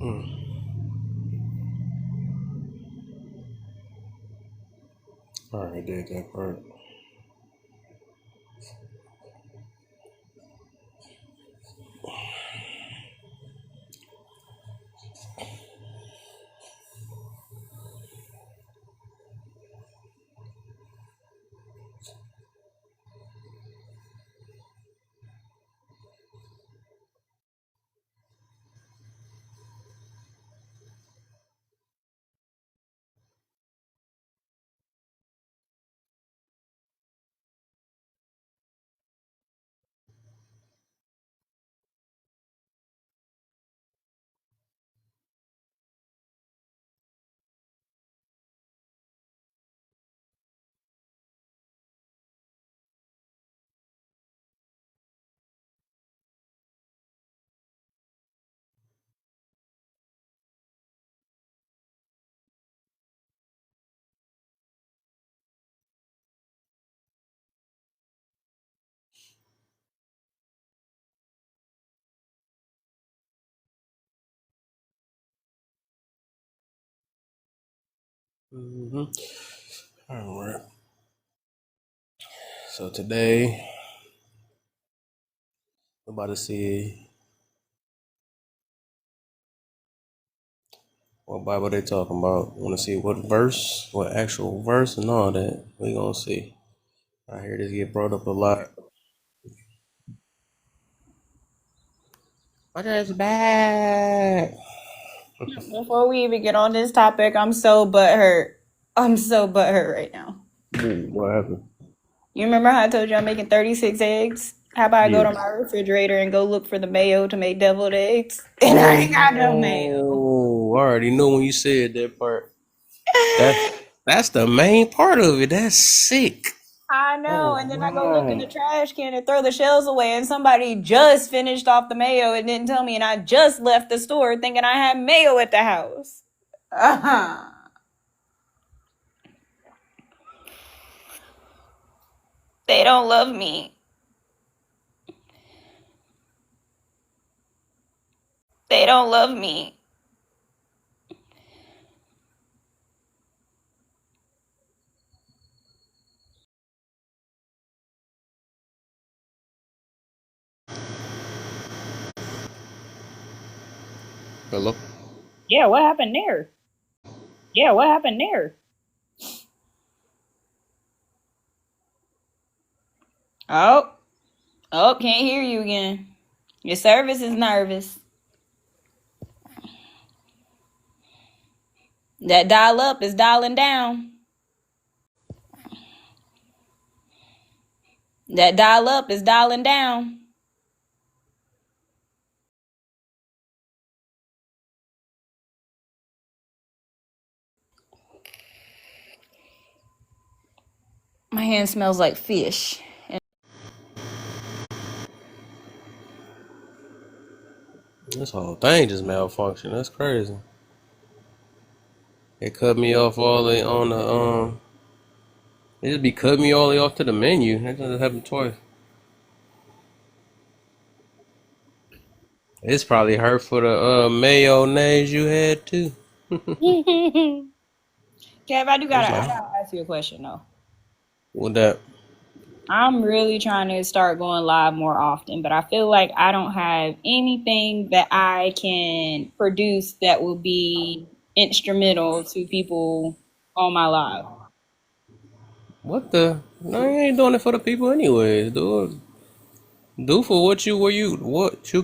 I already did that part. Mm-hmm. All right. So today, we're about to see what Bible they talking about. Want to see what verse, what actual verse, and all that. We gonna see. I hear this get brought up a lot. What is back? Before we even get on this topic, I'm so butthurt. I'm so butthurt right now. What happened? You remember how I told you I'm making 36 eggs? How about I go Yeah. to my refrigerator and go look for the mayo to make deviled eggs? And I ain't got no mayo. Oh, I already know when you said that part. That's the main part of it. That's sick. I know. Oh And then I go look in the my. trash can and throw the shells away, and somebody just finished off the mayo and didn't tell me, and I just left the store thinking I had mayo at the house. Uh-huh. They don't love me. They don't love me. Hello. Yeah, what happened there? Yeah, what happened there? Oh, oh, can't hear you again. Your service is nervous. That dial up is dialing down. That dial up is dialing down. My hand smells like fish. This whole thing just malfunctioned. That's crazy. It cut me off all the way on the It just be cutting me all the way off to the menu. That just happened twice. It's probably hurt for the mayonnaise you had too. Kev, It's I like gotta ask you a question though. what that? I'm really trying to start going live more often, but I feel like I don't have anything that I can produce that will be instrumental to people on my live. What the? No, you ain't doing it for the people anyways. Do for what you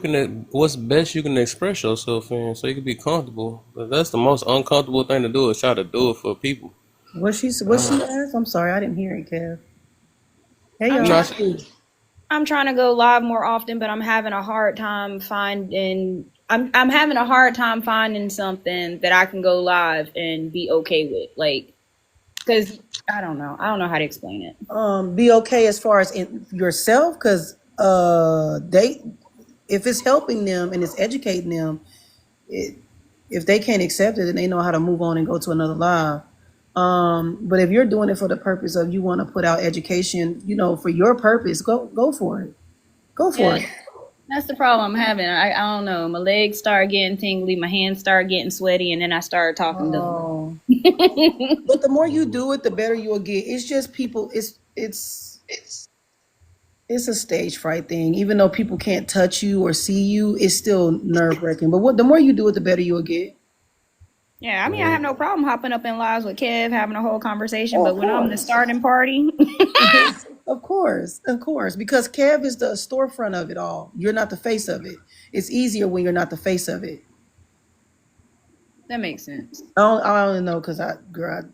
can what's best you can express yourself in, so you can be comfortable. But that's the most uncomfortable thing to do is try to do it for people. What she asked? I'm sorry, I didn't hear it, Kev. Hey I'm y'all. trying Not I'm trying to go live more often, but I'm having a hard time I'm having a hard time finding something that I can go live and be okay with. Like, cause I don't know. I don't know how to explain it. Be okay as far as in yourself, because they, if it's helping them and it's educating them, if they can't accept it, then they know how to move on and go to another live. But if you're doing it for the purpose of you want to put out education, for your purpose, go for it. Go for Yeah. it. That's the problem I'm having. I don't know. My legs start getting tingly, my hands start getting sweaty, and then I start talking dumb. Oh, but the more you do it, the better you'll get. It's just people. It's a stage fright thing. Even though people can't touch you or see you, it's still nerve wracking. But the more you do it, the better you'll get. Yeah, I mean, I have no problem hopping up in lives with Kev, having a whole conversation, Oh, but of when I'm the course. starting party, Of course, because Kev is the storefront of it all. You're not the face of it. It's easier when you're not the face of it. that makes sense. I don't know because girl,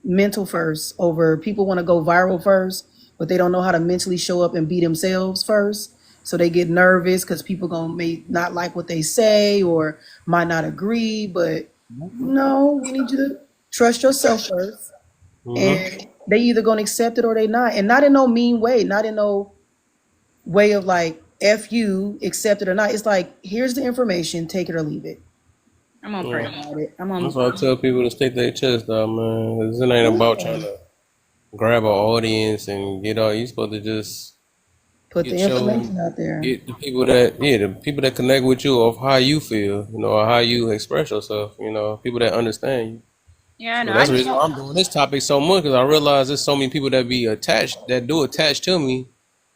mental first over people want to go viral first, but they don't know how to mentally show up and be themselves first. So they get nervous because people gonna may not like what they say or might not agree. But no, we need you to trust yourself first, Mm-hmm. and they either gonna accept it or they not, and not in no mean way, not in no way of like f you, accept it or not. It's like here's the information, take it or leave it. I'm gonna pray Yeah. about it. That's why I tell people to state their chest out, man. 'Cause it ain't about trying Yeah. to grab an audience and get all. You supposed to just Put the get your information out there. get the people that connect with you of how you feel, or how you express yourself. People that understand you. Yeah, I know. So I that's the just reason why I'm doing this topic so much because I realize there's so many people that be attached that do attach to me,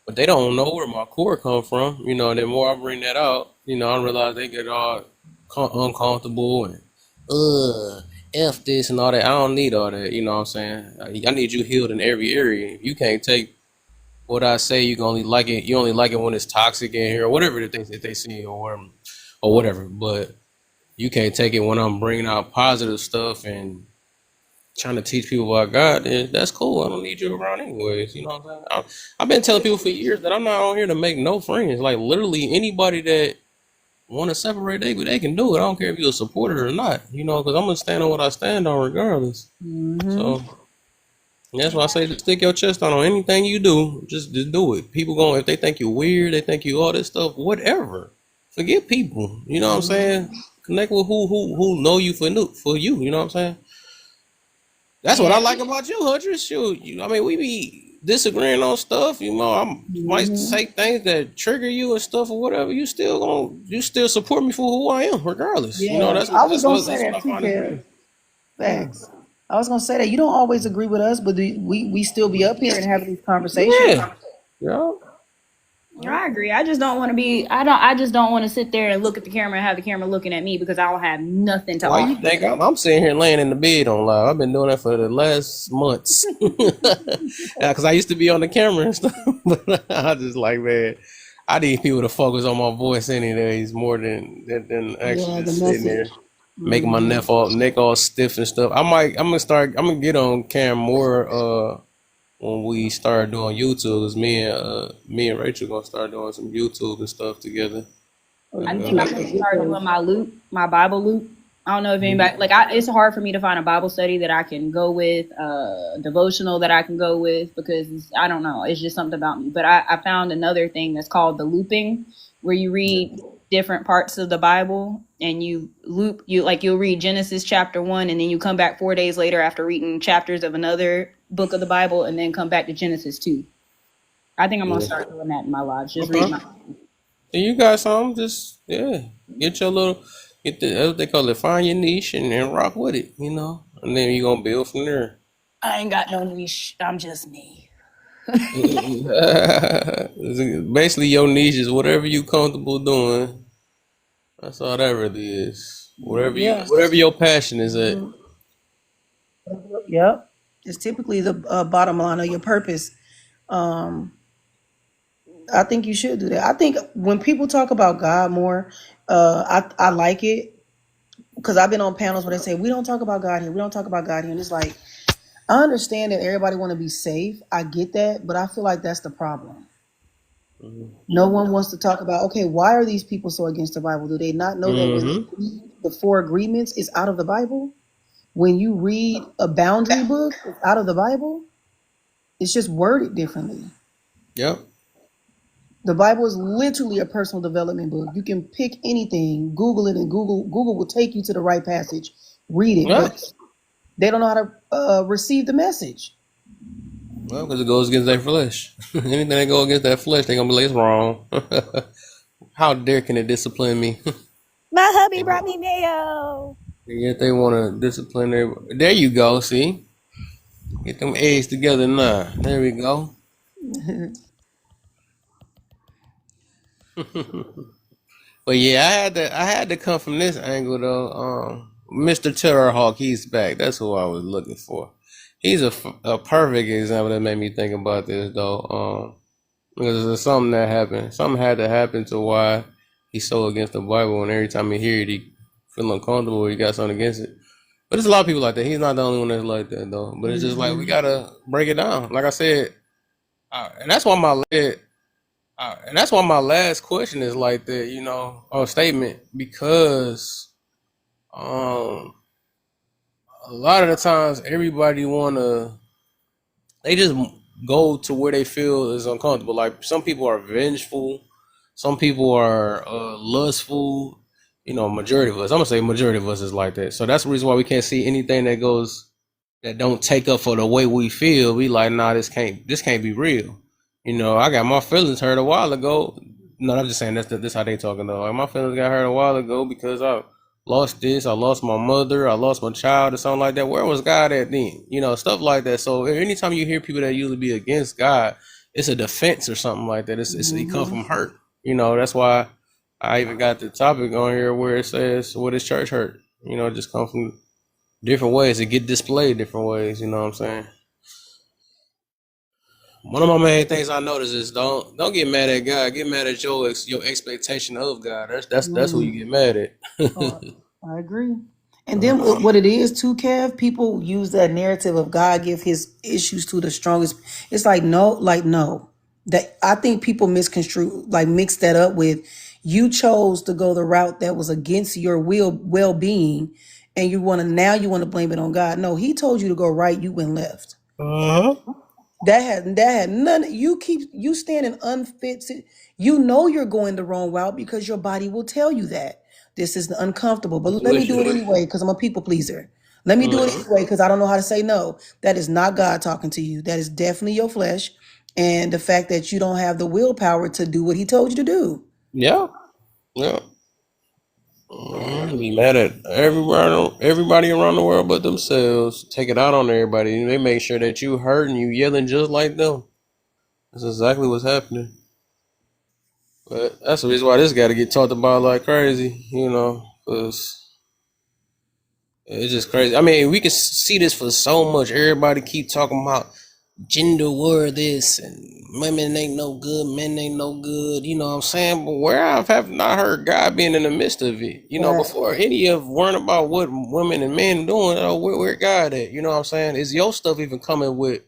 but they don't know where my core come from. And the more I bring that out, I realize they get all uncomfortable and f this and all that. I don't need all that. You know what I'm saying? I need you healed in every area. If you can't take what I say, you can only like it. You only like it when it's toxic in here or whatever that they see or whatever. But you can't take it when I'm bringing out positive stuff and trying to teach people about God, then that's cool. I don't need you around anyways. You know what I'm saying? I've been telling people for years that I'm not on here to make no friends. Like literally anybody that want to separate, they can do it. I don't care if you're a supporter or not. Because I'm gonna stand on what I stand on regardless. Hmm. So that's why I say just stick your chest out on anything you do. Just do it. People going if they think you weird, they think you all this stuff, whatever. Forget people. You know what I'm saying? Connect with who know you for you. You know what I'm saying? That's what I yeah. like about you, Huntress. Shoot, I mean, we be disagreeing on stuff. I might Hmm. say things that trigger you and stuff or whatever. You still support me for who I am, regardless. Yeah, That's I what was that's gonna what say that's what that I too, find is Kev. real. Yeah, Facts. I was gonna say that you don't always agree with us, but we still be up here and having these conversations. yeah, yeah. I agree. I just don't want to be. I just don't want to sit there and look at the camera and have the camera looking at me because I don't have nothing to Why you offer. think I'm sitting here laying in the bed on live? I've been doing that for the last months. Because I used to be on the camera and stuff, but I just like, man, I need people to focus on my voice anyways more than actually Yeah, the just sitting there message. making my Hmm. neck all stiff and stuff. I'm gonna get on cam more when we start doing YouTube. 'Cause me and Rachel gonna start doing some YouTube and stuff together. Oh I And think yeah, I'm gonna yeah, get start those. doing my Bible loop. I don't know if anybody like. It's hard for me to find a Bible study that I can go with, devotional that I can go with because I don't know. It's just something about me. But I found another thing that's called the looping, where you read different parts of the Bible and you loop. You'll read Genesis chapter 1, and then you come back 4 days later after reading chapters of another book of the Bible, and then come back to Genesis 2. I think I'm gonna yeah. start doing that in my lives. Just read Okay. my. And you got some, just get your little that's what they call it, find your niche and rock with it. And then you're gonna build from there. I ain't got no niche. I'm just me. Basically your niche is whatever you comfortable doing. That's all that really is. Yeah. Whatever your passion is at. Mhm. Yep. It's typically the bottom line of your purpose. Um, I think you should do that. I think when people talk about God more, I like it because I've been on panels where they say we don't talk about God here. We don't talk about God here, and it's like I understand that everybody want to be safe. I get that, but I feel like that's the problem. No one wants to talk about okay, why are these people so against the Bible? Do they not know that when they Mm-hmm. read the four agreements is out of the Bible? When you read a boundary book, it's out of the Bible. It's just worded differently. Yep. The Bible is literally a personal development book. You can pick anything, Google it, and Google will take you to the right passage. Read it, Yeah. but they don't know how to receive the message. Well, because it goes against their flesh. Anything that go against that flesh, they gonna be like it's wrong. How dare can it discipline me? My hubby brought me mayo. And yet they want to discipline everybody. There you go. See, get them eggs together now. There we go. But yeah, I had to come from this angle though. Mr. Terrorhawk, he's back. That's who I was looking for. He's a perfect example that made me think about this though. Because there's something that happened. Something had to happen to why he's so against the Bible, and every time he hear it, he feel uncomfortable. He got something against it. But there's a lot of people like that. He's not the only one that's like that though. But it's just like we gotta break it down. Like I said, and that's why my last question is like that, or statement, because um a lot of the times everybody wanna they just go to where they feel is uncomfortable. Like some people are vengeful, some people are lustful. Majority of us. I'm gonna say majority of us is like that. So that's the reason why we can't see anything that don't take up for the way we feel. We like, nah, this can't be real. I got my feelings hurt a while ago. No, I'm just saying this how they talking though. Like my feelings got hurt a while ago because I lost this, I lost my mother, I lost my child or something like that. Where was God at then? Stuff like that. So anytime you hear people that usually be against God, it's a defense or something like that. It come from hurt. That's why I even got the topic on here where it says, what is church hurt? It just come from different ways. It get displayed different ways. You know what I'm saying? One of my main things I notice is don't get mad at God. Get mad at your expectation of God. That's who you get mad at. Oh, I agree. And then what it is too, Kev, people use that narrative of God give his issues to the strongest. It's like no. That I think people misconstrue, like mix that up with you chose to go the route that was against your well being, and you want to blame it on God. No, he told you to go right, you went left. Uh-huh. That had none. You standing unfit. You know you're going the wrong route because your body will tell you that this is uncomfortable. But let me do it Intuition. anyway because I'm a people pleaser. Let me do it anyway because I don't know how to say no. That is not God talking to you. That is definitely your flesh, and the fact that you don't have the willpower to do what He told you to do. Yeah. Yeah. Be mad at everybody around the world but themselves. Take it out on everybody. They make sure that you hurt and you yelling just like them. That's exactly what's happening. But that's the reason why this got to get talked about like crazy, because it's just crazy. I mean, we can see this for so much. Everybody keep talking about gender war this and women ain't no good, men ain't no good. You know what I'm saying? But where I have not heard God being in the midst of it. Right. Before any of worrying about what women and men doing, where God at? You know what I'm saying? Is your stuff even coming with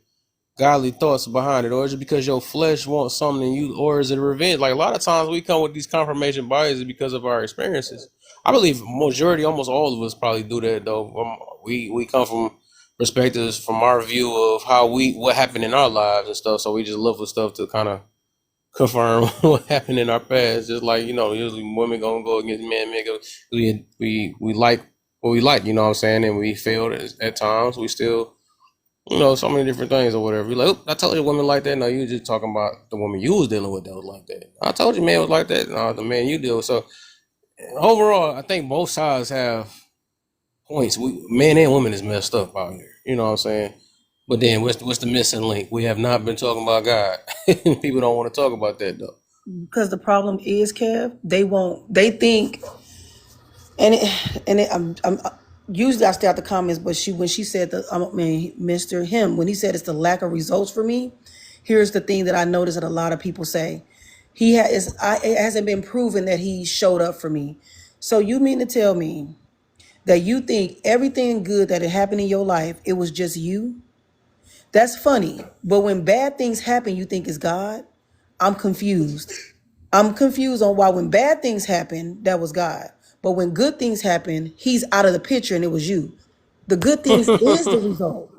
godly thoughts behind it, or is it because your flesh wants something or is it revenge? Like a lot of times we come with these confirmation biases because of our experiences. I believe majority, almost all of us, probably do that though. We come from perspectives from our view of what happened in our lives and stuff. So we just look for stuff to kind of confirm what happened in our past. Just like usually women gonna go against men, we like what we like. You know what I'm saying? And we failed at times. We still so many different things or whatever. You're like, oh, I told you women like that. No, you was just talking about the woman you was dealing with that was like that. I told you man was like that. No, the man you deal with. So overall, I think both sides have points. Men and women is messed up out here. You know what I'm saying? But then what's the missing link? We have not been talking about God. People don't want to talk about that though. Because the problem is, Kev, they won't. They think, I'm usually I stay out the comments, but when she said Mr. Him, when he said it's the lack of results for me, here's the thing that I notice that a lot of people say. It hasn't been proven that he showed up for me. So you mean to tell me that you think everything good that had happened in your life, it was just you? That's funny. But when bad things happen, you think it's God? I'm confused. I'm confused on why when bad things happen, that was God. But when good things happen, he's out of the picture and it was you. The good things is the result.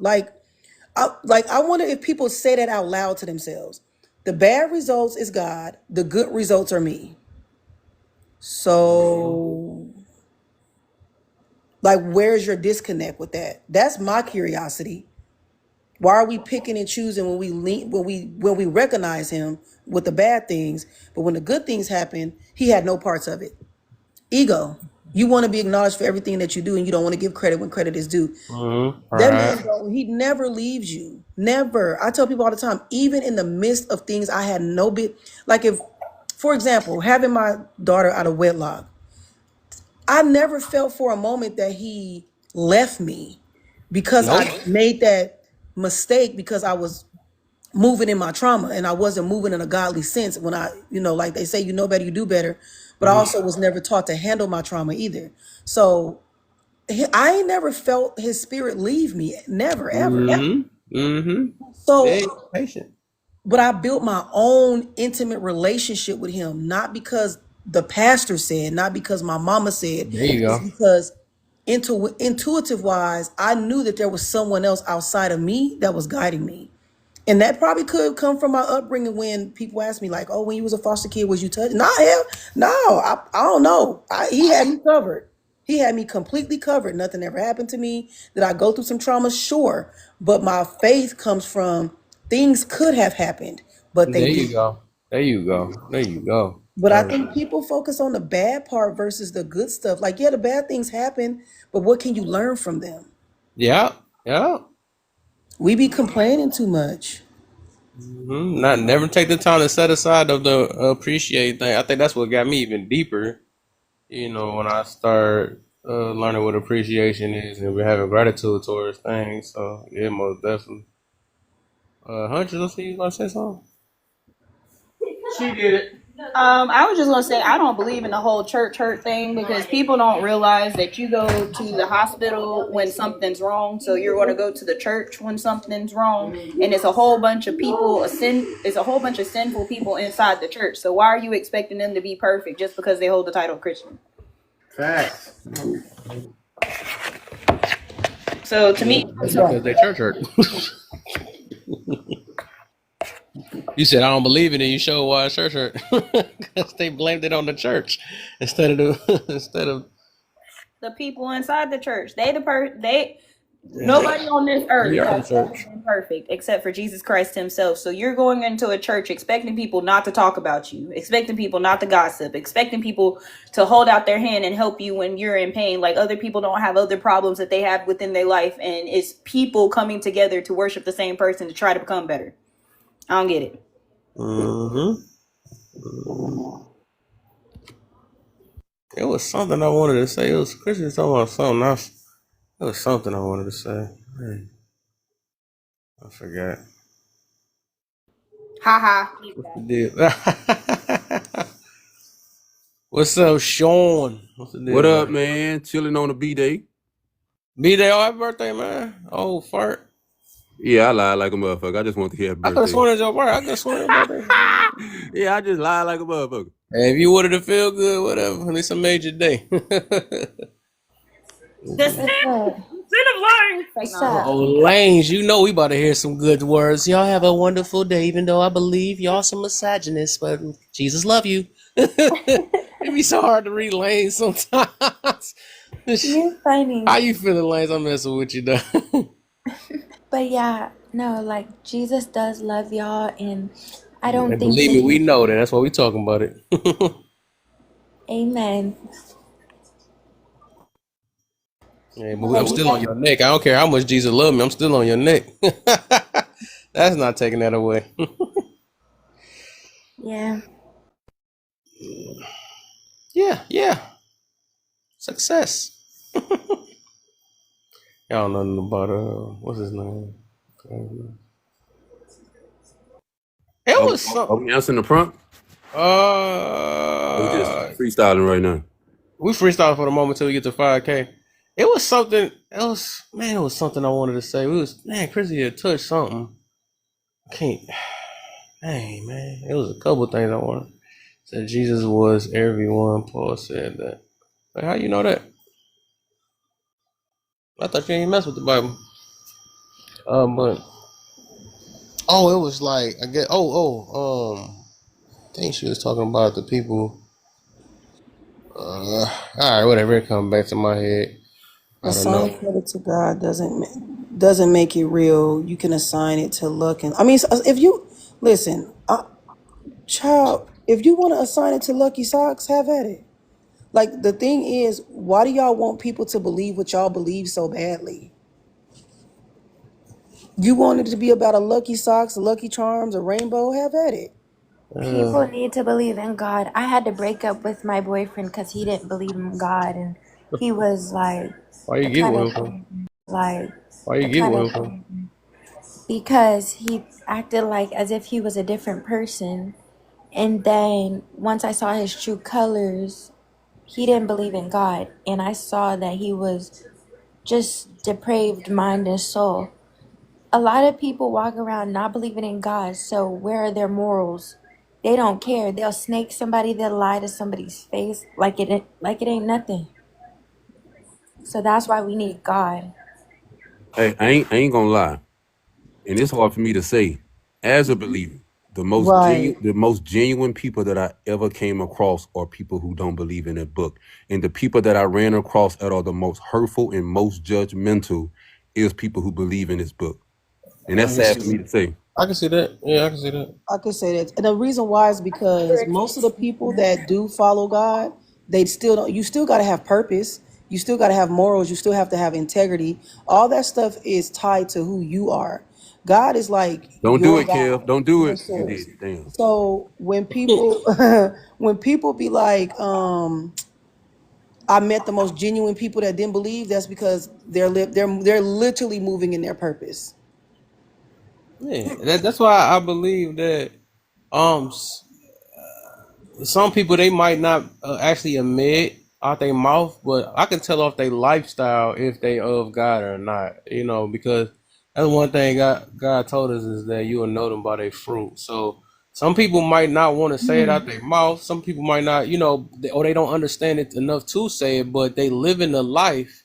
I wonder if people say that out loud to themselves. The bad results is God. The good results are me. So, like, where's your disconnect with that? That's my curiosity. Why are we picking and choosing when we recognize him with the bad things, but when the good things happen, he had no parts of it? Ego. You want to be acknowledged for everything that you do, and you don't want to give credit when credit is due. That man, Right. bro, he never leaves you. Never. I tell people all the time, even in the midst of things I had no bit, like if, for example, having my daughter out of wedlock, I never felt for a moment that he left me because Nope. I made that mistake because I was moving in my trauma and I wasn't moving in a godly sense when I, like they say, you know better, you do better. But I also was never taught to handle my trauma either. So I ain't never felt his spirit leave me. Never, ever. Mm-hmm. Mm-hmm. So, Yeah, patient. but I built my own intimate relationship with him, not because the pastor said, not because my mama said, There you it's go. because intuitive wise, I knew that there was someone else outside of me that was guiding me. And that probably could come from my upbringing when people ask me, like, oh, when you was a foster kid, was you touched? Nah, hell, no, I don't know. He had me covered. He had me completely covered. Nothing ever happened to me. Did I go through some trauma? Sure. But my faith comes from things could have happened, but they There you didn't. go. There you go. There you go. But I think people focus on the bad part versus the good stuff. Like, yeah, the bad things happen, but what can you learn from them? Yeah. Yeah. We be complaining too much. Not never take the time to set aside of the appreciate thing. I think that's what got me even deeper. When I start learning what appreciation is and we're having gratitude towards things. So yeah, most definitely. Hunter, let's see you gonna say something. She did it. I was just gonna say I don't believe in the whole church hurt thing because people don't realize that you go to the hospital when something's wrong, so you're gonna go to the church when something's wrong, and it's a whole bunch of people, it's a whole bunch of sinful people inside the church. So why are you expecting them to be perfect just because they hold the title Christian? Facts. So to me, Because they church hurt. You said I don't believe it, and you show why church hurt. Because they blamed it on the church instead of the people inside the church, nobody on this earth we are the has ever church. been perfect except for Jesus Christ himself. So you're going into a church expecting people not to talk about you, expecting people not to gossip, expecting people to hold out their hand and help you when you're in pain. Like other people don't have other problems that they have within their life. And it's people coming together to worship the same person to try to become better. I don't get it. Mm-hmm. It was something I wanted to say. It was Christian talking about something else. It was something I wanted to say. Man, I forgot. Ha ha. What's the deal? What's up, Sean? What's the deal, What up, man? man? Chilling on a B-Day. B-Day, oh, happy birthday, man. Oh, fart. Yeah, I lied like a motherfucker. I just want to hear happy I could have birthday. sworn it was your birthday. I could have sworn it was your birthday. Yeah, I just lied like a motherfucker. Hey, if you wanted to feel good, whatever. At least I made your day. The sin of lying. What's up? Oh, Lanes, you know we about to hear some good words. Y'all have a wonderful day, even though I believe y'all some misogynists, but Jesus love you. It be so hard to read Lanes sometimes. You're funny. How you feeling, Lanes? I'm messing with you, though. But yeah, no, like Jesus does love y'all, and I don't And think believe me, that we know that. That's why we talking about it. amen. Yeah, but I'm still on your neck. I don't care how much Jesus love me. I'm still on your neck. That's not taking that away. Yeah. Yeah. Success. Y'all know nothing about what's his name? It Are, was are something. we answering the prompt? Or we just freestyling right now? We freestyle for the moment till we get to 5K. It was something else, man. It was something I wanted to say. Chrissy had touched something. I can't. Dang, man. It was a couple things I wanted. Said Jesus was everyone. Paul said that. Like, how you know that? I thought you ain't mess with the Bible. But it was like I guess. I think she was talking about the people. All right, whatever. It come back to my head. I don't know. Assign credit to God doesn't doesn't make it real. You can assign it to luck, and I mean, if you listen, child, if you want to assign it to Lucky Socks, have at it. Like the thing is, why do y'all want people to believe what y'all believe so badly? You want it to be about a Lucky Socks, a Lucky Charms, a rainbow, have at it. People need to believe in God. I had to break up with my boyfriend because he didn't believe in God, and he was like Why you the get kind with of him? like Why you the get kind with of him? because he acted like as if he was a different person. And then once I saw his true colors, he didn't believe in God, and I saw that he was just depraved mind and soul. A lot of people walk around not believing in God, so where are their morals? They don't care. They'll snake somebody, they'll lie to somebody's face like it ain't nothing. So that's why we need God. Hey, I ain't gonna lie, and it's hard for me to say. As a believer, Right. the most genuine people that I ever came across are people who don't believe in a book, and the people that I ran across that are the most hurtful and most judgmental is people who believe in this book, and I that's can sad see for me that. to say. I can see that. Yeah, I can see that. I could say that. And the reason why is because most of the people that do follow God, they still don't, you still got to have purpose. You still got to have morals. You still have to have integrity. All that stuff is tied to who you are. God is like Don't do your it, Kev. God. Don't do it. Yes, You sir. did it. Damn. So when people, when people be like, I met the most genuine people that didn't believe, that's because they're literally moving in their purpose. Yeah, that's why I believe that um s- some people they might not actually admit out their mouth, but I can tell off their lifestyle if they of God or not. You know, because that's one thing God told us is that you will know them by their fruit. So some people might not want to say it out their mouth. Some people might not, or they don't understand it enough to say it, but they live in the life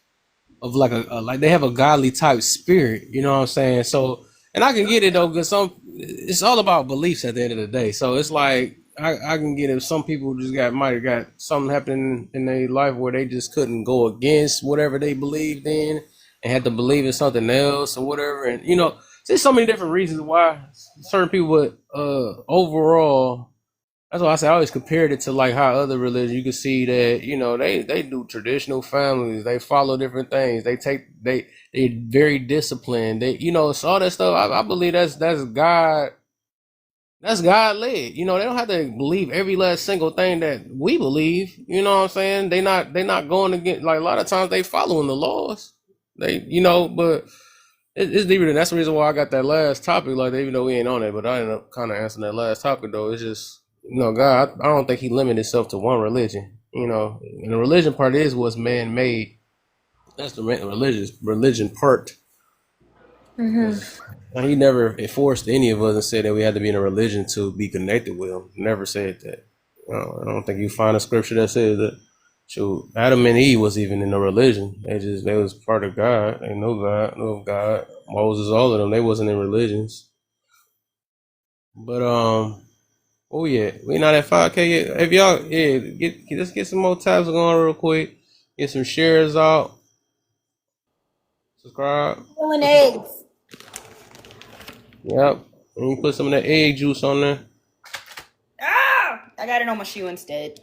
of like like they have a godly type spirit. You know what I'm saying? So, and I can get it though, because it's all about beliefs at the end of the day. So it's like I can get it. Some people just might have got something happening in their life where they just couldn't go against whatever they believed in and had to believe in something else or whatever. And there's so many different reasons why certain people would overall. That's why I say I always compared it to like how other religions you can see that they do traditional families, they follow different things, they very disciplined, it's all that stuff. I believe that's God led. They don't have to believe every last single thing that we believe. You know what I'm saying? They not going against, like, a lot of times they following the laws. But it's deeper than that's the reason why I got that last topic. Like, even though we ain't on it, but I ended up kind of answering that last topic though. It's just God. I don't think He limited Himself to one religion. And the religion part is what's man made. That's the religion part. Hmm. And He never enforced any of us and said that we had to be in a religion to be connected with Him. Never said that. I don't think you find a scripture that says that. So Adam and Eve was even in a religion. They was part of God. They know God, know of God. Moses, all of them, they wasn't in religions. But oh yeah, we not at 5K yet. If y'all, let's get some more tabs going real quick. Get some shares out. Subscribe. Killing eggs. Yep. And you put some of that egg juice on there. Ah! I got it on my shoe instead.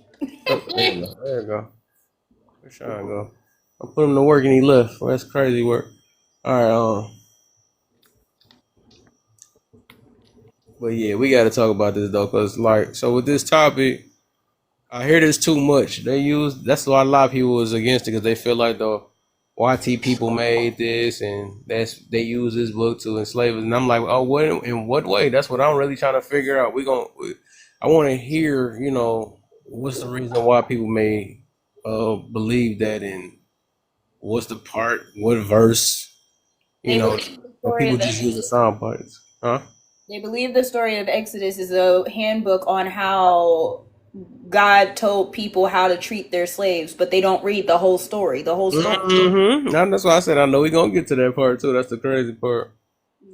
Oh, there you go. There you go. Where Sean go? I put him to work and he left. Well, that's crazy work. All right. But yeah, we got to talk about this though, cause like, so with this topic, I hear this too much. That's why a lot of people was against it, because they feel like the YT people made this and they use this book to enslave us. And I'm like, oh, what in what way? That's what I'm really trying to figure out. I want to hear, what's the reason why people may believe that, and what's the part, what verse, They believe the or story people of just using Exodus. sound bites, huh? They believe the story of Exodus is a handbook on how God told people how to treat their slaves, but they don't read the whole story. The whole story, Mm-hmm. That's why I said I know we gonna get to that part too. That's the crazy part.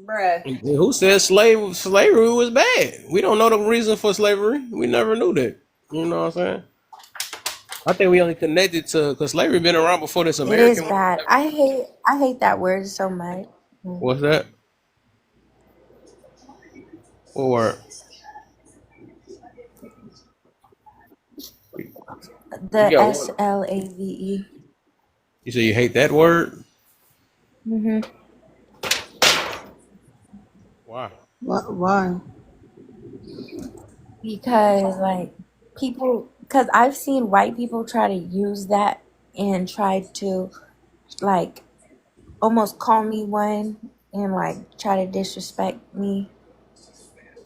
bruh. And who said slavery was bad? We don't know the reason for slavery. We never knew that. You know what I'm saying? I think we only connected to because slavery been around before this It is American one. bad. I hate that word so much. What's that? What word? You The got one. SLAVE. You say you hate that word? Hmm. Why? Why? Because like people, because I've seen white people try to use that and try to like almost call me one and like try to disrespect me,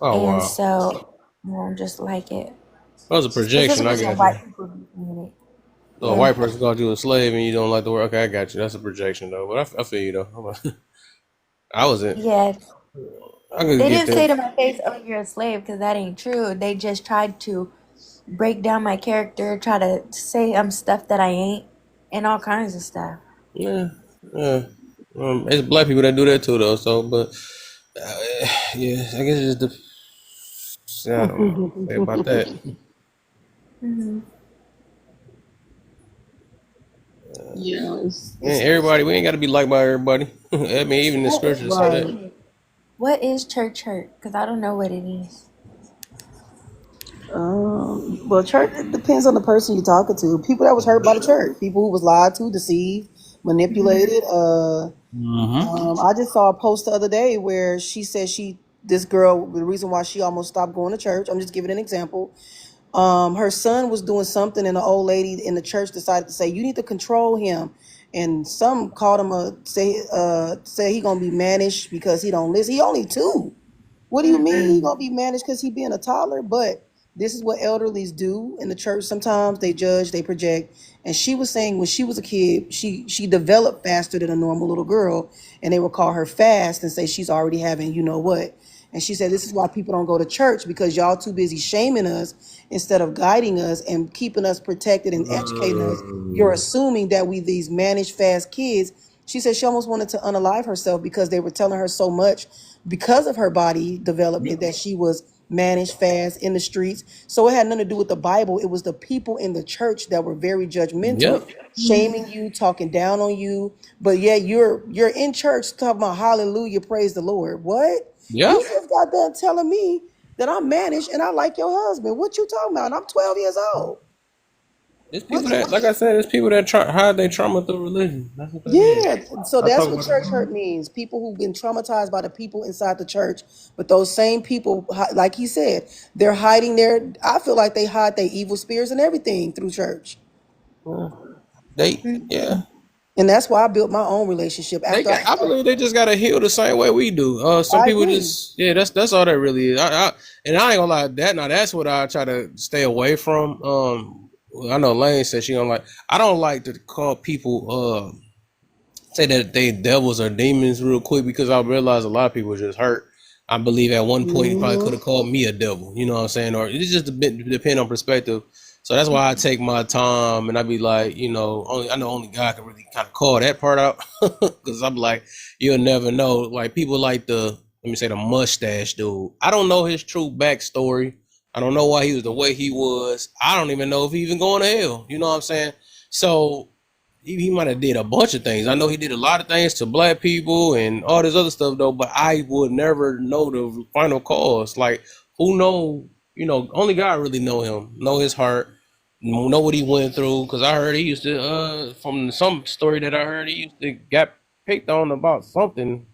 Oh and wow. so I don't just like it, That was a projection. I specifically when got you. white people be saying it. So a Yeah, white person called you a slave and you don't like the word. Okay, I got you. That's a projection though. But I feel you though. I wasn't. yeah. I could They get didn't say that. to my face, "Oh, you're a slave," because that ain't true. They just tried to break down my character, try to say I'm stuff that I ain't, and all kinds of stuff. Yeah, yeah. It's black people that do that too though. So, but yeah, I guess it's just the. I don't know say about that. Hmm. Yeah, Man, everybody, we ain't got to be liked by everybody. I mean, even the What is scriptures say church right. that. hurt? What is church hurt? Because I don't know what it is. Well, church, it depends on the person you're talking to. People that was hurt by the church, people who was lied to, deceived, manipulated. Mm-hmm. I just saw a post the other day where she said this girl, the reason why she almost stopped going to church. I'm just giving an example. Her son was doing something, and the old lady in the church decided to say, "You need to control him." And some called him say he gonna be managed because he don't listen. He only 2. What do you mean he Mm-mm. gonna be managed because he being a toddler? But this is what elderlies do in the church. Sometimes they judge, they project. And she was saying when she was a kid, she developed faster than a normal little girl, and they would call her fast and say she's already having you know what. And she said this is why people don't go to church because y'all too busy shaming us instead of guiding us and keeping us protected and educating us. You're assuming that we these managed fast kids. She said she almost wanted to unalive herself because they were telling her so much because of her body development that she was managed fast in the streets. So it had nothing to do with the Bible. It was the people in the church that were very judgmental, Yep. shaming you, talking down on you. But yeah, you're in church talking about hallelujah, praise the Lord. What? You Yep. just got done telling me that I'm managed and I like your husband. What you talking about? I'm 12 years old. It's What? people that, like I said, it's people that hide their trauma through religion. That's what that is. Yeah, so I that's talk what about church that. hurt means. People who've been traumatized by the people inside the church, but those same people, like he said, they're hiding their. I feel like they hide their evil spirits and everything through church, Yeah. and that's why I built my own relationship They after I got. I started. believe they just gotta heal the same way we do. Some I people agree. just, yeah. That's all that really is. And I ain't gonna lie. That's what I try to stay away from. I know Lane said she don't like. I don't like to call people say that they devils or demons real quick because I realize a lot of people just hurt. I believe at one point he probably could Hmm. have called me a devil. You know what I'm saying? Or it's just a bit depend on perspective. So that's why I take my time and I be like, only I know only God can really kind of call that part out because I'm like, you'll never know. Like people like let me say the mustache dude. I don't know his true backstory. I don't know why he was the way he was. I don't even know if he even going to hell. You know what I'm saying? So he might have did a bunch of things. I know he did a lot of things to black people and all this other stuff though, but I would never know the final cause. Like who know, only God really know him, know his heart, know what he went through. Cause I heard he used to from some story that I heard he used to get picked on about something.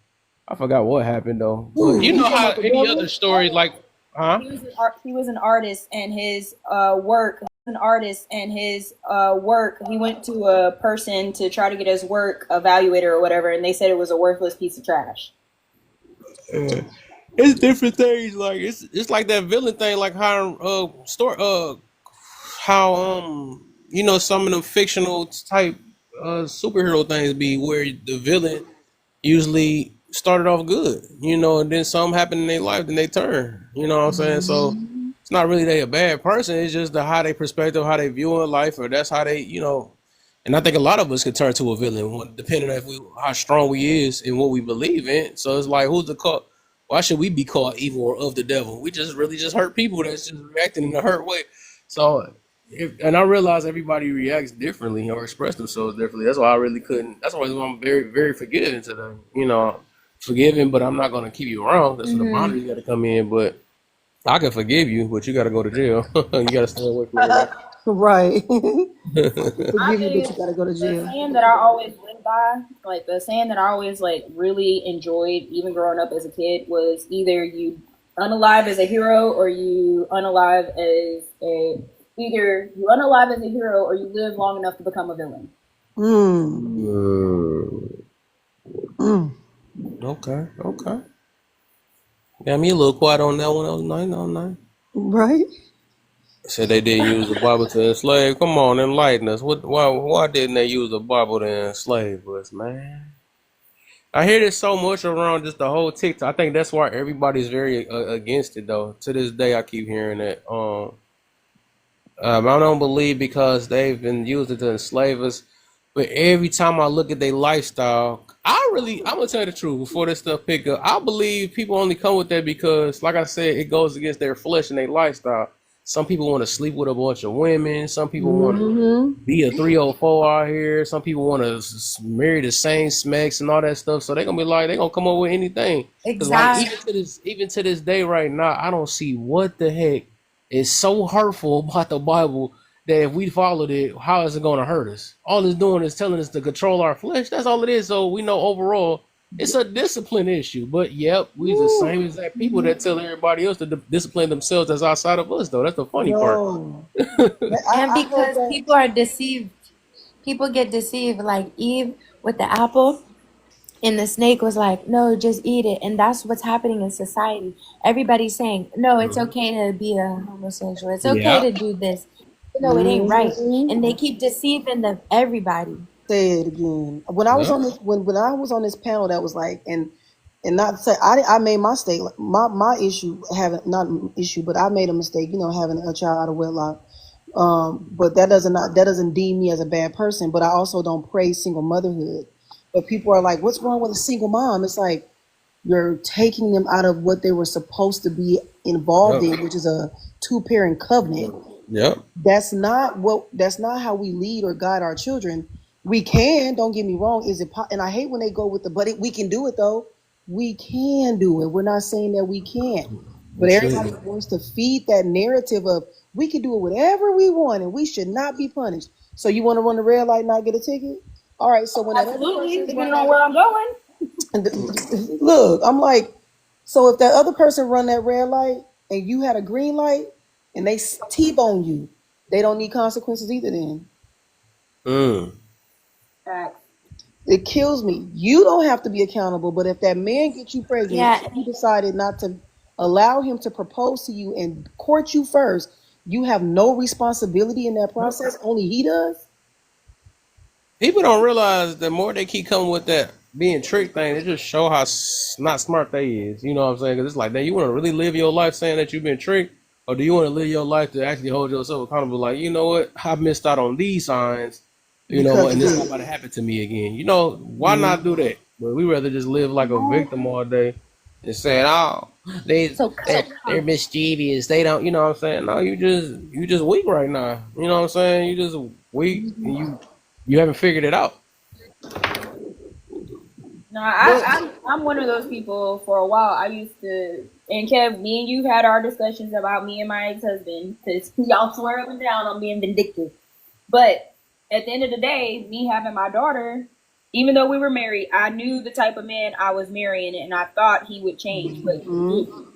I forgot what happened though. But Ooh, you you know talking how about the any other devil? stories like huh? He was an artist, and his work. An artist, and his work. He went to a person to try to get his work evaluated or whatever, and they said it was a worthless piece of trash. It's different things. Like it's like that villain thing, like how how some of them fictional type superhero things be where the villain usually started off good, and then something happened in their life, then they turn. You know what I'm saying? So it's not really they a bad person. It's just the how they perspective, how they view in life, or that's how they, And I think a lot of us could turn to a villain, depending on how strong we is and what we believe in. So it's like, who's the call? Why should we be called evil or of the devil? We just really just hurt people that's just reacting in a hurt way. So, and I realize everybody reacts differently or express themselves differently. That's why I really couldn't. That's why I'm very, very forgiving today. forgiving, but I'm not gonna keep you around. That's where the Mm-hmm. boundaries gotta come in. But I can forgive you, but you gotta go to jail. You gotta stay away from everybody. Right. I Forgive you, but think you gotta go to the jail. saying that I always went by, like the saying that I always like really enjoyed, even growing up as a kid, was either you unalive as a hero or you unalive as a either you unalive as a hero or you live long enough to become a villain. Mm. Mm, Mm. okay, okay. Got me a little quiet on that one. That was nice, that was nice. Right? Said they didn't use the Bible to enslave. Come on, enlighten us. What? Why didn't they use the Bible to enslave us, man? I hear this so much around just the whole TikTok. I think that's why everybody's very against it, though. To this day, I keep hearing that. I don't believe because they've been using it to enslave us. But every time I look at their lifestyle, I'm gonna tell you the truth before this stuff pick up. I believe people only come with that because, like I said, it goes against their flesh and their lifestyle. Some people want to sleep with a bunch of women. Some people want to Mm-hmm. be a 304 out here. Some people want to marry the same smacks and all that stuff. So they're gonna be like, they're gonna come up with anything. Cause like Exactly. even to this day right now, I don't see what the heck is so hurtful about the Bible that if we followed it, how is it gonna hurt us? All it's doing is telling us to control our flesh. That's all it is. So we know overall it's a discipline issue. But yep, we the same exact people that tell everybody else to discipline themselves that's outside of us though. That's the funny part. No. And I heard because that. people are deceived, people get deceived. Like Eve with the apple, and the snake was like, no, just eat it. And that's what's happening in society. Everybody's saying, no, it's Mhm. okay to be a homosexual. It's okay Yeah. to do this. No, it ain't right. Mm-hmm. And they keep deceiving everybody. Say it again. When I was Yeah. on this, when I was on this panel, that was like, and not to say I made my mistake. My issue having not an issue, but I made a mistake. Having a child out of wedlock. But that doesn't deem me as a bad person. But I also don't praise single motherhood. But people are like, "What's wrong with a single mom?" It's like you're taking them out of what they were supposed to be involved Yep. in, which is a two-parent covenant. Yep. That's not how we lead or guide our children. We can, don't get me wrong. And I hate when they go with we can do it though. We can do it. We're not saying that we can't. We But everybody shouldn't. wants to feed that narrative of we can do it whatever we want and we should not be punished. So you want to run the red light and not get a ticket? All right, so when that other Absolutely, person run depending on that where I'm going. look, I'm like, so if that other person run that red light and you had a green light and they T-bone you, they don't need consequences either then. Mm. Facts. It kills me. You don't have to be accountable, but if that man gets you pregnant Yeah. and you decided not to allow him to propose to you and court you first, you have no responsibility in that process. Only he does. People don't realize the more they keep coming with that being tricked thing, it just show how not smart they is. You know what I'm saying? Because it's like, you want to really live your life saying that you've been tricked, or do you want to live your life to actually hold yourself accountable? Like, you know what? I missed out on these signs. You know what? Because And of this is not this. about to happen to me again. You know, why not do that? But we rather just live like a victim all day and saying, "Oh, So they're mischievous. They don't." You know what I'm saying? No, you just weak right now. You know what I'm saying? You just weak, and you haven't figured it out. No, But I'm one of those people. For a while, I used to, and Kev, me and you had our discussions about me and my ex-husband because y'all swear up and down on being vindictive. But at the end of the day, me having my daughter, even though we were married, I knew the type of man I was marrying, and I thought he would change, but he didn't.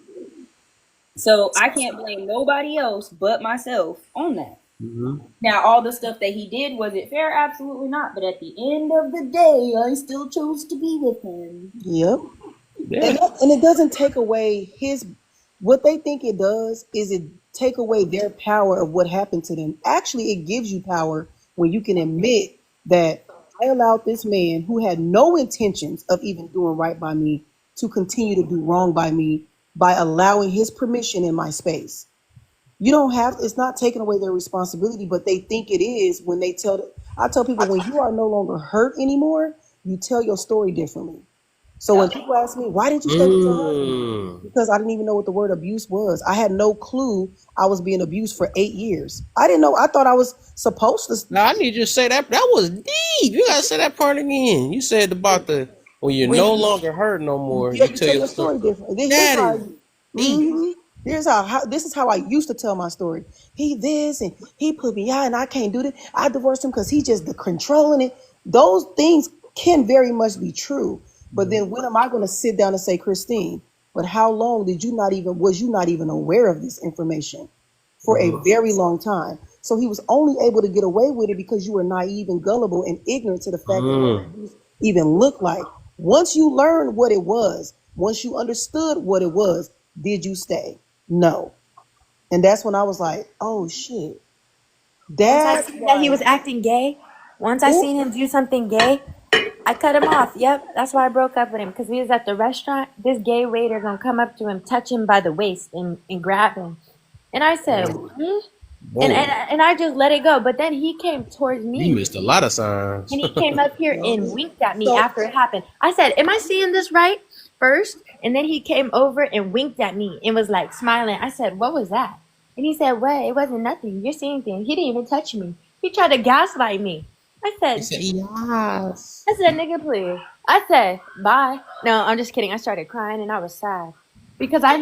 So I can't blame nobody else but myself on that. Mm-hmm. Now, all the stuff that he did, was it fair? Absolutely not. But at the end of the day, I still chose to be with him. yep. Yeah. And it doesn't take away what they think it does is it take away their power of what happened to them. Actually, it gives you power when you can admit that I allowed this man who had no intentions of even doing right by me to continue to do wrong by me by allowing his permission in my space. You don't have, it's not taking away their responsibility, but they think it is when I tell people when you are no longer hurt anymore, you tell your story differently. So when people ask me, why did you stay with your husband? Mm. Because I didn't even know what the word abuse was. I had no clue I was being abused for 8 years. I didn't know. I thought I was supposed to. Now I need you to say that. That was deep. You gotta say that part again. You said about the When you're When no longer hurt no more, yeah, you you tell tell your yourself, story different. Then here's how. "Daddy, eat." Here's how. This is how I used to tell my story. He this and he put me out, and I can't do that. I divorced him because he just the controlling it. Those things can very much be true. But then when am I going to sit down and say, Christine? But how long did you not even was you not even aware of this information for a very long time? So he was only able to get away with it because you were naive and gullible and ignorant to the fact of what abuse even looked like. Once you learned what it was, once you understood what it was, did you stay? No. And that's when I was like, oh shit. Once I That's seen that he why. was acting gay, once I Ooh, seen him do something gay, I cut him off. Yep, that's why I broke up with him because we was at the restaurant. This gay waiter gonna come up to him, touch him by the waist, and grab him. And I said, "Hmm?" and, Whoa, and and I just let it go. But then he came towards you me, missed a lot of signs. and he came up here and winked at me so after it happened. I said, "Am I seeing this right?" First, and then he came over and winked at me and was like smiling. I said, "What was that?" And he said, "What? It wasn't nothing. You're seeing things. He didn't even touch me. He tried to gaslight me." I He said, said, "Yes." I said, "Nigga, please." I said, "Bye." No, I'm just kidding. I started crying and I was sad because I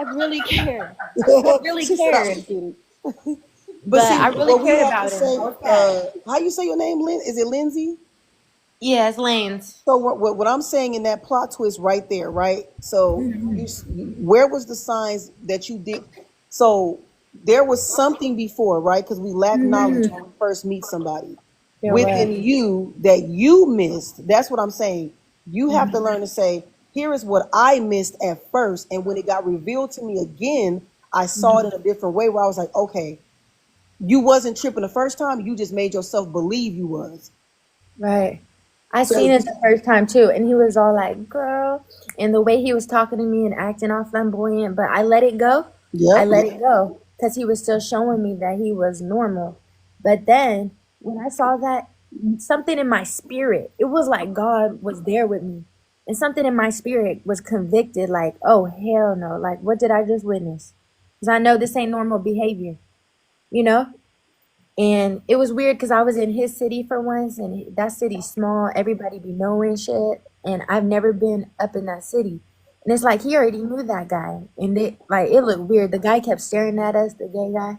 really cared. I really she said I was cared, kidding. But but see, I really what we cared have to about him. I say, was sad. how you say your name, Lynn? Is it Lindsay? Yes, lanes. So what I'm saying in that plot twist right there, right? So where was the signs that you did? So there was something before, right? Because we lack knowledge when we first meet somebody There within was. you that you missed. That's what I'm saying. You have to learn to say, here is what I missed at first, and when it got revealed to me again, I saw it in a different way. Where I was like, okay, you wasn't tripping the first time. You just made yourself believe you was. Right. I So seen it the first time too, and he was all like, "Girl," and the way he was talking to me and acting all flamboyant. But I let it go. I yep. let it go because he was still showing me that he was normal. But then when I saw that, something in my spirit, it was like God was there with me, and something in my spirit was convicted. Like, oh hell no! Like, what did I just witness? Because I know this ain't normal behavior. You know. And it was weird because I was in his city for once, and that city's small. Everybody be knowing shit, and I've never been up in that city. And it's like he already knew that guy, and it looked weird. The guy kept staring at us, the gay guy,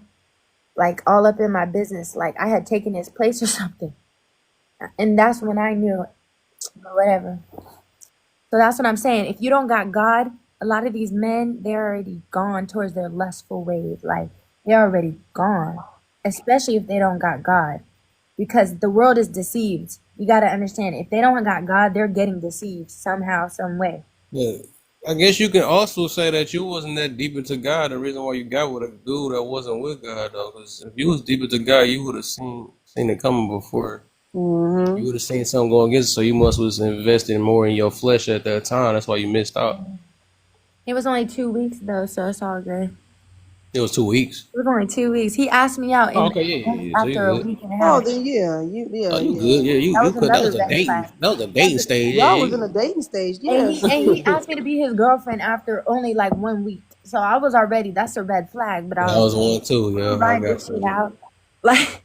like all up in my business, like I had taken his place or something. And that's when I knew, but whatever. So that's what I'm saying. If you don't got God, a lot of these men, they're already gone towards their lustful ways. Like they're already gone, especially if they don't got God, because the world is deceived. You got to understand, if they don't got God, they're getting deceived somehow, some way. But I guess you can also say that you wasn't that deep into God. The reason why you got with a dude that wasn't with God, though, because if you was deep into God, you would have seen it coming before. You would have seen something going against it. So you must was investing more in your flesh at that time. That's why you missed out. It was only 2 weeks though, so it's all good. It was 2 weeks. It was only 2 weeks. He asked me out Oh, in okay, yeah, yeah, yeah. So you after a good. week and a Oh, half. then yeah, Oh, you yeah. good. Yeah, That you was could. That another was a red dating. flag. That was a dating stage. Yeah, Y'all was yeah. in a dating stage, And yeah. he asked me to be his girlfriend after only like 1 week. So I was already, that's a red flag, but I That was was one too. I'm Yeah, I riding got this shit you. out. Like,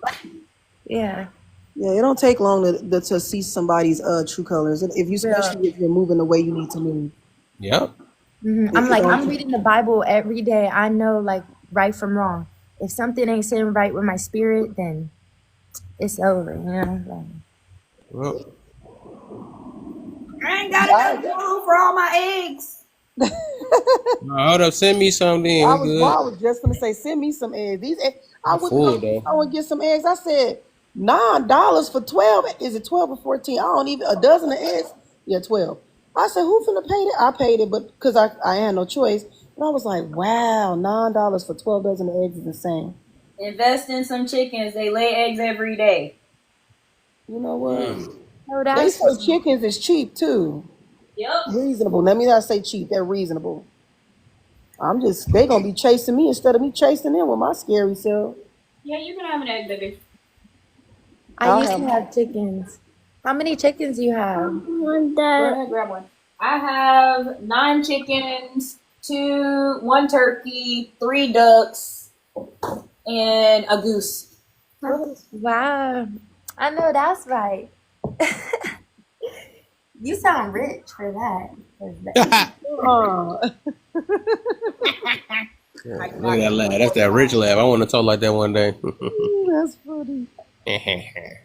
yeah. Yeah, it don't take long to see somebody's true colors. If you Real. especially if you're moving the way you need to move. Yep. I'm It like, don't I'm take reading the Bible every day. I know like right from wrong. If something ain't sitting right with my spirit, then it's over, you know? Like, Well, I ain't got enough room for all my eggs. hold up. Send me something. We I good. was just gonna say, send me some eggs. These eggs, I I'm went to full go though. I would get some eggs. I said $9 for 12. Is it 12 or 14? I don't even a dozen of eggs. Yeah, 12. I said, who finna pay it? I paid it, but because I had no choice. But I was like, wow, $9 for 12 dozen of eggs is insane. Invest in some chickens. They lay eggs every day. You know what? no, They that's say chickens is cheap too. Yep. Reasonable. Let me not say cheap. They're reasonable. They gonna be chasing me instead of me chasing them with my scary self. Yeah, you can have an egg, baby. I I'll used to have have chickens. How many chickens do you have? Go ahead, grab one. I have 9 chickens, one turkey, 3 ducks, and a goose. Wow. I know that's right. You sound rich for that. 'Cause that- Oh, Yeah, I look at cannot that laugh. confirm That's or that rich deny. laugh. I want to talk like that one day. that's funny.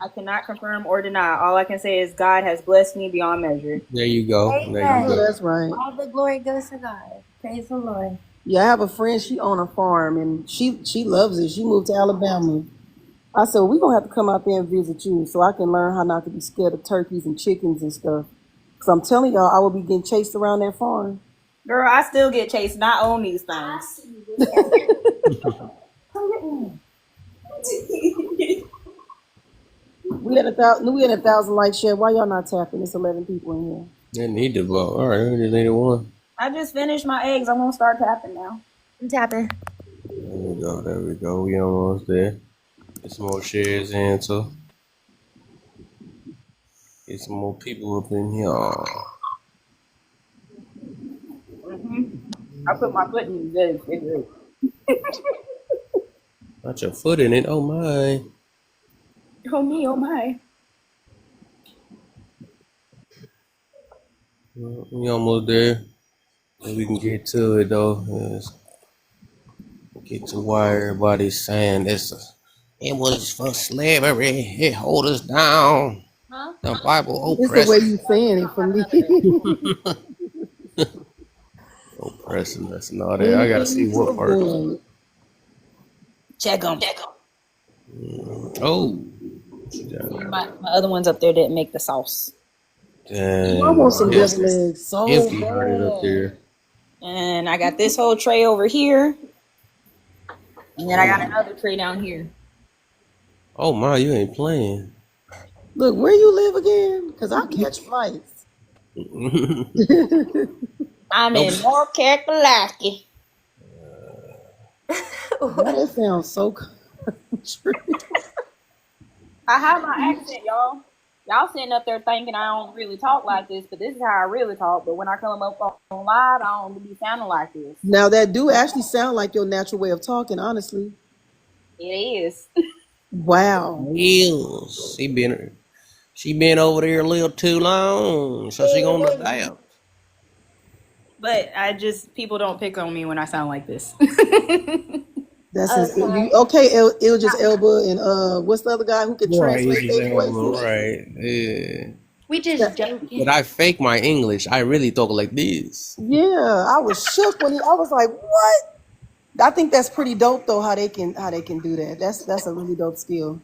I cannot confirm or deny. All I can say is God has blessed me beyond measure. There you go. There I you know Amen. go. that's right. All the glory goes to God. Praise the Lord. Yeah, I have a friend. She own a farm, and she loves it. She moved to Alabama. I said, we gonna have to come out there and visit you, so I can learn how not to be scared of turkeys and chickens and stuff. Cause I'm telling y'all, I will be getting chased around that farm. Girl, I still get chased, not own these things. We had 1,000 likes shared. Why y'all not tapping? It's 11 people in here. They need to vote. All right, we just needed one. I just finished my eggs. I'm gonna start tapping now. I'm tapping. There we go. There we go. We almost there. Get some more shares in, so get some more people up in here. I put my foot in the refrigerator. Got your foot in it. Oh my. Oh me, oh my. Well, we almost there. So we can get to it though. Yes. Get to why everybody's saying it was for slavery. It hold us down. Huh? The Bible It's the way oppressing, you saying it for me. oppressing us and all that. I gotta see what part. Check them. Oh, My other ones up there didn't make the sauce. damn. I want some Yes, devil eggs so Empty hearted up bad. there. And I got this whole tray over here. And then I got another tray down here. Oh my, you ain't playing. Look, where you live again? Cause I catch flights. I'm Nope. in North Carolina. That sounds so country. I have my accent, y'all. Y'all sitting up there thinking I don't really talk like this, but this is how I really talk. But when I come up on live, I don't be sounding like this. Now that do actually sound like your natural way of talking, honestly. It is. Wow. Yes, she been over there a little too long, so she gonna adapt. But people don't pick on me when I sound like this. That's his, Okay. okay. Idris Elba and what's the other guy who could Right, translate Idris their Elba, voices? right. Yeah. We just joking. But I fake my English. I really talk like this. Yeah, I was shook when I was like, what? I think that's pretty dope though. How they can do that. That's a really dope skill.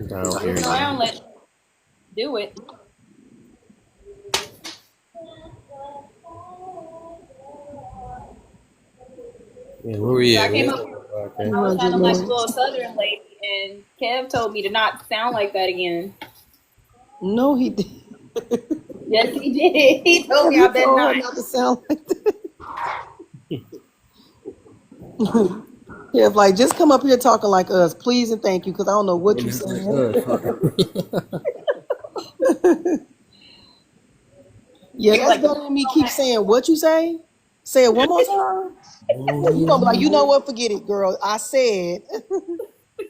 Down here. So I don't let do it. Yeah, where we I at? came up here. Okay. I was sounding like a little Southern lady, and Kev told me to not sound like that again. No, he did. Yes, he did. He told me You I better told her not. not to sound like that. Yeah, like just come up here talking like us, please and thank you, because I don't know what you saying. Yeah, that's better than me keep saying what you say. Say it one more time. You gonna be like, you know what? Forget it, girl. I said.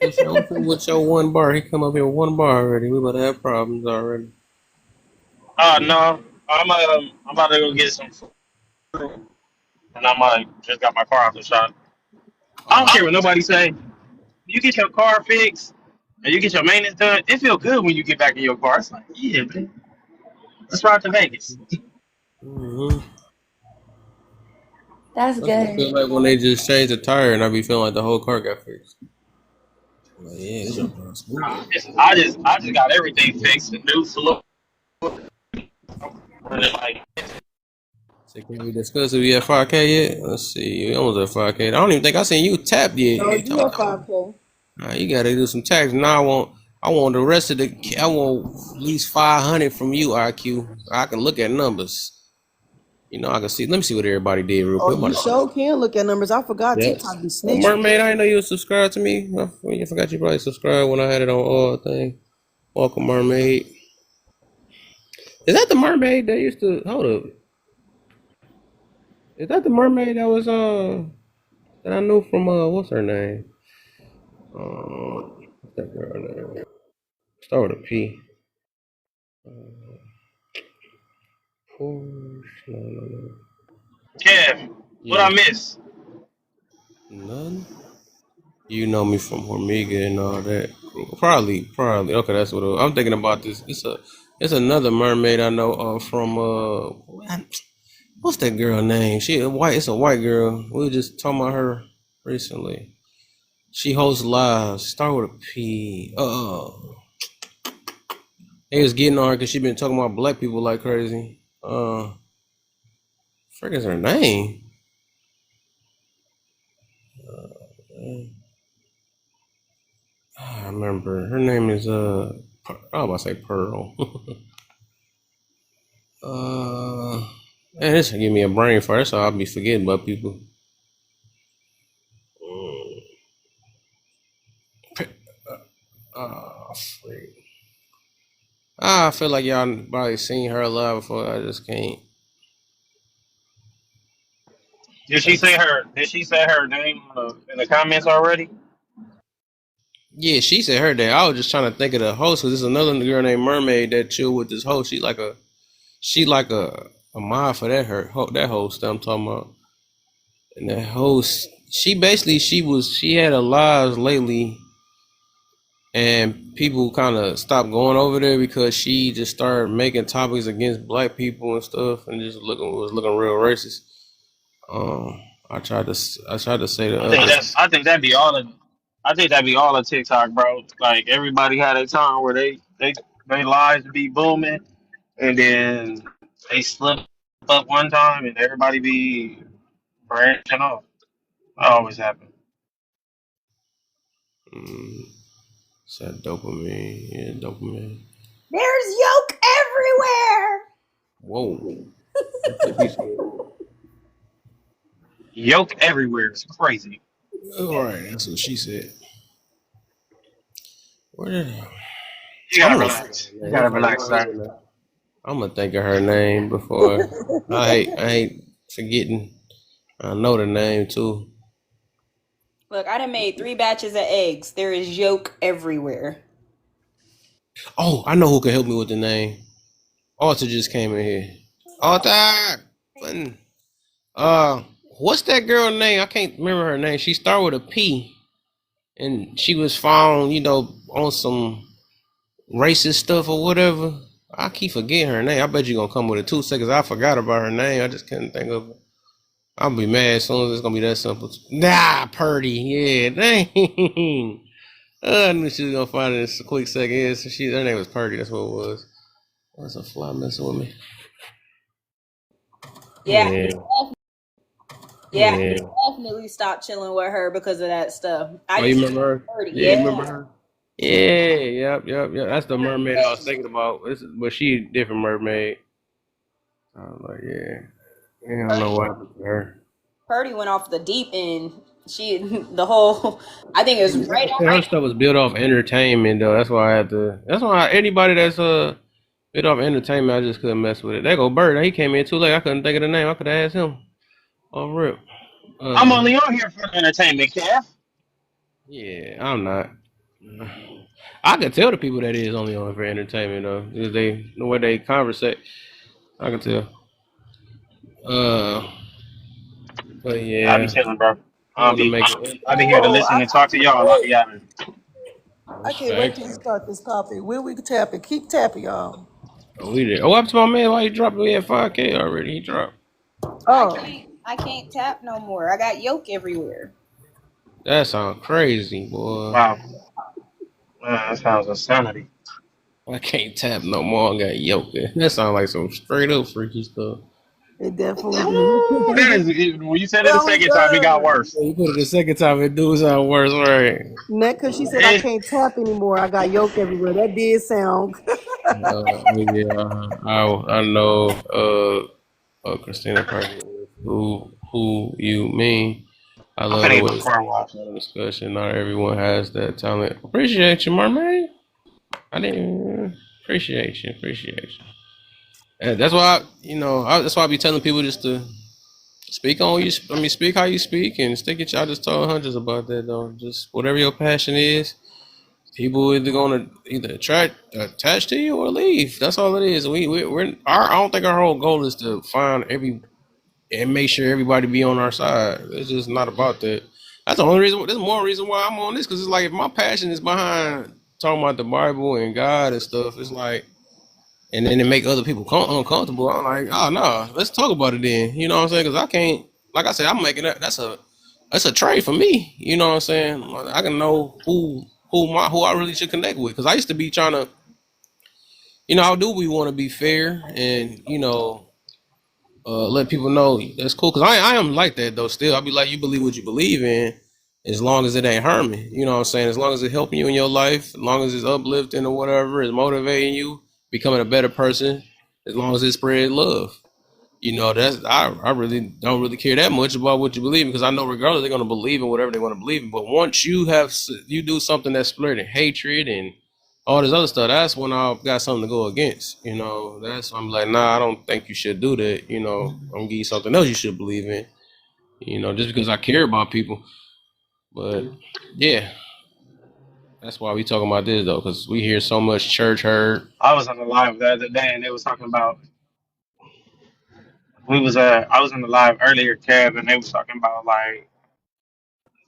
With your one bar, he come up here with one bar already. We about to have problems already. No, I'm about to go get some food, and just got my car out the shop. I don't care what nobody say. You get your car fixed and you get your maintenance done. It feel good when you get back in your car. It's like, yeah, man, let's ride to Vegas. Mm-hmm. That's That's what I feel good. like when they just change the tire, and I be feeling like the whole car got fixed. Like, yeah, this is smooth. I just got everything fixed. The new saloon. Like, So can we discuss if we at 5K yet? Let's see. We almost at 5K. I don't even think I seen you tap yet. No, You you at 5K. Nah, you gotta do some tax. Now I want the rest of I want at least 500 from you, IQ. I can look at numbers. You know, I can see. Let me see what everybody did real quick. Oh, you sure can look at numbers. I forgot Yeah. TikTok be Oh, snitching. Mermaid, I didn't know you was subscribed to me. I forgot you probably subscribed when I had it on all thing. Welcome, Mermaid. Is that the mermaid that used to hold up? Is that the mermaid that was that I knew from what's her name? What's that girl name? Start with a P. Porsche. No. Kev, what I Yeah. miss? None. You know me from Hormiga and all that. Probably. Okay, that's what I'm thinking about. This. It's another mermaid I know from what's that girl name? She a white. It's a white girl. We were just talking about her recently. She hosts lives. Start with a P. They was getting on her because she been talking about black people like crazy. Frick is her name? I remember her name is I was about to say Pearl. Man, this give me a brain fart. That's all I'll be forgetting about people. Freak. I feel like y'all probably seen her live before. I just can't. Did she say her name in the comments already? Yeah, she said her day. I was just trying to think of the host because there's another girl named Mermaid that chill with this host. She like a mod for that host that I'm talking about. And that host, she had a lives lately, and people kind of stopped going over there because she just started making topics against black people and stuff, and just was looking real racist. I tried to say the other. I think that'd be all of I think that'd be all of TikTok, bro. Like everybody had a time where they lives be booming, and then they slip up one time, and everybody be branching off. That always happen. Mm, said dopamine, yeah, dopamine. There's yolk everywhere. Whoa, that's what he said. Yoke everywhere. It's crazy. All right, that's what she said. Where did You I'm gotta gonna relax. You gotta relax, sir. I'm gonna think of her name before. I hate forgetting. I know the name too. Look, I done made 3 batches of eggs. There is yolk everywhere. Oh, I know who can help me with the name. Arthur just came in here. Arthur! Button. Uh, what's that girl name? I can't remember her name. She started with a P, and she was found, on some racist stuff or whatever. I keep forgetting her name. I bet you gonna come with it 2 seconds. I forgot about her name. I just couldn't think of it. I'll be mad as soon as it's gonna be that simple. Nah, Purdy. Yeah, dang. I knew she was gonna find it in a quick second. Yeah, so her name was Purdy. That's what it was. What's a fly messing with me? Yeah, Yeah, yeah. yeah. Definitely stopped chilling with her because of that stuff. I Oh, you used to remember her? 30. Yeah, you Yeah. remember her? Yeah, yep. That's the mermaid I was thinking about. But she a different mermaid. I was like, yeah, I don't know what happened to her. Purdy went off the deep end. She the whole I think it was right Her after. stuff was built off entertainment though. That's why I had to. That's why anybody that's built off entertainment, I just couldn't mess with it. There go Bird. He came in too late. I couldn't think of the name. I could have asked him. Oh, rip. I'm only on here for entertainment, Kev. Yeah, I'm not. I can tell the people that is only on for entertainment though, because the way they conversate. I can tell. Uh, but I be yeah, chilling, bro. I want to make I be here to Oh, listen and talk to can't y'all. I be wait. having I can't wait till you start this topic. When we tap it, keep tapping, y'all. Oh, we did. Oh, up to my man. Why he dropped? We had 5K already. He dropped. Oh, I can't tap no more. I got yolk everywhere. That sounds crazy, boy. wow. Man, that sounds insanity. I can't tap no more. I got yoked. That sounds like some straight up freaky stuff. it definitely do. When you said it the No, it second time, it got does. worse. You put it the second time, it do sound worse, right? Not because she said I It, can't tap anymore. I got yolk everywhere. That did sound. Yeah, I know. Christina Parker, who you mean? I I'm love finna the get my way car washed. the discussion. Not everyone has that talent. Appreciate you, mermaid. I didn't appreciate you. And that's why that's why I be telling people just to speak on you. I mean, speak how you speak and stick it. I just told hundreds about that though. Just whatever your passion is, people either gonna either attach to you or leave. That's all it is. We're I don't think our whole goal is to find every and make sure everybody be on our side. It's just not about that. That's the only reason. There's more reason why I'm on this because it's like if my passion is behind talking about the Bible and God and stuff, it's like, and then it make other people uncomfortable. I'm like, oh no, let's talk about it then. You know what I'm saying? Because I can't. Like I said, I'm making that. That's a trade for me. You know what I'm saying? Like, I can know who I really should connect with. Because I used to be trying to, how do we want to be fair and let people know that's cool. Because I am like that though. Still, I'll be like, you believe what you believe in, as long as it ain't harming. You know what I'm saying? As long as it's helping you in your life, as long as it's uplifting or whatever, it's motivating you, becoming a better person, as long as it spread love. That's I really don't really care that much about what you believe in because I know regardless they're gonna believe in whatever they want to believe in. But once you do something that's splitting hatred and all this other stuff, that's when I've got something to go against. That's when I'm like, nah, I don't think you should do that. I'm gonna give you something else you should believe in. Just because I care about people. But yeah, that's why we talking about this though, because we hear so much church hurt. I was on the live the other day and they was talking about I was on the live earlier, Kev, and they was talking about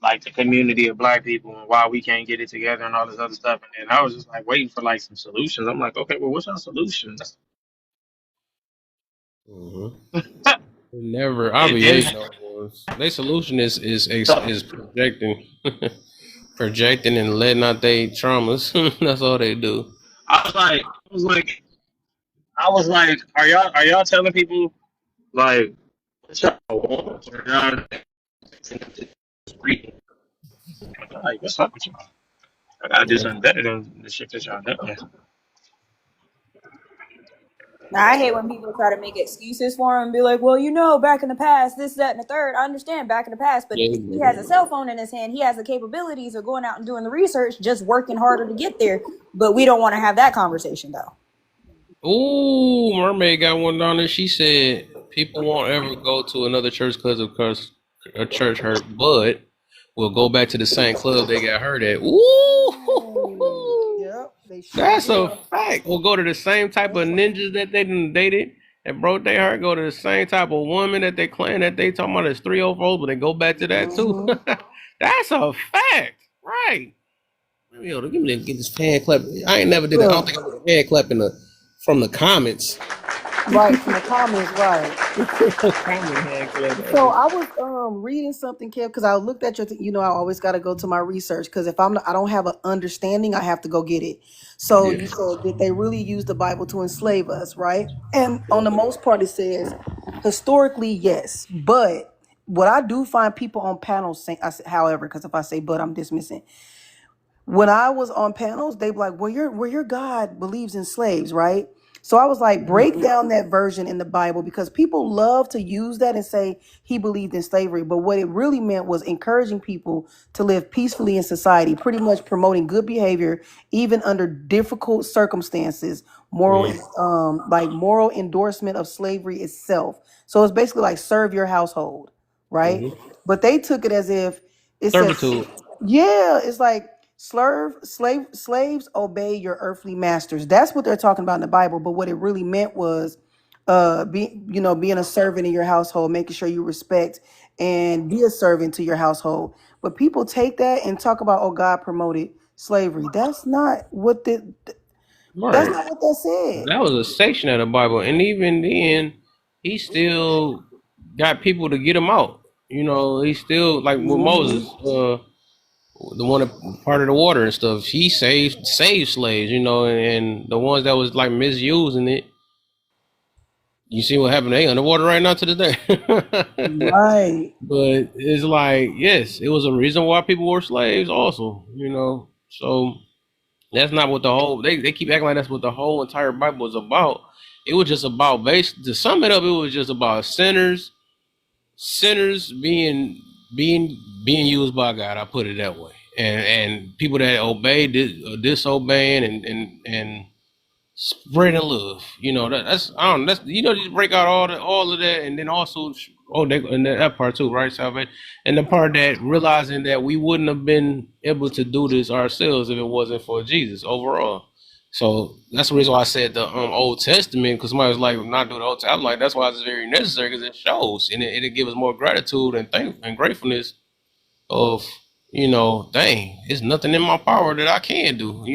like the community of black people and why we can't get it together and all this other stuff. And then I was just like waiting for like some solutions. I'm like, okay, well, what's our solutions? Mhm. Never. I'll And be then hating on ones. Their solution so is projecting, projecting and letting out their traumas. That's all they do. I was like, are y'all telling people like what y'all want? Or y'all like what's up with y'all? I gotta do Yeah. something better than the shit that y'all doing. Now, I hate when people try to make excuses for him and be like, well, back in the past, this, that, and the third. I understand back in the past, but Yeah. he has a cell phone in his hand. He has the capabilities of going out and doing the research, just working harder to get there. But we don't want to have that conversation, though. Ooh, Mermaid got one down there. She said people won't ever go to another church because of course a church hurt, but will go back to the same club they got hurt at. Ooh, Yep, they sure that's a will. fact. Will go to the same type of ninjas that they done dated and broke their heart. Go to the same type of woman that they claim that they talking about as 304, but they go back to that too. Mm-hmm. That's a fact, right? Yo, give me get this fan clap. I ain't never did that. I don't Look, think I did a fan clap from the comments. right from the comments, right. Comment hand clap. So I was reading something, Kev, because I looked at your, I always got to go to my research because if I don't have an understanding, I have to go get it. So Yeah. you said did they really use the Bible to enslave us, right? And on the most part, it says historically, yes, but what I do find people on panels saying, however, because if I say but, I'm dismissing. When I was on panels, they be like, "Well, your God believes in slaves, right?" So I was like, break down that version in the Bible because people love to use that and say he believed in slavery, but what it really meant was encouraging people to live peacefully in society, pretty much promoting good behavior even under difficult circumstances, Mm-hmm. moral endorsement of slavery itself. So it's basically like serve your household, right? Mm-hmm. But they took it as if it says, Servitude. yeah, it's like slaves obey your earthly masters. That's what they're talking about in the Bible. But what it really meant was, being a servant in your household, making sure you respect and be a servant to your household. But people take that and talk about, oh, God promoted slavery. That's not what that's Right. not what that said. That was a section of the Bible, and even then, he still got people to get him out. He still like with Moses, Hmm. the one that part of the water and stuff. He saved slaves, and the ones that was like misusing it. You see what happened? They underwater right now to the day. Right. But it's like, yes, it was a reason why people were slaves, also. So that's not what the whole they keep acting like that's what the whole entire Bible was about. It was just about to sum it up, it was just about sinners being used by God. I put it that way. And people that obey disobeying and spreading love. That's I don't that's just break out all of that and then also Oh, they and that part too, right? Salvation, and the part that realizing that we wouldn't have been able to do this ourselves if it wasn't for Jesus overall. So that's the reason why I said the Old Testament, because somebody was like, not do the Old Testament. I'm like, that's why it's very necessary because it shows and it'll give us more gratitude and thank and gratefulness of, dang, it's nothing in my power that I can do.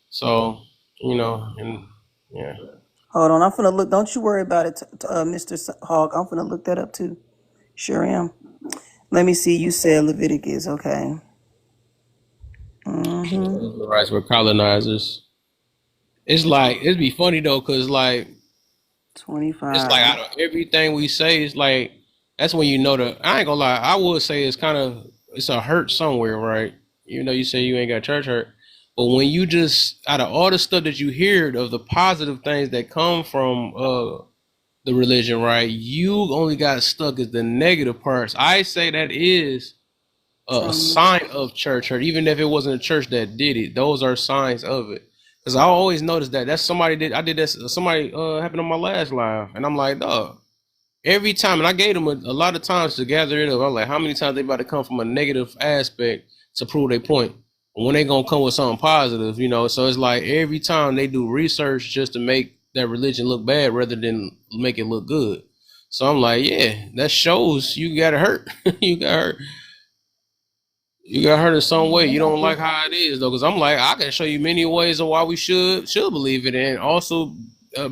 So, and yeah. Hold on, I'm finna look. Don't you worry about it, Mr. Hawk. I'm finna look that up too. Sure am. Let me see. You said Leviticus. Okay. The rights were colonizers. It's like it'd be funny though, cause like it's 25. like out of everything we say, it's like that's when you know the. I ain't gonna lie, I would say it's a hurt somewhere, right? You say you ain't got church hurt, but when you just out of all the stuff that you hear of the positive things that come from the religion, right? You only got stuck as the negative parts. I say that is a sign of church hurt, even if it wasn't a church that did it. Those are signs of it. Because I always noticed that that's somebody did. I did that. Somebody happened on my last live, and I'm like, dog. Every time, and I gave them a lot of times to gather it up. I'm like, how many times they about to come from a negative aspect to prove their point? When they gonna come with something positive? So it's like every time they do research just to make that religion look bad rather than make it look good. So I'm like, yeah, that shows you got hurt. you got hurt. You got hurt in some way. You don't like how it is though, because I'm like, I can show you many ways of why we should believe it, and also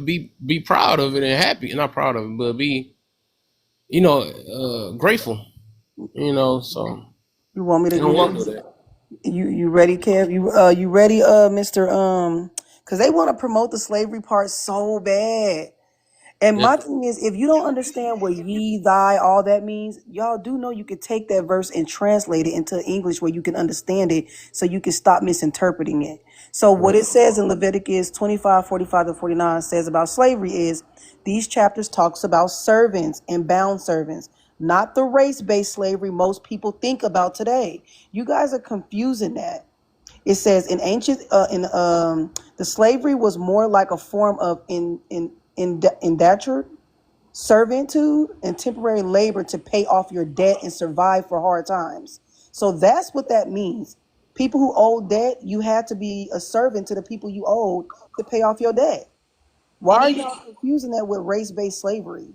be proud of it and happy. Not proud of it, but be grateful. So You want me to I don't want go? to do that. You ready, Kev? You ready, Mister? Because they want to promote the slavery part so bad. And Yeah. my thing is, if you don't understand what ye, thy, all that means, y'all do know you could take that verse and translate it into English where you can understand it so you can stop misinterpreting it. So what it says in Leviticus 25, 45 to 49 says about slavery is these chapters talks about servants and bound servants, not the race-based slavery most people think about today. You guys are confusing that. It says in ancient the slavery was more like a form of indentured servitude and temporary labor to pay off your debt and survive for hard times. So that's what that means. People who owe debt, you had to be a servant to the people you owed to pay off your debt. Why And are even y'all confusing that with race-based slavery?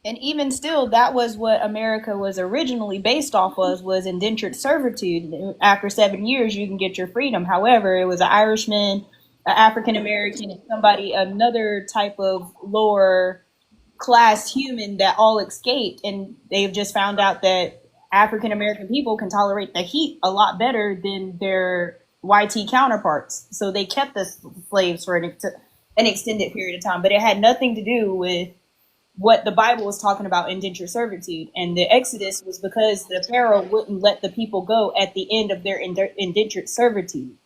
and even still, that was what America was originally based off of, was indentured servitude. After 7 years, you can get your freedom. However, it was an Irishman, an African American, and somebody, another type of lower class human that all escaped, and they've just found out that African American people can tolerate the heat a lot better than their YT counterparts. So they kept the slaves for an extended period of time, but it had nothing to do with what the Bible was talking about, indentured servitude. And the Exodus was because the Pharaoh wouldn't let the people go at the end of their indentured servitude.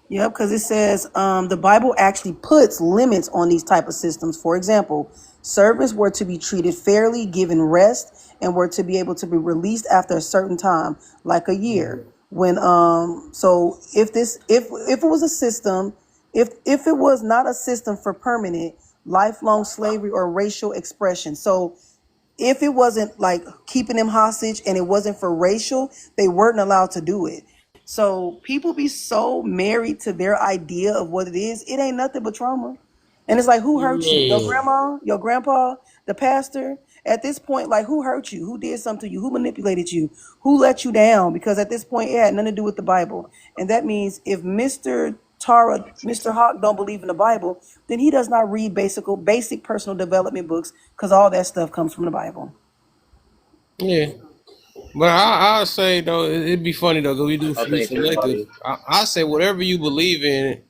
Yep, because it says the Bible actually puts limits on these type of systems. For example, servants were to be treated fairly, given rest, and were to be able to be released after a certain time, like a year. When so if it was a system, if it was not a system for permanent, lifelong slavery or racial expression. So if it wasn't like keeping them hostage and it wasn't for racial, they weren't allowed to do it. So people be so married to their idea of what it is. It ain't nothing but trauma. And it's like, who hurt you? Your Yeah. grandma, your grandpa, the pastor? At this point, like, who hurt you? Who did something to you? Who manipulated you? Who let you down? Because at this point, it had nothing to do with the Bible. And that means if Mr. Hawk don't believe in the Bible, then he does not read basic personal development books because all that stuff comes from the Bible. Yeah. But I'll say though, it'd be funny though, because we do I be think selective. everybody. I say whatever you believe in,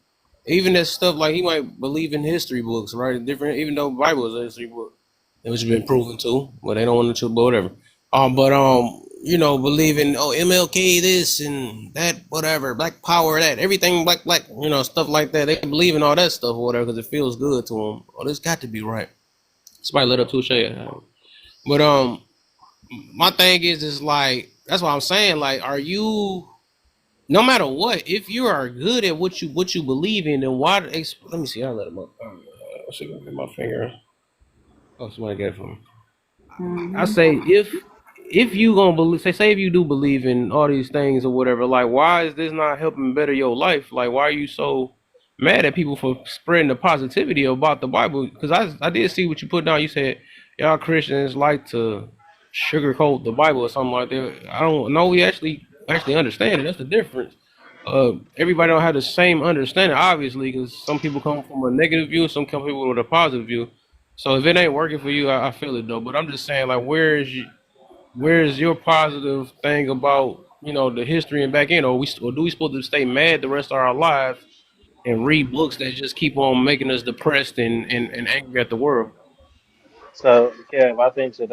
even that stuff like he might believe in history books, right? Different, even though the Bible is a history book, which has been proven too, but they don't want to, but whatever. Believe in MLK this and that, whatever, Black Power that, everything black, stuff like that. They believe in all that stuff or whatever because it feels good to them. Oh, this got to be right. Somebody let up Touche. But my thing is like that's what I'm saying. Like, are you? No matter what, if you are good at what you believe in, then why? Let me see. I let him up. Let's see. Get my finger. Oh, somebody get it for me. I Mm-hmm. say if you gonna believe, say if you do believe in all these things or whatever, like why is this not helping better your life? Like why are you so mad at people for spreading the positivity about the Bible? Because I did see what you put down. You said y'all Christians like to sugarcoat the Bible or something like that. I don't know. We actually understand it. That's the difference. Everybody don't have the same understanding, obviously, because some people come from a negative view, some come people with a positive view. So if it ain't working for you, I feel it though. But I'm just saying, like, where is your positive thing about the history and back in, or do we supposed to stay mad the rest of our lives and read books that just keep on making us depressed and angry at the world? So, Kev, I think to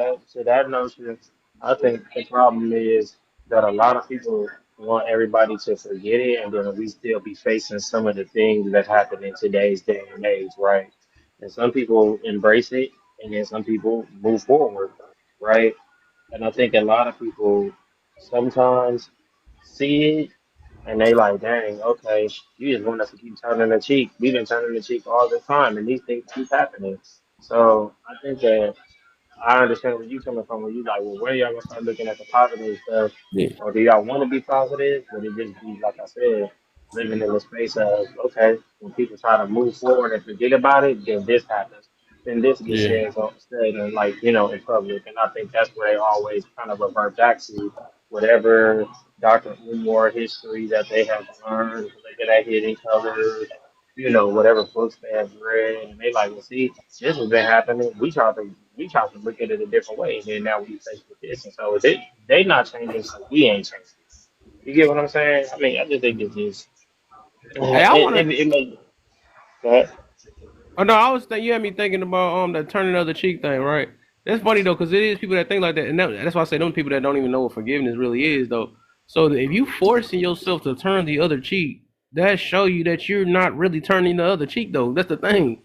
that notion, I think the problem is that a lot of people want everybody to forget it, and then we still be facing some of the things that happen in today's day and age, right? And some people embrace it, and then some people move forward, right? And I think a lot of people sometimes see it and they like, dang, okay, you just want us to keep turning the cheek. We've been turning the cheek all the time, and these things keep happening. So I think that I understand where you coming from. Where you like, well, where y'all gonna start looking at the positive stuff, Yeah, or do y'all want to be positive? Or it just be like I said, living in the space of okay, when people try to move forward and forget about it, then this happens, then this gets yeah, said and like in public, and I think that's where they always kind of revert back to whatever Dr. Umar history that they have learned, looking at hidden colors, whatever books they have read, and they like, well, see, this has been happening. We try to look at it a different way, and then now we face with this, and so they not changing, so we ain't changing. You get what I'm saying? I mean, I just think it's just hey, I want to. it may that Oh no, I was you had me thinking about the turning of the cheek thing, right? That's funny though, because it is people that think like that, and that's why I say those people that don't even know what forgiveness really is, though. So if you forcing yourself to turn the other cheek, that show you that you're not really turning the other cheek, though. That's the thing,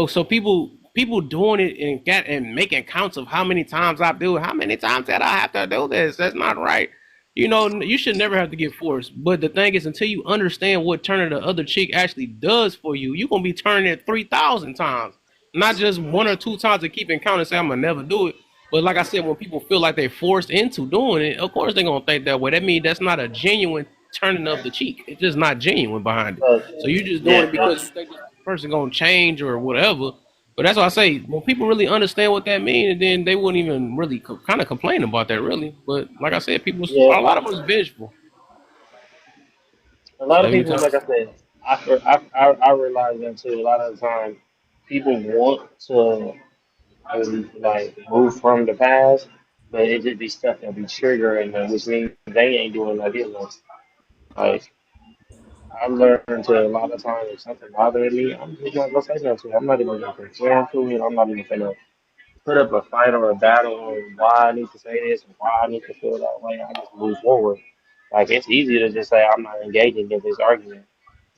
So people doing it and making counts of how many times I do it, how many times that I have to do this. That's not right. You should never have to get forced. But the thing is, until you understand what turning the other cheek actually does for you, you're gonna be turning it 3,000 times, not just one or two times to keep in count and say I'm gonna never do it. But like I said, when people feel like they're forced into doing it, of course they're gonna think that way. That means that's not a genuine turning of the cheek. It's just not genuine behind it. uh, So you're just doing yeah, it because you think this person gonna change or whatever. But that's why I say when people really understand what that means, then they wouldn't even really kind of complain about that, really. But like I said, yeah. a lot of us vengeful. A lot So of every people, time, like I said, I realize that too. A lot of the time, people want to like move from the past, but it just be stuff that be triggering them, which means they ain't doing that either. Like I've learned to a lot of times if something bothering me, I'm just not gonna say nothing. I'm not even gonna conform to it. I'm not even gonna put up a fight or a battle on why I need to say this and why I need to feel that way. I just move forward. Like it's easy to just say I'm not engaging in this argument.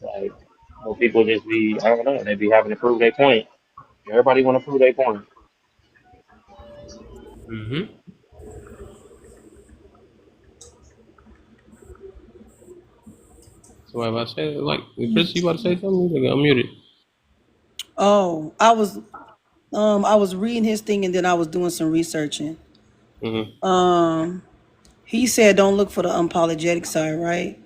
Like well, people just be I don't know, they be having to prove their point. Everybody want to prove their point. mm-hmm. So if I say like, Chris, you about to say something? Like, I'm muted. Oh, I was reading his thing and then I was doing some researching. Mm-hmm. Um, he said don't look for the unapologetic side, right?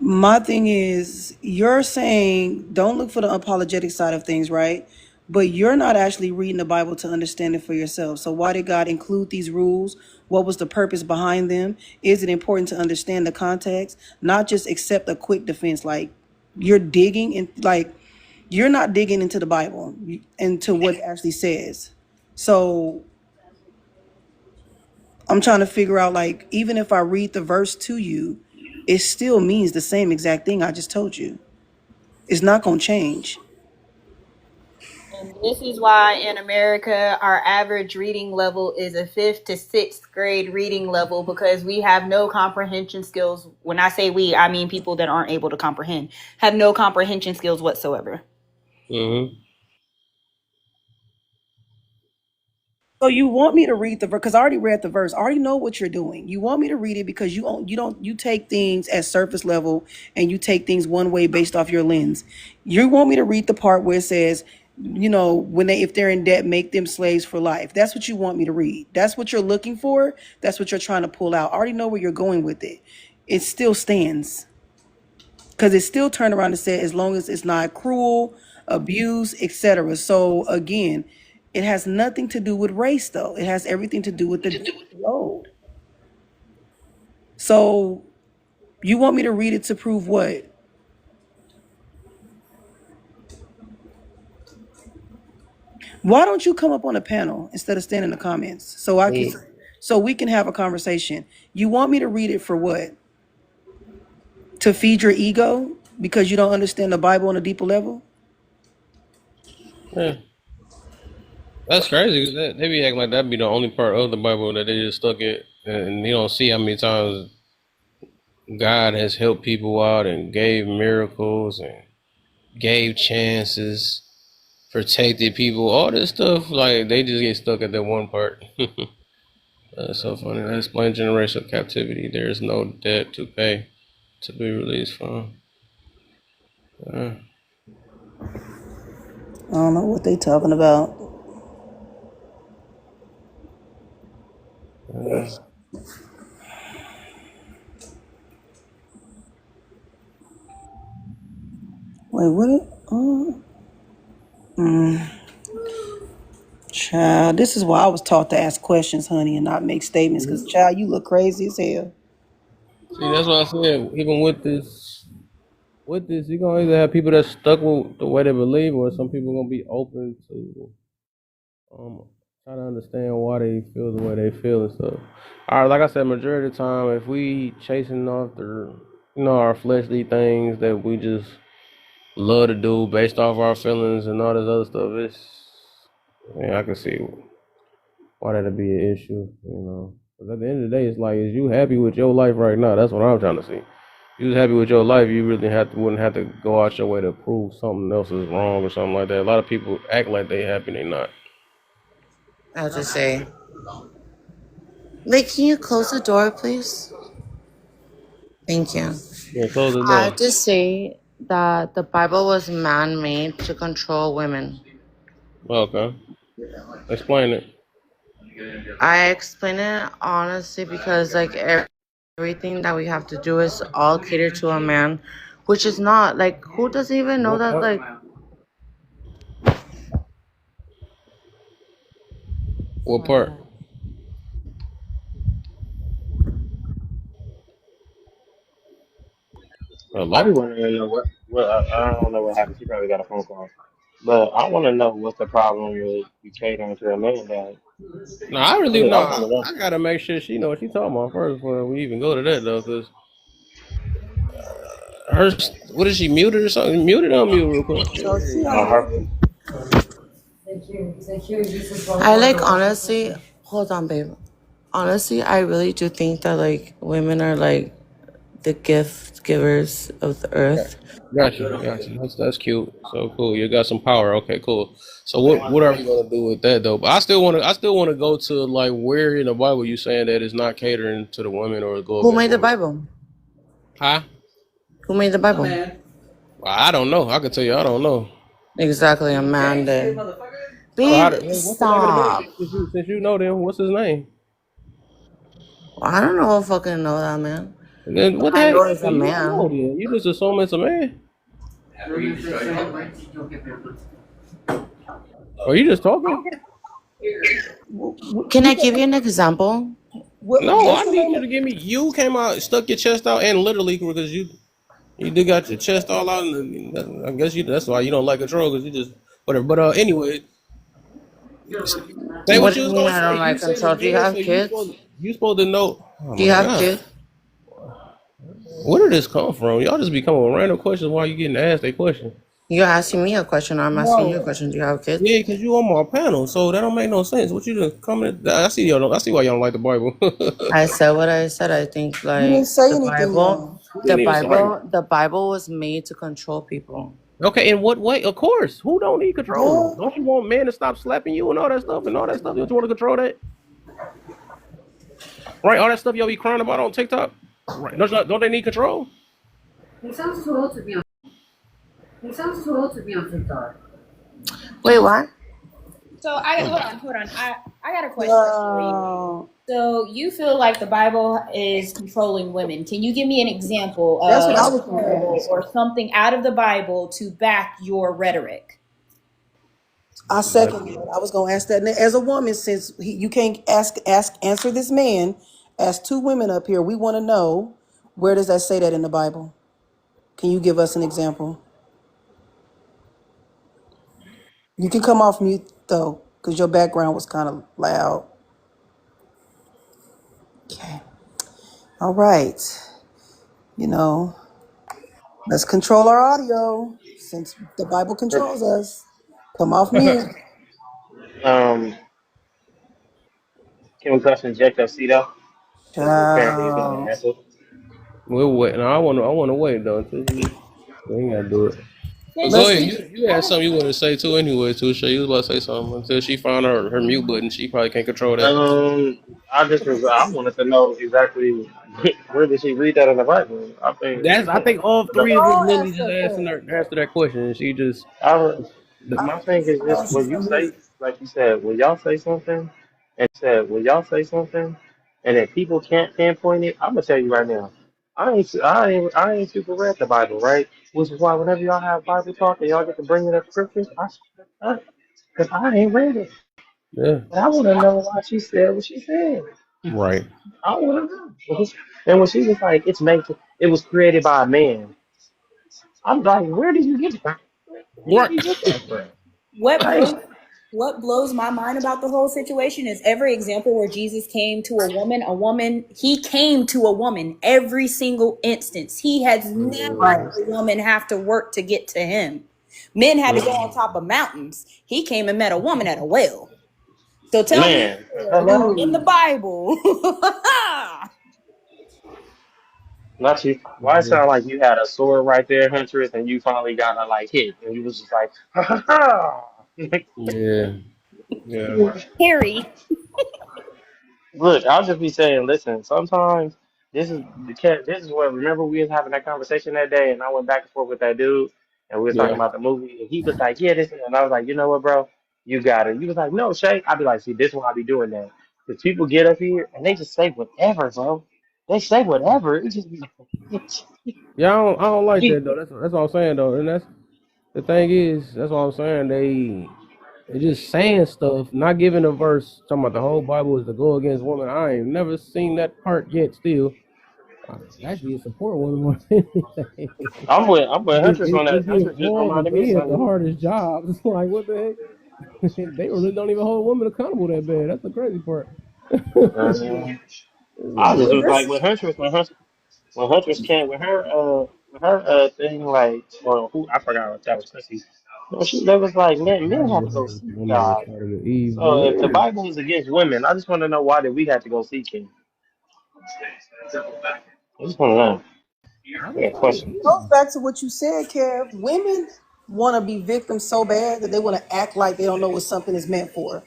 My thing is, you're saying don't look for the apologetic side of things, right? But you're not actually reading the Bible to understand it for yourself. So, why did God include these rules? What was the purpose behind them? Is it important to understand the context, not just accept a quick defense? Like, you're digging in, like, you're not digging into the Bible, into what it actually says. So, I'm trying to figure out, like, even if I read the verse to you, it still means the same exact thing I just told you. It's not going to change. And this is why in America, our average reading level is a fifth to sixth grade reading level because we have no comprehension skills. When I say we, I mean people that aren't able to comprehend, have no comprehension skills whatsoever. Mm-hmm. So you want me to read the verse because I already read the verse. I already know what you're doing. You want me to read it because you take things at surface level and you take things one way based off your lens. You want me to read the part where it says when if they're in debt, make them slaves for life. That's what you want me to read. That's what you're looking for. That's what you're trying to pull out. I already know where you're going with it. It still stands because it still turned around and said as long as it's not cruel, abuse, etc. So again, it has nothing to do with race, though. It has everything to do with the load. So you want me to read it to prove what? Why don't you come up on a panel instead of staying in the comments so we can have a conversation? You want me to read it for what? To feed your ego because you don't understand the Bible on a deeper level? Yeah, that's crazy. 'Cause they be acting like that be the only part of the Bible that they just stuck it, and you don't see how many times God has helped people out and gave miracles and gave chances, protected people, all this stuff. Like they just get stuck at that one part. That's so funny. That explains generational captivity. There is no debt to pay to be released from. Uh, I don't know what they talking about. uh, Wait, what? Child, this is why I was taught to ask questions, honey, and not make statements. Because, child, you look crazy as hell. See, that's what I said. Even with this, you're gonna either have people that stuck with the way they believe, or some people gonna be open to try to understand why they feel the way they feel and stuff. All right, like I said, majority of the time, if we chasing after our fleshly things that we just love to do based off our feelings and all this other stuff, I can see why that'd be an issue. But at the end of the day, it's like, is you happy with your life right now? That's what I'm trying to see. If you was happy with your life, you really wouldn't have to go out your way to prove something else is wrong or something like that. A lot of people act like they happy, they not. I'll just say, can you close the door, please? Thank you. Yeah, close the I door. just say that the Bible was man-made to control women. Okay. Explain it. I explain it honestly because everything that we have to do is all cater to a man, which is not who doesn't even know that What part? A I lot. be wondering, I don't know what happened. She probably got a phone call. But I want to know what's the problem with you catering to a man that No, I really I no. want to know. I gotta make sure she know what she talking about first before we even go to that though, because her what is she muted or something? Muted on mute real quick. So she Her, already. honestly, hold on, babe. Honestly, I really do think that women are the gift givers of the earth. Gotcha. That's cute. So cool. You got some power. Okay, cool. So what are we gonna do with that though? But I still wanna go to like where in the Bible you saying that it's not catering to the women or go Who against made the women. Bible? Huh? Who made the Bible? Well, I don't know. I can tell you I don't know. Exactly, a man did. So Babe, what's the name of the man? stop. Since you know them, what's his name? I don't know if I fucking know that man. And then what the I heck? know it's a You don't know man. then. You just assume it's a man. Or you just talking? Can I give you an example? No, What's I the need name you of? to give me. You came out, stuck your chest out, and literally because you did got your chest all out. And I guess that's why you don't like control because you just whatever. But anyway, say What what do you you was mean gonna I say. don't You like said it control? Do you good, so have kids? you supposed to know. Oh Do you my have god, kids? where did this come from? Y'all just be coming with random questions while you getting asked a question. You're asking me a question, or I'm asking you a No. question. Do you have kids? Yeah, because you on my panel, so that don't make no sense. What you just coming? I see y'all. I see why y'all don't like the Bible. I said what I said. I think You didn't say the anything Bible, though. You didn't even say the Bible was made to control people. okay, in what way? Of course. Who don't need control? Duh. Don't you want men to stop slapping you and all that stuff and all that stuff? Don't you want to control that? Right? All that stuff y'all be crying about on TikTok? Right. Don't they need control? He sounds too old to be on. He sounds too old to be on TikTok. Wait, what? So I hold on. I got a question for you. No, So you feel like the Bible is controlling women. Can you give me an example that's what I of was the going to Bible ask. or something out of the Bible to back your rhetoric? I Like, second that. I was going to ask that. And as a woman, since you can't answer this man, as two women up here, we want to know, where does that say that in the Bible? Can you give us an example? You can come off mute though, because your background was kind of loud. Okay. All right. You know, let's control our audio since the Bible controls us. Come off mute. Um, can we question Jacob Cito? Apparently, he's gonna Ciao. answer. we'll wait. No, I want to wait though until we ain't gotta do it. But Since go Let's ahead. see. You had something you wanted to say too anyway, too. Shay, you was about to say something until she found her mute button. She probably can't control that. I wanted to know exactly where did she read that in the Bible? I think, I think all three the, of us All literally just answer asking her. her answer that question, and she just I, would- the, my thing is Oh, this: she's when you on mute. say, like you said, when y'all say something, and then people can't pinpoint it, I'm gonna tell you right now. I ain't super read the Bible, right? Which is why whenever y'all have Bible talk and y'all get to bring in up scriptures, cause I ain't read it. yeah, And I want to know why she said what she said. right, I want to know. And when she was like, it was created by a man. I'm like, where did you get that? Where did right. you get that from? what Like, blows what blows my mind about the whole situation is every example where Jesus came to he came to a woman every single instance. He has never had Right. a woman have to work to get to him. Men had to go on mm, top of mountains. He came and met a woman at a well. So tell me man, where in the hello. Mm. Bible. Not you. Why it sound like you had a sword right there, Huntress, and you finally got a like hit, and you was just like, ha ha ha. Yeah, yeah, Harry. Look, I'll just be saying, listen, sometimes this is what remember we was having that conversation that day and I went back and forth with that dude and we was talking yeah. about the movie and he was like, yeah, and I was like, you know what, bro? You got it. You was like, no, Shay. I'd be like, see, this is why I be doing that. Because people get up here and they just say whatever, bro. They say whatever. It just be Yeah, I don't like you, that though. That's what I'm saying though, and that's the thing is that's what I'm saying. They just saying stuff, not giving a verse. Talking about the whole Bible is to go against women. I ain't never seen that part yet. Still, actually, it's support women more than anything. I'm with Huntress on that. It gets Huntress just horrible. reminded me of They have the something. hardest jobs. It's like what the heck? They really don't even hold women accountable that bad. That's the crazy part. Uh, It's I like just Well, was what? like this with Huntress when Huntress came with her thing like or who I forgot what that was Chrissy. No, they was like men have to go seek Women was God. part of the Eve. So if the Yeah. Bible is against women, I just want to know why did we have to go seek him? I just want to know. I I got just a think question. goes back to what you said, Kev. Women want to be victims so bad that they want to act like they don't know what something is meant for.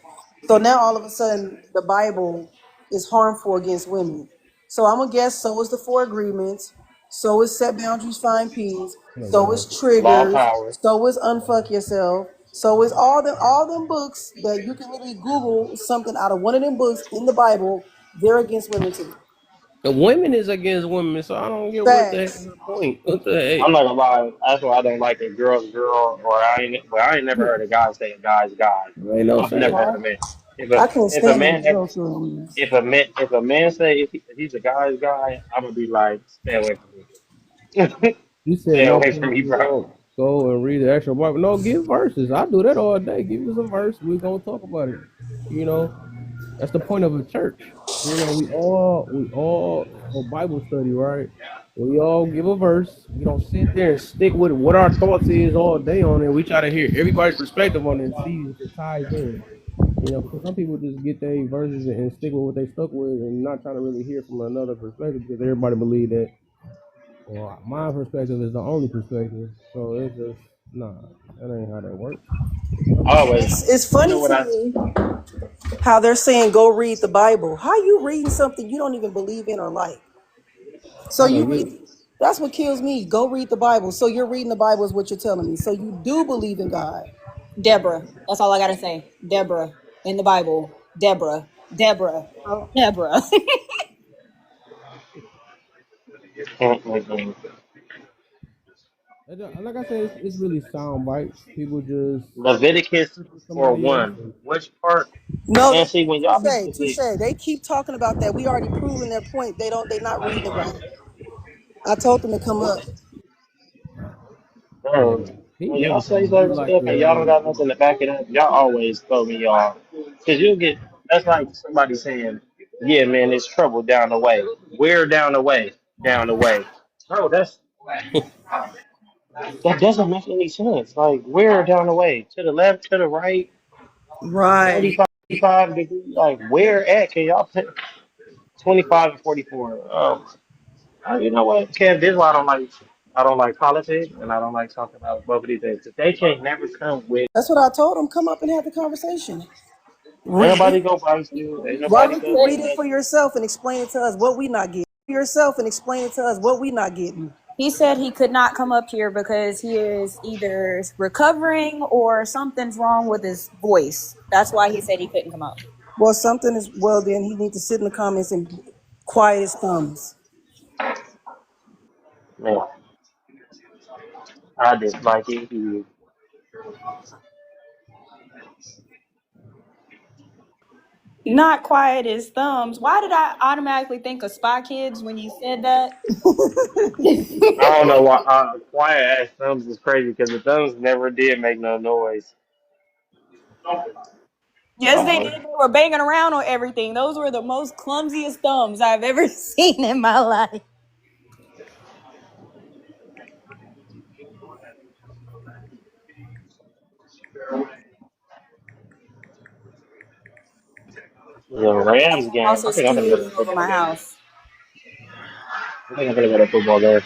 So now all of a sudden, the Bible is harmful against women. So I'm gonna guess. So is the four agreements. So is set boundaries, find peace. oh So is god. Law of triggers. power. So is unfuck yourself. So is all them books that you can literally Google something out of one of them books in the Bible. They're against women too. The women is against women, so I don't get what the heck is Facts. her point. What the heck? I'm not gonna lie. That's why I don't like a girl's girl, or I ain't never heard a guy say a guy's guy. There ain't no I've never saying. heard I, a man. I can't If a stand those man ever girls rooms. if a man say if he's a guy's guy, I'm gonna be like, stay away from me. You said Stay no away from me, person bro. won't go and read the actual Bible. No, give verses. I do that all day. Give us a verse. We're gonna talk about it. You know, that's the point of a church. You know, we all a Bible study, right? We all give a verse. We don't sit there and stick with what our thoughts is all day on it. We try to hear everybody's perspective on it and see if it ties in. You know, 'cause some people just get their verses and stick with what they stuck with and not trying to really hear from another perspective because everybody believe that. Well, my perspective is the only perspective, so it's just nah. That ain't how that works. Always. It's You funny know what to I? me how they're saying go read the Bible. How you reading something you don't even believe in or like? So I you don't get read it. that's what kills me. Go read the Bible. So you're reading the Bible is what you're telling me. So you do believe in God. Deborah. That's all I gotta say. Deborah in the Bible. Deborah. Deborah. Oh, Deborah. Mm-mm-mm. Like I said, it's really sound bites. People just Leviticus listen to for somebody else. one. Which part? no, And see, when y'all be touche. see, They keep talking about that. We already proven their point. They're not reading it right. I told them to come up. Yeah, bro, he when y'all never say come up. He certain like stuff and y'all don't to got nothing to back it up, y'all always throw me off. Cause you'll get that's like somebody saying, "Yeah, man, it's trouble down the way." Where down the way? Down the way, bro. That doesn't make any sense. Like where down the way? To the left, to the right, Right. 45 degrees. Like where at? Can y'all put 25 and 44? You know what, Kev? This is why I don't like politics and I don't like talking about both of these things. If they can't never come with That's what I told them. Come up and have the conversation. Read nobody it. go bite you, ain't Why nobody don't go you do read it for nothing. yourself and explain it to us what we not getting? Yourself and explain it to us what we not getting. He said he could not come up here because he is either recovering or something's wrong with his voice. That's why he said he couldn't come up. Well, something is well. Then he needs to sit in the comments and quiet his thumbs. Man, I dislike it. He- Not quiet his thumbs. Why did I automatically think of Spy Kids when you said that? I don't know why quiet ass thumbs is crazy because the thumbs never did make no noise. Yes, they did. They were banging around on everything. Those were the most clumsiest thumbs I've ever seen in my life. The Rams game. Also skewing over my house. I think I'm gonna go to football game.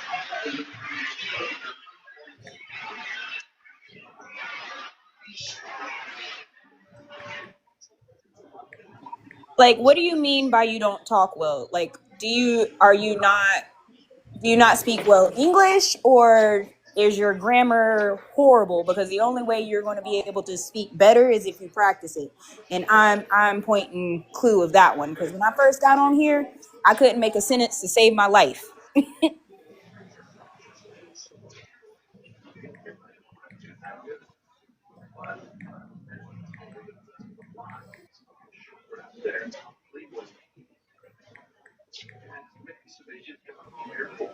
Like, what do you mean by you don't talk well? Like, do you not speak well English, or is your grammar horrible? Because the only way you're going to be able to speak better is if you practice it. And I'm pointing clue of that one, because when I first got on here, I couldn't make a sentence to save my life.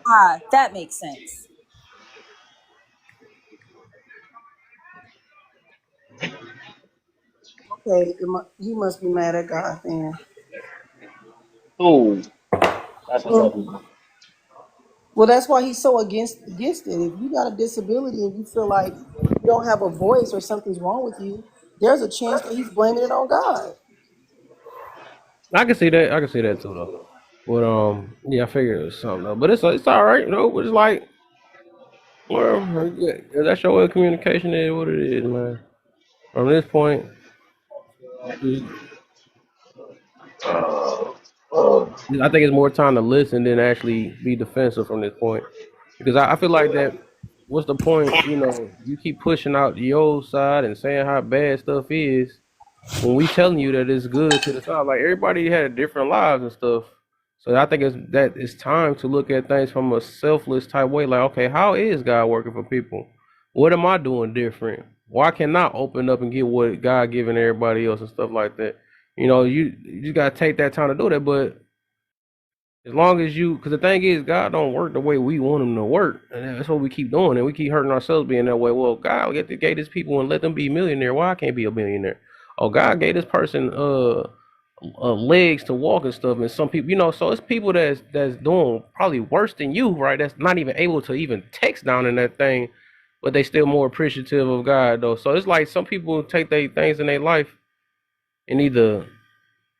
Ah, that makes sense. Okay, he must be mad at God then. Ooh, that's a tough Well, one. well, that's why he's so against it. If you got a disability and you feel like you don't have a voice or something's wrong with you, there's a chance that he's blaming it on God. I can see that. I can see that too, though. But yeah, I figured it was something though. But it's all right, you know. But it's like, well, yeah, that's your way of communication. Is what it is, man. From this point, just, I think it's more time to listen than actually be defensive from this point. Because I feel like that. What's the point? You know, you keep pushing out your side and saying how bad stuff is when we telling you that it's good to the side. Like everybody had different lives and stuff. So I think it's time to look at things from a selfless type way. Like, okay, how is God working for people? What am I doing different? Why can't I open up and get what God giving everybody else and stuff like that? You know, you just gotta take that time to do that. But as long as you, because the thing is, God don't work the way we want him to work, and that's what we keep doing, and we keep hurting ourselves being that way. Well, God gave this people and let them be millionaire. Why I can't be a millionaire? Oh, God gave this person legs to walk and stuff, and some people, you know, so it's people that's doing probably worse than you, right? That's not even able to even text down in that thing, but they still more appreciative of God though. So it's like some people take their things in their life and either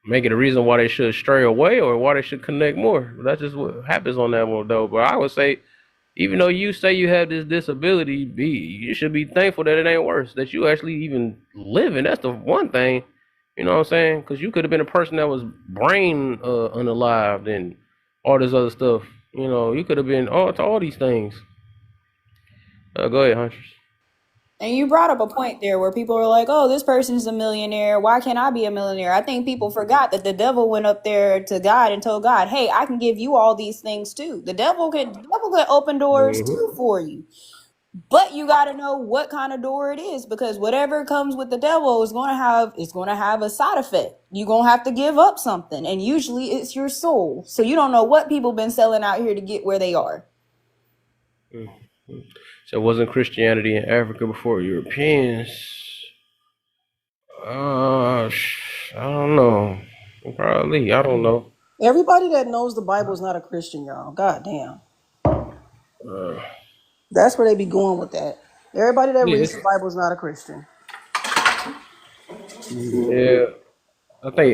make it a reason why they should stray away or why they should connect more. That's just what happens on that one though. But I would say, even though you say you have this disability, you should be thankful that it ain't worse. That you actually even living. That's the one thing. You know what I'm saying? Because you could have been a person that was brain unalived and all this other stuff. You know, you could have been all to all these things. Go ahead, Huntress. And you brought up a point there where people are like, "Oh, this person's a millionaire. Why can't I be a millionaire?" I think people forgot that the devil went up there to God and told God, "Hey, I can give you all these things too." The devil could open doors Hmm. too for you. But you got to know what kind of door it is, because whatever comes with the devil is going to have a side effect. You're going to have to give up something, and usually it's your soul. So you don't know what people been selling out here to get where they are. So wasn't Christianity in Africa before Europeans? I don't know. Probably. I don't know. Everybody that knows the Bible is not a Christian, y'all. God damn. Uh, That's where they be going with that. Everybody that yeah, reads the Bible is not a Christian. yeah. I think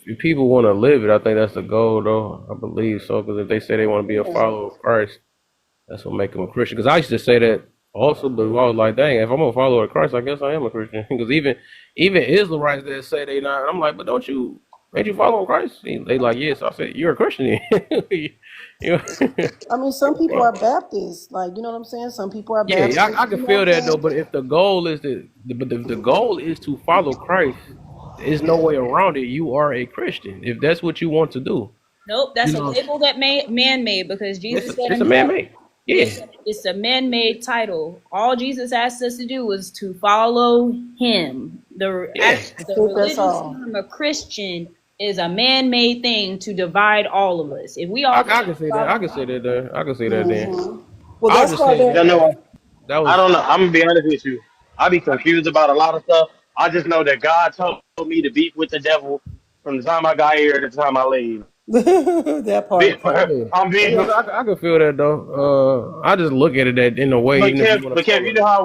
if people want to live it, I think that's the goal, though. I believe so, because if they say they want to be a follower of Christ, that's what make them a Christian. Because I used to say that also, but I was like, dang, if I'm a follower of Christ, I guess I am a Christian. Because even Israelites that say they not, I'm like, but ain't you following Christ? They like, yes. I said, you're a Christian. you know? I mean, some people are Baptists. Like, you know what I'm saying? Some people are Yeah, Baptists. I can You know feel what I'm that though. saying? But if the goal is if the goal is to follow Christ, there's no way around it. You are a Christian if that's what you want to do. Nope, You that's a know, label that man made, because Jesus said it's a himself, man made. Yeah, it's a man made title. All Jesus asked us to do was to follow him. yeah. I The think that's religious all. term of Christian is a man made thing to divide all of us. If we all I can say that. I can say that. There. I can say that. Then Hmm. Well, I was that's just why saying You they're. that know, that I was. don't know. I'm gonna be honest with you. I be confused about a lot of stuff. I just know that God told me to beef with the devil from the time I got here to the time I leave. That Be- part. Yeah, I'm being, I can feel that though. I just look at it that in a way, even if you want to But Kev, follow you it. know how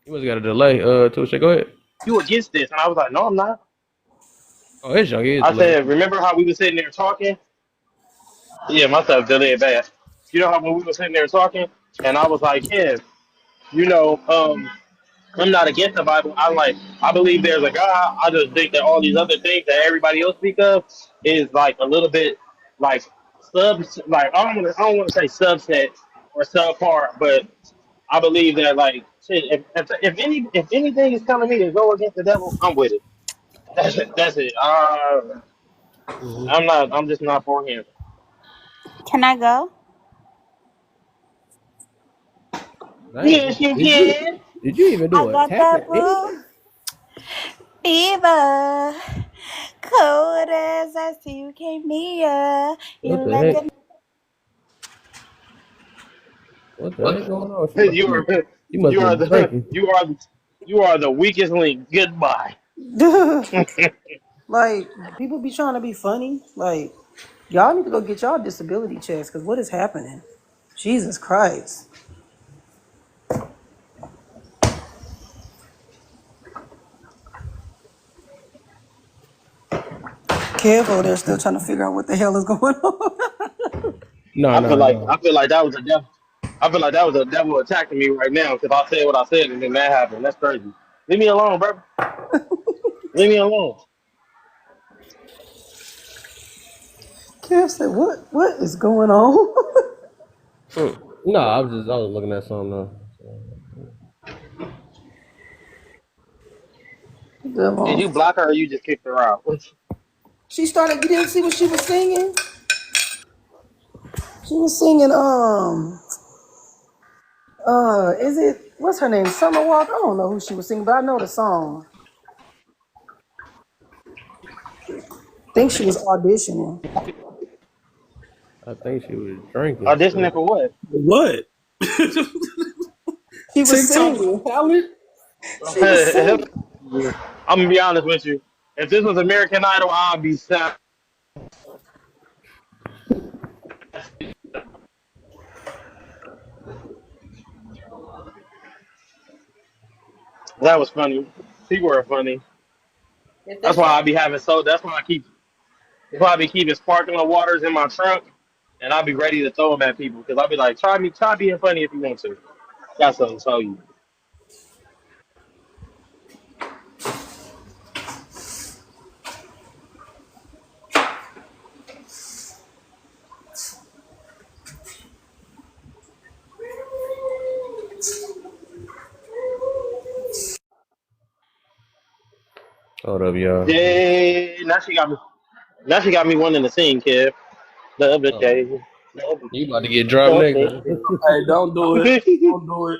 You must got a delay. Tusha, go ahead. you against this, and I was like, no, I'm not. Oh, it's young. He is I delayed. said, remember how we were sitting there talking? Yeah, my stuff delayed bad. You know how when we were sitting there talking, and I was like, Kev, you know, I'm not against the Bible. I believe there's a God. I just think that all these other things that everybody else speak of is like a little bit like like I don't want to say subset or subpart, but I believe that like shit, if anything is telling me to go against the devil, I'm with it. That's it. That's it. Mm-hmm. I'm just not for him. Can I go? Yes, Dang, you can. did you even I do a got tap that at blue anything? fever. Cold as I see you came near. What You the like heck? a What the heck going on? You are She must you be are the drinking. you are the weakest link. Goodbye. Like, people be trying to be funny. Like, y'all need to go get y'all disability checks, because what is happening? Jesus Christ. Careful, they're still trying to figure out what the hell is going on. No, no, I no. feel like that was a devil. I feel like that was a devil attacking me right now because I said what I said and then that happened. That's crazy. Leave me alone, bro. Leave me alone. Kev said, what is going on? No, I was looking at something. Did Devil. you block her or you just kicked her out? She started, you didn't see what she was singing? She was singing, is it, what's her name? Summer Walker? I don't know who she was singing, but I know the song. I think she was auditioning. I think she was drinking. Auditioning for what? What? She was TikTok singing. talent? She was singing. I'm gonna be honest with you. If this was American Idol, I'd be sad. That was funny. People are funny. If That's this why was I be having so. That's why I keep. That's why I be keeping sparkling waters in my trunk, and I'll be ready to throw them at people because I'll be like, try being funny if you want to. Got something to tell you. Hold up, y'all. Yeah, now she got me wanting to sing, Kev. The other Oh, day. The other you about to get dropped next. something. Huh? Hey, don't do it. Don't do it.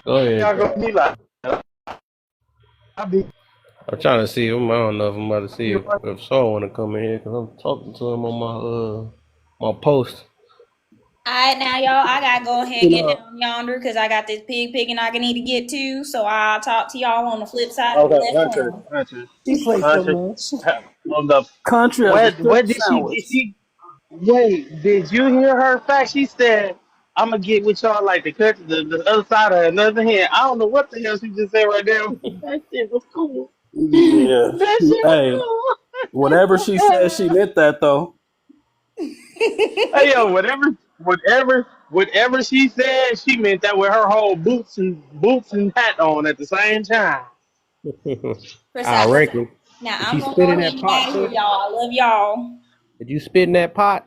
Go ahead, Y'all bro. gonna be like, I be I'm trying to see him. I don't know if I'm about to see if Saul want to come in here because I'm talking to him on my post. All right, now y'all, I gotta go ahead and You get know, down yonder because I got this pig picking I need to get to. So I'll talk to y'all on the flip side of the okay, left Hunter, phone. Hunter, She plays so Hunter. much. On the country as a what strip did she did sandwich. she wait? Did you hear her fact? She said, "I'm gonna get with y'all like the country, the other side of another hand." I don't know what the hell she just said right there. That shit was cool. Yeah. That shit was Hey, whatever she said, she cool. meant that though. Hey yo, whatever she said, she meant that with her whole boots and hat on at the same time. I Precise. reckon. Now Did I'm you gonna spit go in ahead that and get pot out of here, too? y'all. I love y'all. Did you spit in that pot?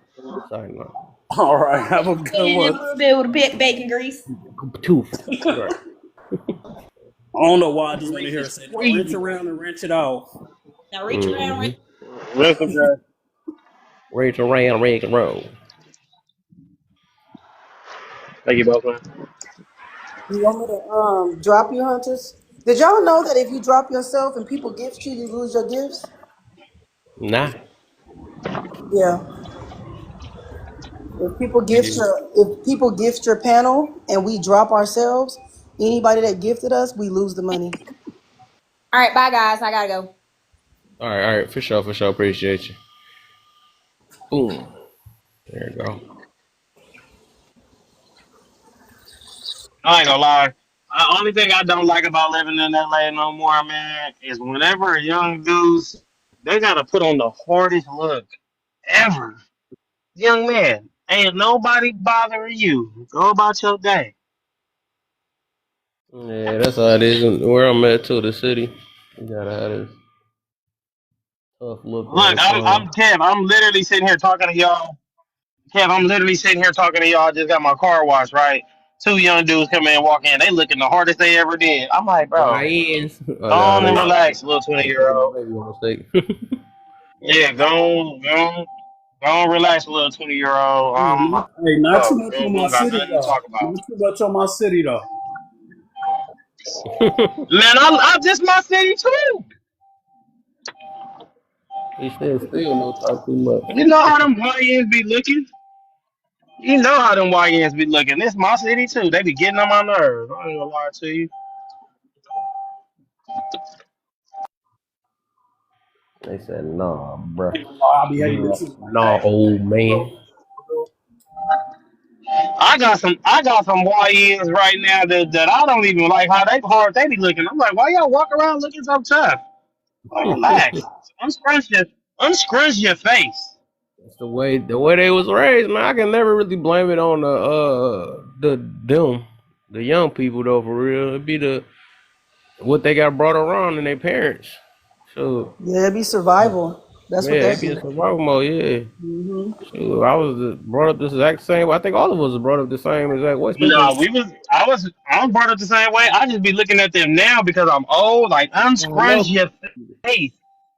Sorry, no. All right, have a Put good in a one. little bit with bacon grease. Tooth. Right. I don't know why I just want to Reese hear her is say, "Now wrench crazy. around and wrench it off." Now reach around, Mm-hmm. reach. Listen, guys. Rachel Ran, Rachel Roll. Thank you both, man. You want me to drop you, Hunters? Did y'all know that if you drop yourself and people gift you, you lose your gifts? Nah. Yeah. You If people gift your panel and we drop ourselves, anybody that gifted us, we lose the money. All right, bye guys. I gotta go. all right, for sure, for sure. Appreciate you. Boom. There you go. I ain't gonna lie. The only thing I don't like about living in LA no more, man, is whenever a young dudes they gotta put on the hardest look ever. Young man, ain't nobody bothering you. Go about your day. Yeah, that's how it is. Where I'm at too, the city. You gotta have this tough look all Look, the I'm time. Kev. I'm literally sitting here talking to y'all. Kev, I'm literally sitting here talking to y'all. I just got my car washed, right? Two young dudes come in, walk in. They looking the hardest they ever did. I'm like, Why bro, is? go Oh no, on and they relax, little 20 they year taking my old. baby on mistake. Yeah, go on, relax, little 20 year old. Hey, not too Oh, much on we my don't got city nothing to though. talk about. Not too much on my city though. Man, I just my city too. He said still no talk too much. You know how them YNs be looking. You know how them YNs be looking. This my city too. They be getting on my nerves. I ain't gonna lie to you. They said, nah, bruh. I'll be hating Nah, it too. Like, nah, hey, old man. I got some YNs right now that I don't even like how they hard they be looking. I'm like, why y'all walk around looking so tough? Like, relax. Unscrunch your face. It's the way they was raised, man. I can never really blame it on the young people though. For real, it be the what they got brought around and their parents. So Yeah, it'd be survival. That's yeah, what it that be be. a survival mode. Yeah. Hmm. So I was brought up this exact same. I think all of us was brought up the same exact way, No, especially. I was brought up the same way. I just be looking at them now because I'm old. Like, I unscrunch know. your face.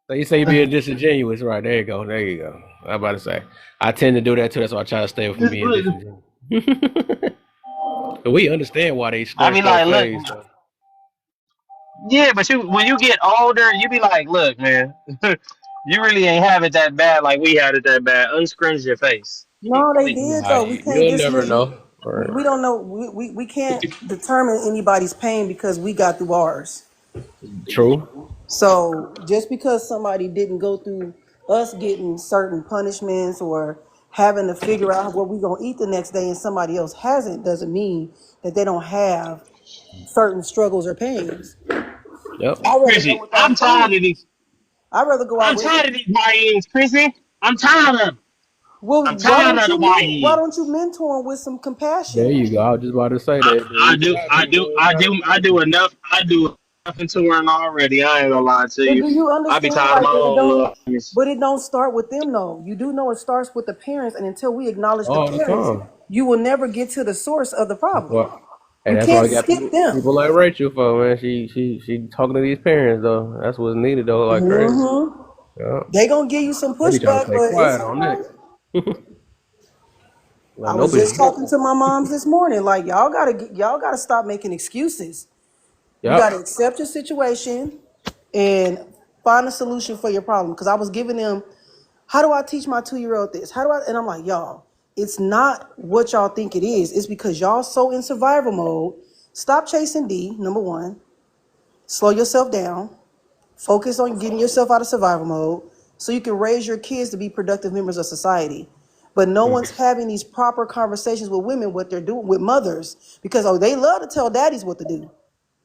So you say you being disingenuous, right? There you go. There you go. I'm about to say. I tend to do that too. That's why I try to stay away from being disingenuous. But we understand why they I scratch be their like, look, face. So. yeah, but when you get older, you be like, look, man, you really ain't have it that bad like we had it that bad. Unscrunch your face, No, they please. did Nah, though. We can't you'll never dismiss. know. We Right. don't know. We can't determine anybody's pain because we got through ours. True. So just because somebody didn't go through us getting certain punishments or having to figure out what we're gonna eat the next day and somebody else hasn't doesn't mean that they don't have certain struggles or pains. Yep. I'd rather go Chrissy, without punishment. I'd rather go out I'm with tired of these YNs, Chrissy. I'm tired of them. well, I'm tired of the why YNs. don't you mentor them with some There compassion? you go. I was just about to say that. There I you do, got I do, people I got do, I it. do enough. I do enough in touring already. I ain't gonna lie to But you. do you I be understand tired of like my that it own don't little homies. but it don't start with them though. You do know it starts with the parents and until we acknowledge the All the parents, time. you will never get to the source of the problem. What? Hey, You that's why can't we got skip them. people like Rachel for, man. She talking to these parents though. That's what's needed though, like crazy. Mm-hmm. Yeah. They gonna give you some They be trying to pushback, stay but it's quiet all on right. that. I Like was nobody's just talking vocal. to my moms this morning. Like y'all gotta stop making excuses. You Yep. gotta accept your situation and find a solution for your problem. Because I was giving them, how do I teach my 2-year-old this? How do I? And I'm like, y'all, it's not what y'all think it is. It's because y'all so in survival mode. Stop chasing D. Number one, slow yourself down. Focus on getting yourself out of survival mode so you can raise your kids to be productive members of society. But no one's having these proper conversations with women, what they're doing with mothers, because they love to tell daddies what to do.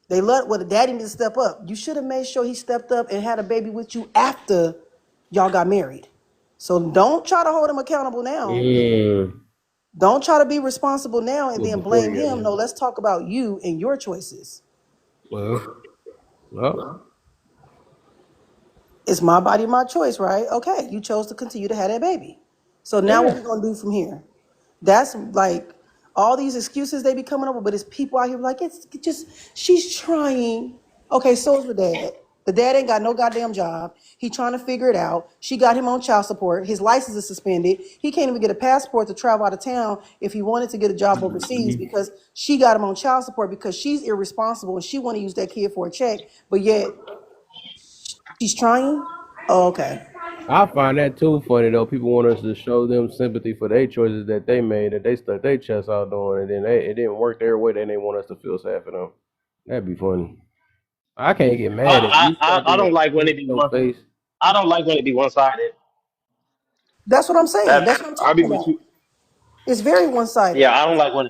They love the daddy needs to step up. You should have made sure he stepped up and had a baby with you after y'all got married. So don't try to hold him accountable now. Mm. Don't try to be responsible now and Well, then before blame you got him. No, married. let's talk about you and your choices. Well. It's my body, my choice, right? Okay, you chose to continue to have that baby. So now what Yeah. we gonna do from here? That's like all these excuses they be coming up with, but it's people out here like it's just she's trying. Okay, so is the dad. The dad ain't got no goddamn job. He trying to figure it out. She got him on child support. His license is suspended. He can't even get a passport to travel out of town if he wanted to get a job overseas because she got him on child support because she's irresponsible and she want to use that kid for a check, but yet she's trying. Oh, okay. I find that too funny though. People want us to show them sympathy for their choices that they made, that they stuck their chest out doing, and then it didn't work their way. Then they want us to feel sad for them. That'd be funny. I can't get mad at you. Start I doing don't like when in it be your one. face. I don't like when it be one sided. That's what I'm saying. That That's what I'm I be talking with about. you. It's very one-sided. Yeah, I don't like when.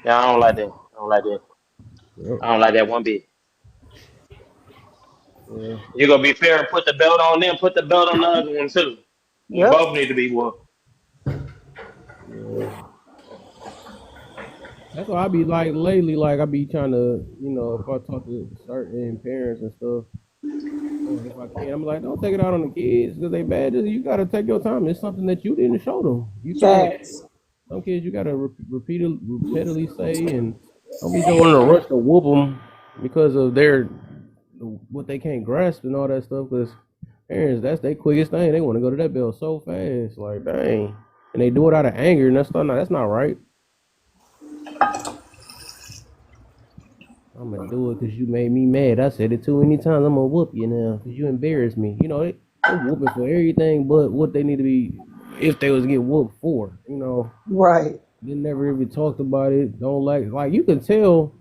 Yeah, I don't like that. I don't like that. Yep. I don't like that one bit. Yeah. You gonna be fair and put the belt on them. Put the belt on the other one too. You Yep. both need to be whooped. Yeah. That's why I be like lately. Like I be trying to, if I talk to certain parents and stuff, or if I can, I'm like, don't take it out on the kids because they bad. You gotta take your time. It's something that you didn't show them. You can't. Facts. Some kids you gotta repeatedly say, and don't be doing a rush to whoop them because of their what they can't grasp and all that stuff. Because parents, that's their quickest thing. They want to go to that bell so fast, like dang, and they do it out of anger, and that's not right. I'm gonna do it because you made me mad. I said it too many times. I'm gonna whoop you now because you embarrassed me. They whooping for everything but what they need to be if they was to get whooped for. Right. They never even talked about it. Don't like you can tell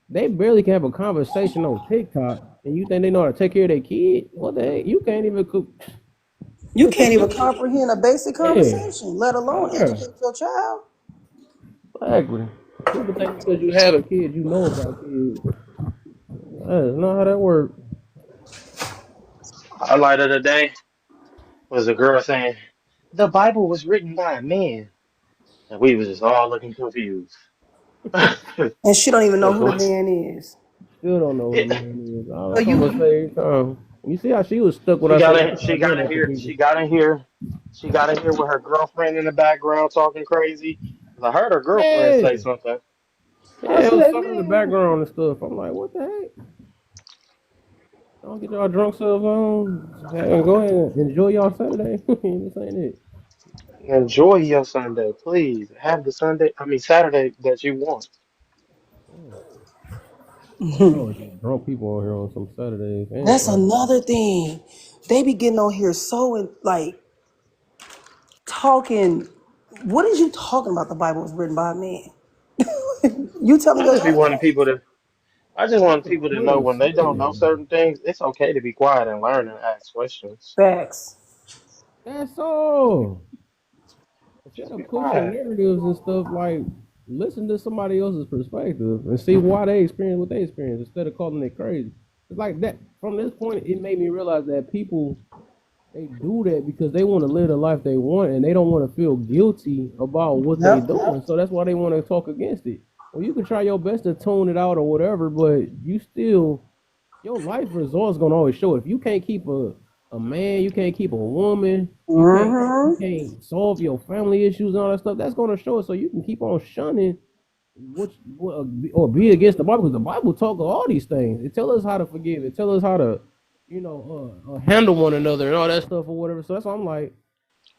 they barely can have a conversation on TikTok, and you think they know how to take care of their kid? What the heck? You can't even cook. You can't even comprehend a basic Yeah, conversation, let alone yeah, educate your child. exactly. People think because you have a kid, you know about kids. That's not how that works. Highlight of the day was a girl saying the Bible was written by a man, and we was just all looking confused. And she don't even know Like, who the what? man is. Still don't know who the Yeah. man is. So That's what I'm you gonna say every time. You see how she was stuck when She I got said in. she She started got doing in that to here. people. She got in here. She got in here with her girlfriend in the background talking crazy. 'Cause I heard her girlfriend say Yeah, something. I yeah, it was said, something in the man, background and stuff. I'm like, what the heck? Don't get y'all drunk selves on and go ahead and enjoy y'all Saturday. This ain't it. enjoy your Sunday, please. Have the Saturday that you want. I always get drunk people on here on some Saturdays and that's Sundays. another thing. They be getting on here like talking. What is you talking about? The Bible was written by a man. You telling I your just be child wanting that? people to. I just want That's a people to know plain when they don't know saying. certain things, it's okay to be quiet and learn and ask questions. Facts. That's all. Instead Just be of pushing quiet. narratives and stuff, like listen to somebody else's perspective and see why they experience what they experience instead of calling it crazy. It's like that. From this point, it made me realize that people they do that because they want to live the life they want and they don't want to feel guilty about what they Yep. doing. So that's why they want to talk against it. Well, you can try your best to tone it out or whatever, but you still your life results gonna always show. If you can't keep a man, you can't keep a woman, you Mm-hmm. can't solve your family issues and all that stuff, that's gonna show it. So you can keep on shunning or be against the Bible, because the Bible talk of all these things. It tell us how to forgive. It tell us how to, handle one another and all that stuff or whatever. So that's why I'm like,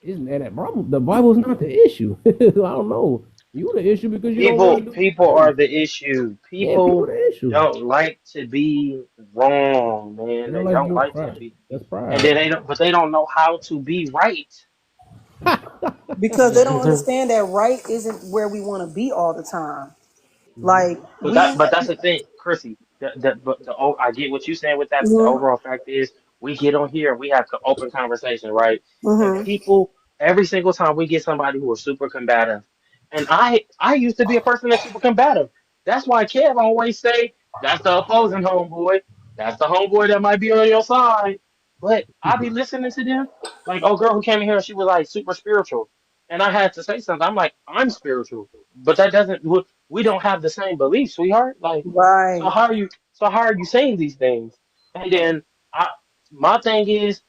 isn't that problem? The Bible's not the issue. I don't know. You the issue because you don't want to do People right. are the issue. Yeah, people People the issue. don't like to be wrong, They man. don't They like to don't give like to pride. be, That's and pride. then they don't know how to be right. Because they don't understand that right isn't where we want to be all the time. Like we, But that's the thing, Chrissy. I get what you're saying with that, but the hmm overall fact is, we get on here and we have open conversation, right? And hmm people, every single time we get somebody who is super combative, and I used to be a person that's super combative. That's why Kev always say that's the opposing homeboy. That's the homeboy that might be on your side. But I be listening to them, like, oh girl who came in here, she was like super spiritual, and I had to say something. I'm like, I'm spiritual, but that doesn't. We don't have the same beliefs, sweetheart. Like, so right. how are you? So how are you saying these things? And then I, my thing is,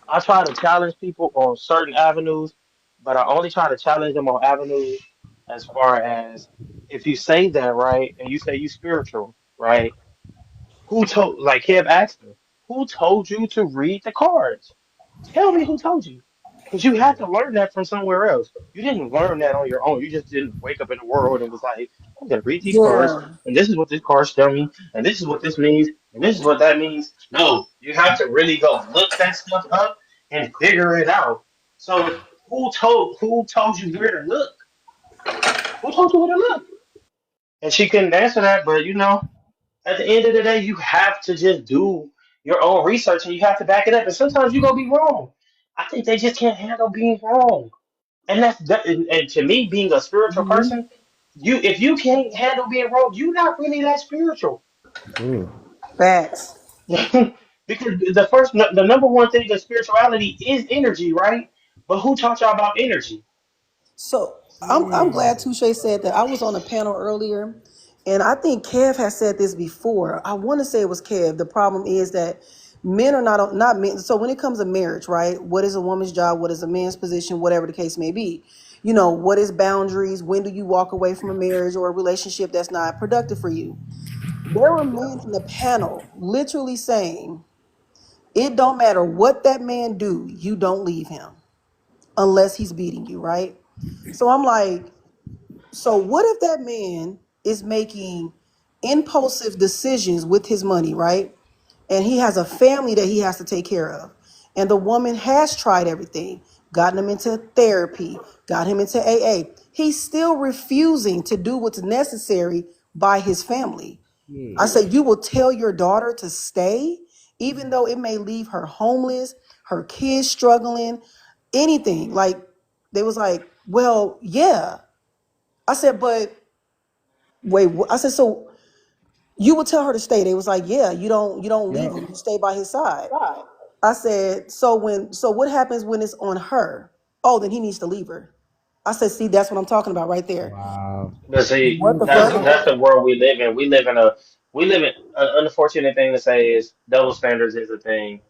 I try to challenge people on certain avenues, but I only try to challenge them on avenues as far as if you say that right and you say you spiritual, right? Who told? Like Kev asked her, who told you to read the cards? Tell me who told you. Because you had to learn that from somewhere else. You didn't learn that on your own. You just didn't wake up in the world and was like, I'm going to read these cards, Yeah. and this is what this cards tell me, and this is what this means, and this is what that means. No, you have to really go look that stuff up and figure it out. So who told you where to look? Who told you where to look? And she couldn't answer that, but at the end of the day, you have to just do your own research and you have to back it up. And sometimes you're gonna be wrong. I think they just can't handle being wrong. And and to me, being a spiritual hmm person, if you can't handle being wrong, you're not really that spiritual. Mm. Facts. Because the number one thing of spirituality is energy, right? But who taught y'all about energy? So I'm glad Touche said that. I was on a panel earlier, and I think Kev has said this before. I want to say it was Kev. The problem is that men are not men. So when it comes to marriage, right? What is a woman's job? What is a man's position? Whatever the case may be. What is boundaries? When do you walk away from a marriage or a relationship that's not productive for you? There were men in the panel literally saying, it don't matter what that man do, you don't leave him unless he's beating you, right? So I'm like, so what if that man is making impulsive decisions with his money, right? And he has a family that he has to take care of. And the woman has tried everything, gotten him into therapy, got him into AA. He's still refusing to do what's necessary by his family. I say, you will tell your daughter to stay, even though it may leave her homeless, her kids struggling, anything. Like, they was like, well, yeah. I said, but wait, I said, so you would tell her to stay. They was like, yeah, you don't leave Yep. him. You stay by his side. I said, so what happens when it's on her? Oh, then he needs to leave her. I said, see, that's what I'm talking about right there. Wow. But see, What the that's fuck? that's the world we live in. We live in an unfortunate thing to say is double standards is a thing.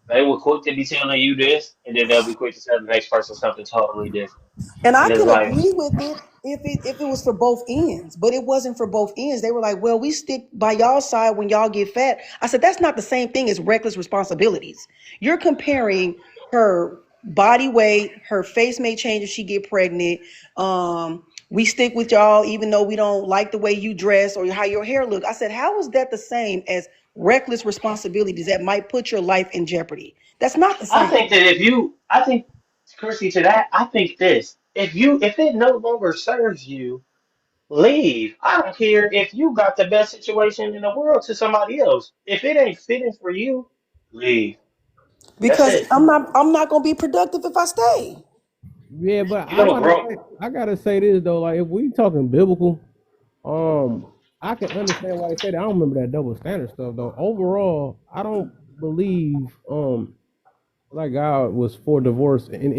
They will quick to be telling you this, and then they'll be quick to tell the next person something totally different. And I And it's can like, agree with it if it was for both ends, but it wasn't for both ends. They were like, "Well, we stick by y'all side when y'all get fat." I said, "That's not the same thing as reckless responsibilities. You're comparing her body weight, her face may change if she get pregnant. We stick with y'all even though we don't like the way you dress or how your hair look." I said, "How is that the same as reckless responsibilities that might put your life in jeopardy? That's not the I same." think that I think, Chrissy, to that, I think this: if it no longer serves you, leave. I don't care if you got the best situation in the world to somebody else. If it ain't fitting for you, leave. That's Because it. I'm not gonna be productive if I stay. Yeah, but You don't grow. I gotta say this though. Like, if we talking biblical, I can understand why they say that. I don't remember that double standard stuff though. Overall, I don't believe like God was for divorce in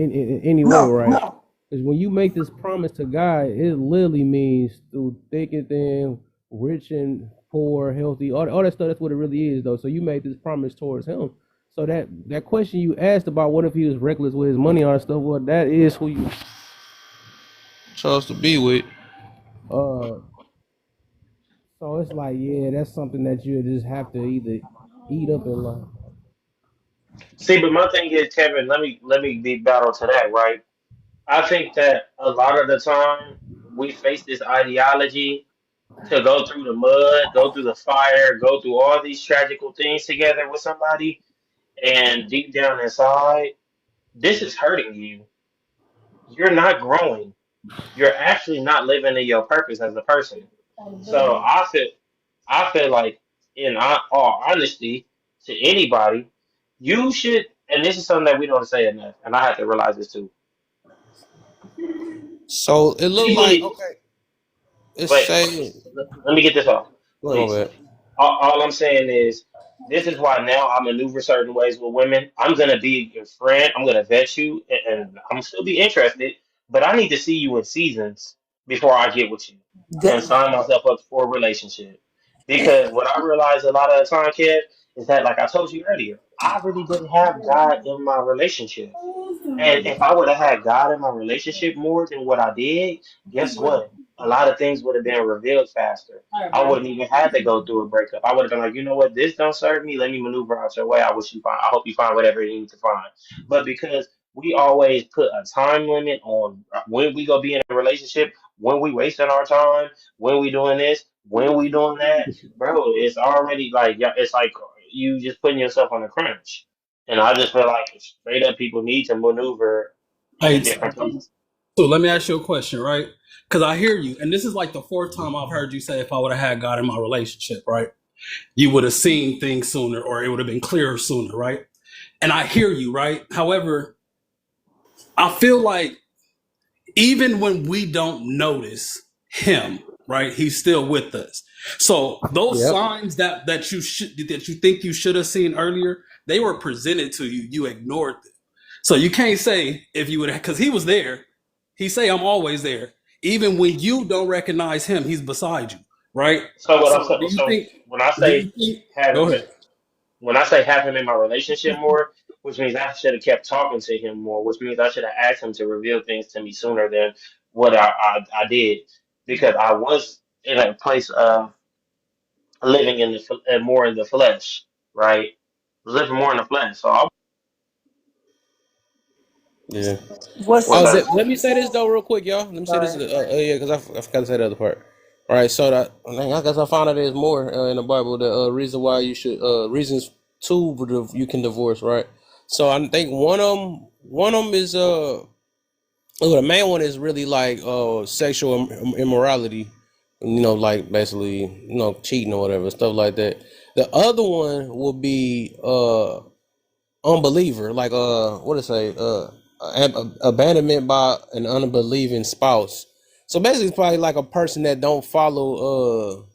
any way, No, right? Because when you make this promise to God, it literally means through thick and thin, rich and poor, healthy, all that stuff. That's what it really is, though. So you made this promise towards Him. So that question you asked about what if He was reckless with His money, all that stuff. Well, that is who you chose to be with. So it's like, yeah, that's something that you just have to either eat up in life. See, but my thing is, Kevin, let me be battle to that, right? I think that a lot of the time we face this ideology to go through the mud, go through the fire, go through all these tragical things together with somebody, and deep down inside, this is hurting you. You're not growing. You're actually not living in your purpose as a person. So I feel like, in all honesty, to anybody, you should. And this is something that we don't say enough, and I have to realize this too. So it looked People like, need. okay, it's Wait, saying, let me get this off, go ahead, please. my bad. All I'm saying is, this is why now I maneuver certain ways with women. I'm gonna be your friend. I'm gonna vet you, and I'm still be interested. But I need to see you in seasons before I get with you and That, sign myself up for a relationship. Because what I realize a lot of the time, kid, is that, like I told you earlier, I really didn't have God in my relationship. And if I would have had God in my relationship more than what I did, guess what? A lot of things would have been revealed faster. I wouldn't even have to go through a breakup. I would have been like, you know what, this don't serve me. Let me maneuver out your way. I hope you find whatever you need to find. But because we always put a time limit on when we go be in a relationship, when we wasting our time, when we doing this, when we doing that, bro, it's already like, yeah, it's like you just putting yourself on a crunch. And I just feel like straight up people need to maneuver Hey, in different places. so let me ask you a question, right? Because I hear you, and this is like the fourth time I've heard you say if I would have had God in my relationship, right? You would have seen things sooner, or it would have been clearer sooner, right? And I hear you, right? However, I feel like even when we don't notice him, right, he's still with us. So those Yep. signs that you think you should have seen earlier, they were presented to you. You ignored them. So you can't say if you would, because he was there. He say I'm always there, even when you don't recognize him. He's beside you, right? So what I'm So saying, so when I Do you say think? have Go him, ahead. when I say have him in my relationship more, which means I should have kept talking to him more, which means I should have asked him to reveal things to me sooner than what I did, because I was in a place of living in more in the flesh, right? Living more in the flesh. So I Yeah. what's was Oh, that. let me say this though, real quick, y'all. Let me say this. sorry. Yeah, because I forgot to say the other part. All right, so that I guess I found out there's more in the Bible. The reason why you should reasons you can divorce, right? So I think one of them is well, the main one is really like sexual immorality, like basically cheating or whatever stuff like that. The other one will be unbeliever, like what to say, abandonment by an unbelieving spouse. So basically, it's probably like a person that don't follow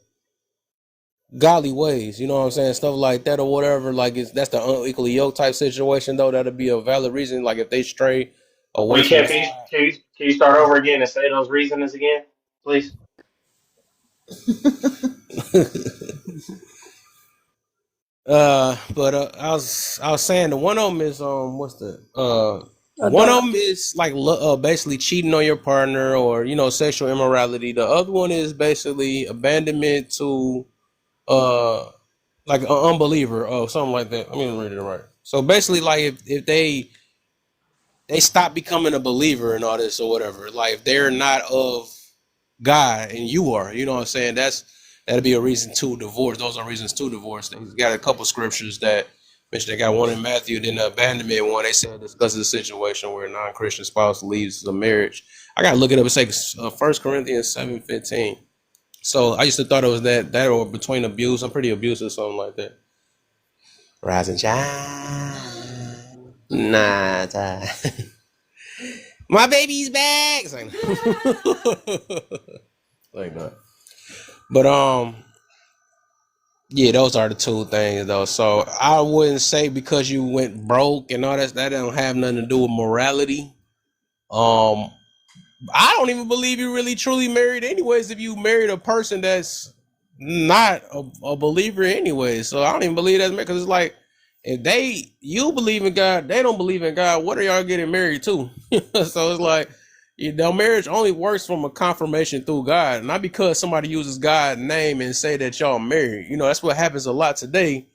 godly ways. You know what I'm saying? Stuff like that or whatever. Like that's the unequally yoked type situation though. That'll be a valid reason. Like if they stray away Wait, from Kev, can you start over again and say those reasons again, please? God. But I was saying the one of them is what's the one of Adult. them is like basically cheating on your partner or sexual immorality. The other one is basically abandonment to uh like an unbeliever or something like that. Let me read it right. So basically, like if they stop becoming a believer and all this or whatever, like if they're not of God and you are, you know what I'm saying? That'd be a reason to divorce. Those are reasons to divorce. They got a couple scriptures that mention. They got one in Matthew, then the abandonment one. They said discusses a situation where a non-Christian spouse leaves the marriage. I gotta look it up. It's like 1 Corinthians 7:15. So I used to thought it was that or between abuse. I'm pretty abusive, something like that. Rise and shine. Nah, my baby's back. It's like, like that. But yeah, those are the two things though. So I wouldn't say because you went broke and all that don't have nothing to do with morality. Um, I don't even believe you really truly married anyways if you married a person that's not a believer anyways. So I don't even believe that because it's like if you believe in God, they don't believe in God, what are y'all getting married to? So it's like marriage only works from a confirmation through God, not because somebody uses God's name and say that y'all married. You know, that's what happens a lot today.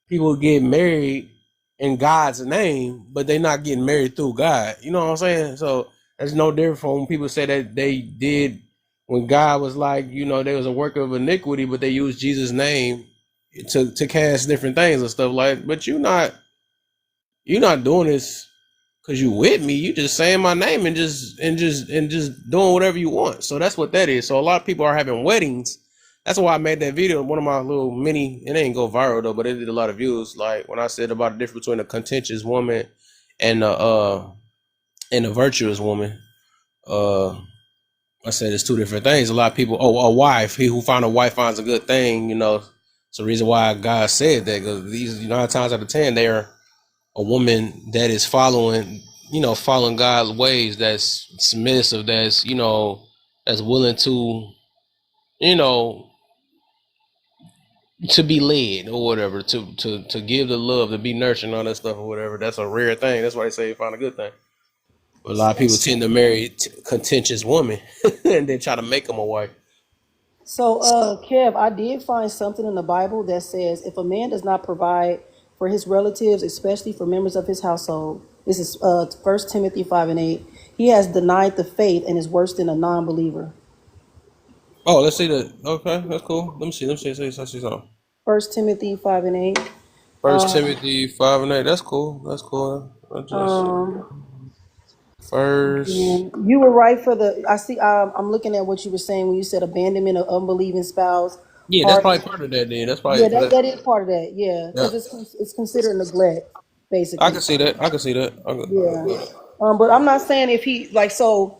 People get married in God's name, but they're not getting married through God. You know what I'm saying? So that's no different from when people say that they did when God was like, you know, there was a work of iniquity, but they used Jesus' name to cast different things and stuff like. But you're not doing this because you with me. You just saying my name and just doing whatever you want. So that's what that is. So a lot of people are having weddings. That's why I made that video. One of my little mini, it ain't go viral though, but it did a lot of views. Like when I said about the difference between a contentious woman and a virtuous woman. I said it's two different things. A lot of people, a wife, he who found a wife finds a good thing. You know, it's the reason why God said that, because these 9 times out of 10 they are a woman that is following God's ways, that's submissive, that's that's willing to to be led or whatever, to give the love, to be nurtured and all that stuff or whatever. That's a rare thing. That's why they say you find a good thing. But a lot of people tend to marry contentious women and then try to make them a wife. So, Kev, I did find something in the Bible that says if a man does not provide for his relatives, especially for members of his household, this is 1 Timothy 5:8, he has denied the faith and is worse than a non-believer. Oh, let's see that. Okay, that's cool. Let me see something. 1 Timothy 5:8. First Timothy 5:8. That's cool. That's cool. First. You were right for the. I see. I'm looking at what you were saying when you said abandonment of unbelieving spouse. Yeah, that's probably part of that. Then that's probably that is part of that. Yeah, because it's considered neglect, basically. I can see that. But I'm not saying if he so.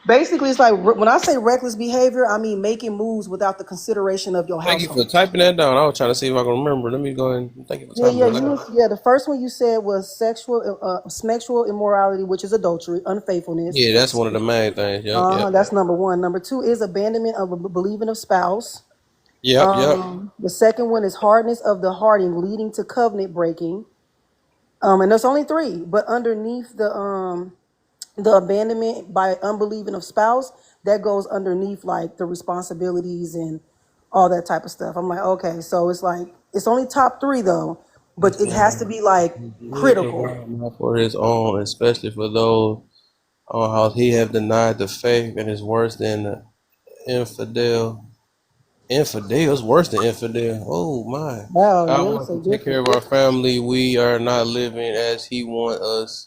Basically, it's like when I say reckless behavior, I mean making moves without the consideration of your household. Thank you for typing that down. I was trying to see if I can remember. Let me go ahead and thank you for typing that down. The first one you said was sexual immorality, which is adultery, unfaithfulness. Yeah, that's one of the main things. That's number one. Number two is abandonment of a believing of spouse. The second one is hardness of the heart leading to covenant breaking. And there's only three, but underneath the abandonment by unbelieving of spouse, that goes underneath like the responsibilities and all that type of stuff. I'm like, okay, so it's like it's only top three though, but it has to be like critical for his own, especially for those on how he have denied the faith and is worse than the infidel. Infidel is worse than infidel. Oh my! Wow, God wants to take care of our family. We are not living as He wants us.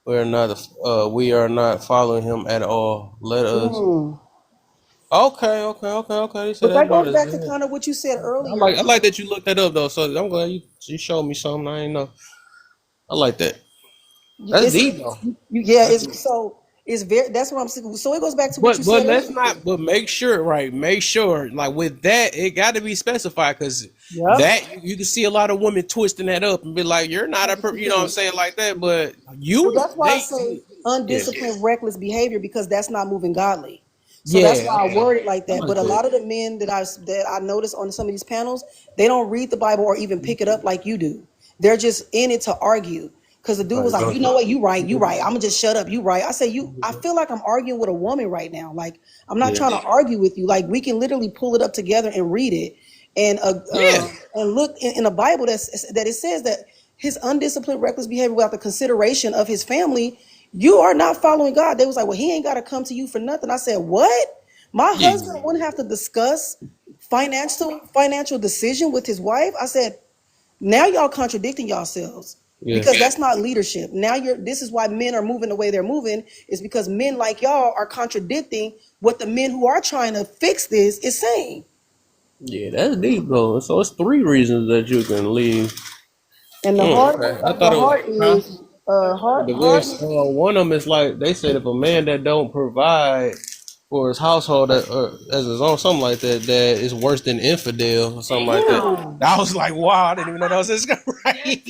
We are not following Him at all. Let us. Okay. But that goes back to kind of what you said earlier. I like that you looked that up though. So I'm glad you showed me something I didn't know. I like that. That's deep though. It's very. That's what I'm saying. So it goes back to what you said. But let's not. But make sure, right? Make sure, like with that, it got to be specified because that you can see a lot of women twisting that up and be like, "You're not a," you know what I'm saying, like that. But that's why I say undisciplined, reckless behavior, because that's not moving godly. So that's why I word it like that. But a lot of the men that I notice on some of these panels, they don't read the Bible or even pick it up like you do. They're just in it to argue. Because the dude was like, you know what, you right. I'm gonna just shut up. You right. I say I feel like I'm arguing with a woman right now. Like I'm not trying to argue with you. Like we can literally pull it up together and read it, and look in the Bible that it says that his undisciplined, reckless behavior without the consideration of his family, you are not following God. They was like, well, he ain't got to come to you for nothing. I said, what? My husband wouldn't have to discuss financial decision with his wife. I said, now y'all contradicting yourselves. Because that's not leadership. Now this is why men are moving the way they're moving, is because men like y'all are contradicting what the men who are trying to fix this is saying. Yeah, that's deep though. So it's 3 reasons that you can leave. And the heart is one of them is like they said, if a man that don't provide for his household as his own, something like that, that is worse than infidel or something like that. I was like, wow, I didn't even know that was this guy. Right?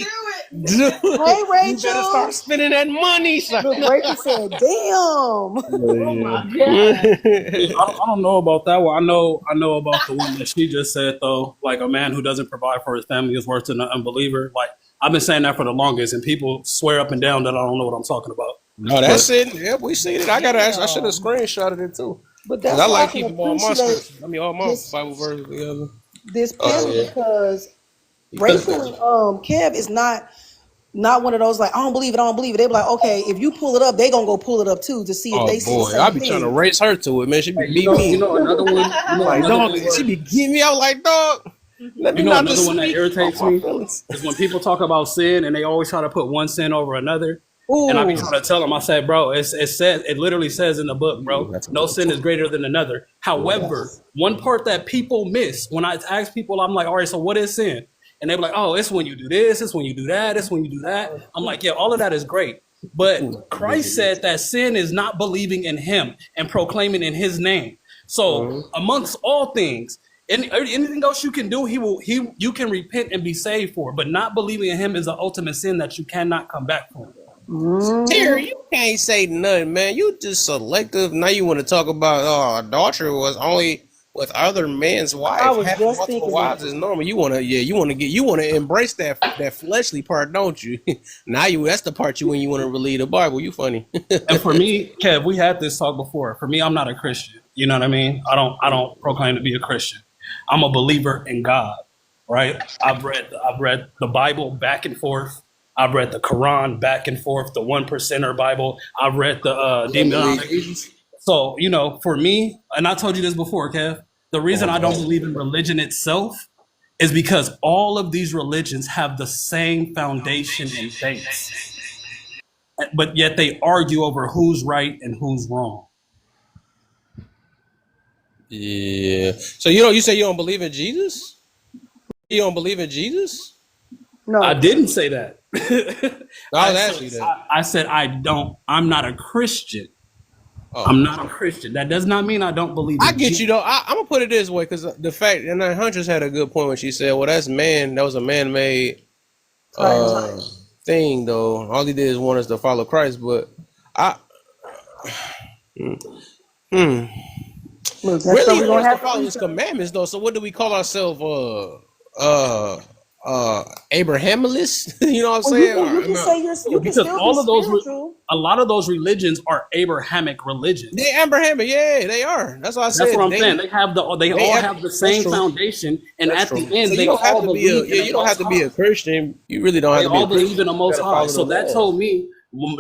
Dude, hey, Rachel, you better start spending that money. Look, Rachel said, "Damn." Oh my God. I don't know about that one. I know about the one that she just said though. Like a man who doesn't provide for his family is worse than an unbeliever. Like I've been saying that for the longest, and people swear up and down that I don't know what I'm talking about. No, But that's it. Yep, we seen it. I gotta. I should have Yeah. screenshotted it too. But Cause that's I why I like can keeping all my appreciate scriptures. I mean, all my this Bible verses together. this Oh panel yeah. because Because Rachel and Kev is not one of those like I don't believe it, I don't believe it. They be like, okay, if you pull it up, they gonna go pull it up too to see if oh they see the boy, I same be trying to thing. race her to it, man. She be hey, you beat know, you me. know another one. You know Like another dog, one she where be getting me out. Like dog, let me you know not another just one that speak off irritates my me feelings. is when people talk about sin and they always try to put one sin over another. And I be Ooh. trying to tell them, I said, bro, it literally says in the book, Ooh, bro, that's a no good sin is greater than another. However, Yes. one part that people miss when I ask people, I'm like, all right, so what is sin? And they be like, oh, it's when you do this, it's when you do that, it's when you do that. I'm like, yeah, all of that is great. But Christ said that sin is not believing in him and proclaiming in his name. So amongst all things, anything else you can do, you can repent and be saved for. But not believing in him is the ultimate sin that you cannot come back from. Terry, you can't say nothing, man. You just selective. Now you want to talk about adultery was only with other men's I wife. was Having just multiple thinking wives that. is normal. You want to embrace that fleshly part, don't you? Now that's the part when you want to read the Bible. You funny. And for me, Kev, we had this talk before. For me, I'm not a Christian. You know what I mean? I don't proclaim to be a Christian. I'm a believer in God, right? I've read the Bible back and forth. I've read the Quran back and forth, the One Percenter Bible. I've read the demonic. So, for me, and I told you this before, Kev, the reason I don't believe in religion itself is because all of these religions have the same foundation and base, but yet they argue over who's right and who's wrong. Yeah. So you say you don't believe in Jesus? You don't believe in Jesus? I No. didn't say that. I was asking you that. I said I'm not a Christian. Oh. I'm not a Christian. That does not mean I don't believe in I get Jesus. you though. I'm gonna put it this way because the fact, and Huntress had a good point when she said, "Well, that was a man-made Title. thing, though. All he did is want us to follow Christ." But I, Look, that's what really, he we're wants gonna us have to to follow do. his commandments, though. So what do we call ourselves? Abrahamless? You know what I'm Well, you saying? can, you Or, can no. say you can Because still be all of those, spiritual. a lot of those religions are Abrahamic religions. They Abrahamic, yeah, they are. That's what I That's said. what I'm saying. They all have the That's same true. foundation, and That's at true. the end, So you they don't have all to be believe in you a don't have Most to be High. a Christian. You really don't have They to be a all Christian. believe in a You Most gotta High. follow So the that laws. told me,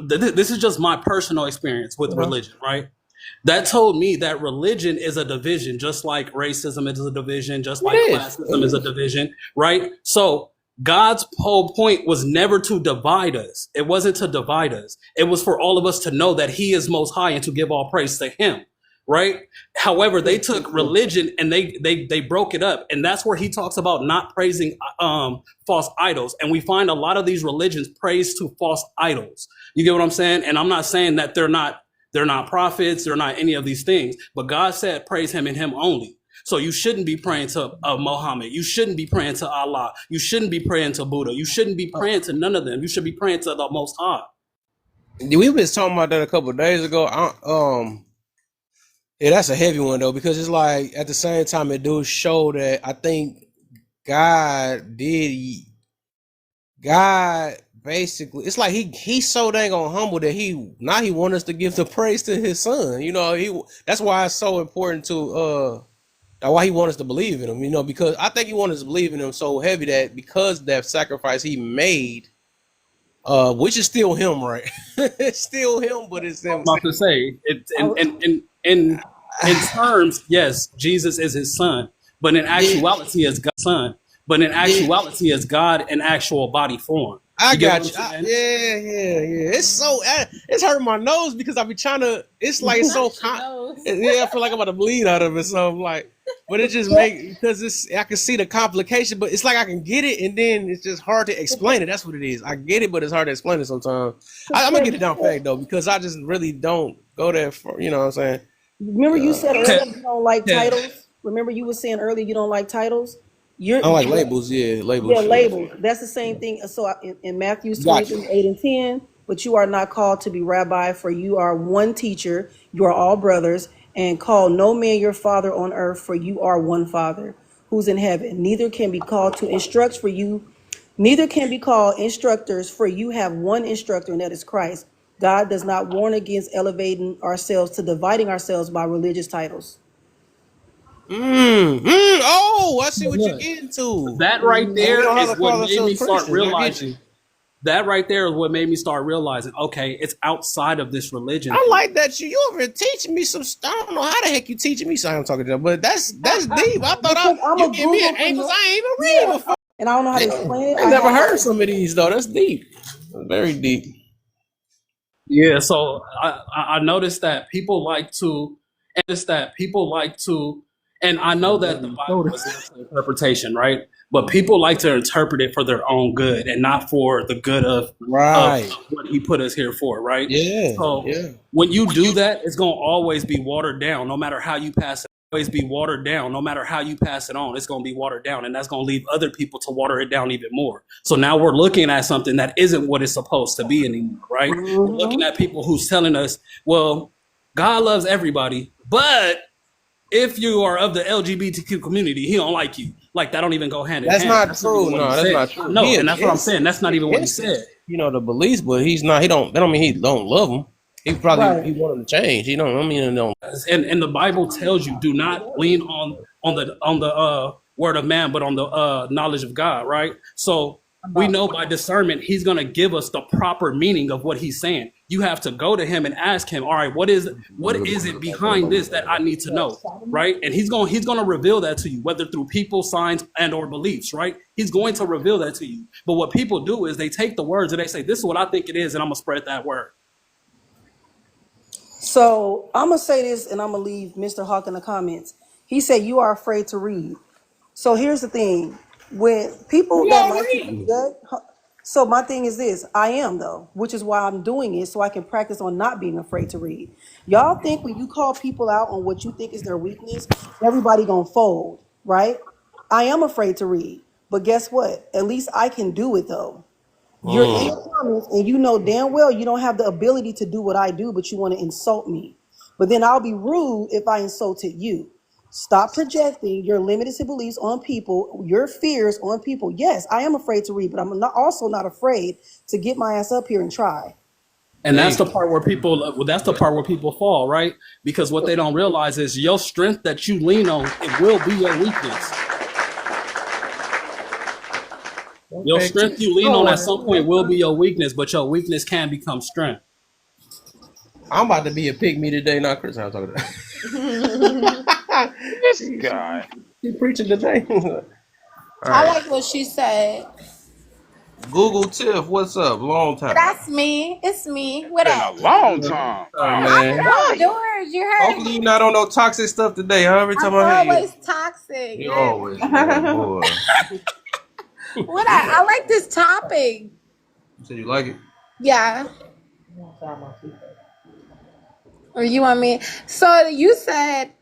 this is just my personal experience with Uh-huh. religion, right? That told me that religion is a division, just like racism is a division, just It like is. classism is a division, right? So God's whole point was never to divide us. It wasn't to divide us. It was for all of us to know that he is most high and to give all praise to him, right? However, they took religion and they broke it up. And that's where he talks about not praising false idols. And we find a lot of these religions praise to false idols. You get what I'm saying? And I'm not saying that they're not prophets, they're not any of these things, but God said praise him and him only. So you shouldn't be praying to Muhammad. You shouldn't be praying to Allah. You shouldn't be praying to Buddha. You shouldn't be praying to none of them. You should be praying to the Most High. We was talking about that a couple of days ago. Yeah, that's a heavy one though, because it's like at the same time it do show that I think God did God basically it's like he's so dang on humble that he want us to give the praise to his son. That's why it's so important to why he wants us to believe in him, because I think he wants us to believe in him so heavy that because that sacrifice he made, which is still him, right? It's still him, but it's I'm him. about to say it in terms, yes, Jesus is his son, but in actuality, is God's son. But in actuality, is God in actual body form. I You get got what you. I'm saying? Yeah. It's hurting my nose because I be trying to. It's like it's so. Yeah, I feel like I'm about to bleed out of it. So I'm like, but it just because I can see the complication, but it's like I can get it, and then it's just hard to explain it. That's what it is. I get it, but it's hard to explain it sometimes. I'm gonna get it down fact though, because I just really don't go there for. You know what I'm saying? Remember you said earlier you don't like Yeah. titles? Remember you were saying earlier you don't like titles? I don't like labels. Yeah, labels. Yeah, labels. That's the same thing. So in Matthew Gotcha. 23, 8 and 10, but you are not called to be rabbi, for you are one teacher, you are all brothers, and call no man your father on earth, for you are one Father, who's in heaven. Neither can be called instructors, for you have one instructor, and that is Christ. God does not warn against elevating ourselves to dividing ourselves by religious titles. Oh, I see But what you're look, getting to. that right And we there don't have is to what call made ourselves me start Christians. I get you. realizing. That right there is what made me start realizing, okay, it's outside of this religion I thing. like that you over here teaching me some stuff. I don't know how the heck you teaching me something I'm talking to, but that's deep. I thought Because I'm you a give me an Google for angles no, I ain't even read yeah, before. and I don't know how to explain it. I I never have heard like, some of these though. That's deep. That's very deep. Yeah, so I noticed that people like to, and I know that the Bible is left to interpretation, right? But people like to interpret it for their own good and not for the good of Right. what He put us here for, right? Yeah. So Yeah. when you do that, it's gonna always be watered down, no matter how you pass it. Always be watered down, no matter how you pass it on. It's gonna be watered down, and that's gonna leave other people to water it down even more. So now we're looking at something that isn't what it's supposed to be anymore, right? We're looking at people who's telling us, well, God loves everybody, but if you are of the LGBTQ community, He don't like you. Like that don't even go hand in That's hand. not That's not even true. what He No, that's said. not true. No, He and that's what I'm against saying. That's not he even what He against said. the beliefs, but he's not. He don't mean he don't love them. He probably right. he want them to change. He don't. I mean, he don't. And the Bible tells you, do not lean on the word of man, but on the knowledge of God, right? So we know by discernment, He's going to give us the proper meaning of what He's saying. You have to go to Him and ask Him, all right, what is it behind this that I need to know, right? And He's going to reveal that to you, whether through people, signs, and or beliefs, right? He's going to reveal that to you. But what people do is they take the words and they say, this is what I think it is, and I'm gonna spread that word. So I'm gonna say this, and I'm gonna leave Mr. Hawk in the comments. He said you are afraid to read. So here's the thing: with people We that all like to reading. judge. So my thing is this: I am though, which is why I'm doing it, so I can practice on not being afraid to read. Y'all think when you call people out on what you think is their weakness, everybody gonna fold, right? I am afraid to read, but guess what? At least I can do it though. You're in the comments and you know damn well you don't have the ability to do what I do, but you want to insult me. But then I'll be rude if I insulted you. Stop projecting your limited beliefs on people, your fears on people. Yes, I am afraid to read, but I'm not also not afraid to get my ass up here and try. And There that's you the go. part where people fall, right? Because what they don't realize is your strength that you lean on, it will be your weakness. Your Okay. strength you lean on at some point will be your weakness, but your weakness can become strength. I'm about to be a pygmy today, not Chris. I'm talking about. This guy. She preaching today. All I right. like what she said. Google Tiff, what's up? Long time. That's me. It's me. What Been a up? long time. All right, All man. right. Doors, you heard Hopefully me. you're not on no toxic stuff today, huh? Every time I'm I hear always you. toxic. You You heard me? always, man, boy. What I like this topic. So you like it? Yeah. Or you want me? So you said,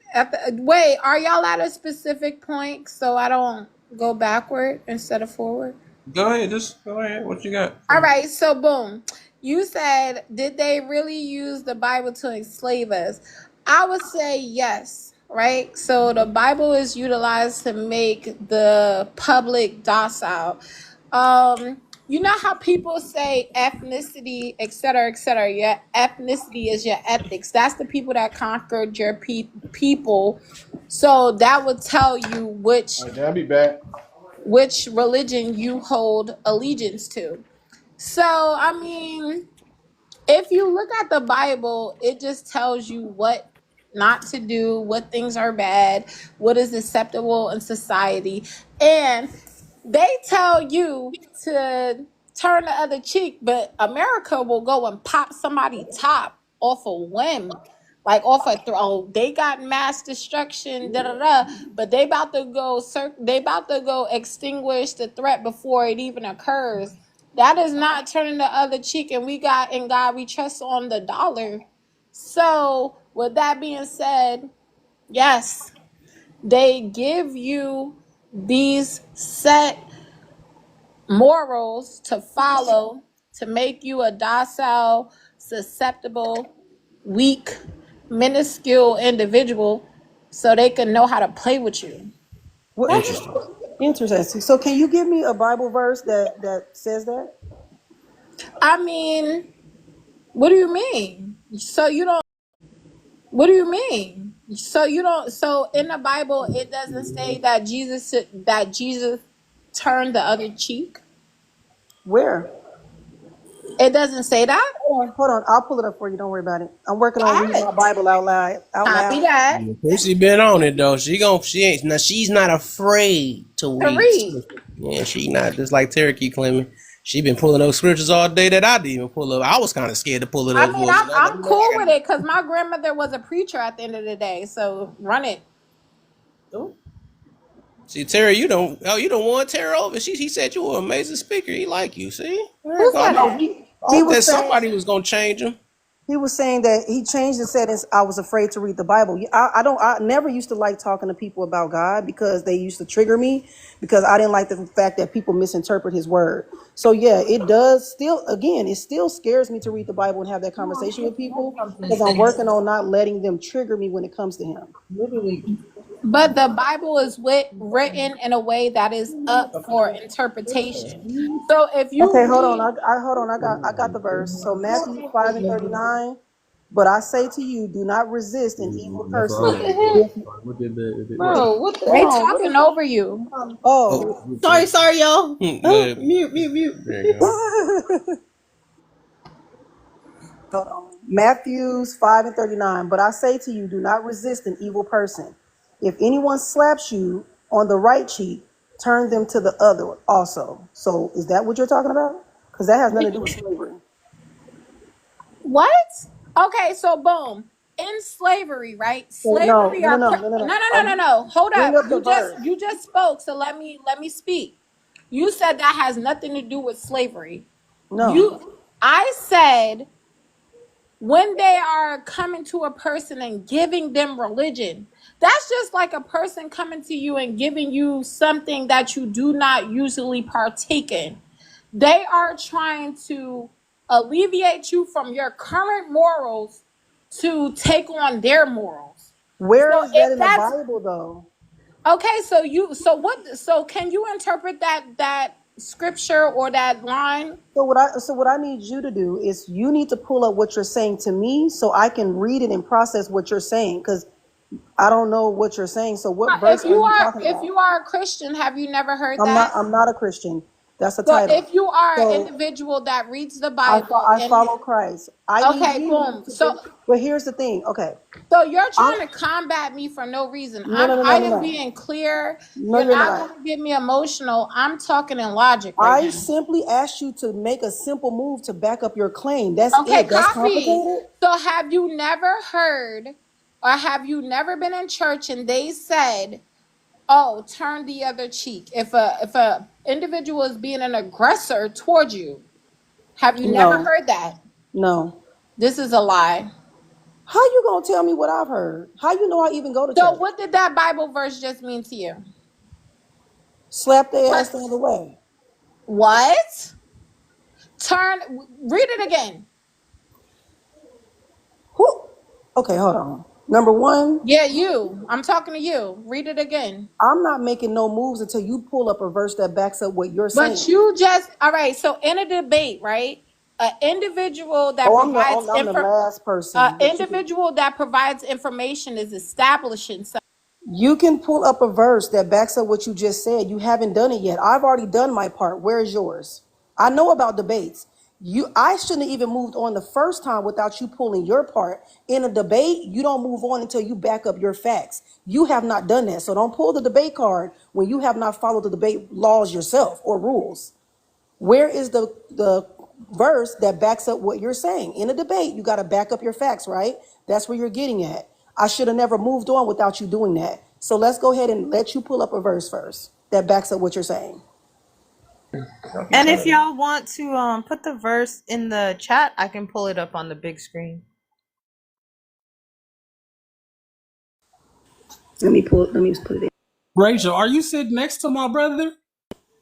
wait, are y'all at a specific point so I don't go backward instead of forward? Go ahead, just go ahead. What you got? All right, so boom. You said, did they really use the Bible to enslave us? I would say yes, right? So the Bible is utilized to make the public docile. You know how people say ethnicity, et cetera, et cetera. Your ethnicity is your ethics. That's the people that conquered your people. So that would tell you which All right, I'll be back. religion you hold allegiance to. So, I mean, if you look at the Bible, it just tells you what not to do, what things are bad, what is acceptable in society. And they tell you to turn the other cheek, but America will go and pop somebody top off a whim. Like off a throw, they got mass destruction, da da da. But they about to go, they about to go extinguish the threat before it even occurs. That is not turning the other cheek, and we got in God we trust on the dollar. So, with that being said, yes, they give you these set morals to follow to make you a docile, susceptible, weak, minuscule individual so they can know how to play with you. What Interesting. interesting. So can you give me a Bible verse that says that? I mean, What do you mean? So you don't. What do you mean? So you don't. So in the Bible, it doesn't say that Jesus turned the other cheek. Where? It doesn't say that. Hold on. I'll pull it up for you. Don't worry about it. I'm working All on reading right. my Bible out loud. Out Copy loud. that. Pussy been on it though. She ain't now. She's not afraid to To read read. scripture. Yeah, she not just like Terry keep claiming. She been pulling those scriptures all day that I didn't even pull up. I was kind of scared to pull it I up mean, for you. I'm cool with it because my grandmother was a preacher at the end of the day. So run it. See, Terry, you don't want Terry over. He said you were an amazing speaker. He like you. See, Who said that? He hope that was saying somebody was gonna change him. that he changed the settings. I was afraid to read the Bible. I never used to like talking to people about God because they used to trigger me because I didn't like the fact that people misinterpret his word. So yeah, it does still, again, it still scares me to read the Bible and have that conversation with people because I'm working on not letting them trigger me when it comes to him. But the Bible is written in a way that is up for interpretation. So if you Okay, hold on. read, Hold on. I got the verse. So Matthew 5:39. But I say to you, do not resist an evil That's what I person. was. Bro, what the they hold on, what talking over you. Oh, sorry, y'all. Good. Mute. There you go. hold on. Matthews 5:39. But I say to you, do not resist an evil person. If anyone slaps you on the right cheek, turn them to the other also. So is that what you're talking about? Because that has nothing to do with slavery. What? Okay, so boom. In slavery, right? So no, Slavery no, no, are no, no, no, no. no. Hold Bring up. up the verse. You just spoke, so let me speak. You said that has nothing to do with slavery. No. I said when they are coming to a person and giving them religion, that's just like a person coming to you and giving you something that you do not usually partake in. They are trying to alleviate you from your current morals to take on their morals. Where So is that if in the that's Bible though? okay, so can you interpret that scripture or that line? So what I need you to do is you need to pull up what you're saying to me so I can read it and process what you're saying because I don't know what you're saying. So what verse are you talking If about? you are a Christian, have you never heard that? I'm not a Christian. That's the So title. if you are an So individual that reads the Bible I and follow Christ. I need okay, you boom. to So but here's the thing. Okay. So you're I trying to combat me for no reason. no no no no I no am no. being clear. No, You're you're not not. going to get me emotional. I'm talking in logic right I now. simply asked you to make a simple move to back up your claim. That's Okay, it. That's copy. complicated. So have you never heard or have you never been in church and they said, "Oh, turn the other cheek." If a individual is being an aggressor toward you, have you never No, heard that? no. This is a lie. How you gonna tell me what I've heard? How you know I even go to So church? what did that Bible verse just mean to you? Slap their What? ass the other way. What? Read it again. Who? Okay, hold on. Number one, Yeah, you. I'm talking to you. Read it again. I'm not making no moves until you pull up a verse that backs up what you're But saying. you just, all right, so in a debate, right? An individual that Oh, provides I'm the last person that you can. individual that provides information is establishing something. You can pull up a verse that backs up what you just said. You haven't done it yet. I've already done my part. Where's yours? I know about debates. I shouldn't have even moved on the first time without you pulling your part. In a debate, you don't move on until you back up your facts. You have not done that. So don't pull the debate card when you have not followed the debate laws yourself or rules. Where is the verse that backs up what you're saying? In a debate, you got to back up your facts, right? That's where you're getting at. I should have never moved on without you doing that. So let's go ahead and let you pull up a verse first that backs up what you're saying. And if y'all want to put the verse in the chat, I can pull it up on the big screen. Let me put it in. Rachel, are you sitting next to my brother?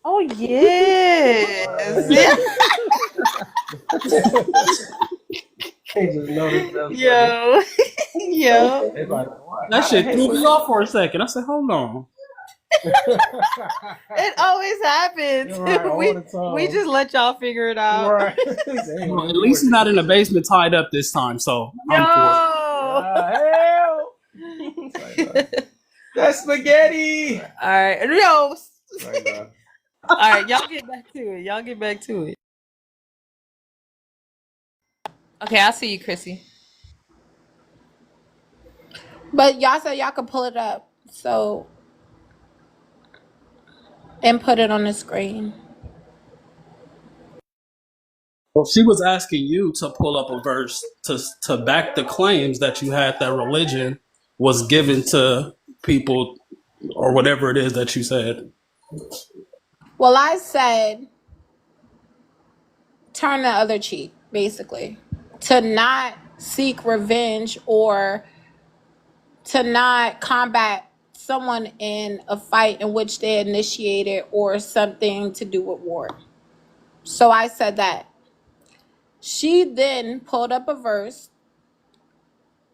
Oh yes. Yo. Yo. That shit threw me off for a second. I said, hold on. It always happens. You're right, all the time. We just let y'all figure it out. Right. Well, at least he's not in the basement tied up this time, so I'm for it. No. That's spaghetti. All right. No. Right now. All right. Y'all get back to it. Y'all get back to it. Okay, I'll see you, Chrissy. But y'all said y'all could pull it up, so and put it on the screen. Well, she was asking you to pull up a verse to back the claims that you had that religion was given to people or whatever it is that you said. Well, I said turn the other cheek, basically, to not seek revenge or to not combat someone in a fight in which they initiated or something to do with war. So I said that. She then pulled up a verse.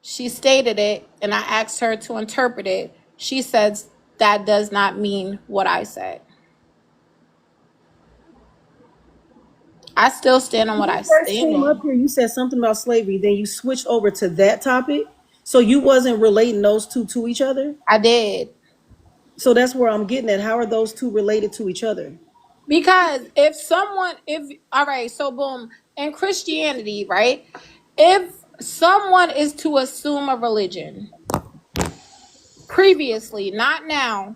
She stated it, and I asked her to interpret it. She says that does not mean what I said. I still stand on what I First stand came up on. here, you said something about slavery, then you switched over to that topic. So you wasn't relating those two to each other. I did. So that's where I'm getting at. How are those two related to each other? Because all right, so boom, in Christianity, right? If someone is to assume a religion previously, not now,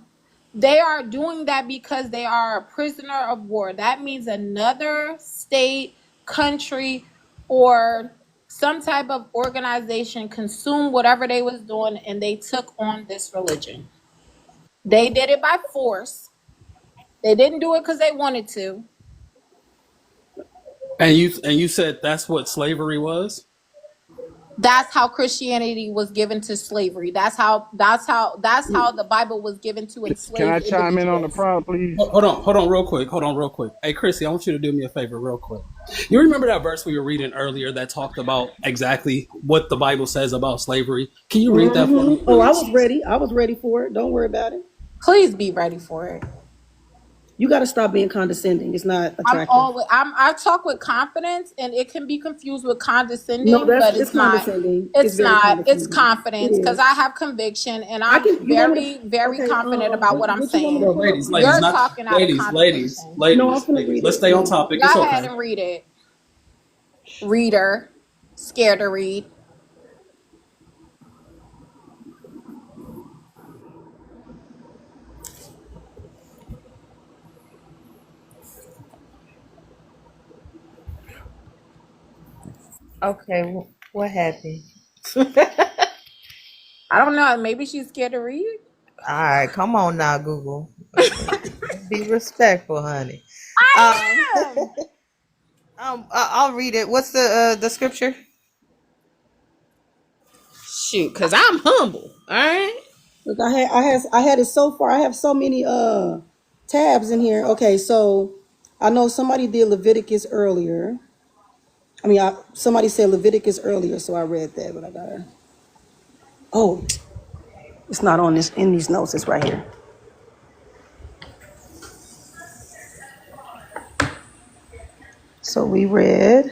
they are doing that because they are a prisoner of war. That means another state, country, or some type of organization consumed whatever they was doing and they took on this religion. They did it by force. They didn't do it because they wanted to. And you said that's what slavery was? That's how Christianity was given to slavery. That's how the Bible was given to Can I enslave chime in on the individuals. prompt, please? Hold on real quick. Hey Chrissy, I want you to do me a favor real quick. You remember that verse we were reading earlier that talked about exactly what the Bible says about slavery? Can you read that for me, Oh, I please? was ready. I was ready for it. Don't worry about it. Please be ready for it. You got to stop being condescending. It's not attractive. I talk with confidence, and it can be confused with No, condescending, but it's it's not. condescending. It's very not. It's condescending. confidence It because is. I have conviction, and I I'm can. You want me very, to? very Okay. confident about what I'm What you want me to Well, saying. pull up? You're not talking out of ladies. contradiction. No, I'm gonna read Let's it. stay on No. topic. Go It's ahead okay. and read it. Reader, scared to read. Okay, what happened? I don't know. Maybe she's scared to read. All right, come on now, Google. Be respectful, honey. I am. I'll read it. What's the scripture? Shoot, cause I'm humble. All right. Look, I had it so far. I have so many tabs in here. Okay, so I know somebody did Leviticus earlier. I mean, somebody said Leviticus earlier, so I read that, but I gotta. Oh, it's not on this in these notes. It's right here. So we read.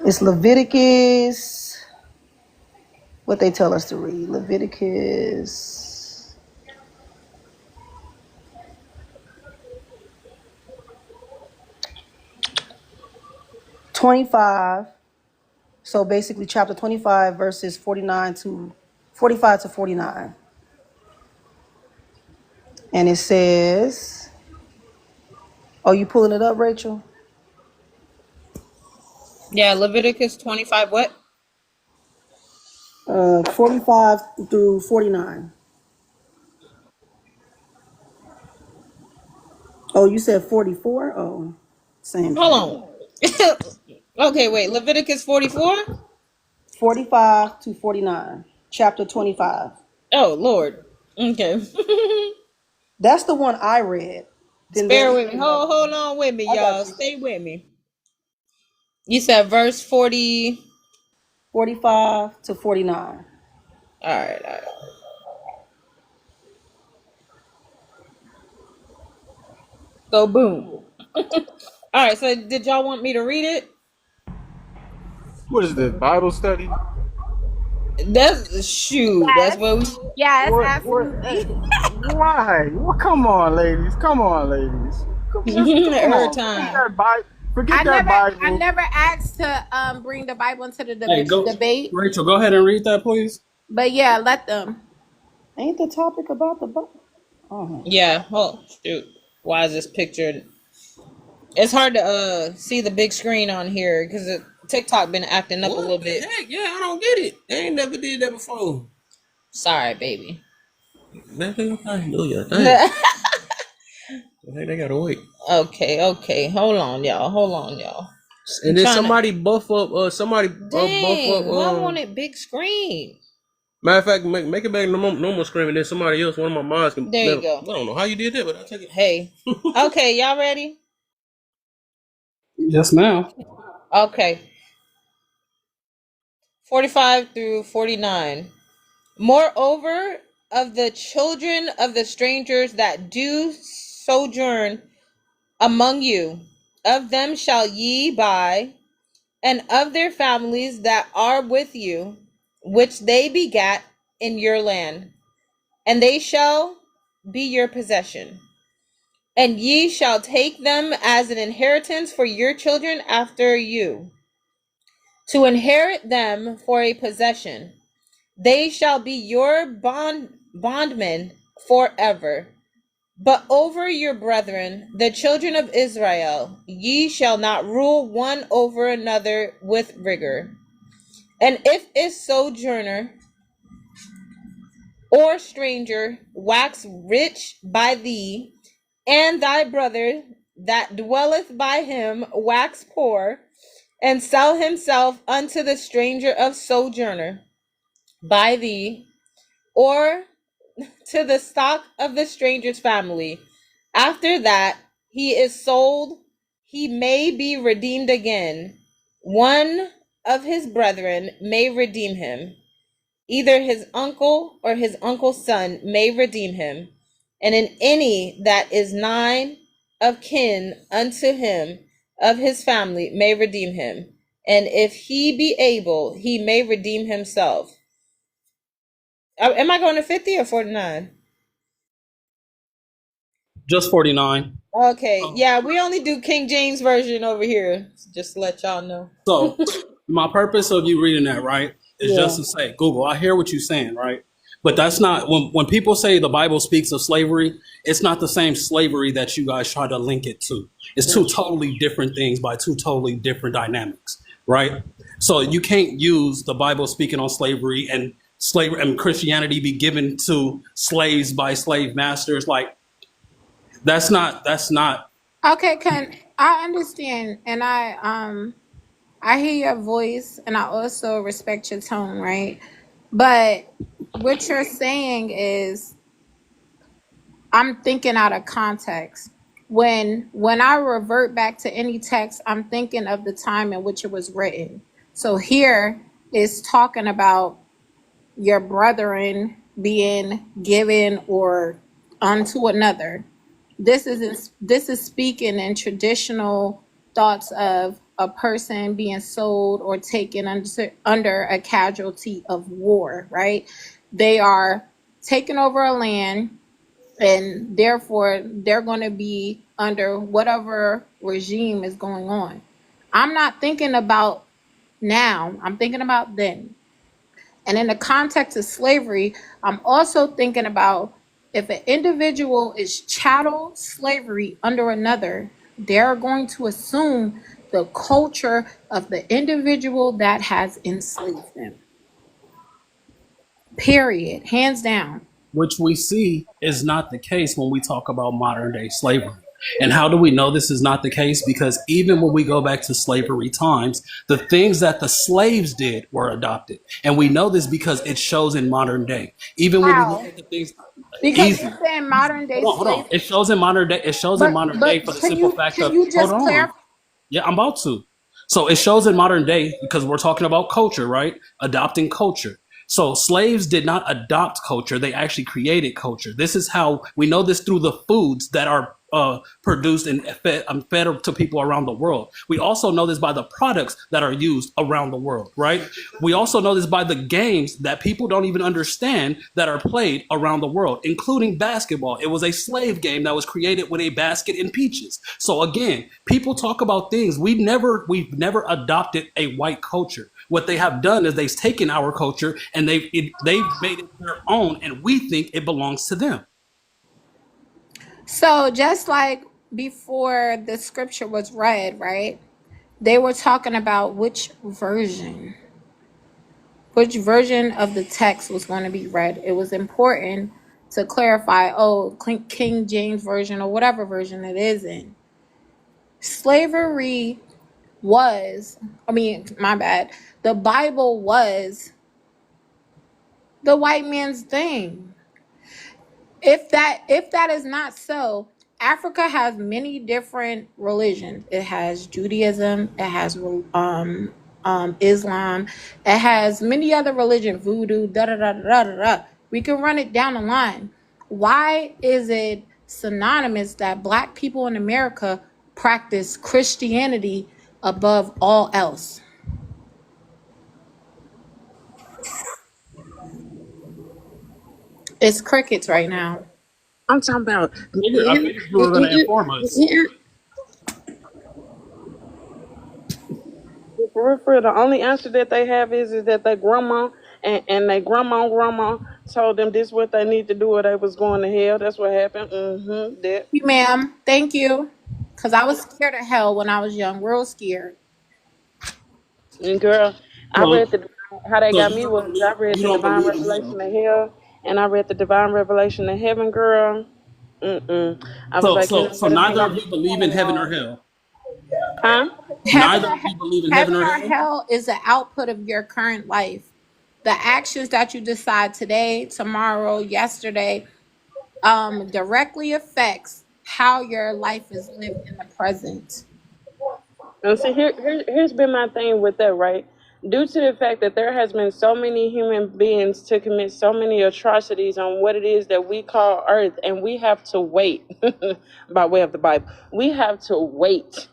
It's Leviticus. What they tell us to read. Leviticus 25. So basically chapter 25 verses 45 to 49. And it says, oh, you pulling it up, Rachel? Yeah, Leviticus 25. What? 45 through 49. Oh, you said 44? Oh, same thing. Hold on. Okay, wait. Leviticus 44. 45 to 49. Chapter 25. Oh Lord. Okay. That's the one I read. Then Bear there's with me. Hold on with me, I got y'all. you. Stay with me. You said verse 40. 45 to 49. All right. So boom. All right. So did y'all want me to read it? What is this, Bible study? That's shoot. That's Yes. what we. Yes, What? absolutely. Why? Well, come on, ladies. Come on, ladies. Come Her on. time. Forget I that never Bible. asked to bring the Bible into the Hey, go, debate, Rachel. Go ahead and read that, please. but yeah, let them. Ain't the topic about the book? Oh. Yeah. Oh shoot. Why is this picture? It's hard to see the big screen on here because TikTok been acting up a little What the bit. heck? Yeah, I don't get it. They ain't never did that before. Sorry, baby. Hallelujah. Dang. Hey, they gotta wait. Okay. Hold on, y'all. And then Tryna- somebody buff up. Somebody buff Dang, up. why I want it big screen? Matter of fact, make it back normal screen, and then somebody else, one of my mods can. There you go. I don't know how you did that, but I'll take it. Hey. Okay, y'all ready? Yes, ma'am. Okay. 45 through 49. Moreover, of the children of the strangers that do sojourn among you, of them shall ye buy, and of their families that are with you, which they begat in your land, and they shall be your possession. And ye shall take them as an inheritance for your children after you, to inherit them for a possession. They shall be your bondmen forever. But over your brethren, the children of Israel, ye shall not rule one over another with rigor. And if a sojourner or stranger wax rich by thee, and thy brother that dwelleth by him wax poor, and sell himself unto the stranger of sojourner by thee, or to the stock of the stranger's family, after that he is sold, he may be redeemed again. One of his brethren may redeem him. Either his uncle or his uncle's son may redeem him, and in any that is nigh of kin unto him of his family may redeem him. And if he be able, he may redeem himself. Am I going to 50 or 49? Just 49. Okay, yeah, we only do King James version over here, just to let y'all know. So, my purpose of you reading that, right, is Yeah. just to say, Google, I hear what you're saying, right? But that's not, when people say the Bible speaks of slavery, it's not the same slavery that you guys try to link it to. It's two totally different things by two totally different dynamics, right? So you can't use the Bible speaking on slavery and Christianity be given to slaves by slave masters. Like, that's not. Okay, can I understand, and I hear your voice, and I also respect your tone, right? But what you're saying is, I'm thinking out of context. When I revert back to any text, I'm thinking of the time in which it was written. So here is talking about your brethren being given or unto another. This is speaking in traditional thoughts of a person being sold or taken under a casualty of war, right? They are taking over a land, and therefore they're going to be under whatever regime is going on. I'm not thinking about now, I'm thinking about then. And in the context of slavery, I'm also thinking about if an individual is chattel slavery under another, they're going to assume the culture of the individual that has enslaved them. Period. Hands down. Which we see is not the case when we talk about modern day slavery. And how do we know this is not the case? Because even when we go back to slavery times, the things that the slaves did were adopted. And we know this because it shows in modern day. Even when we look How? at the things, Because easy. you're saying modern day Hold on. slavery. It shows in modern day. It shows in modern day for the simple fact can of, you just hold on. clarify? Yeah, I'm about to. So it shows in modern day because we're talking about culture, right? Adopting culture. So slaves did not adopt culture. They actually created culture. This is how we know this through the foods that are produced and fed to people around the world. We also know this by the products that are used around the world, right? We also know this by the games that people don't even understand that are played around the world, including basketball. It was a slave game that was created with a basket and peaches. So again, people talk about things. We've never adopted a white culture. What they have done is they've taken our culture and they've made it their own, and we think it belongs to them. So just like before the scripture was read, right? They were talking about which version of the text was going to be read. It was important to clarify, King James version or whatever version it is in. Slavery was, my bad. The Bible was the white man's thing. If that is not so, Africa has many different religions. It has Judaism, it has Islam, it has many other religions, voodoo, da da da da da da. We can run it down the line. Why is it synonymous that Black people in America practice Christianity above all else? It's crickets right now. I'm talking about I figured you were going to inform us. For real, the only answer that they have is that their grandma and their grandma told them this what they need to do or they was going to hell. That's what happened. That. Thank you, ma'am. Thank you. Because I was scared of hell when I was young, real scared. And girl, I So, read how they so got me was I read you the don't divine believe in revelation hell. of hell and I read the divine revelation of heaven, girl. I was like, you know So what, I think neither I'm of you believe in heaven or hell. huh? Heaven, Neither of you believe in heaven heaven or or hell. hell is the output of your current life. The actions that you decide today, tomorrow, yesterday, directly affects how your life is lived in the present. And see, here's been my thing with that, right? Due to the fact that there has been so many human beings to commit so many atrocities on what it is that we call Earth, and we have to wait, by way of the Bible, we have to wait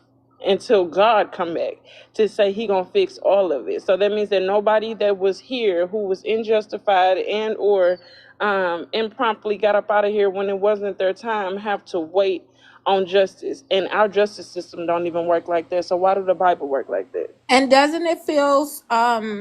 until God come back to say He gonna fix all of it. So that means that nobody that was here who was unjustified and or impromptly got up out of here when it wasn't their time have to wait on justice, and our justice system don't even work like that. So why do the Bible work like that? And doesn't it feel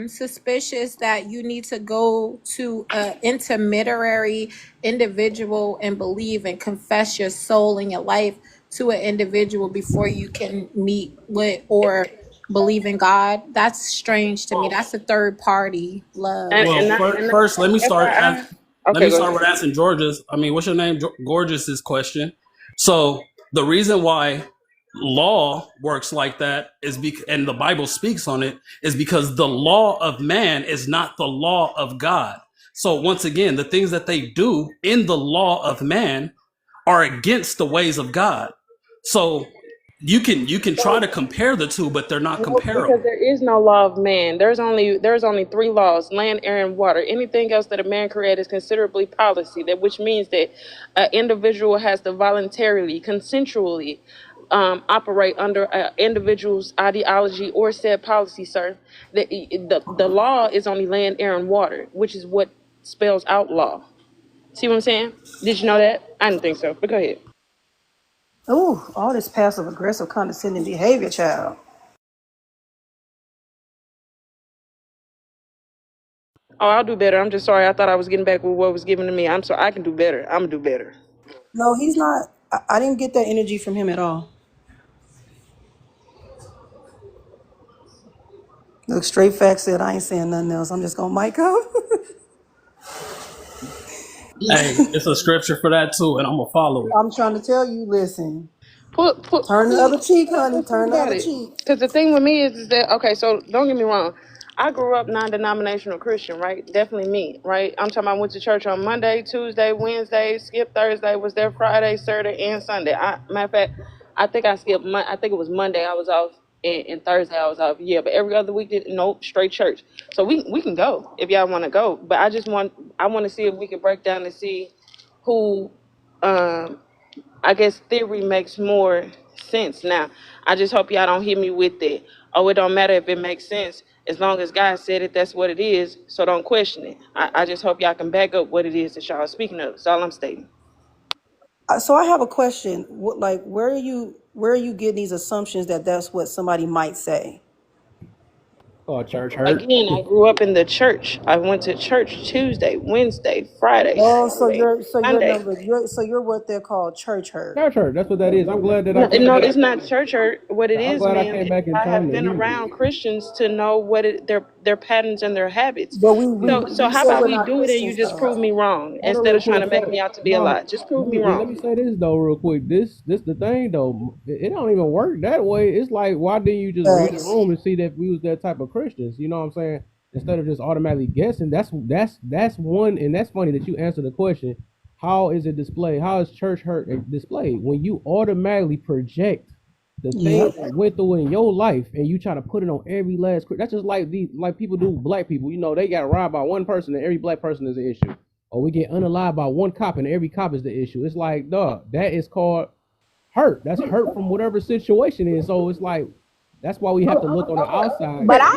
suspicious that you need to go to an intermediary individual and believe and confess your soul and your life to an individual before you can meet with or believe in God? That's strange to me. That's a third party love. Well, first, let me start. FYI. Let Okay, me go start ahead. with asking George's. What's your name? Gorgeous's question. So the reason why law works like that is because, and the Bible speaks on it, is because the law of man is not the law of God. So once again, the things that they do in the law of man are against the ways of God. So you can try to compare the two, but they're not No, because comparable. there is no law of man. There's only three laws: land, air, and water. Anything else that a man creates is considerably policy. That which means that an individual has to voluntarily, consensually, operate under an individual's ideology or said policy. Sir, the law is only land, air, and water, which is what spells out law. See what I'm saying? Did you know that? I didn't think so. But go ahead. Ooh, all this passive aggressive condescending behavior, child. Oh, I'll do better. I'm just sorry. I thought I was getting back with what was given to me. I'm sorry. I can do better. I'm gonna do better. No, he's not. I didn't get that energy from him at all. Look, straight facts said I ain't saying nothing else. I'm just gonna mic up. Hey, it's a scripture for that too, and I'm gonna follow it. I'm trying to tell you, listen. Put Turn the me other cheek, honey. think Turn the about other it. cheek. Because the thing with me is that okay. So don't get me wrong. I grew up non-denominational Christian, right? Definitely me, right? I'm talking about I went to church on Monday, Tuesday, Wednesday, skipped Thursday, was there Friday, Saturday, and Sunday. Matter of fact, I think I skipped. I think it was Monday I was off, and Thursday I was off. Yeah, but every other week, nope, straight church. So we can go if y'all want to go. But I want to see if we can break down and see who um I guess theory makes more sense now. I just hope y'all don't hit me with it. Oh, it don't matter if it makes sense. As long as God said it, that's what it is. So don't question it. I just hope y'all can back up what it is that y'all are speaking of. That's all I'm stating. So I have a question. What, like, where are you getting these assumptions that that's what somebody might say? Oh, church hurt. Again, I grew up in the church. I went to church Tuesday, Wednesday, Friday, Oh, Saturday, Sunday. so you're what they're called church hurt. Church hurt. That's what that is. I'm glad that I No, came no, back. it's not church hurt. What it I'm is, glad I ma'am, came is back in I time have to been hear you. around Christians to know what their patterns and their habits. But So we how said about we're we not do it and you Christians just though. prove me wrong Hold on instead real of trying quick. to make me out to be a No, lie? Just prove me let wrong. me say this though, real quick. This the thing though. It don't even work that way. It's like, why didn't you just read the Facts. room and see that we was that type of Christians? You know what I'm saying? Instead of just automatically guessing. That's one, and that's funny that you answer the question. How is it displayed? How is church hurt displayed when you automatically project the things Yep. that went through in your life and you try to put it on every last? That's just like like people do with black people. You know, they got robbed by one person and every black person is an issue. Or we get unalived by one cop and every cop is the issue. It's like, dog, that is called hurt. That's hurt from whatever situation is. So it's like, that's why we have to look on the outside. But I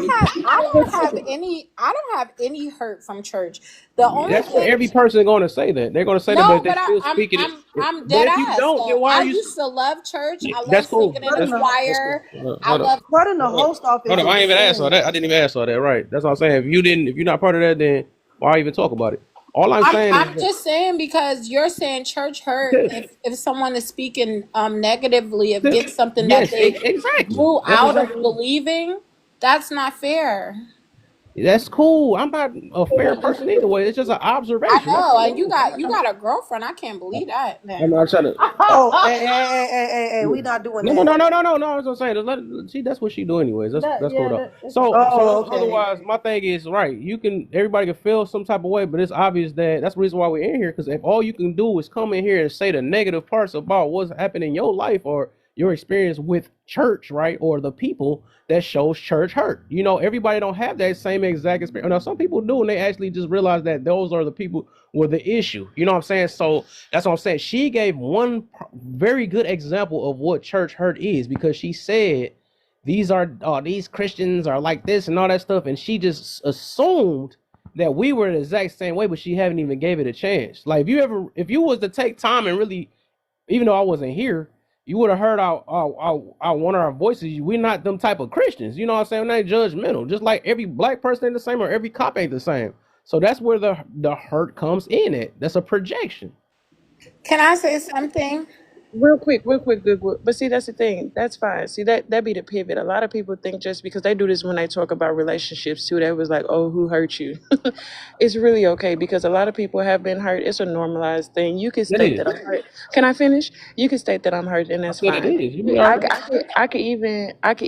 don't have any hurt from church. The only That's what thing, every person going to say that. They're going to say that, but no, if they but still speaking it. I'm But dead if you ass don't, then though. why I are you? used to love church. I love That's cool. singing in the That's cool. That's cool. choir. I Hold up. love But in the Hold up. host office Hold up. I is ain't even asked all saying, that. I didn't even ask all that. Right. That's what I'm saying. If you're not part of that, then why even talk about it? All I'm saying I'm is just saying, because you're saying church hurt that, if someone is speaking negatively against something that yes, they exactly. grew That's out of exactly. believing. That's not fair. That's cool. I'm not a fair person either way. It's just an I observation. That's know, and all. you got a girlfriend. I can't believe that, I'm man. not trying to. oh, hey, we not doing No, no, that. no, no, no, no, no. I was gonna say, see, that's what she do anyways. That's cool though. So, Oh, okay. otherwise, my thing is right. Everybody can feel some type of way, but it's obvious that that's the reason why we're in here. Because if all you can do is come in here and say the negative parts about what's happening in your life or your experience with church, right, or the people, that shows church hurt. You know, everybody don't have that same exact experience. Now, some people do, and they actually just realize that those are the people with the issue. You know what I'm saying? So that's what I'm saying. She gave one very good example of what church hurt is, because she said these Christians are like this and all that stuff, and she just assumed that we were the exact same way, but she haven't even gave it a chance. Like, if you was to take time and really, even though I wasn't here, you would have heard our one of our voices. We're not them type of Christians. You know what I'm saying? We're not judgmental. Just like every black person ain't the same or every cop ain't the same. So that's where the hurt comes in at. That's a projection. Can I say something? Real quick, good. But see, that's the thing. That's fine. See, that be the pivot. A lot of people think just because they do this when they talk about relationships too, they was like, oh, who hurt you? It's really okay because a lot of people have been hurt. It's a normalized thing. You can It state is. that I'm hurt. Can I finish? You can state that I'm hurt, and I that's said it fine. is. You be all right. I could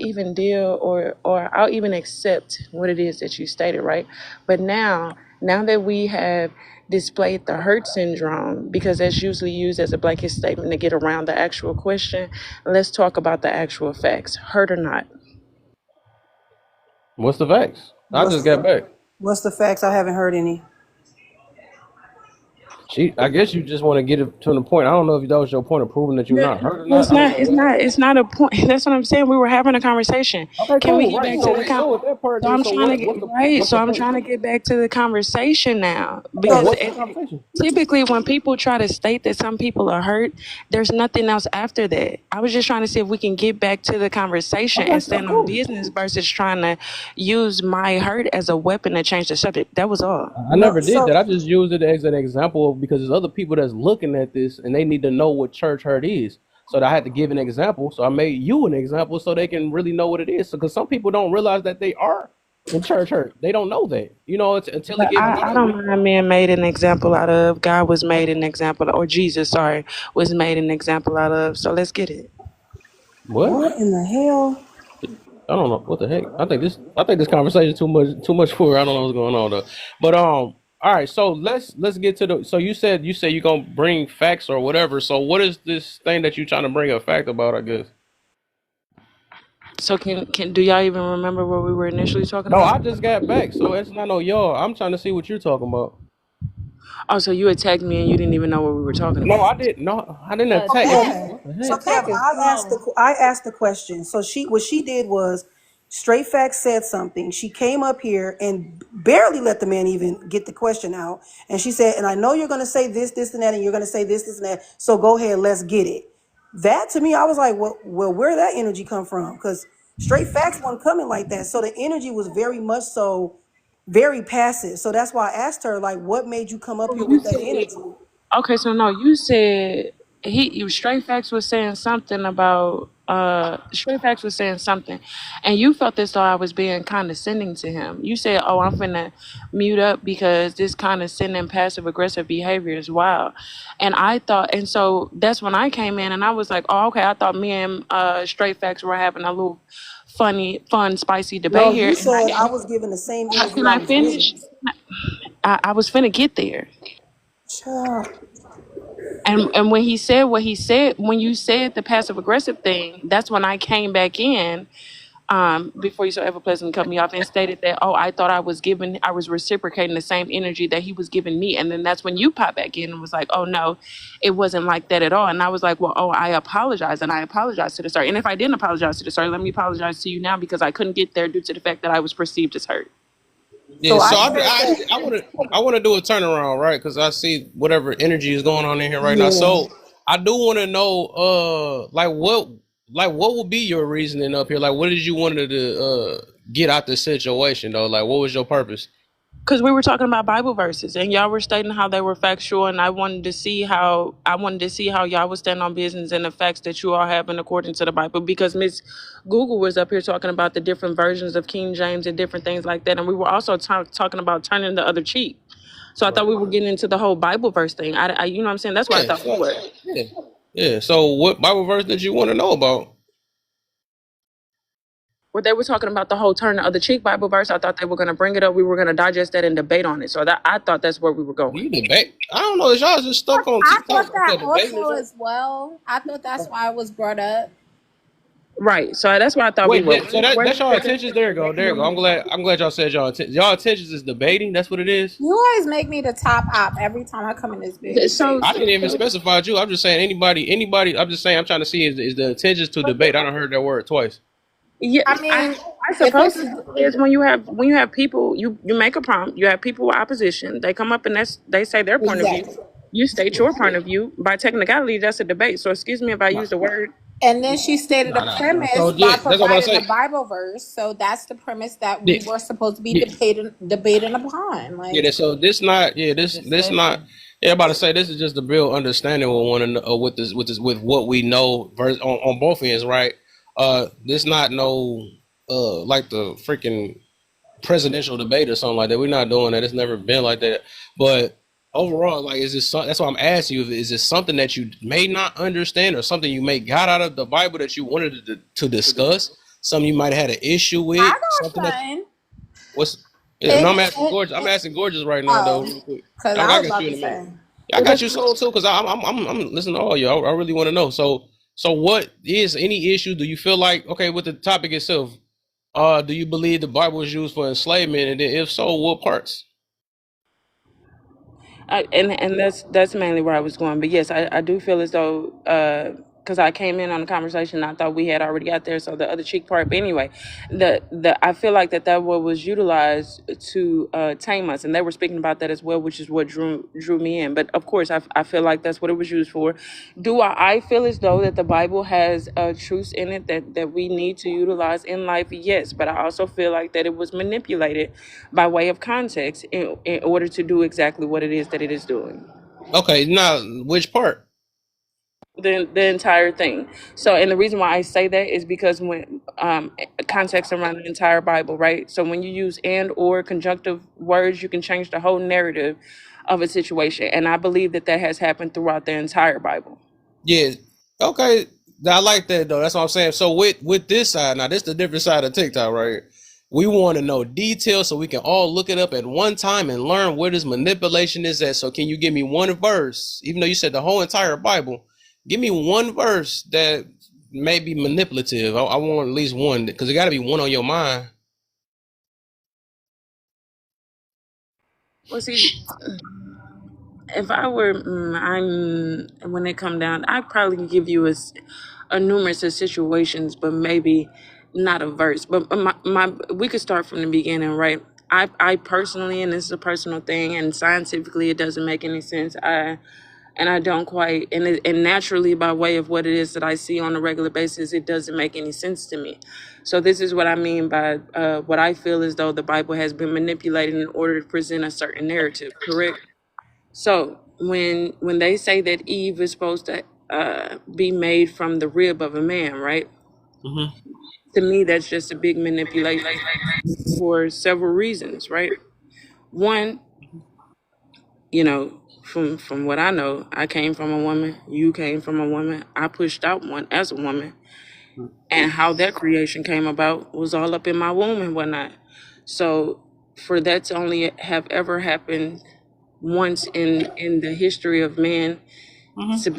even deal or I'll even accept what it is that you stated, right? But now that we have displayed the hurt syndrome, because that's usually used as a blanket statement to get around the actual question, let's talk about the actual facts, hurt or not. What's the facts? I What's just got the back. what's the facts? I haven't heard any. I guess you just want to get it to the point. I don't know if that was your point of proving that you're not hurt or No, not. it's I don't not. know It's what. not. It's not a point. That's what I'm saying. We were having a conversation. Okay, Can we cool. get Right. back So to the we go with that part So then. I'm So trying to get right. what's So the I'm point? trying to get back to the conversation now So because what's the conversation? typically when people try to state that some people are hurt, there's nothing else after that. I was just trying to see if we can get back to the conversation Okay, and so stand on cool. business versus trying to use my hurt as a weapon to change the subject. That was all. I No, never did that. so I just used it as an example of, because there's other people that's looking at this and they need to know what church hurt is. So I had to give an example. So I made you an example so they can really know what it is. Because some people don't realize that they are in church hurt. They don't know that. You know, it's until it But get I brought up. don't mind being made an example out of. God was made an example, or Jesus, sorry, was made an example out of. So let's get it. What? what in the hell? I don't know what the heck. I think this conversation too much for her. I don't know what's going on though. But all right, so let's get to the. So you said you're gonna bring facts or whatever. So what is this thing that you're trying to bring a fact about? I guess. So can do y'all even remember what we were initially talking No, about? I just got back, so it's not no y'all. I'm trying to see what you're talking about. Oh, so you attacked me and you didn't even know what we were talking No, about. I didn't. No, I didn't Uh, So attack. Kevin. Kevin, What the so heck? Kevin, Kevin. I asked the question. So what she did was, Straight Facts said something. She came up here and barely let the man even get the question out, and she said, "And I know you're going to say this, this, and that, and you're going to say this, this, and that. So go ahead, let's get it." That to me, I was like, well, where did that energy come from? Because Straight Facts wasn't coming like that. So the energy was very much so very passive. So that's why I asked her, like, what made you come up here You with that said energy? okay, so no, you said Straight Facts was saying something about Straight Facts was saying something, and you felt as though I was being condescending to him. You said, "Oh, I'm finna mute up because this condescending, passive aggressive behavior is wild," and I thought, and so that's when I came in, and I was like, "Oh, okay." I thought me and Straight Facts were having a little fun, spicy No, debate here, you and said I was given the same energy can I I was given. finish? I was finna get there. Child. And when he said what he said, when you said the passive aggressive thing, that's when I came back in, before you so ever pleasantly cut me off and stated that, oh, I was reciprocating the same energy that he was giving me. And then that's when you popped back in and was like, oh no, it wasn't like that at all. And I was like, well, oh, I apologize. And I apologize to the sir. And if I didn't apologize to the sir, let me apologize to you now because I couldn't get there due to the fact that I was perceived as hurt. Yeah, So I so said that. I want to do a turnaround, right? Because I see whatever energy is going on in here right now. Yeah. So I do want to know, like what would be your reasoning up here? Like, what did you wanted to get out the situation though? Like, what was your purpose? Because we were talking about Bible verses, and y'all were stating how they were factual, and I wanted to see how y'all would stand on business and the facts that you all have in according to the Bible. Because Miss Google was up here talking about the different versions of King James and different things like that, and we were also talking about turning the other cheek. So I thought Right. we were getting into the whole Bible verse thing. You know what I'm saying? That's what I Yeah. thought we were. Yeah. Yeah. So what Bible verse did you want to know about? Where they were talking about the whole turn the other cheek Bible verse, I thought they were going to bring it up. We were going to digest that and debate on it. So I thought that's where we were Do going. you debate? I don't know. Is y'all just stuck on I TikTok thought like that that debating or also something? as well. I thought that's why it was brought up. Right. So that's where I thought we Wait, were. so that's y'all intentions. There you go. There you go. I'm glad y'all said y'all intentions is debating. That's what it is. You always make me the top op every time I come in this So space. I didn't even specify you. I'm just saying anybody. I'm just saying I'm trying to see is the intentions to debate. I don't heard that word twice. yeah, I mean, I if suppose it's is when you have people, you make a prompt. You have people with opposition. They come up and they say their point of view. exactly. You state your point of view. By technicality, that's a debate. So excuse me if I Nah, use the word. And then she stated a nah. So premise yeah, by that's what I'm providing a saying. Bible verse. So that's the premise that Yeah, we were supposed to be yeah, debating upon. Like, So this not. Yeah, this not. Yeah, I'm about to say this is just to build understanding with one another with what we know on both ends, right? This not no like the freaking presidential debate or something like that. We're not doing that. It's never been like that. But overall, like, is this? That's why I'm asking you. Is this something that you may not understand, or something you may got out of the Bible that you wanted to discuss? Something you might have had an issue with? I got Something that something. what's? Yeah, no, It, I'm asking it, gorgeous. I'm it, asking gorgeous right now, though. oh, Real quick. because I I was got you about in to a minute. say. Yeah, I got you sold too, because I'm listening to all you. I really want to know. So what is any issue? Do you feel like, okay, with the topic itself? Do you believe the Bible was used for enslavement, and then if so, what parts? And that's mainly where I was going. But yes, I do feel as though because I came in on the conversation, I thought we had already got there. So the other cheek part. But anyway, the I feel like that word was utilized to tame us, and they were speaking about that as well, which is what drew me in. But of course, I feel like that's what it was used for. Do I feel as though that the Bible has truths in it that we need to utilize in life? Yes, but I also feel like that it was manipulated by way of context in order to do exactly what it is that it is doing. Okay, now which part? The entire thing. So, and the reason why I say that is because when context around the entire Bible, right? So when you use and or conjunctive words, you can change the whole narrative of a situation, and I believe that has happened throughout the entire Bible. Yeah. Okay. I like that though. That's what I'm saying. So with this side, now this is the different side of TikTok, right? We want to know details so we can all look it up at one time and learn where this manipulation is at. So can you give me one verse, even though you said the whole entire Bible, give me one verse that may be manipulative. I want at least one, because it got to be one on your mind. Well, see, if I were, when it come down, I'd probably give you a numerous of situations, but maybe not a verse. But we could start from the beginning, right? I personally, and this is a personal thing, and scientifically, it doesn't make any sense. I don't quite, and naturally, by way of what it is that I see on a regular basis, it doesn't make any sense to me. So this is what I mean by what I feel as though the Bible has been manipulated in order to present a certain narrative. Correct? So when they say that Eve is supposed to be made from the rib of a man, right? Hmm. To me, that's just a big manipulation for several reasons, right? One, from what I know, I came from a woman, you came from a woman, I pushed out one as a woman, and how that creation came about was all up in my womb and whatnot. So for that to only have ever happened once in the history of man, it's a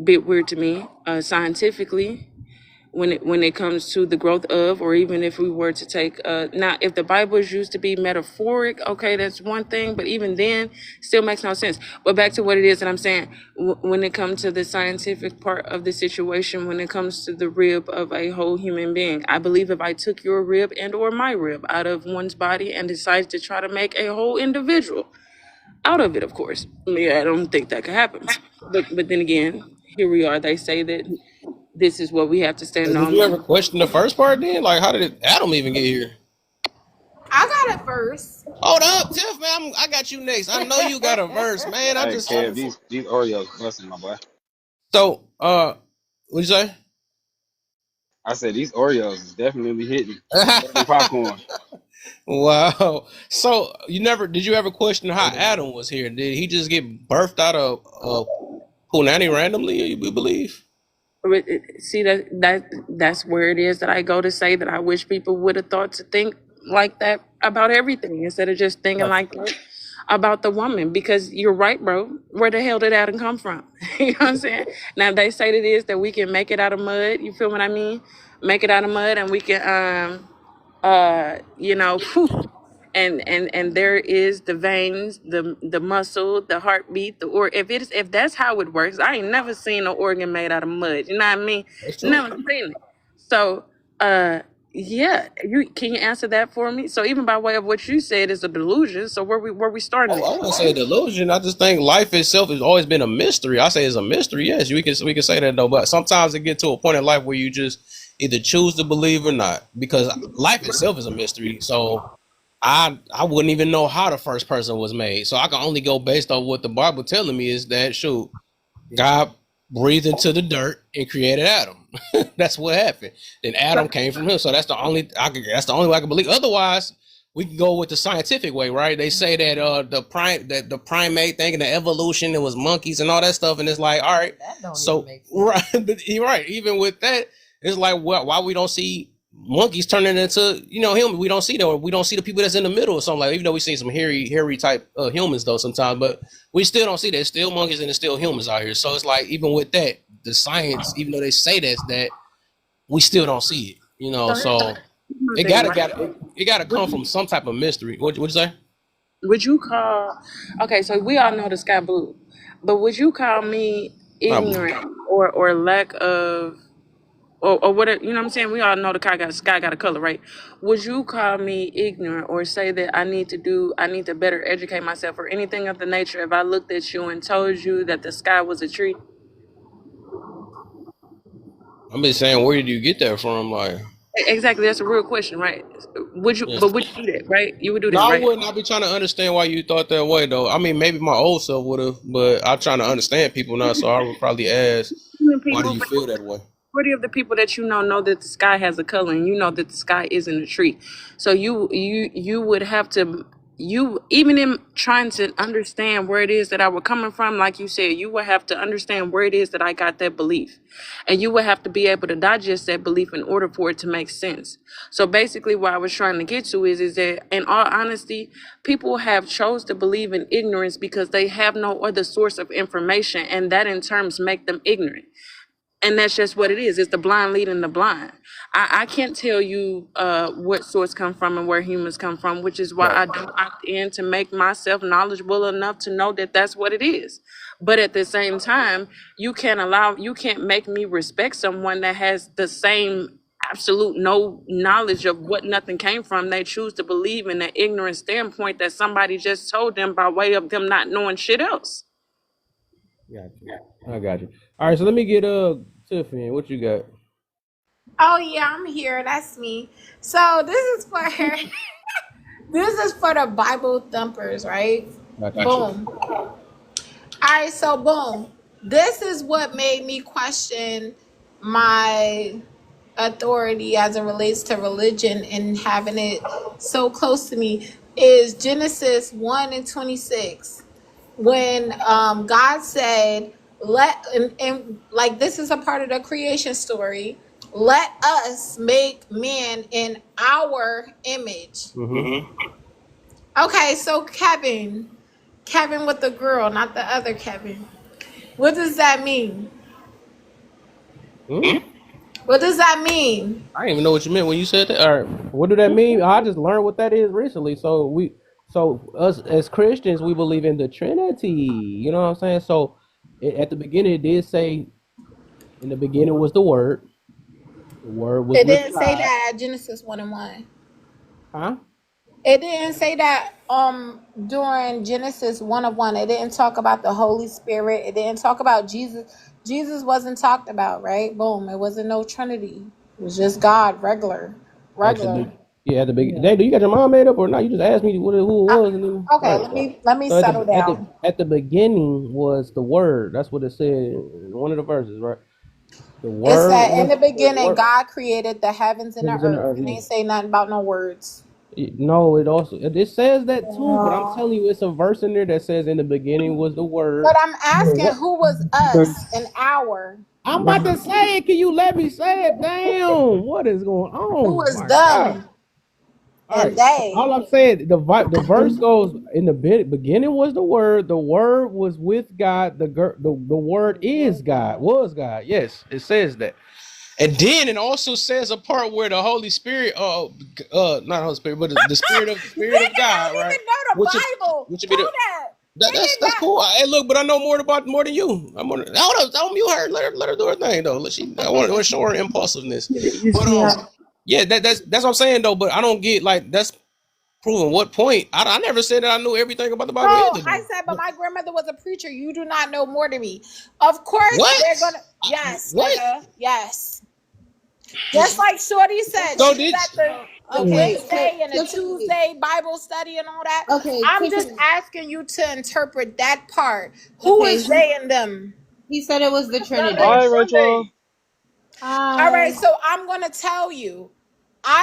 bit weird to me. Scientifically, when it comes to the growth of, or even if we were to take now, if the Bible is used to be metaphoric, okay, that's one thing, but even then still makes no sense. But back to what it is that I'm saying, when it comes to the scientific part of the situation, when it comes to the rib of a whole human being, I believe if I took your rib and or my rib out of one's body and decided to try to make a whole individual out of it, of course, yeah, I don't think that could happen. But then again, here we are, they say that this is what we have to Hey, stand did you on. ever question the first part then? Like, how did Adam even get here? I got it first. Hold up, Tiff, man. I got you next. I know you got a verse, man. I Hey, just Kev, these Oreos busting, my boy. so what'd you say? I said these Oreos is definitely hitting. Better than popcorn. Wow. So did you ever question how Adam was here? Did he just get birthed out of Punani randomly, you believe? See, that's where it is that I go to say that I wish people would have thought to think like that about everything instead of just thinking like that about the woman. Because you're right, bro. Where the hell did Adam come from? You know what I'm saying? Now they say that it is that we can make it out of mud. You feel what I mean? Make it out of mud, and we can whew, and there is the veins, the muscle, the heartbeat, or if that's how it works. I ain't never seen an organ made out of mud. You know what I mean? That's true. Never seen it. So yeah, can you answer that for me? So even by way of what you said is a delusion. So where we starting Oh, I at? wouldn't say delusion. I just think life itself has always been a mystery. I say it's a mystery. Yes, we can say that though. But sometimes it get to a point in life where you just either choose to believe or not, because life itself is a mystery. So I wouldn't even know how the first person was made. So I can only go based on what the Bible telling me is that shoot, God breathed into the dirt and created Adam. That's what happened. Then Adam came from him. So that's the only way I can believe. Otherwise, we can go with the scientific way, right? They say that the primate thing and the evolution, it was monkeys and all that stuff, and it's like, all right, That don't even so make sense. right, but you're right. Even with that, it's like, why we don't see monkeys turning into him? We don't see that. We don't see the people that's in the middle or something like. Even though we see some hairy type humans though sometimes, but we still don't see that. It's still monkeys and it's still humans out here. So it's like even with that, the science, even though they say that we still don't see it. So it gotta come from some type of mystery. What'd you say? Would you call? Okay, so we all know the sky blue, but would you call me ignorant or lack of or what? You know what I'm saying? We all know the sky got a color, right? Would you call me ignorant or say that I need to better educate myself or anything of the nature if I looked at you and told you that the sky was a tree? I'm just saying, where did you get that from? Like, Exactly, that's a real question, right? Would you? yeah. But would you do that, right? You would do No, that, I right? wouldn't. I'd be trying to understand why you thought that way, though. I mean, maybe my old self would have, but I'm trying to understand people now, so I would probably ask, why do you feel that way? Majority of the people that you know that the sky has a color, and you know that the sky isn't a tree. So you would have to, even in trying to understand where it is that I was coming from, like you said, you would have to understand where it is that I got that belief, and you would have to be able to digest that belief in order for it to make sense. So basically, what I was trying to get to is that, in all honesty, people have chose to believe in ignorance because they have no other source of information, and that in terms make them ignorant. And that's just what it is. It's the blind leading the blind. I can't tell you what source come from and where humans come from, which is why Right. I don't opt in to make myself knowledgeable enough to know that that's what it is. But at the same time, you can't make me respect someone that has the same absolute no knowledge of what nothing came from. They choose to believe in an ignorant standpoint that somebody just told them by way of them not knowing shit else. Got you. I got you. All right, so let me get Tiffany. What you got? Oh yeah, I'm here. That's me. So this is for this is for the Bible thumpers, right? Got you. Boom. All right, so boom. This is what made me question my authority as it relates to religion and having it so close to me is Genesis 1:26. When God said, and like this is a part of the creation story, let us make man in our image. Mm-hmm. Okay, so Kevin with the girl, not the other Kevin. What does that mean? Hmm? What does that mean? I didn't even know what you meant when you said that. All right, what do that mean? I just learned what that is recently. So us as Christians, we believe in the Trinity. You know what I'm saying? So at the beginning, it did say, in the beginning was the Word. The Word was It with didn't say God. that at Genesis 1:1. Huh? It didn't say that during Genesis 1:1. It didn't talk about the Holy Spirit. It didn't talk about Jesus. Jesus wasn't talked about, right? Boom. It wasn't no Trinity. It was just God, regular. At the beginning. Dang, do you got your mind made up or not? You just asked me who it was, and then Okay, right. let me So settle down. at the beginning was the Word. That's what it said in one of the verses, right? The It Word said in was the beginning, Word. God created the heavens and the Heavens and the earth. earth, It yeah. ain't say nothing about no words. No, it says that too, but I'm telling you, it's a verse in there that says in the beginning was the Word. But I'm asking, What? who was us and our? I'm about to say it. Can you let me say it? Damn, what is going Who on? was My God. them All and right. they? All I'm saying, the verse goes, in the beginning was the Word was with God, the Word is God, was God. Yes, it says that. And then it also says a part where the Holy Spirit, not Holy Spirit, but the Spirit of Nigga God, don't right? even know the Which Bible. would be Know the that. that's Nigga that's got cool. Hey, look, but I know more than you. Hold up, don't mute her. Let her do her thing though. I want to show her impulsiveness. But yeah, that's what I'm saying though. But I don't get like that's proving what point. I never said that I knew everything about the Bible no, either. I Though. said, but my grandmother was a preacher. You do not know more than me. Of course, What? they're gonna. Yes, What? nigga. Yes. Just like Shorty said, So she was did at the Okay, Wednesday and the Tiffany. Tuesday Bible study and all that. Okay, I'm just Tiffany. asking you to interpret that part. Who Okay, is they and them? he said it was the Trinity. Hi, Rachel. All right, Hi. so I'm gonna tell you.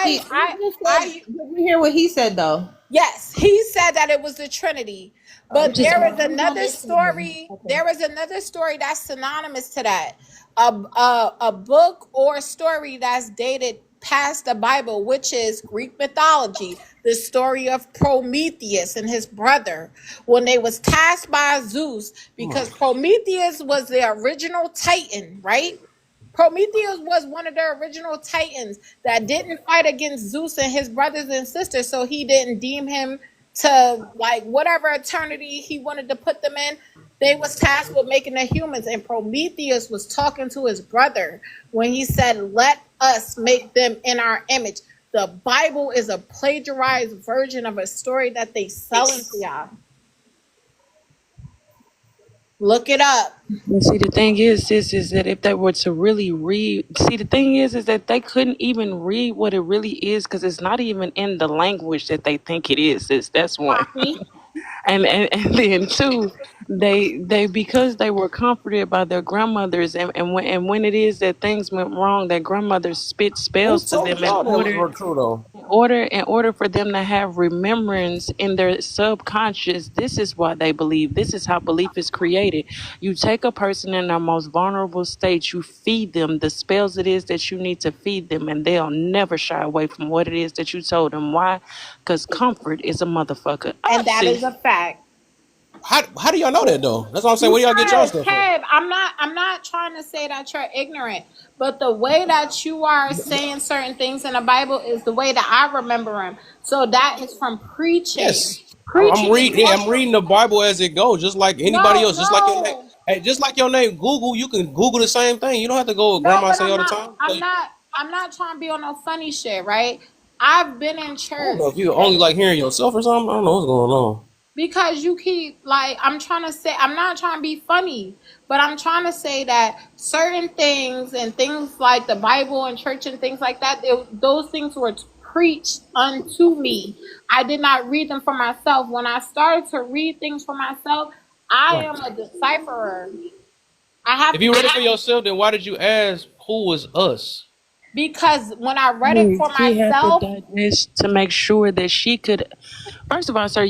He just said. Did you hear what he said though? Yes, he said that it was the Trinity. But Just there is I'm not another listening to him. story. Okay. There is another story that's synonymous to that. A book or a story that's dated past the Bible, which is Greek mythology. The story of Prometheus and his brother when they was tasked by Zeus because Prometheus was the original Titan, right? Prometheus was one of the original Titans that didn't fight against Zeus and his brothers and sisters, so he didn't deem him to like whatever eternity he wanted to put them in. They was tasked with making the humans, and Prometheus was talking to his brother when he said, "Let us make them in our image." The Bible is a plagiarized version of a story that they selling to y'all. Look it up. And see, the thing is, sis, is that if they were to really read, see, the thing is that they couldn't even read what it really is because it's not even in the language that they think it is. Sis, that's one. And then two, they because they were comforted by their grandmothers, and when it is that things went wrong, their grandmothers spit Who spells to told them y'all that was true though? in order for them to have remembrance in their subconscious. This is why they believe. This is how belief is created. You take a person in their most vulnerable state, you feed them the spells it is that you need to feed them, and they'll never shy away from what it is that you told them. Why? Because comfort is a motherfucker. And that is a fact. How do y'all know that though? That's what I'm saying. Where do y'all get y'all stuff from? Kev, I'm not trying to say that you're ignorant, but the way that you are saying certain things in the Bible is the way that I remember them. So that is from preaching. Yes, I'm Preaching is reading. Yeah, one I'm thing. reading the Bible as it goes, just like anybody No, else. Just like your name. no. Hey, just like your name, Google. You can Google the same thing. You don't have to go what No, grandma but say all the time. So, I'm not trying to be on no funny shit, right? I've been in I don't know church. if you only like hearing yourself or something. I don't know what's going on. Because you keep like I'm trying to say I'm not trying to be funny, but I'm trying to say that certain things and things like the Bible and church and things like that, those things were preached unto me. I did not read them for myself. When I started to read things for myself, I Right. am a decipherer. I have If you read it for yourself, then why did you ask who was us? because when I read it for She had to myself, digest to make sure that she could. First of all, sir,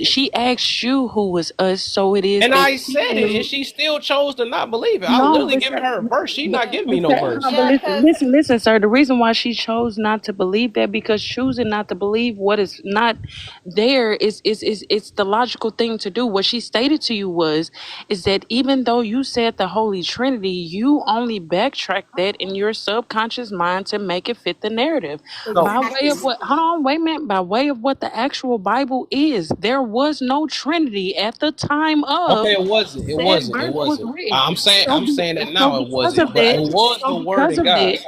she asked you who was us, so it is And that I she said it, and can. she still chose to not believe it. I No, literally but giving her a verse. She not giving me but no verse. but yeah, because listen, sir. The reason why she chose not to believe that because choosing not to believe what is not there is it's the logical thing to do. What she stated to you is that even though you said the Holy Trinity, you only backtrack that in your subconscious mind to make it fit the narrative. No. By way of exactly. what? Hold on, wait a minute. By way of what the actual Bible is, there was no Trinity at the time of Okay, it wasn't. It said wasn't. It verse was wasn't. written. I'm saying that So now it because of wasn't. But that, it was so the word because of of God. that,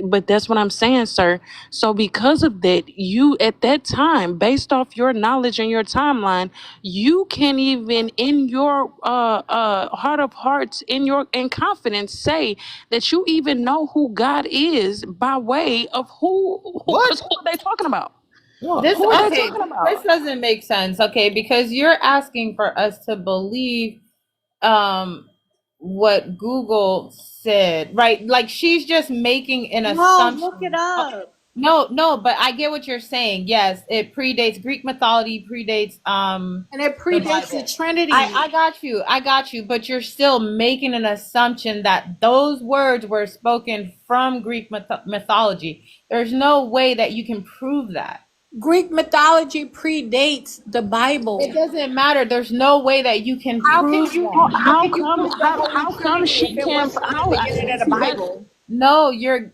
but that's what I'm saying, sir. So because of that, you at that time, based off your knowledge and your timeline, you can't even in your heart of hearts, in confidence, say that you even know who God is by way of What? because who are they talking about? No. This Who are they okay, talking this about? doesn't make sense, okay, because you're asking for us to believe um what Google said, right? Like she's just making an No, look it assumption. up. No, but I get what you're saying. Yes, it predates Greek mythology, predates And it the predates the Bible. I Trinity. got you, but you're still making an assumption that those words were spoken from Greek mythology. There's no way that you can prove that. Greek mythology predates the It Bible. doesn't matter. There's no way that you can How can prove you that. how How can you come? prove the Holy How come Trinity if she it can't? wasn't in the How? beginning of the See that? Bible? No, you're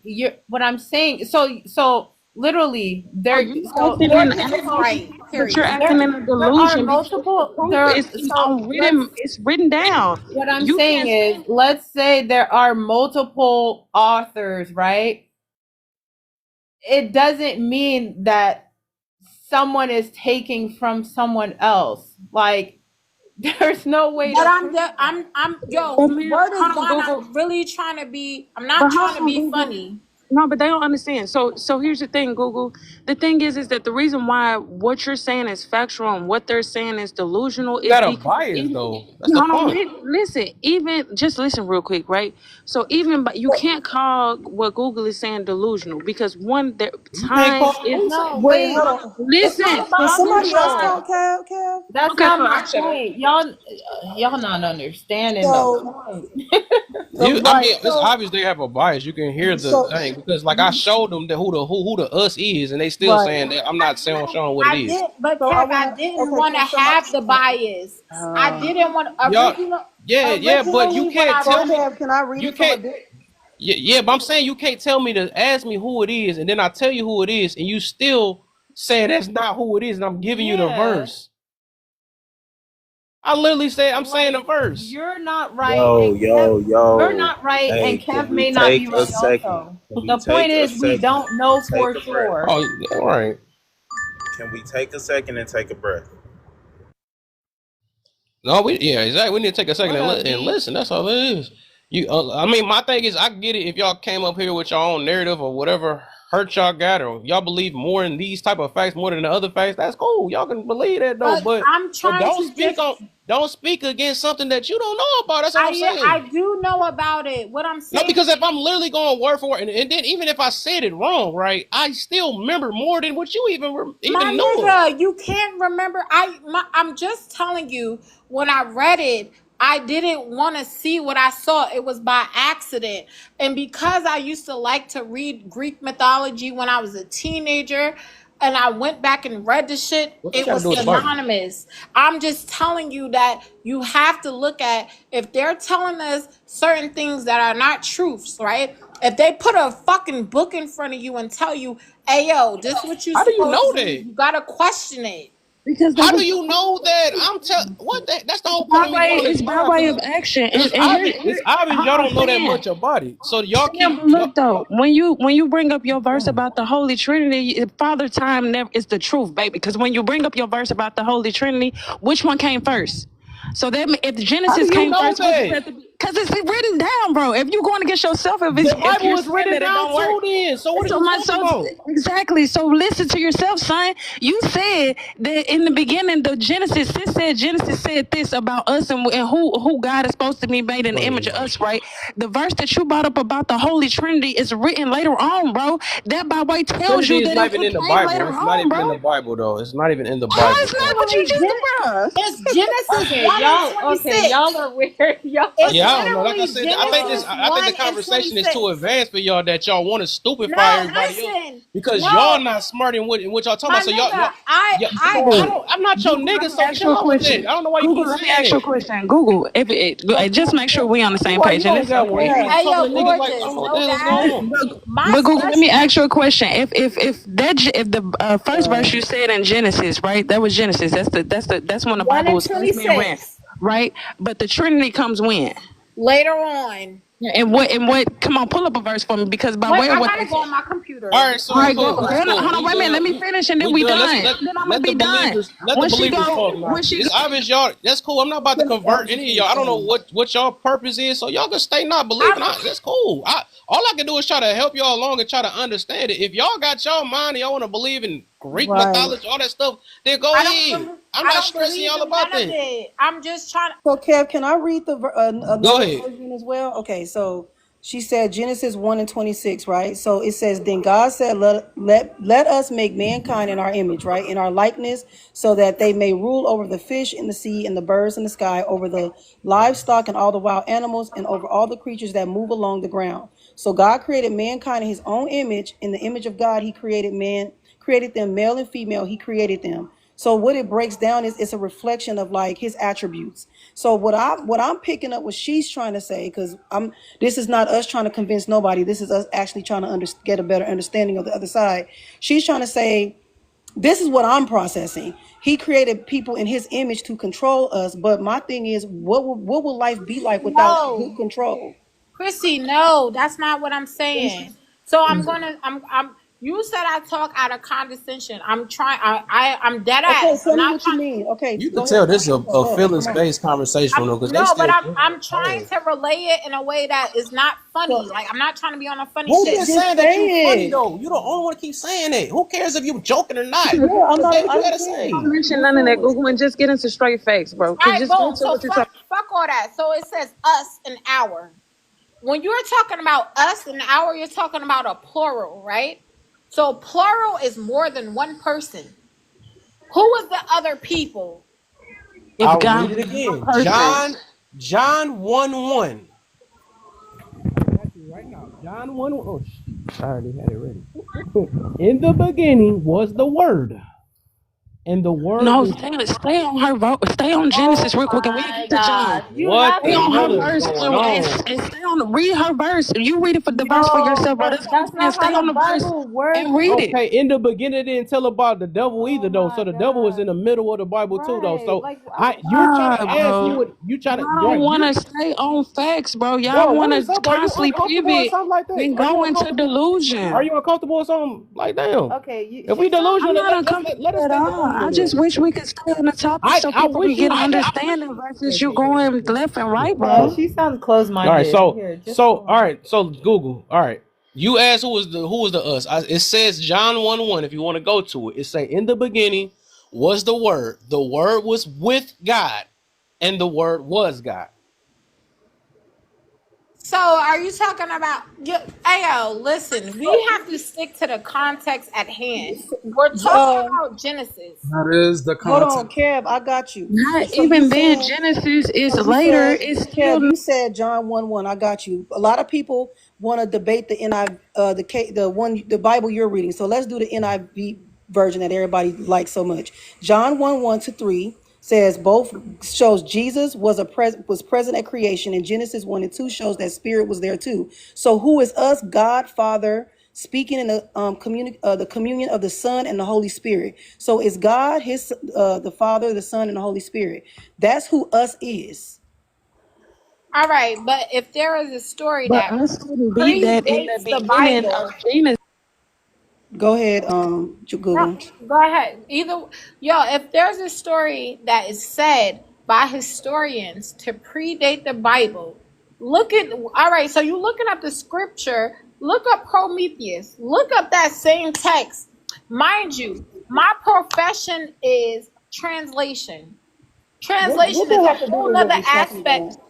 what I'm saying. So literally So there you so acting Your in, position is right. but you're Period. acting in a there are delusion because the multiple proof there is so on let's written. It's written down. what I'm You saying can't is say. let's say there are multiple authors, right? It doesn't mean that someone is taking from someone else. Like there's no way But to prove that. yo, Well, man, word is hold on, bond. Google. I'm really trying to be, I'm But not hold trying to on, be Google. funny. No, but they don't understand. So here's the thing, Google. The thing is that the reason why what you're saying is factual and what they're saying is delusional You is got a because bias even though. That's the hold on, point. listen. Even just listen real quick, right? So even but you can't call what Google is saying delusional because one, there You can't time call is. who say No, Wait, wait. hold on. It's Listen, not Can about somebody else control. talk, Kev? That's okay, not so my I shut up. point. Y'all not understanding the So, point. I right. mean, it's obvious they have a bias. You can hear the So, thing because, like, I showed them that who the us is, and they still right. saying that I'm not showing what it I is. did, but So I Kev, I want to. didn't Okay, want to can somebody? have the bias. I Uh, didn't want Y'all, yeah, but you originally when can't I so tell read me. it. Kev, can I read You it from a can't. different? Yeah, but I'm saying you can't tell me to ask me who it is, and then I tell you who it is, and you still saying that's not who it is, and I'm giving you the Yeah, verse. I literally say I'm saying like the verse. you're not right, Yo, and Kev, yo, you're yo. not right, Hey, and can Kev we may not be take a right second? also. Can we The point take a is, we second don't and know take for a breath? sure. Oh, yeah, all right. Can we take a second and take a breath? No, yeah, exactly. We need to take a second What up, and D? listen. That's all it is. I mean, my thing is, I get it if y'all came up here with your own narrative or whatever hurt y'all got, or y'all believe more in these type of facts more than the other facts. That's cool. Y'all can believe that though, But but I'm trying to just don't speak against something that you don't know about. That's all I'm I saying. do know about it. What I'm No, saying because if I'm literally going word for word, and then even if I said it wrong, right, I still remember more than what you even my knew. nigga, you can't remember. I'm just telling you. When I read it, I didn't want to see what I saw. It was by accident, and because I used to like to read Greek mythology when I was a teenager, and I went back and read the shit, What this it got to was do with the Bible? synonymous. I'm just telling you that you have to look at if they're telling us certain things that are not truths, right? If they put a fucking book in front of you and tell you, hey yo, this is what you're How do you supposed know to do, that? you gotta question it. Because that How was do you know that? What the? That's the whole point by of me way, going to it's this by bar, way cause of action. it's And obvious. It's obvious y'all hold don't know on, that Sam. much about it. So y'all Sam, keep. but look though, when you bring up your verse about the Holy Trinity, Father Time never is the truth, baby. Because when you bring up your verse about the Holy Trinity, which one came first? So that if How do Genesis you came know first, which is that? at the because it's written down, bro. If you're going against yourself, The if you're Bible is saying written that it down don't work. too. Then, so what are So you my talking so about? exactly. So listen to yourself, son. You said that in the beginning, the Genesis. Genesis said this about us and who God is supposed to be made in Go the image ahead. of us, right? The verse that you brought up about the Holy Trinity is written later on, bro. That by way tells Trinity you is that not it even in the came Bible. later It's not on, even in bro. the Bible, though. It's not even in the How Bible. is not what you just bro? It's Genesis Okay, 1 and y'all. Okay, y'all 26. are weird. Y'all It's Yeah, are I don't know. Like I literally said, I think this. Genesis I think 1 the and conversation is 26. too advanced for y'all that y'all want to stupefy No, everybody else listen. because y'all No, not smart in what y'all talking my about. So nigga, yeah, Google, I'm not your let nigga. me So ask chill you a out with that. question. I don't know why you Google, keep let me saying ask you a that. question. Google, if just make sure we on the same Why you page, and always it's got one? You okay. be hey talking yo, to niggas like I gorgeous. don't know what the Know hell is that going on. my But Google, let me special. ask you a question. If the first verse you said in Genesis, right? That was Genesis. That's when the 1 Bible and was first being read, 26. right? But the Trinity comes when? Later on. And what? Come on, pull up a verse for me because by Wait, way of I what they gotta go said. on my All computer. right, All so right, cool. It's hold cool. on, We wait a minute. Let done. me finish and then We we done. done. And then I'm gonna Let the be done. believers talk now. When she It's go, obvious y'all. That's cool. I'm not about to convert any of y'all. I don't know what y'all purpose is, so y'all can stay not believing. That's cool. All I can do is try to help y'all along and try to understand it. If y'all got y'all mind and y'all want to believe in Greek Right. mythology, all that stuff, then go ahead. I'm I not don't stressing believe y'all in about none of that. it. I'm just trying to. So, Kev, can I read Go another ahead. version as well? Okay, so she said Genesis 1 and 26, right? So it says, then God said, let us make mankind in our image, right? In our likeness, so that they may rule over the fish in the sea and the birds in the sky, over the livestock and all the wild animals, and over all the creatures that move along the ground. So God created mankind in his own image. In the image of God, he created them male and female. He created them. So what it breaks down is it's a reflection of like his attributes. So what I'm picking up what she's trying to say, because this is not us trying to convince nobody. This is us actually trying to get a better understanding of the other side. She's trying to say this is what I'm processing. He created people in his image to control us, but my thing is, what will life be like without his No, control? Chrissy, no, that's not what I'm saying. So I'm. You said I talk out of condescension. I'm trying. I'm dead Okay, ass. I'm tell me not what you trying. mean. Okay, You can go ahead. tell this is a Go ahead. feelings Come on. based conversation though, because they No, but still. I'm trying to relay it in a way that is not funny. So Like I'm not trying to be on a funny Who shit. been just saying that you funny say it. though? You the only one to keep saying it. Who cares if you joking or not? Yeah, I'm What the not. hell I you don't gotta care. say? don't mention Move none of that, forward. Google, and just get into straight facts, bro. All Cause right, just go boom. to So what you're talking. fuck all that. So it says us and our. When you're talking about us and our, you're talking about a plural, right? So plural is more than one person. Who is the other people? If I'll read God it was one again. person, John 1:1. Right now, John 1:1. Oh shit. I already had it ready. In the beginning was the word, and the word no, was stay on her vote. Stay on Oh Genesis real quick, and we my get to John. God. You what have Stay the to on hell her is read. verse going on? and stay on read her verse. You read it for the verse for No, yourself, bro. That's what I'm that's saying. not Stay how on the the verse Bible works. and read it. Okay, in the beginning it didn't tell about the devil Oh either though. So my the devil was in God. the middle of the Bible too though. Right. So Like, you're trying to God, ask me bro. what you trying to Y'all don't right, want you're to stay on facts, bro. Y'all bro, want what is to up? Are you constantly uncomfortable or pivot something like that? and Are you go into uncomfortable? Are delusion. you uncomfortable or something? Like damn. okay, If she we sounds I'm delusional, then not let uncomfortable us at stay all. I delusional just then. wish we could stay on the topic so I people can wish get you an I wish understanding versus you going left and right, yeah, bro. she sounds close all right, minded. so Here, just so hold all on. right, so Google. All right. You asked who was the us. It says John 1:1 if you want to go to it. It say in the beginning was the word. The word was with God, and the word was God. So are you talking about? Ayo, listen. We have to stick to the context at hand. We're talking Uh, about Genesis. That is the hold on, content. Kev. I got you. Not So you even then. said. Genesis is So you later. said, It's still. Kev, you said John 1:1. I got you. A lot of people want to debate the NIV, the Bible you're reading. So let's do the NIV version that everybody likes so much. John 1:1-3 says both shows Jesus was present at creation, and Genesis 1 and 2 shows that Spirit was there too. So who is us? God Father speaking in the communion of the Son and the Holy Spirit. So it's God, His the Father, the Son, and the Holy Spirit. That's who us is. All right, but if there is a story But that us couldn't be that in the predates the beginning Bible, of Genesis. Go ahead, Google. no, go ahead. If there's a story that is said by historians to predate the Bible, all right, so you looking up the scripture, look up Prometheus, look up that same text. Mind you, my profession is translation. Translation What does is that a have to do whole with what other we're talking aspect. about?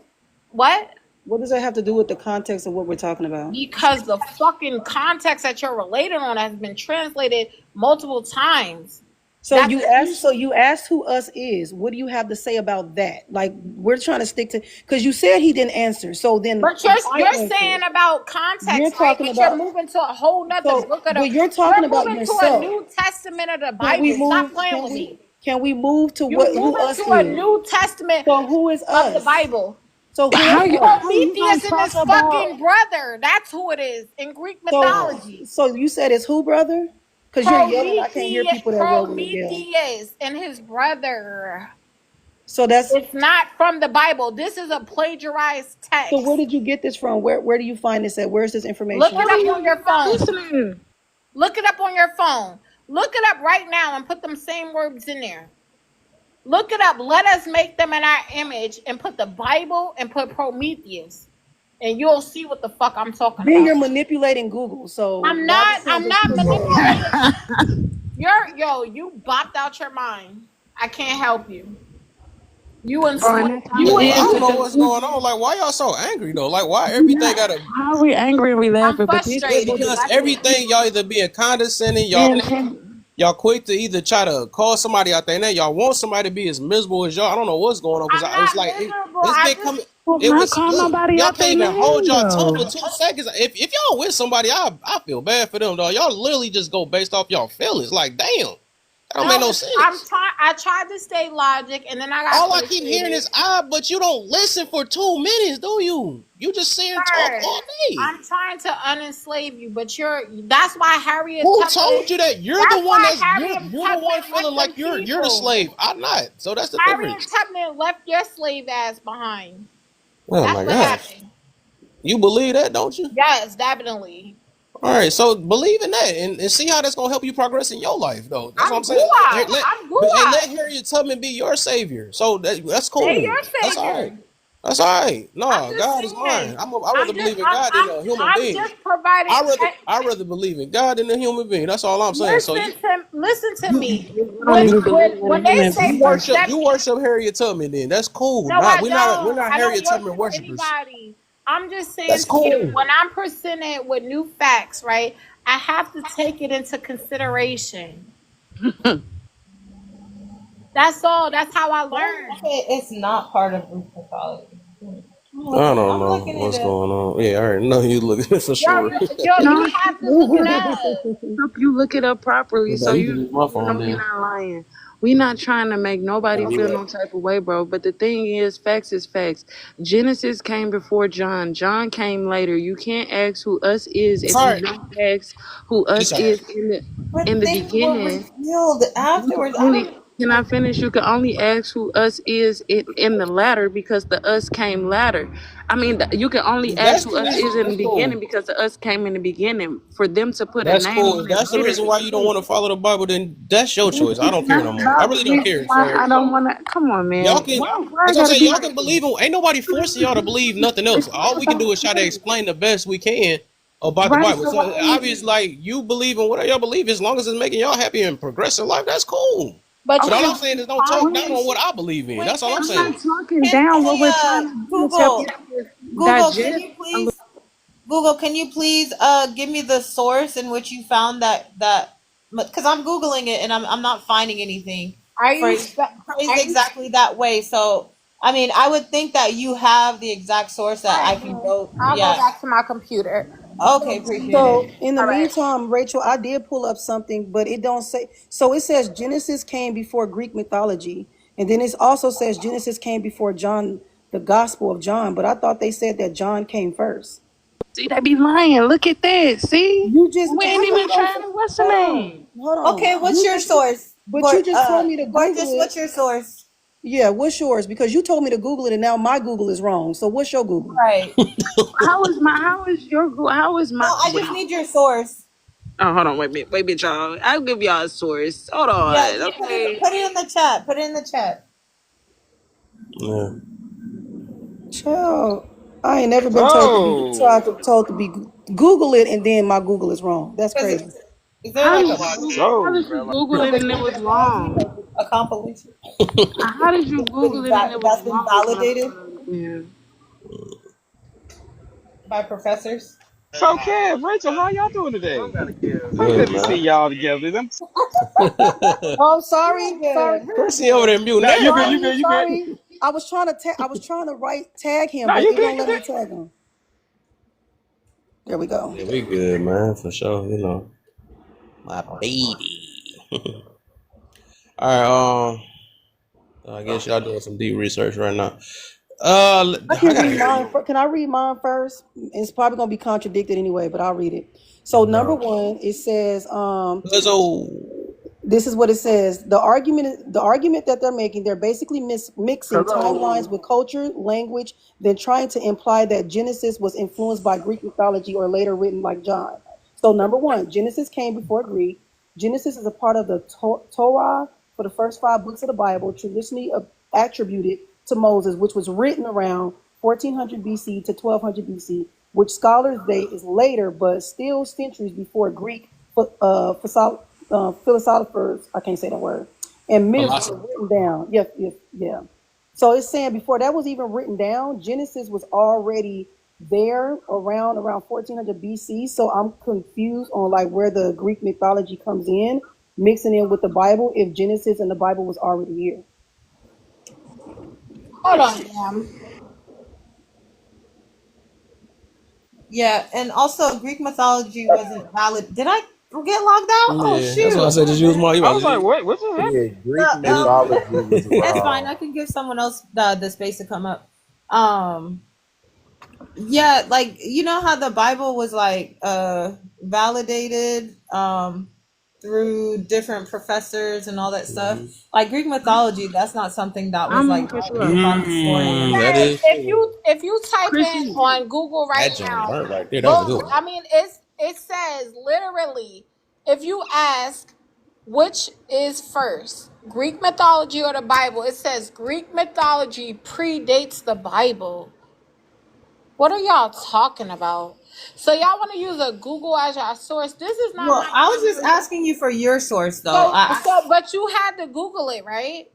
What? What does that have to do with the context of what we're talking about? Because the fucking context that you're relating on has been translated multiple times. So you asked who us is. What do you have to say about that? Like, we're trying to stick to, because you said he didn't answer. So then, But you're saying about context, you're right? talking But you're about. moving to a whole nother So, book of but the. you're talking You're about moving to a yourself. New Testament of the Can we Bible. Stop move? playing with me. Can we move to You're who moving us to a is? New Testament So who is of the us? Bible. So who How is you us? Prometheus and gonna his talk about? fucking brother. That's who it is in Greek mythology. So you said it's who, brother? Because you're yelling. I can't hear people that roll when they yell. Prometheus and his brother. So that's. It's not from the Bible. This is a plagiarized text. So where did you get this from? Where do you find this at? Where's this information? Look it up on your phone. Listening. Look it up on your phone. Look it up right now and put them same words in there. Look it up. Let us make them in our image and put the Bible and put Prometheus. And you'll see what the fuck I'm talking Then about. you're manipulating Google. So I'm not manipulating. You bopped out your mind. I can't help you. You and I don't know what's going on. Like, why y'all so angry though? Like, why everything gotta? How are we angry and we laughing? But this frustrated. Because everything y'all either being condescending, y'all quick to either try to call somebody out there, and then y'all want somebody to be as miserable as y'all. I don't know what's going on because it's like it's been coming. It was nobody y'all out can't there even hold y'all now. tongue for 2 seconds. If y'all with somebody, I feel bad for them, dog. Y'all literally just go based off y'all feelings. Like, damn, that don't make no sense. I tried to stay logic, and then I got. All I keep hearing is but you don't listen for 2 minutes, do you? You just saying talk all day. I'm trying to unenslave you, but that's why Harriet. Who told you that? You're the one you're the one feeling like you're the people. slave. I'm not. So that's the Harriet difference. Tubman left your slave ass behind. Oh that's my what God. happened. You believe that, don't you? Yes, definitely. All right, so believe in that and see how that's gonna help you progress in your life, though. That's what I'm saying. Let Harriet Tubman be your savior. So that's cool. They're your That's savior. all right. That's all right. No, God is mine. I'd rather believe in God than a human being. I'd rather believe in God than a human being. That's all I'm saying. Listen to me. When they say you worship Harriet Tubman, then that's cool. No, we're not Harriet Tubman worshipers. I'm just saying, that's cool. When I'm presented with new facts, right, I have to take it into consideration. That's all. That's how I learned. It's not part of Greek mythology. I don't know what's going on. Yeah, all right. No, you look at it for sure. You have to look it up. Help you look it up properly, so you my phone, you're not lying. We not trying to make nobody feel no type of way, bro. But the thing is, facts is facts. Genesis came before John. John came later. You can't ask who us is if you don't ask who us is in the beginning. Afterwards, can I finish? You can only ask who us is in the latter because the us came latter. I mean, you can only ask who us is in the beginning because the us came in the beginning. For them to put a name on it. That's the reason why you don't want to follow the Bible. Then that's your choice. I don't care no more. I really don't care. I don't want to. Come on, man. Y'all can. Y'all can believe in. Ain't nobody forcing y'all to believe nothing else. All we can do is try to explain the best we can about the Bible. So obviously, like, you believe in whatever y'all believe, as long as it's making y'all happy and progress in life, that's cool. But all I'm saying is don't talk down on what I believe in. That's all I'm saying. I'm not talking down what we're trying to do. Google, can you please give me the source in which you found that because I'm Googling it and I'm not finding anything. Phrased exactly that way. So I mean, I would think that you have the exact source that I can go. I'll go back to my computer. Okay, appreciate it. So in the All right. meantime, Rachel, I did pull up something, but it don't say. So it says Genesis came before Greek mythology, and then it also says Genesis came before John, the Gospel of John. But I thought they said that John came first. See, they be lying. Look at that. See, You just we how ain't you even gonna trying say? to. What's the Hold on, name? hold on. Okay, what's You your just, source? but you just told me to Gorgeous, Google it. what's your source? Yeah, what's yours? Because you told me to Google it, and now my Google is wrong. So what's your Google? Right. How is my? How is your? How is No, my? I Wait. just need your source. Oh, hold on. Wait a minute, y'all. I'll give y'all a source. Hold Yeah, on. just Okay. put it in the chat. Put it in the chat. Yeah. Child, I ain't never been Oh, told to be Google it, and then my Google is wrong. That's crazy. Is there How like did a you my Google? How soul, did you bro. Like, Google it and it was wrong? like a compilation How did you Google it and it was that's been wrong? validated Yeah. by professors? so, Kev, Rachel, how y'all doing today? So Good, good to see man. y'all together. Oh, Real sorry, good. Real Chrissy over good. there muting Nah, you good, you everybody. good, you good. sorry. I was trying to tag him, Nah, but you it good, won't you let me good. tag him. There we go. Yeah, we good, man, for sure. You know, my baby. All right. I guess y'all doing some deep research right now. I I can gotta read hear mine. you. Can I read mine first? It's probably gonna be contradicted anyway, but I'll read it. So number No. one, it says, So, this is what it says. The argument that they're making, they're basically mixing timelines with culture, language, then trying to imply that Genesis was influenced by Greek mythology or later written like John. So number one, Genesis came before Greek. Genesis is a part of the Torah for the first 5 books of the Bible, traditionally attributed to Moses, which was written around 1400 BC to 1200 BC, which scholars date is later, but still centuries before Greek philosophers, I can't say that word, and myths were philosophy. written down. Yeah. So it's saying before that was even written down, Genesis was already there around 1400 BC. So I'm confused on like where the Greek mythology comes in, mixing in with the Bible, if Genesis and the Bible was already here. Hold on, ma'am. Yeah, and also Greek mythology wasn't valid. Did I get logged out? Oh Yeah, that's why I shoot. said just use my. You I about was to like, use. what just happened? Yeah, Greek Uh, um, mythology was it's fine. wrong. I can give someone else the space to come up. Um, yeah, like you know how the Bible was like validated through different professors and all that stuff. Mm-hmm. Like Greek mythology, that's not something that was I'm gonna like put you up. validated by historians. That Yes, is true. if you type in Chrissy, on Google right That joint now, burnt right there. That was a good look, one. I mean it says literally if you ask which is first, Greek mythology or the Bible, it says Greek mythology predates the Bible. What are y'all talking about? So y'all want to use a Google as your source? This is not Well, my I was just primary. asking you for your source though. But you had to Google it, right?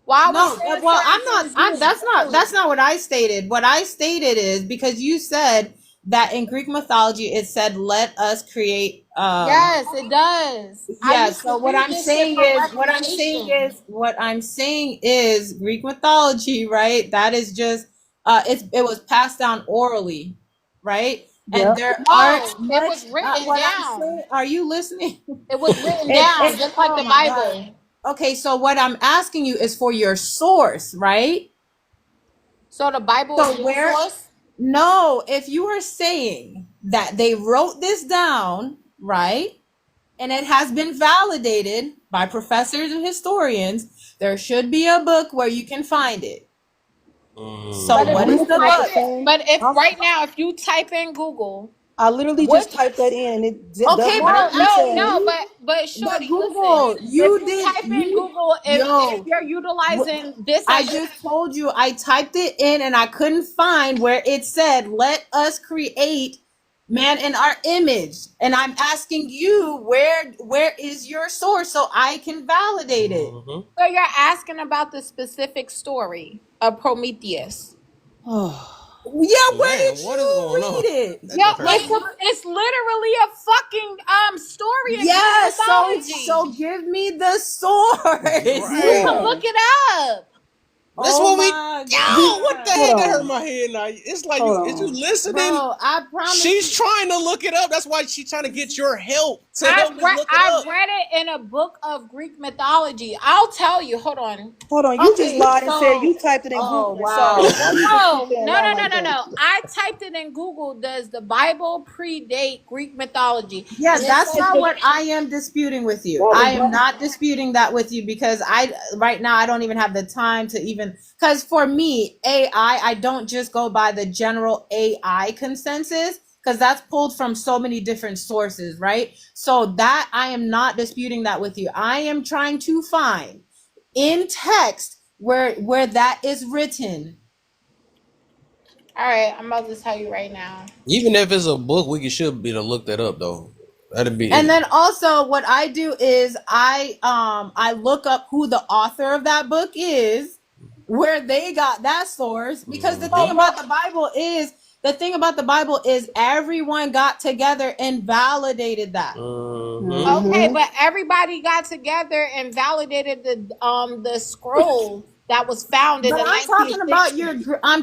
Why I was No, saying well, certain things, you was that's Googling. not what I stated. What I stated is because you said that in Greek mythology it said let us create Yes, it does. I yeah, used to so read this shit for recreation. what I'm saying is Greek mythology, right? That is just it was passed down orally, right? And Yep. there aren't No, it much was written what I'm down. saying, are you listening? It was written down, It just like oh the my god. Bible. Okay, so what I'm asking you is for your source, right? So the Bible is So your where source. no, if you are saying that they wrote this down, right? And it has been validated by professors and historians, there should be a book where you can find it. So But if what I'm you is the looking at type the book? it, same. but if I'm, right now, if you type in Google, I literally just which typed that in, and it Okay, doesn't but let no, me no, say. no, but but shorty, listen. Google, If you you did type in you Google, if yo you're utilizing this I as your just told you I typed it in and I couldn't find where it said let us create man in our image. And I'm asking you where is your source so I can validate it. Mm-hmm. so you're asking about the specific story of Prometheus. Oh, Yeah, where Man, did what is you going on? read it? That Yeah, jump hurt me. it's literally a fucking story in Greek Yes, so mythology. give me the source. You can Right. look it up. That's Oh what we. my Yo, what the Hold god. heck? That hurt on. my head now. It's like Hold is you on. listening? Bro, I promise She's you. trying to look it up. That's why she's trying to get your help to help me look it I've up. read it in a book of Greek mythology. I'll tell you. Hold on. Hold on. You just Okay, lied and said so you typed it in oh Google and saw wow. it. Why you just sit No, there and no, lie no, no, like no, that? no. I typed it in Google. Does the Bible predate Greek mythology? Yeah, And it that's says not the what I am disputing with you. I am not disputing that with you because I right now I don't even have the time to even because for me, AI, I don't just go by the general AI consensus because that's pulled from so many different sources, right? So that I am not disputing that with you. I am trying to find in text where that is written. all right, I'm about to tell you right now. Even if it's a book, should be to look that up though. That'd be And it. then also what I do is I look up who the author of that book is, where they got that source because the thing about the Bible is everyone got together and validated that. Okay, Mm-hmm. but everybody got together and validated the scroll that was found in But the I'm 1960s.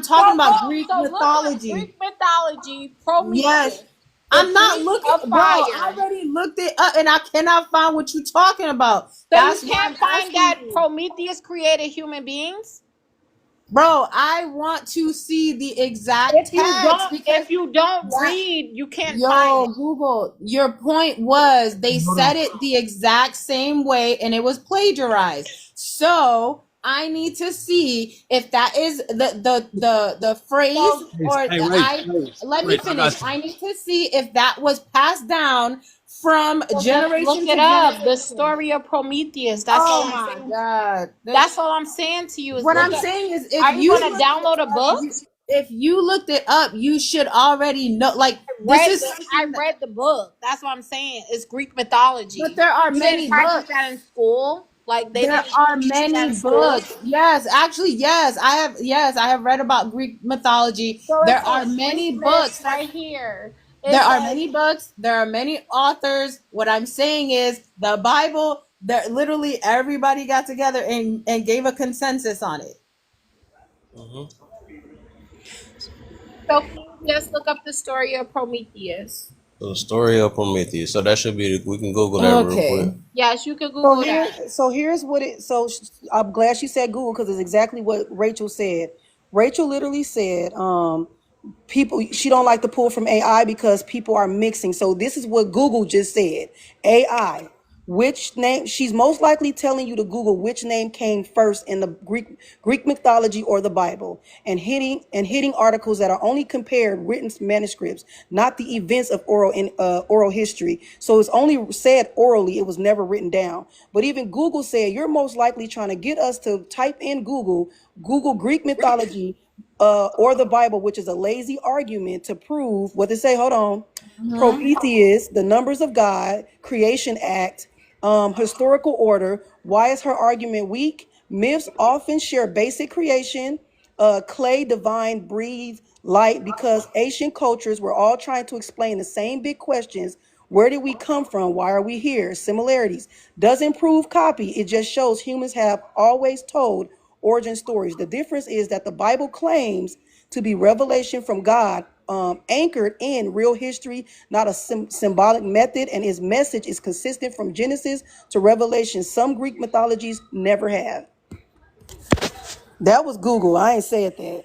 talking about Greek So look up mythology. Greek mythology, Yes. Prometheus, the I'm not fleet looking, of bro. I fire. already looked it up and I cannot find what you're talking about. So you That's why I'm can't find asking that you. Prometheus created human beings? Bro, I want to see the exact text because If you don't that, read, you can't find yo, it. Google, your point was they said it the exact same way and it was plagiarized. So I need to see if that is the phrase So or Hey, the I let me Rach, I finish. got you. I need to see if that was passed down from just look generation it to up. The generation. story of Prometheus. That's all Oh I'm my saying. God. That's all I'm saying to you is What look I'm up. saying is Are you gonna download a book? if you looked it up, you should already know. Like this is I something that, read the book. That's what I'm saying. It's Greek mythology. but there are You didn't many practice books. that in school. Like they There didn't are teach you that in many school. books. Yes, actually, yes, I have. Yes, I have read about Greek mythology. So it There are says Greek many books myths that right here. there It are says many books. There are many authors. What I'm saying is the Bible. There, literally, everybody got together and gave a consensus on it. so. Can you just look up the story of Prometheus? So the story of Prometheus. So that should be. We can Google that real quick. Okay. Yes, you can So Google here, that. so here's what it. So I'm glad she said Google because it's exactly what Rachel said. Rachel literally said, people she don't like to pull from AI because people are mixing. So this is what Google just said. AI, which name she's most likely telling you to Google which name came first in the Greek mythology or the Bible, and hitting articles that are only compared written manuscripts, not the events of oral history. So it's only said orally, it was never written down. But even Google said you're most likely trying to get us to type in Google Greek mythology or the Bible, which is a lazy argument to prove what they say. Hold on. Prometheus, the numbers of God, creation act, historical order. Why is her argument weak? Myths often share basic creation, clay, divine, breathe, light, because ancient cultures were all trying to explain the same big questions. Where did we come from? Why are we here? Similarities. Doesn't prove copy. It just shows humans have always told origin stories. The difference is that the Bible claims to be revelation from God, anchored in real history, not a symbolic method, and his message is consistent from Genesis to Revelation. Some Greek mythologies never have. That was Google. I ain't said that.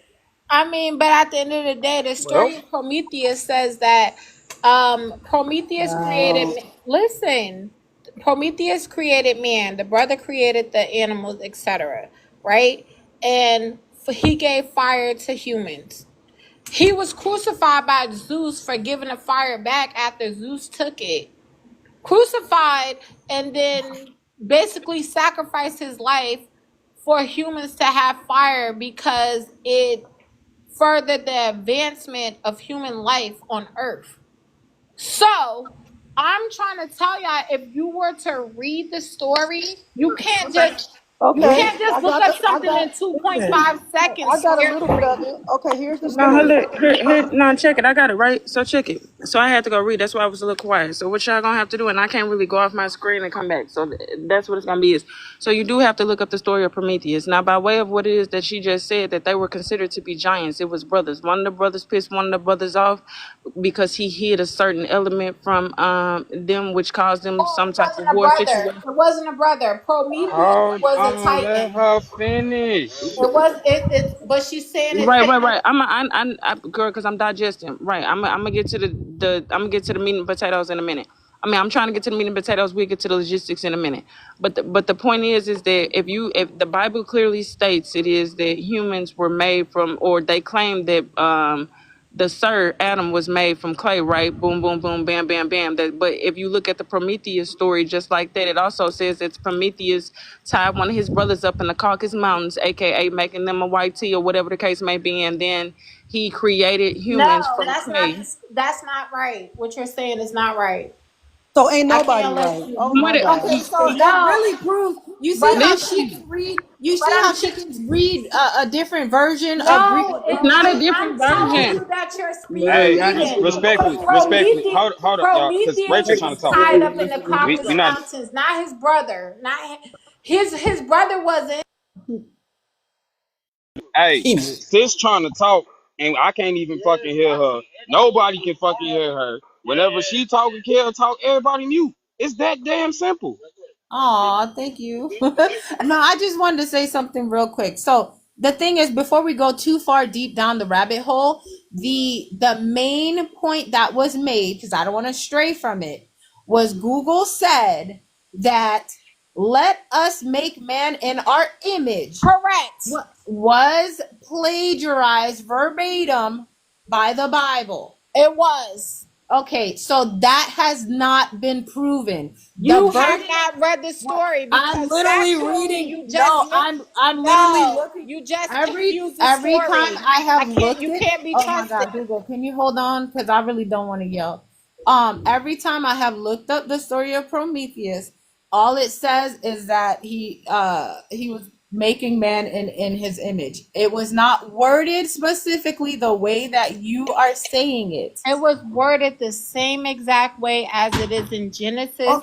I mean, but at the end of the day, the story of Prometheus says that Prometheus created. Wow. Listen, Prometheus created man. The brother created the animals, etc. Right, and he gave fire to humans. He was crucified by Zeus for giving the fire back after Zeus took it. Crucified and then basically sacrificed his life for humans to have fire because it furthered the advancement of human life on Earth. So I'm trying to tell y'all, if you were to read the story, you can't just You Okay, can't just look up something in 2.5 seconds, I got a square little bit of brain. it. Okay, here's the No, hold story. it. No, check it. I got it right. So check it. So I had to go read. That's why I was a little quiet. So what y'all gonna have to do, and I can't really go off my screen and come back. So that's what it's gonna be. Is so you do have to look up the story of Prometheus. Now, by way of what it is that she just said, that they were considered to be giants. It was brothers. One of the brothers pissed one of the brothers off because he hid a certain element from them, which caused them Oh, some it type of wasn't a war brother. situation. It wasn't a brother. Prometheus Hold was a on, let titan. her finish. It was it, but she's saying it. Right. Girl, because I'm digesting. Right. I'm gonna get to I'm gonna get to the meat and potatoes in a minute. I mean, I'm trying to get to the meat and potatoes. We'll get to the logistics in a minute. But the point is that if the Bible clearly states it is that humans were made from, or they claim that the Sir Adam was made from clay, right? Boom, boom, boom, bam, bam, bam. But if you look at the Prometheus story, just like that, it also says that Prometheus tied one of his brothers up in the Caucasus Mountains, aka making them a white tea or whatever the case may be, and then he created humans No, from clay. that's not right. What you're saying is not right. So ain't I nobody can't let right. you. Oh my God. Okay, so that No, really proves. You see but how I'm she Listen, can read. You but see how I'm she can read a different version of Greek no. it's It, not a mythology. I'm different telling version. you that you're Hey, speaking vegan. Because respectfully, hold up, y'all, because Prometheus Rachel trying was to talk. tied up in the We Caucasus not. Mountains, not his brother. Not his brother wasn't. Hey, sis trying to talk, and I can't even fucking hear her. Nobody can fucking hear her. Whenever she talking, Kel talk, everybody mute. It's that damn simple. Aw, thank you. No, I just wanted to say something real quick. So the thing is, before we go too far deep down the rabbit hole, the main point that was made, because I don't want to stray from it, was Google said that let us make man in our image Correct. was plagiarized verbatim by the Bible. It was. Okay, so that has not been proven. You have not read the story I'm because literally factually reading. you just No, I'm literally no, looking. you just Every confused the every time story. I have looked You it. can't be Oh my trusted. God, Google, can you hold on? Because I really don't want to yell. Every time I have looked up the story of Prometheus, all it says is that he was making man in his image. It was not worded specifically the way that you are saying it. It was worded the same exact way as it is in Genesis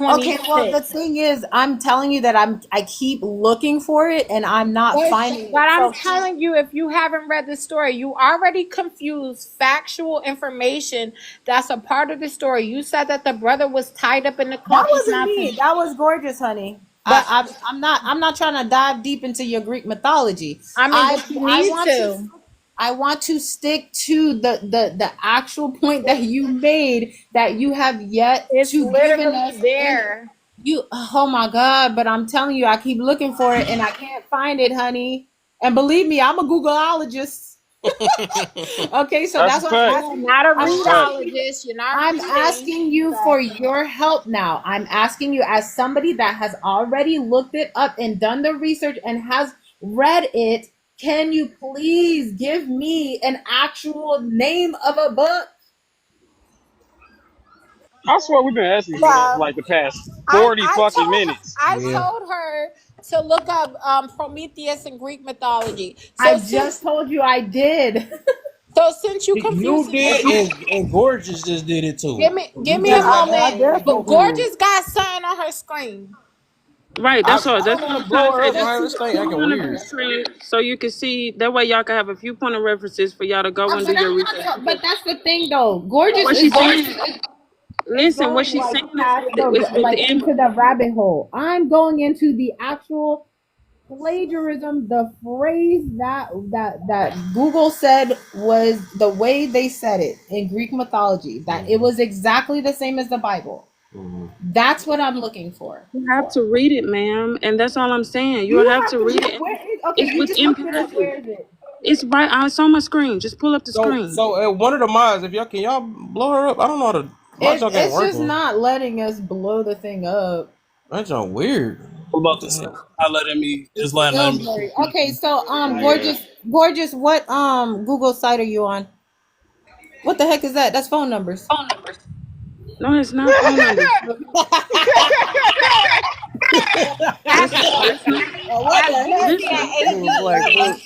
Okay, well, the 26. thing is, I'm telling you that I keep looking for it and I'm not finding But it. I'm So telling you, if you haven't read the story, you already confused factual information that's a part of the story. You said that the brother was tied up in the that Caucasus wasn't me. Mountains. That was gorgeous, honey. But I'm not trying to dive deep into your Greek mythology. I mean, but you need to. I want to stick to the actual point that you made that you have yet It's to given literally us. there. You, oh my God, but I'm telling you, I keep looking for it and I can't find it, honey. And believe me, I'm a Googleologist. Okay, so that's what I'm asking. Not a I'm readologist. You're not I'm reading. asking you for your help now. I'm asking you as somebody that has already looked it up and done the research and has read it. Can you please give me an actual name of a book? I swear we've been asking you that for Yeah. like the past 40 fucking minutes. I Yeah. told her to look up Prometheus in Greek mythology. I just told you I did. So since you You confused did, and Gorgeous just did it too. give me a I moment. definitely But Gorgeous got something on her screen. Right, that's all. I That's don't what want I'm to blow trying her to up, say. man. This thing acting weird. So you can see that way y'all can have a few point of references for y'all to go and do your research. But that's the thing, though. Gorgeous What is she's going, saying, listen, what she's like saying past is like within. into the rabbit hole. I'm going into the actual plagiarism. The phrase that Google said was the way they said it in Greek mythology. That it was exactly the same as the Bible. That's what I'm looking for. You have to read it, ma'am, and that's all I'm saying. You have to read it. Okay, It's you just within looked it up. passage. Where is it? It's right. It's on my screen. Just pull up the screen. So one of the mods, if can y'all blow her up? I don't know how to. My junk ain't It's just working. not letting us blow the thing up. That junk weird. I'm about to say, not letting me, just letting me. Okay, so gorgeous. What Google site are you on? What the heck is that? That's phone numbers. No, it's not phone numbers. That's What the heck? BC and Little black AD. book.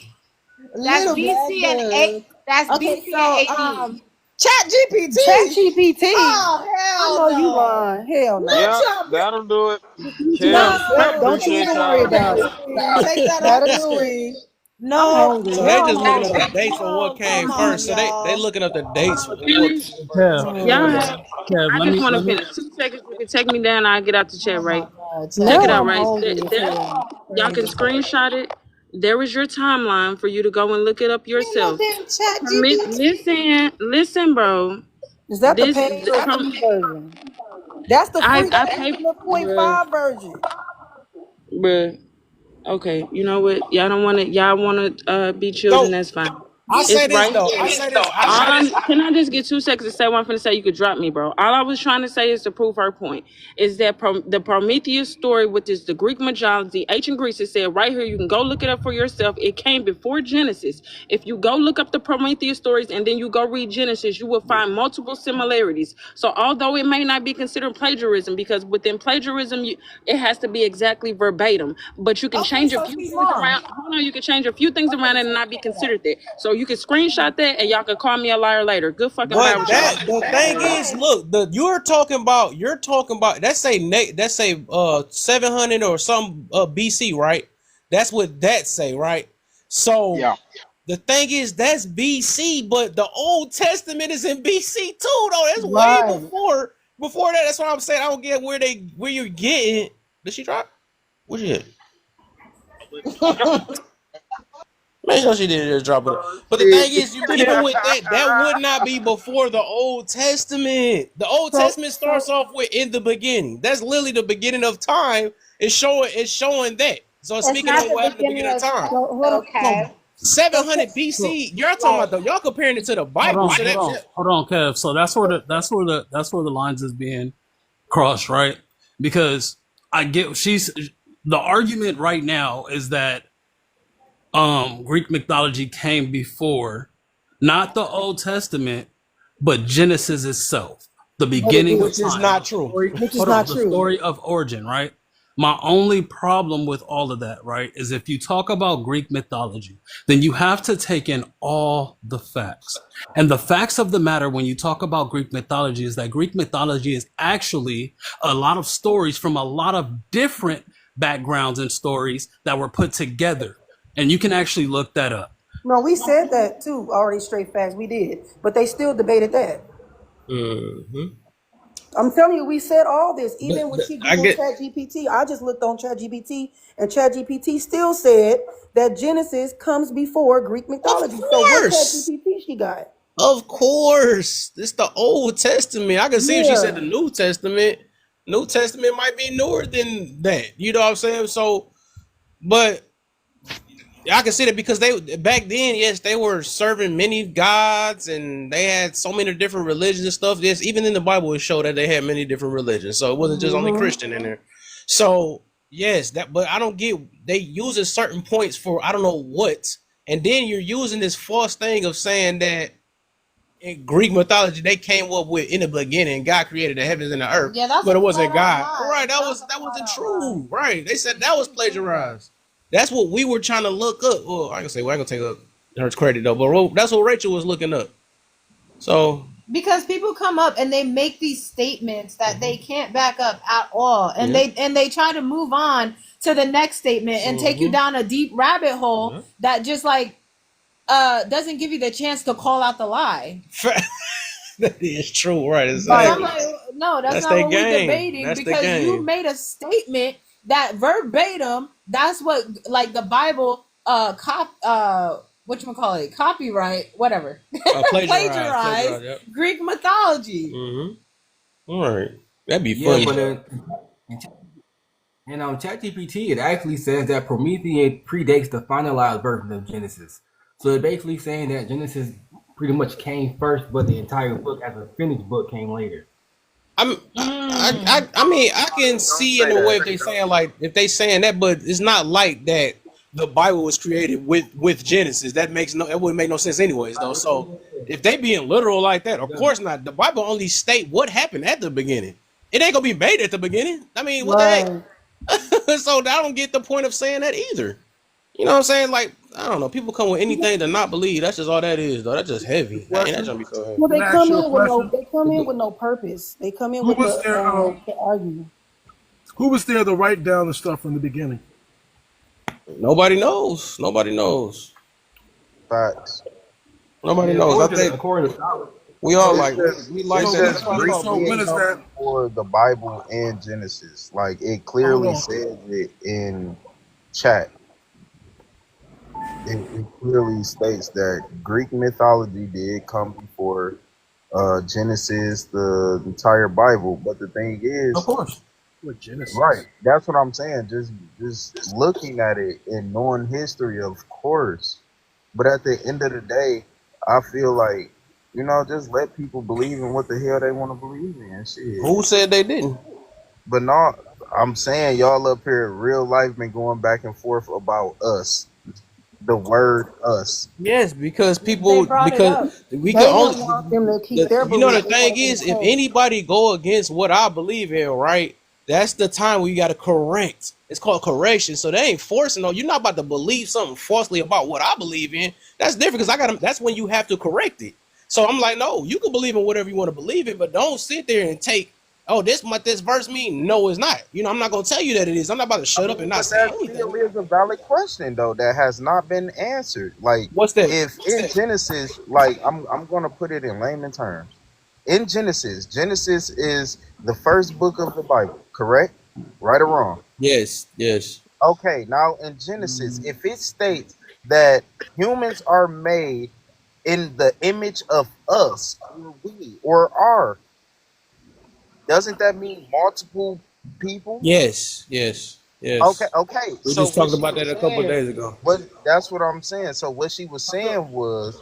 That's Little black BC and book. A. That's Okay, BC so and AD. Chat GPT. Chat GPT. Oh I hell know you no. lying. Hell no. Yeah, that'll do it. No, Kev, Don't you appreciate even worry y'all. about it. take that off That'll the do it. screen. I'm No, hungry. So they hell just looking up no. the dates for what came Come on, first. So they y'all. looking up the dates for what came Finish. first. Kev, So they Y'all looking have. up. Kev, I just want to finish. 2 seconds. You can take me down. I'll get out the chat, Oh my right? God, Check it Now out, I'm right? hungry as hell. Y'all can screenshot it. There is your timeline for you to go and look it up ain't no yourself. damn Chat GPT. Listen, bro. Is that the This, paid or free version? That's the free. I That's pay, even the bruh, 0.5 version. bruh. Okay, you know what? Y'all don't want to. Y'all want to be children. So That's fine. I say It's this right though. I here. say this. I say this. Can I just get 2 seconds to say what I'm finna say? You could drop me, bro. All I was trying to say is to prove her point. Is that the Prometheus story, which is the Greek mythology, ancient Greece, it said right here, you can go look it up for yourself. It came before Genesis. If you go look up the Prometheus stories and then you go read Genesis, you will find multiple similarities. So although it may not be considered plagiarism, because within plagiarism, it has to be exactly verbatim, but you can Okay, change a so few she's things wrong. around. Hold on, you can change a few things around and not be considered that. So you can screenshot that and y'all can call me a liar later. Good fucking bye But with y'all. that the thing is, look, you're talking about that say 700 or some BC, right? That's what that say, right? So Yeah. the thing is that's BC, but the Old Testament is in BC too, though. That's way Right. before that. That's what I'm saying. I don't get where you're getting. Did she drop? Where's she at? Make sure she didn't just drop it. But the thing is, even with that would not be before the Old Testament. The Old Testament starts off with in the beginning. That's literally the beginning of time. It's showing that. So it's It's speaking not of the what happened at the beginning beginning of of time. So hold on. okay. 700 so BC. You're talking about y'all comparing it to the hold Bible. on, So hold on, Kev. So that's where the lines is being crossed, right? Because I get the argument right now is that Greek mythology came before not the Old Testament, but Genesis itself, the beginning of which is time, not true. Which is hold on, not the true. story of origin, right? My only problem with all of that, right, is if you talk about Greek mythology, then you have to take in all the facts. And the facts of the matter when you talk about Greek mythology is that Greek mythology is actually a lot of stories from a lot of different backgrounds and stories that were put together. And you can actually look that up. No, we said that too. Already straight facts. We did, but they still debated that. Mm-hmm. I'm telling you, we said all this. Even when But she I Googled get, Chat GPT, I just looked on Chat GPT, and Chat GPT still said that Genesis comes before Greek mythology. of So what Chat course. GPT she got? Of course. It's the Old Testament. I can see if she said the Yeah. New Testament. New Testament might be newer than that. You know what I'm saying? So, but I can see that because they back then, yes, they were serving many gods and they had so many different religions and stuff. Yes, even in the Bible, it showed that they had many different religions. So it wasn't just only Christian in there. So yes, but I don't get they using certain points for I don't know what, and then you're using this false thing of saying that in Greek mythology they came up with in the beginning God created the heavens and the earth, Yeah, that's but a it wasn't flat out God. lie. Right? That wasn't true. Right? They said that was plagiarized. That's what we were trying to look up. Well, I can say, well, I can take up her credit though, but that's what Rachel was looking up. So Because people come up and they make these statements that they can't back up at all, and they try to move on to the next statement and take you down a deep rabbit hole that just like doesn't give you the chance to call out the lie. that is true, right? So I'm Exactly. like, no, that's That's not their what we're game. debating, That's the because you game. made a statement that verbatim, that's what like the Bible whatchamacallit, copyright, whatever. Plagiarize Yep. Greek mythology. Mm-hmm. All right. That'd be Yeah, funny. but in ChatGPT, it actually says that Prometheus predates the finalized version of Genesis. So it's basically saying that Genesis pretty much came first, but the entire book as a finished book came later. I mean, I can see in a way if they saying that, but it's not like that. The Bible was created with Genesis. That wouldn't make no sense anyways, though. So if they being literal like that, of course not. The Bible only state what happened at the beginning. It ain't gonna be made at the beginning. I mean, what the heck? So I don't get the point of saying that either. You know what I'm saying? Like, I don't know. People come with anything to not believe. That's just all that is, though. That's just heavy. Ain't that gonna be so heavy? Well, Can they I ask come you a in with no. question? They come in with no purpose. They come in Who with was there? to argue. Who was there to write down the stuff from the beginning? Nobody knows. Nobody knows. Facts. Nobody Yeah, knows. I according think according to scholars. we all It like says, we it like that. says That's why I Greek thought So did when is believe. come that? before the Bible and Genesis. Like it Hold clearly on. says it in chat. It clearly states that Greek mythology did come before Genesis, the entire Bible. But the thing Of is, course. What Genesis? right, that's what I'm saying. Just looking at it and knowing history, of course. But at the end of the day, I feel like, just let people believe in what the hell they want to believe in. Shit. Who said they didn't? But no, I'm saying y'all up here, real life been going back and forth about us. The word us. Yes, because They people brought it up. we They can don't only want them to keep their you know the belief. They thing want them is to if change. anybody go against what I believe in, right? That's the time where you got to correct. It's called correction. So they ain't forcing on. You're not about to believe something falsely about what I believe in. That's different because that's when you have to correct it. So I'm like, no, you can believe in whatever you want to believe in, but don't sit there and take, oh, this what this verse mean. No, it's not. I'm not gonna tell you that it is. I'm not about to I shut up mean, and not but say that anything. still is a valid question though that has not been answered. Like What's that? if in Genesis, like I'm gonna put it in layman terms. In Genesis is the first book of the Bible, correct? Right or wrong? Yes, yes. Okay, now in Genesis, if it states that humans are made in the image of us, or we, or are, doesn't that mean multiple people? Yes, yes, Okay, yes. okay. We So just what talked she about was that a couple of saying, days ago. that's what I'm saying. So what she was saying was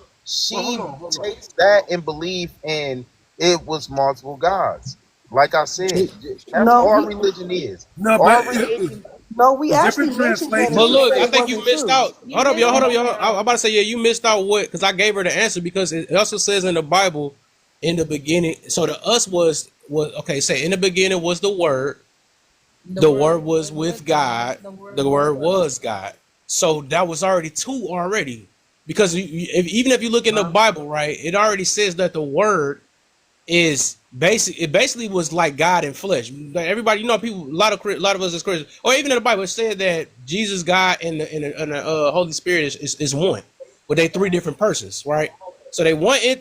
Well, she hold on. takes that and believe in it was multiple gods. Like I said, that's No, all we religion is. No, but All religion. no, we a actually different mentioned that, translation. and But she look, said I it think you wasn't missed true. out. You Hold up, y'all. missed Hold up, it. y'all. I'm about to say, yeah, you missed out what? Because I gave her the answer because it also says in the Bible in the beginning. So the us was okay. Say in the beginning was the word. The word was with God. The word was God. So that was already two already. Because even if you look in the Bible, right, it already says that the word is basic. It basically was like God in flesh. Like everybody, people, a lot of us as Christians, or even in the Bible, it said that Jesus, God, and the Holy Spirit is one, but they three different persons, right? So they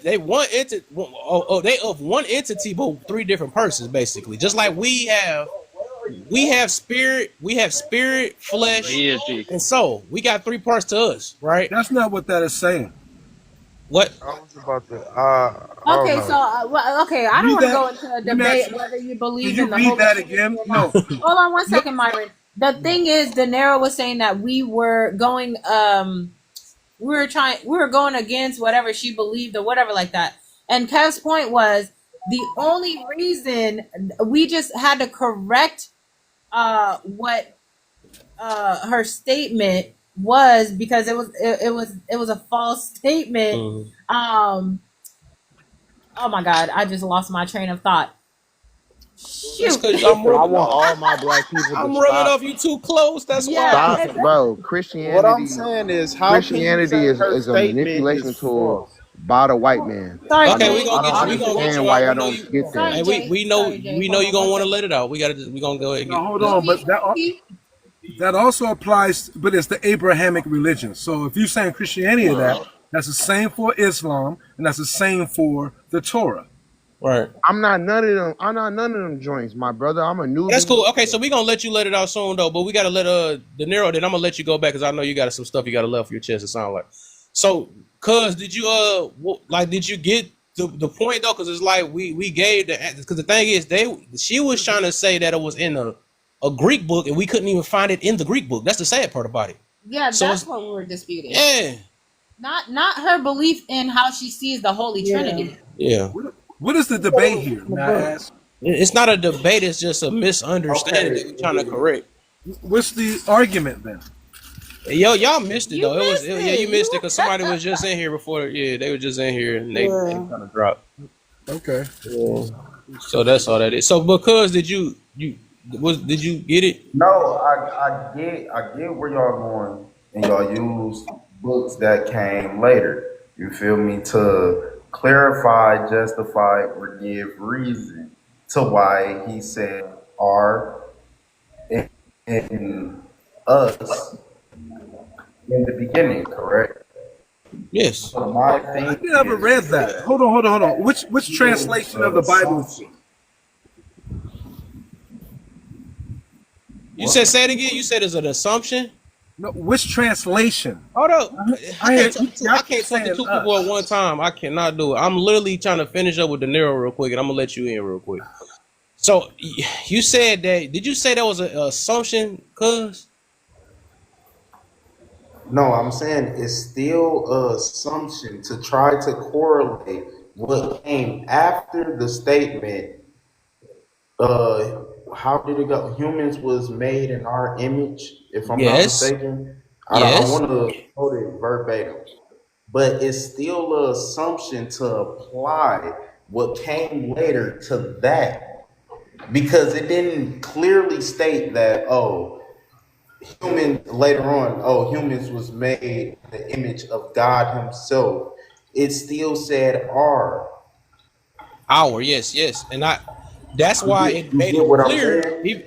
they of one entity, but three different persons, basically. Just like we have spirit, flesh, ESG. and soul. We got three parts to us, right? That's not what that is saying. What? I was about to. I don't Okay, so know. okay, I don't Read want to that. go into a Let me ask debate you. whether you Can believe you in the read Holy that Trinity again? or not. No. Hold on one No. second, Myron. The thing is, De Niro was saying that we were going we were going against whatever she believed or whatever like that. And Kev's point was the only reason we just had to correct what her statement was because it was a false statement. Mhm. Oh my god, I just lost my train of thought. That's Shoot. because I'm But I rubbing want off. all my black people to I'm rubbing stop. off you too close. That's why. Yeah, Stop, it's bro. What I'm Christianity, saying is, how can you Christianity say her is a statement manipulation is tool false? by the white man. sorry, I Okay, don't, we Jay. gonna I get don't you. We Sorry, gonna Jay. get understand you why out. I We know don't you. get that. Sorry, Hey, Jay. Sorry, Jay. we know Hold you on one gonna want to second. let it out. We gotta. We gonna go ahead and Now get hold this. on, but He that also applies, but it's the Abrahamic religion. So if you're saying Christianity is that's the same for Islam, and that's the same for the Torah. Right. I'm not none of them. I'm not none of them joints, my brother. I'm a That's Nubian. cool. Okay, so we gonna let you let it out soon though, but we gotta let De Niro. Then I'm gonna let you go back because I know you got some stuff you gotta let off your chest. It sound like. So, cuz, did you did you get the point though? Because it's like we gave the because the thing is she was trying to say that it was in a Greek book and we couldn't even find it in the Greek book. That's the sad part about it. Yeah, So that's it's what we were disputing. yeah, Not her belief in how she sees the Holy Yeah. Trinity. yeah. What is the She said it debate was here? in the May I book. ask? It's not a debate. It's just a misunderstanding that we're trying to correct. What's the argument then? Yo, y'all missed it You though. missed Yeah, you it. missed it because somebody was just in here before. Yeah, they were just in here and they Yeah. kind of dropped. Okay. Yeah. So that's all that is. So because did you Did you get it? No, I get where y'all going, and y'all use books that came later. You feel me? To clarify, justify, or give reason to why he said are in us in the beginning, correct? Yes. So my I thing never read is that. Hold on. Which translation of the Bible? You said say it again. You said it's an assumption. No, which translation? Hold up. I I can't talk to, y'all I keep can't talk to saying two people at one time. I cannot do it. I'm literally trying to finish up with De Niro real quick, and I'm gonna let you in real quick. So you said that. Did you say that was an assumption? Cause no, I'm saying it's still a assumption to try to correlate what came after the statement. How did it go? Humans was made in our image, if I'm not yes, mistaken. I yes. want to quote it verbatim, but it's still an assumption to apply what came later to that because it didn't clearly state that humans was made in the image of God Himself. It still said Hour. Yes, yes. And that's why it You made get it what I'm clear. saying?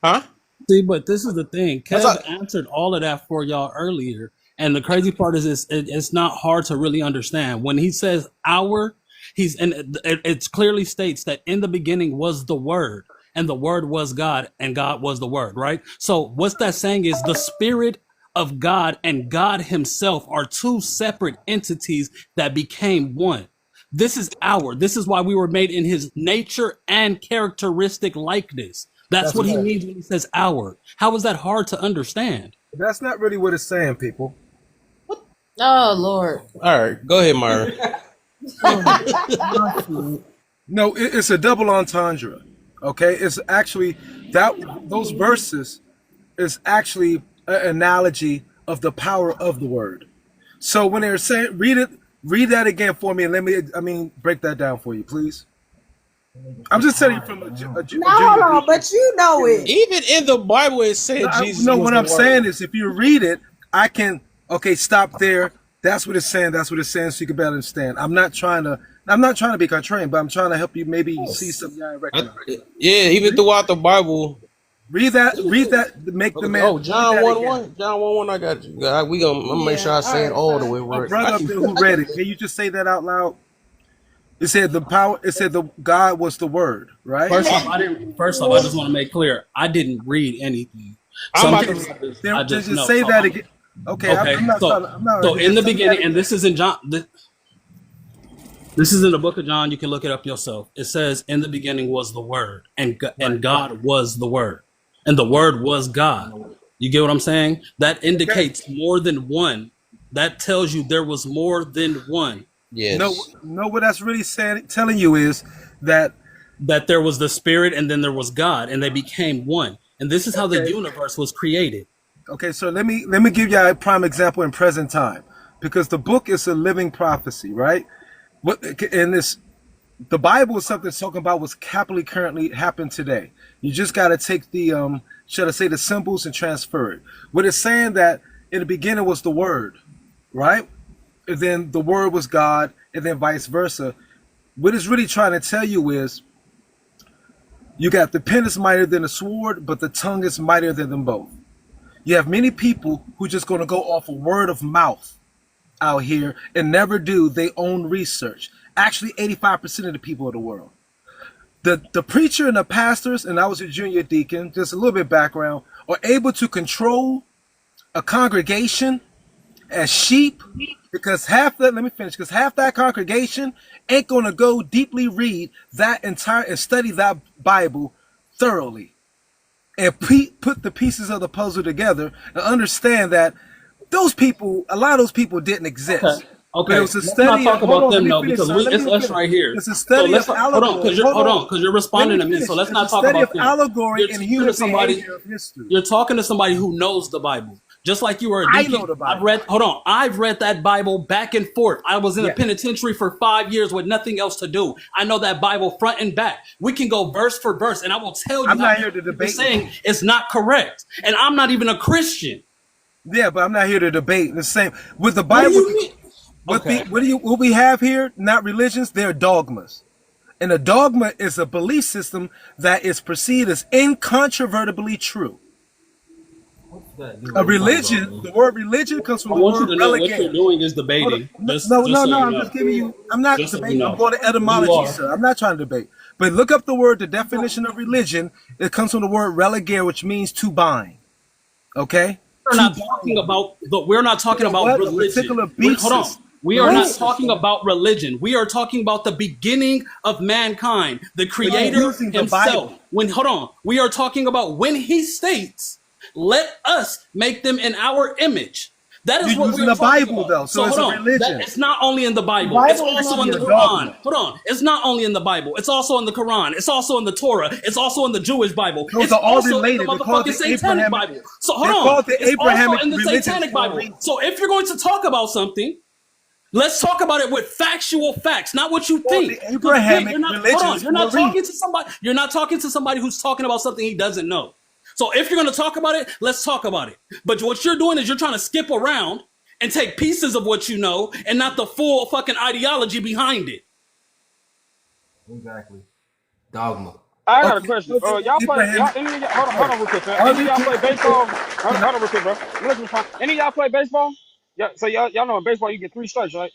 Huh? See, but this is the thing. That's Kev all. answered all of that for y'all earlier. And the crazy part is it's not hard to really understand. When he says our, it clearly states that in the beginning was the word, and the word was God, and God was the word, right? So what's that saying is the spirit of God and God himself are two separate entities that became one. This is our. This is why we were made in his nature and characteristic likeness. That's that's what he right. means when he says our. How is that hard to understand? That's not really what it's saying, people. Oh Lord. All right. Go ahead, Myra. No, it's a double entendre. Okay, it's actually that those verses is actually an analogy of the power of the word. So when they're saying, read that again for me, and break that down for you, please. I'm just telling you from a No, junior hold on, deacon. but you know it. Even in the Bible, it said Jesus No, was what the I'm saying word. is, if you read it, I can stop there. That's what it's saying. That's what it's saying. So you can better understand. I'm not trying to be contrarian, but I'm trying to help you. Maybe see something you recognize. Yeah, even throughout the Bible. Read that. Make the man Oh, read John that 1:1. again. John 1:1. I got you. I'm gonna make Yeah. sure I All say it right, all the way fine. A right. brother up there who read it. Can you just say that out loud? It said the power. It said the God was the word, right? First off, I just want to make clear I didn't read anything. I'm Some about things to. I Then just just know. say that again. Okay, Okay. I'm not trying. I'm not. So in Just the say that beginning, and again. this is in John. This is in the book of John. You can look it up yourself. It says, "In the beginning was the Word, and Right. God was the Word, and the Word was God." You get what I'm saying? That Okay. indicates more than one. That tells you there was more than one. No, Yes. no. What that's really saying, telling you is that. That there was the Spirit, and then there was God, and they became one. And this is how the Okay. universe was created. Okay. So let me give you a prime example in present time, because the book is a living prophecy, right? What in this the Bible is something that's talking about what's happily currently happened today. You just got to take the should I say the symbols and transfer it. What it's saying that in the beginning was the Word, right? And then the Word was God, and then vice versa. What it's really trying to tell you is you got the pen is mightier than the sword, but the tongue is mightier than them both. You have many people who just going to go off of word of mouth out here and never do their own research. Actually, 85% of the people of the world. The preacher and the pastors, and I was a junior deacon, just a little bit background, are able to control a congregation as sheep because let me finish, because half that congregation ain't going to go deeply read that entire and study that Bible thoroughly and put the pieces of the puzzle together and understand that a lot of those people didn't exist. Okay. But it Okay. was a Let's not study of, talk hold about on, let them me though, finish, because son. Let it's me us finish. right here. It's a So study of let's not hold on, allegory. Hold on. because you're Let responding me to me. So finish. let's It's a not talk study of about them. allegory You're and teaching to human somebody. behavior of history. You're talking to somebody who knows the Bible. Just like you were a I DP. know the Bible. I've read that Bible back and forth. I was in a Yeah. penitentiary for 5 years with nothing else to do. I know that Bible front and back. We can go verse for verse, and I will tell you I'm how not here to you're debate with saying you. it's not correct. And I'm not even a Christian. Yeah, but I'm not here to debate. The same with the What do Bible. you mean? Okay. What we have here? Not religions. They're dogmas. And a dogma is a belief system that is perceived as incontrovertibly true. A religion, the word religion comes from I the want you word to know what you're relegate. doing is Hold debating. on. Just No, so you I'm know. just giving you, I'm not Just so you debating, I'm know. going to You etymology, are. sir. I'm not trying to debate. But look up the word, the definition of religion. It comes from the word relegare, which means to bind. Okay? We're not talking about A religion. particular beef Hold on. system. We are not talking about religion. We are talking about the beginning of mankind, the But you're creator using the himself. Bible. Hold on. We are talking about when he states, let us make them in our image. That is You're what using we're the talking Bible, about. though, so it's hold a on. religion. It's not only in the Bible. Bible It's is also not in a the dogma. Quran. Hold on. It's not only in the Bible. It's also in the Quran. It's also in the Torah. It's also in the Jewish Bible. Those It's are all also in the related. They're called motherfucking the Satanic Abrahamic. Bible. So hold They're on. called the It's also Abrahamic in the religions Satanic for a Bible. reason. So if you're going to talk about something, let's talk about it with factual facts, not what you Called think. the Because again, Abrahamic you're not. Hold on. religions You're for a not reason. talking to somebody. You're not talking to somebody who's talking about something he doesn't know. So if you're going to talk about it, let's talk about it. But what you're doing is you're trying to skip around and take pieces of what you know and not the full fucking ideology behind it. Exactly. Dogma. I got a Okay. question. Y'all play y'all Abrahamic. any of y'all hold on real quick, man. All Any of these y'all play baseball? yeah. Hold on real quick, bro. Listen, any of y'all play baseball? Yeah, so y'all know in baseball you get 3 strikes, right?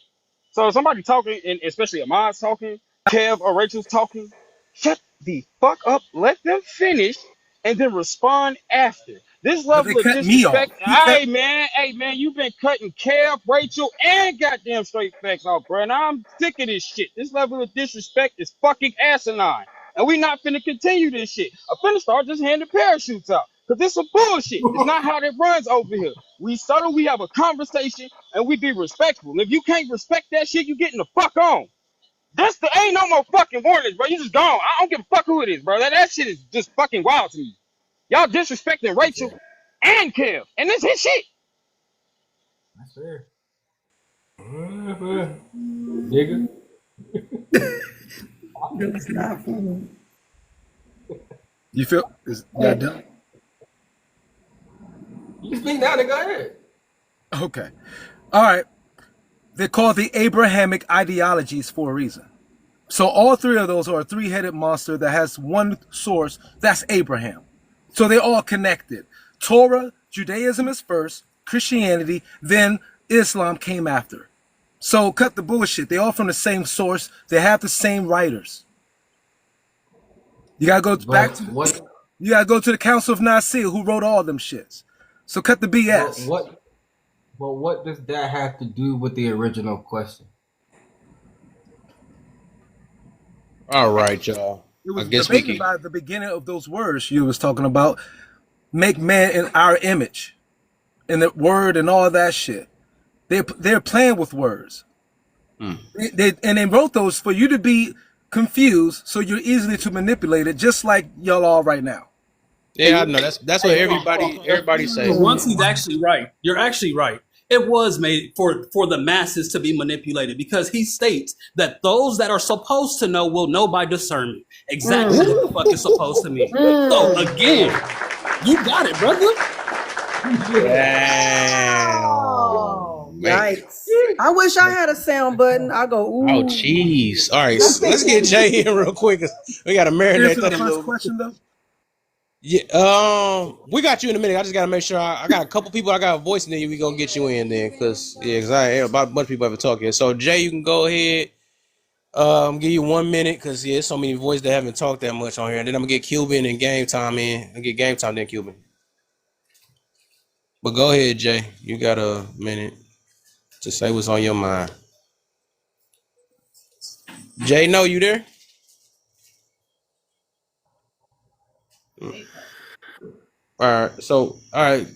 So if somebody talking, and especially Ahmad's talking, Kev or Rachel's talking, shut the fuck up, let them finish, and then respond after. This But they level of cut me off. disrespect, He cut. hey man, you've been cutting Kev, Rachel, and goddamn straight facts off, bro. And I'm sick of this shit. This level of disrespect is fucking asinine. And we not finna continue this shit. I finna start just handing parachutes out. Cause this some bullshit. It's not how that runs over here. We settle, we have a conversation, and we be respectful. And if you can't respect that shit, you getting the fuck on. Ain't no more fucking warnings, bro. You just gone. I don't give a fuck who it is, bro. That shit is just fucking wild to me. Y'all disrespecting Rachel and Kev, and this his shit. That's fair. Nigga. That's not funny. You feel? Is that done? You can speak now, nigga. Go ahead. Okay. All right. They're called the Abrahamic ideologies for a reason. So all 3 of those are a 3-headed monster that has one source. That's Abraham. So they're all connected. Torah, Judaism is first, Christianity, then Islam came after. So cut the bullshit. They all from the same source. They have the same writers. You gotta go back to you gotta go to the Council of Nicaea, who wrote all them shits. So cut the BS. But what does that have to do with the original question? All right, y'all. It I was guess we debated can. by the beginning of those words you was talking about. Make man in our image, and the word and all that shit. They're playing with words. They wrote those for you to be confused, so you're easily to manipulate it, just like y'all are right now. Yeah, I know. That's what everybody says. But once he's actually right, you're actually right. It was made for the masses to be manipulated because he states that those that are supposed to know will know by discernment exactly what the fuck is supposed to mean. So again, you got it, brother. Damn. Man. Yikes. I wish I had a sound button. I go, ooh. Oh, jeez. All right, let's get Jay in real quick. We got to marinate Answer the that a first little. question though. Yeah, we got you in a minute. I just gotta make sure I got a couple people I got a voice in there. We gonna get you in there, cause I about a bunch of people ever talk here. So Jay, you can go ahead. Give you 1 minute, cause there's so many voices that haven't talked that much on here. And then I'm gonna get Cuban and Game Time in. I get Game Time then Cuban. But go ahead, Jay. You got a minute to say what's on your mind. Jay, no, you there? All right. So, all right.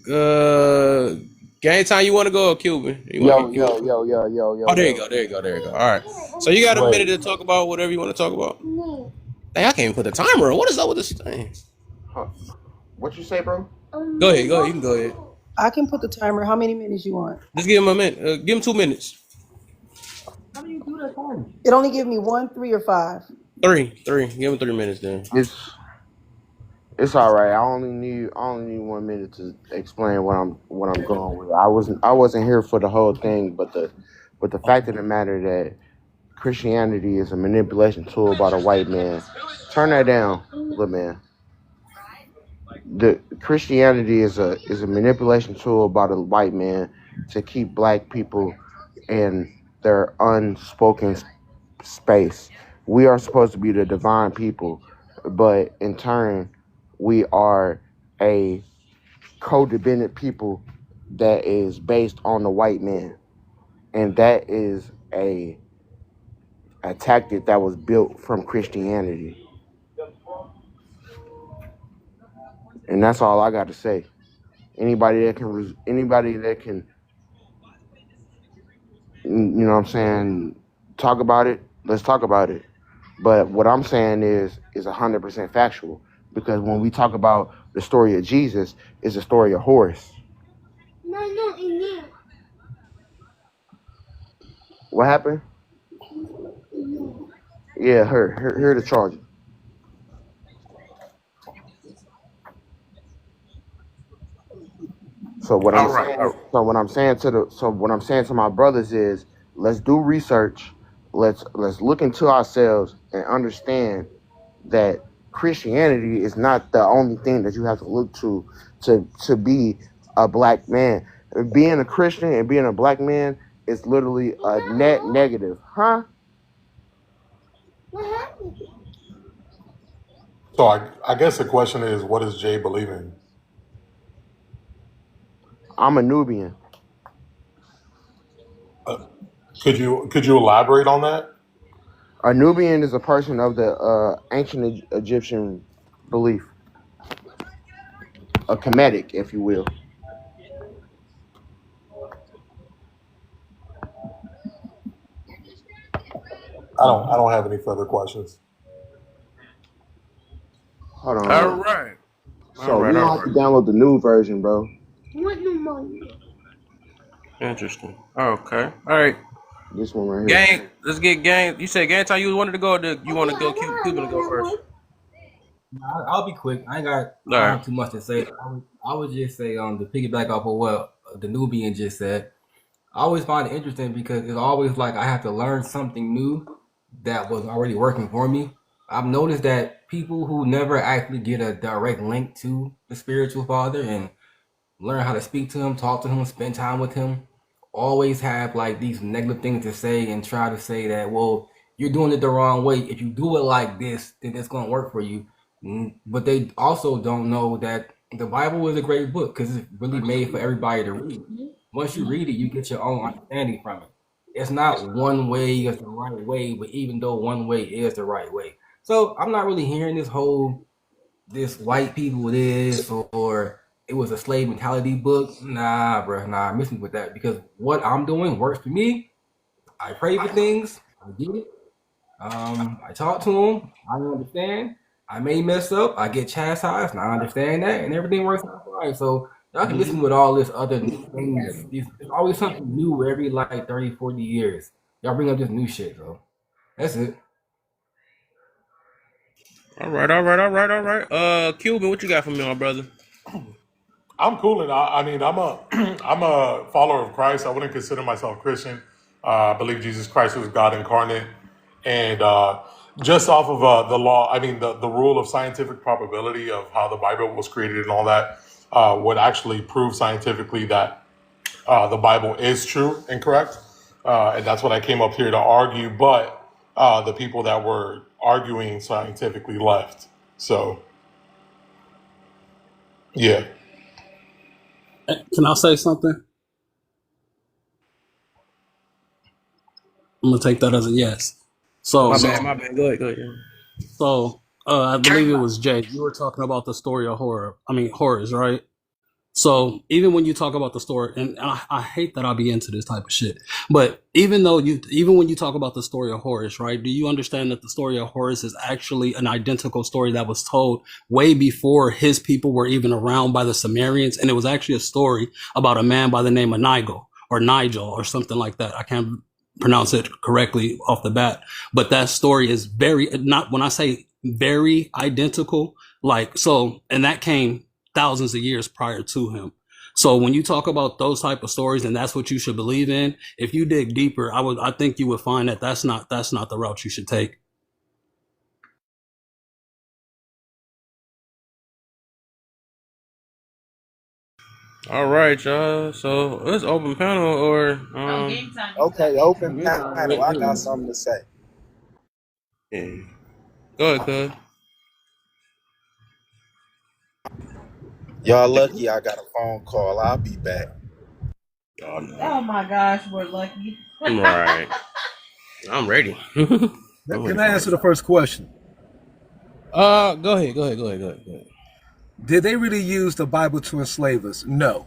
Game Time. You want to go or Cuban? You want Yo. Oh, there you go. There you go. All right. So you got a minute to talk about whatever you want to talk about. Dang, I can't even put the timer on. What is up with this thing? Huh. What you say, bro? Go ahead. You can go ahead. I can put the timer. How many minutes you want? Just give him a minute. Give him 2 minutes. How do you do that time? It only give me 1, 3, or 5. Three. Give him 3 minutes then. It's all right. I only need 1 minute to explain what I'm going with. I wasn't here for the whole thing, but the fact of the matter that Christianity is a manipulation tool by the white man. Turn that down, little man. The Christianity is a manipulation tool by the white man to keep black people in their unspoken space. We are supposed to be the divine people, but in turn, we are a codependent people that is based on the white man, and that is a tactic that was built from Christianity. And that's all I got to say. Anybody that can, you know what I'm saying, talk about it, let's talk about it. But what I'm saying is 100% factual. Because when we talk about the story of Jesus, it's the story of Horus. What happened? Yeah, her the charger. So what I'm saying to my brothers is, let's do research. Let's look into ourselves and understand that Christianity is not the only thing that you have to look to be a black man. Being a Christian and being a black man is literally a net negative, huh? So I guess the question is, what does Jay believe in? I'm a Nubian. Could you elaborate on that? A Nubian is a person of the ancient Egyptian belief, a Kemetic, if you will. I don't have any further questions. Hold on. All right. So we don't have to download the new version, bro. Interesting. Okay. All right. This one right here. Gang. Let's get gang. You said gang time you wanted to go, or you want to go Cuban to go first? I'll be quick. I don't have too much to say. I would just say to piggyback off of what the Nubian just said. I always find it interesting because it's always like I have to learn something new that was already working for me. I've noticed that people who never actually get a direct link to the spiritual father and learn how to speak to him, talk to him, spend time with him, always have like these negative things to say and try to say that, well, you're doing it the wrong way. If you do it like this, then it's going to work for you. But they also don't know that the Bible is a great book because it's really made for everybody to read. Once you read it, you get your own understanding from it. It's not one way is the right way, but even though one way is the right way. So I'm not really hearing this white people this or it was a slave mentality book. Nah, bro, I miss me with that because what I'm doing works for me. I pray for things. I get it. I talk to them. I understand. I may mess up. I get chastised, and I understand that, and everything works out fine. So y'all can listen with all this other new things. There's always something new every like 30, 40 years. Y'all bring up this new shit, though. That's it. All right. Cuban, what you got for me, my brother? I'm cool, and I mean, I'm a follower of Christ. I wouldn't consider myself Christian. I believe Jesus Christ was God incarnate, and just off of the law, I mean, the rule of scientific probability of how the Bible was created and all that would actually prove scientifically that the Bible is true and correct, and that's what I came up here to argue. But the people that were arguing scientifically left, so yeah. Can I say something? I'm gonna take that as a yes. So my bad. Go ahead. So I believe it was Jay. You were talking about the story of Horus, right? So even when you talk about the story, and I hate that I'll be into this type of shit, but even when you talk about the story of Horus, right? Do you understand that the story of Horus is actually an identical story that was told way before his people were even around by the Sumerians? And it was actually a story about a man by the name of Nigel or something like that. I can't pronounce it correctly off the bat, but that story is very, not when I say very identical, like, so, and that came thousands of years prior to him. So when you talk about those type of stories, and that's what you should believe in, if you dig deeper, I think you would find that that's not the route you should take. All right, y'all. So let's open panel or Okay, open panel. I got something to say. yeah. Go ahead, cuz. Y'all lucky I got a phone call. I'll be back. Oh, no. Oh my gosh, we're lucky. Right. I'm ready. Can I answer the first question? Go ahead. Did they really use the Bible to enslave us? No.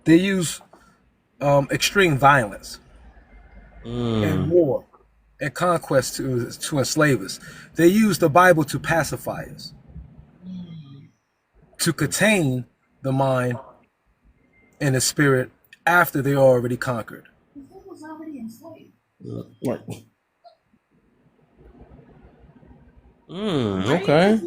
They use extreme violence and war and conquest to enslave us. They use the Bible to pacify us, to contain the mind and the spirit after they're already conquered. was already enslaved. Right. Okay.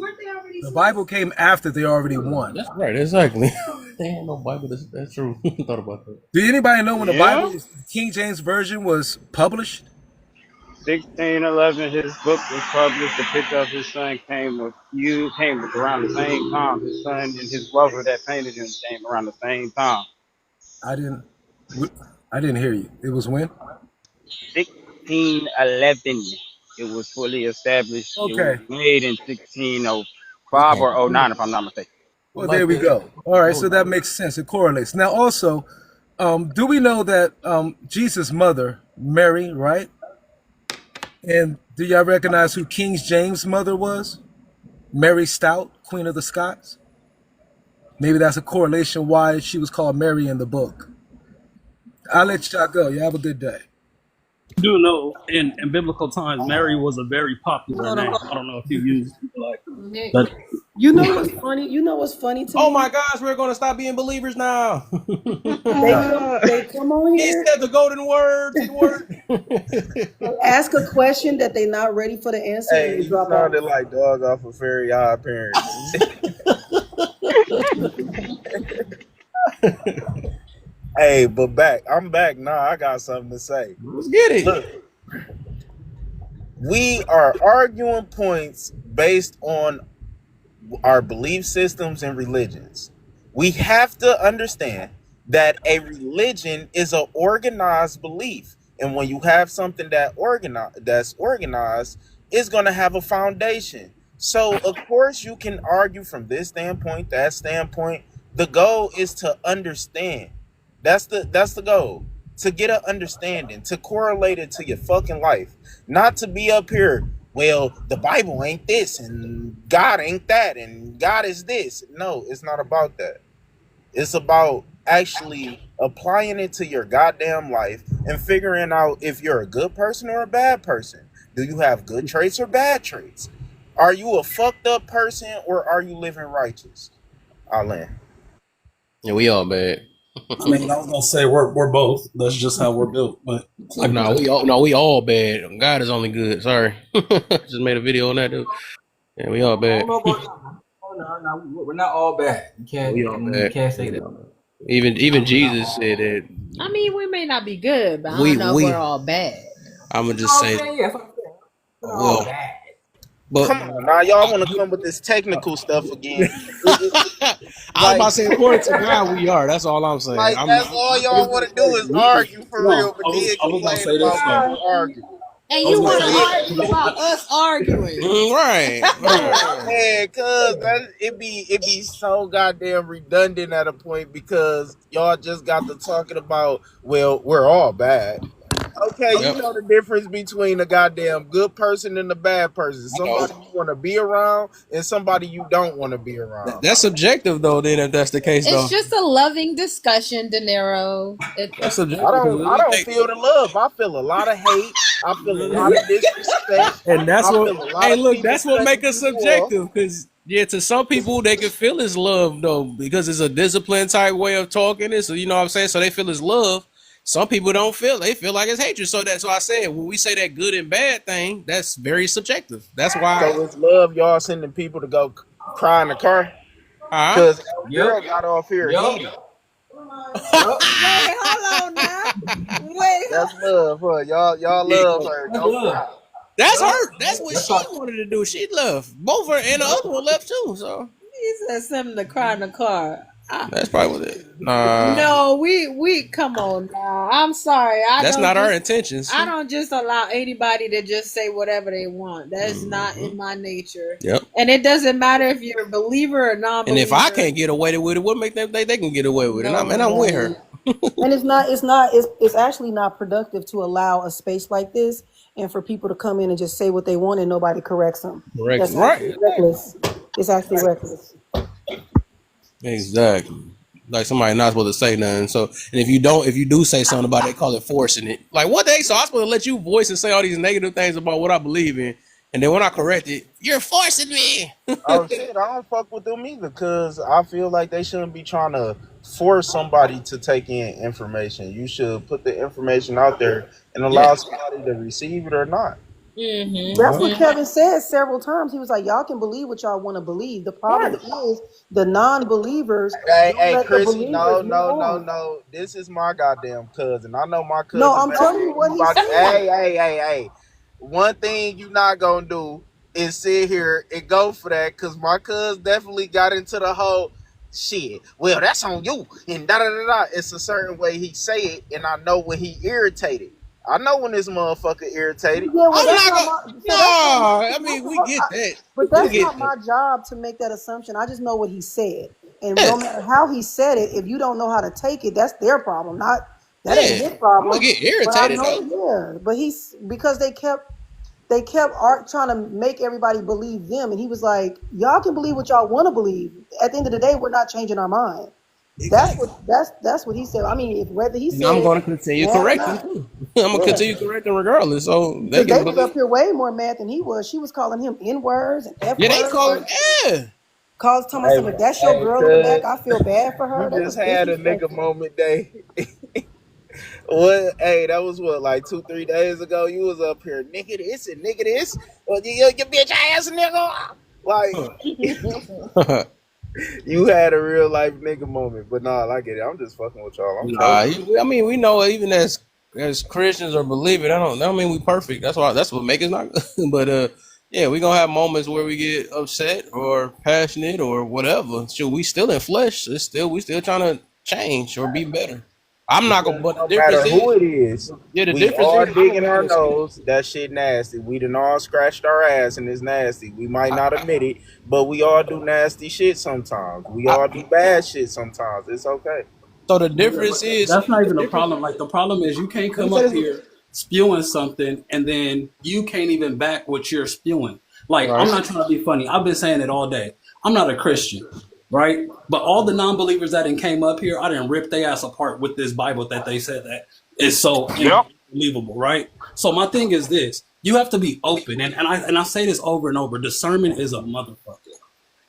The Bible came after they already won. That's right, exactly. There ain't no Bible. That's true. Thought about that. Do anybody know when the Yeah. Bible, King James Version, was published? 1611, his book was published. The picture of his son came around the same time. His son and his lover that painted him came around the same time. I didn't hear you. It was when? 1611. It was fully established. It Okay. was made in 1605 or 09, if I'm not mistaken. Well, there we go. All right, so that makes sense. It correlates. Now, also, do we know that Jesus' mother, Mary, right? And do y'all recognize who King James' mother was? Mary Stout, Queen of the Scots? Maybe that's a correlation why she was called Mary in the book. I'll let y'all go. You have a good day. I do know in biblical times, Mary was a very popular name. I don't know if you use like that. You know what's funny? You know what's funny to me? Oh my gosh, we're gonna stop being believers now. They come on He here, said the golden word. ask a question that they're not ready for the answer, Hey, and they you drop sounded out. like dog off of Fairy Odd Parents. Hey, but I'm back now. I got something to say. Let's get it. Look, we are arguing points based on our belief systems and religions. We have to understand that a religion is an organized belief, and when you have something that's organized, it's going to have a foundation. So, of course, you can argue from this standpoint, that standpoint. The goal is to understand. That's the goal. To get an understanding, to correlate it to your fucking life, not to be up here. Well, the Bible ain't this, and God ain't that, and God is this. No, it's not about that. It's about actually applying it to your goddamn life and figuring out if you're a good person or a bad person. Do you have good traits or bad traits? Are you a fucked up person or are you living righteous? Alan. Yeah, we all bad. I mean, I was gonna say we're both. That's just how we're built. But Like, we all bad. God is only good. Sorry, just made a video on that, dude. Yeah, we all I bad. don't know about no, we're not all bad. You We all bad. can't say that. Even Jesus said that. I mean, we may not be good, but I We- don't know we- if we're all bad. I'm gonna just say, well, but Come on now, y'all want to come with this technical stuff again. I was about to say, according to God, we are. That's all I'm saying. Like, that's all y'all want to do is argue for real, but then complain about people arguing. And you want to argue about us arguing. Right. Man, cuz it be so goddamn redundant at a point because y'all just got to talking about, well, we're all bad. Okay, you know the difference between a goddamn good person and a bad person. Somebody you want to be around and somebody you don't want to be around. That's subjective though. Then if that's the case, though, It's just a loving discussion, De Niro. that's I subjective. don't feel the love. I feel a lot of hate. I feel a lot of disrespect. And that's I what. feel a lot Hey, of look, people that's what make cutting us people off. subjective. Because yeah, to some people they can feel his love though, because it's a disciplined type way of talking. It, so you know what I'm saying. So they feel his love. Some people don't feel. They feel like it's hatred. So that's why I said when we say that good and bad thing, that's very subjective. That's why. So it's love y'all sending people to go cry in the car? Because girl got off here heated. Wait, hold on now. Wait. That's love, huh? Y'all love her. Go cry. That's her. That's what she wanted to do. She left. Both her and the other one left too. So He said something to cry in the car. that's probably what it. No, we come on now. I'm sorry. That's not our intentions. I don't just allow anybody to just say whatever they want. That's not in my nature. Yep. And it doesn't matter if you're a believer or non-believer. And if I can't get away with it, what make them think they can get away with it? And I'm with her. And it's actually not productive to allow a space like this and for people to come in and just say what they want and nobody corrects them. Correct. That's Right. reckless. It's actually reckless. Exactly. Like somebody not supposed to say nothing. So, and if you do say something about it, they call it forcing it. Like what they? So I'm supposed to let you voice and say all these negative things about what I believe in, and then when I correct it, you're forcing me. Oh shit, I don't fuck with them either because I feel like they shouldn't be trying to force somebody to take in information. You should put the information out there and allow somebody to receive it or not. That's what Kevin said several times. He was like, y'all can believe what y'all want to believe. The problem is the non-believers. Hey, Chrissy, no. This is my goddamn cousin. I know my cousin. No, I'm telling you what he said. Hey. One thing you not gonna do is sit here and go for that because my cousin definitely got into the whole shit. Well, that's on you and da da da da. It's a certain way he say it, and I know when he irritated. I know when this motherfucker irritated. Yeah, well, I mean, we get that. But that's not my job to make that assumption. I just know what he said. And no matter how he said it, if you don't know how to take it, that's their problem. That ain't his problem. I'm gonna get irritated. But he's because they kept trying to make everybody believe them, and he was like, y'all can believe what y'all want to believe. At the end of the day, we're not changing our mind. That's what he said. I mean, whether he said, I'm going to continue correcting too. I'm going to continue correcting regardless. So they was up here way more mad than he was. She was calling him N words and F words. Yeah, they call him. Calls telling me something. That's your girl in the back. I feel bad for her. You just had a nigga moment day. What? Hey, that was what, like 2-3 days ago. You was up here, nigga this and nigga this. Well, you bitch ass nigga. Like. You had a real life nigga moment, but nah, I get it. I'm just fucking with y'all. I mean, we know even as Christians or believers, that don't mean we perfect. That's what makes us not. But yeah, we gonna have moments where we get upset or passionate or whatever. So we still in flesh. We still trying to change or be better. I'm not gonna. But the no matter difference who it is, yeah, the we difference all is digging our nose. That shit nasty. We done all scratched our ass and it's nasty. We might not admit it, but we all do nasty shit sometimes. We all do bad shit sometimes. It's okay. So the difference is that's not even the problem. Like the problem is you can't come up here spewing something and then you can't even back what you're spewing. Like I'm not trying to be funny. I've been saying it all day. I'm not a Christian. Right? But all the non-believers that came up here, I didn't rip their ass apart with this Bible that they said that is so unbelievable, right? So my thing is this. You have to be open. And I say this over and over. Discernment is a motherfucker.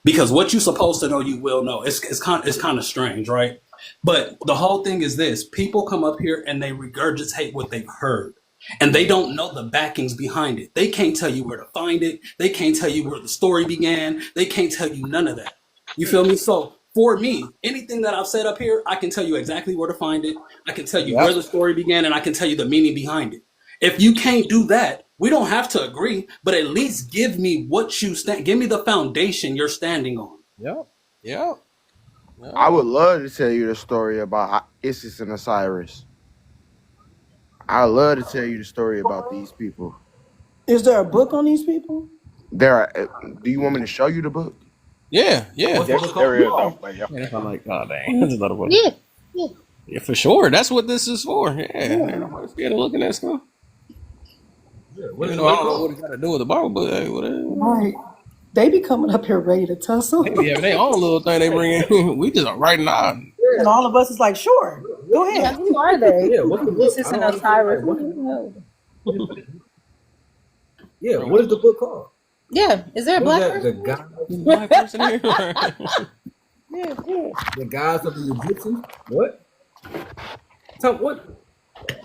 Because what you're supposed to know, you will know. It's kind of strange, right? But the whole thing is this. People come up here and they regurgitate what they've heard. And they don't know the backings behind it. They can't tell you where to find it. They can't tell you where the story began. They can't tell you none of that. You feel me? So for me, anything that I've said up here, I can tell you exactly where to find it. I can tell you where the story began, and I can tell you the meaning behind it. If you can't do that, we don't have to agree, but at least give me what you stand. Give me the foundation you're standing on. Yeah. I would love to tell you the story about Isis and Osiris. I love to tell you the story about these people. Is there a book on these people? Do you want me to show you the book? Yeah. There is though. I'm like, oh dang, that's another one. Yeah. Yeah, for sure. That's what this is for. Yeah, ain't nobody scared of looking at stuff. Yeah, what You is know, the I book don't know what called? it got to do with the Bible, but hey, whatever. Right. They be coming up here ready to tussle. They be having their own little thing they bring in. We just right now. And all of us is like, sure, go Yeah, ahead. who are they? Yeah, what's the book? This I is don't an understand. Osiris. Like, what Who yeah, what is the book called? Yeah, is there a What is black that? person? Black person here. Yeah, yeah. The gods of the Egyptians? What? Tell what?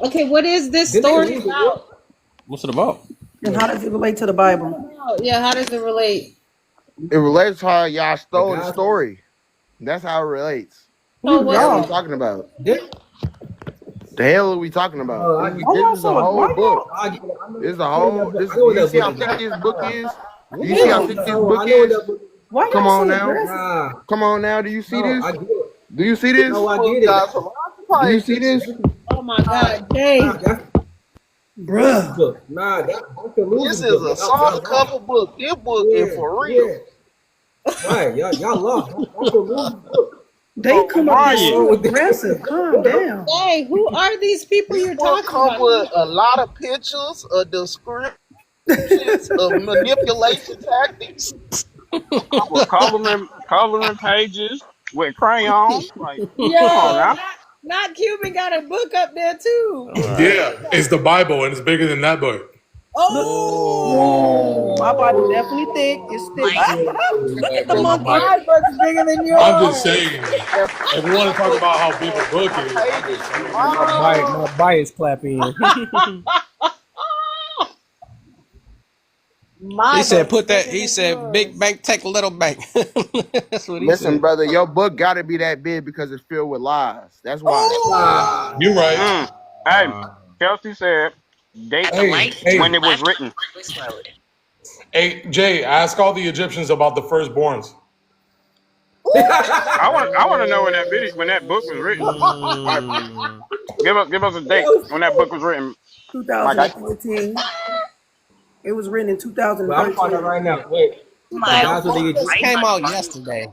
Okay, what is this Did they story read the about? book? What's it about? And how does it relate to the Bible? Yeah, how does it relate? It relates to how y'all The stole the gods of story. That's how it relates. So Who what? That's what we y'all? talking about. Did, The hell are we talking about? oh, I, This Why y'all is a so whole why book. y'all? I, get it. I know, This is a I know whole. that book. This. I know what You that see how book is. thick this book is? Do you Yeah. see how thick this book I know what is? that book is. Why Come y'all on so now. aggressive? Nah, Come on now. Do you see no, this? I get it. Do you see this? No, I Book get it. got some Do you see pages. this? Oh my God, Jay. Nah, that's Bruh. book. Nah, that's the This losing is book. a Y'all soft lost. cover book. This book is Yeah, for real. yeah. Right, y'all lost. That's the losing book. They come up here What's Brian, wrong so with this? aggressive. Calm down. Jay, who are these people This you're book talking about? cover a lot of pictures, a descriptions of manipulation tactics. with coloring pages with crayons. Like, come on Yo, now. not Cuban got a book up there too. All right. Yeah, it's the Bible, and it's bigger than that book. Look, Oh, my Bible definitely thick. It's thick. Look Hey, at the bro, my monkey. Bible. my book's bigger than I'm just yours. saying. If we want to talk about how big a book is, I'm Pages just saying. small. My bias clap in. My He said, book's "Put that." bigger He than said, "Big yours. bank, take little bank." That's what he Listen, said. brother, your book got to be that big because it's filled with lies. That's why. Ah, You're right. Mm. Hey, Kelsey said date when Hey, it was written. hey, Jay, ask all the Egyptians about the firstborns. I want to know when that book was written. Like, Mm. give us a date when that book was written. Like, 2014. It was written in well, I'm finding 2013. out right now. Wait, the gods of the This Egyptians. came out yesterday.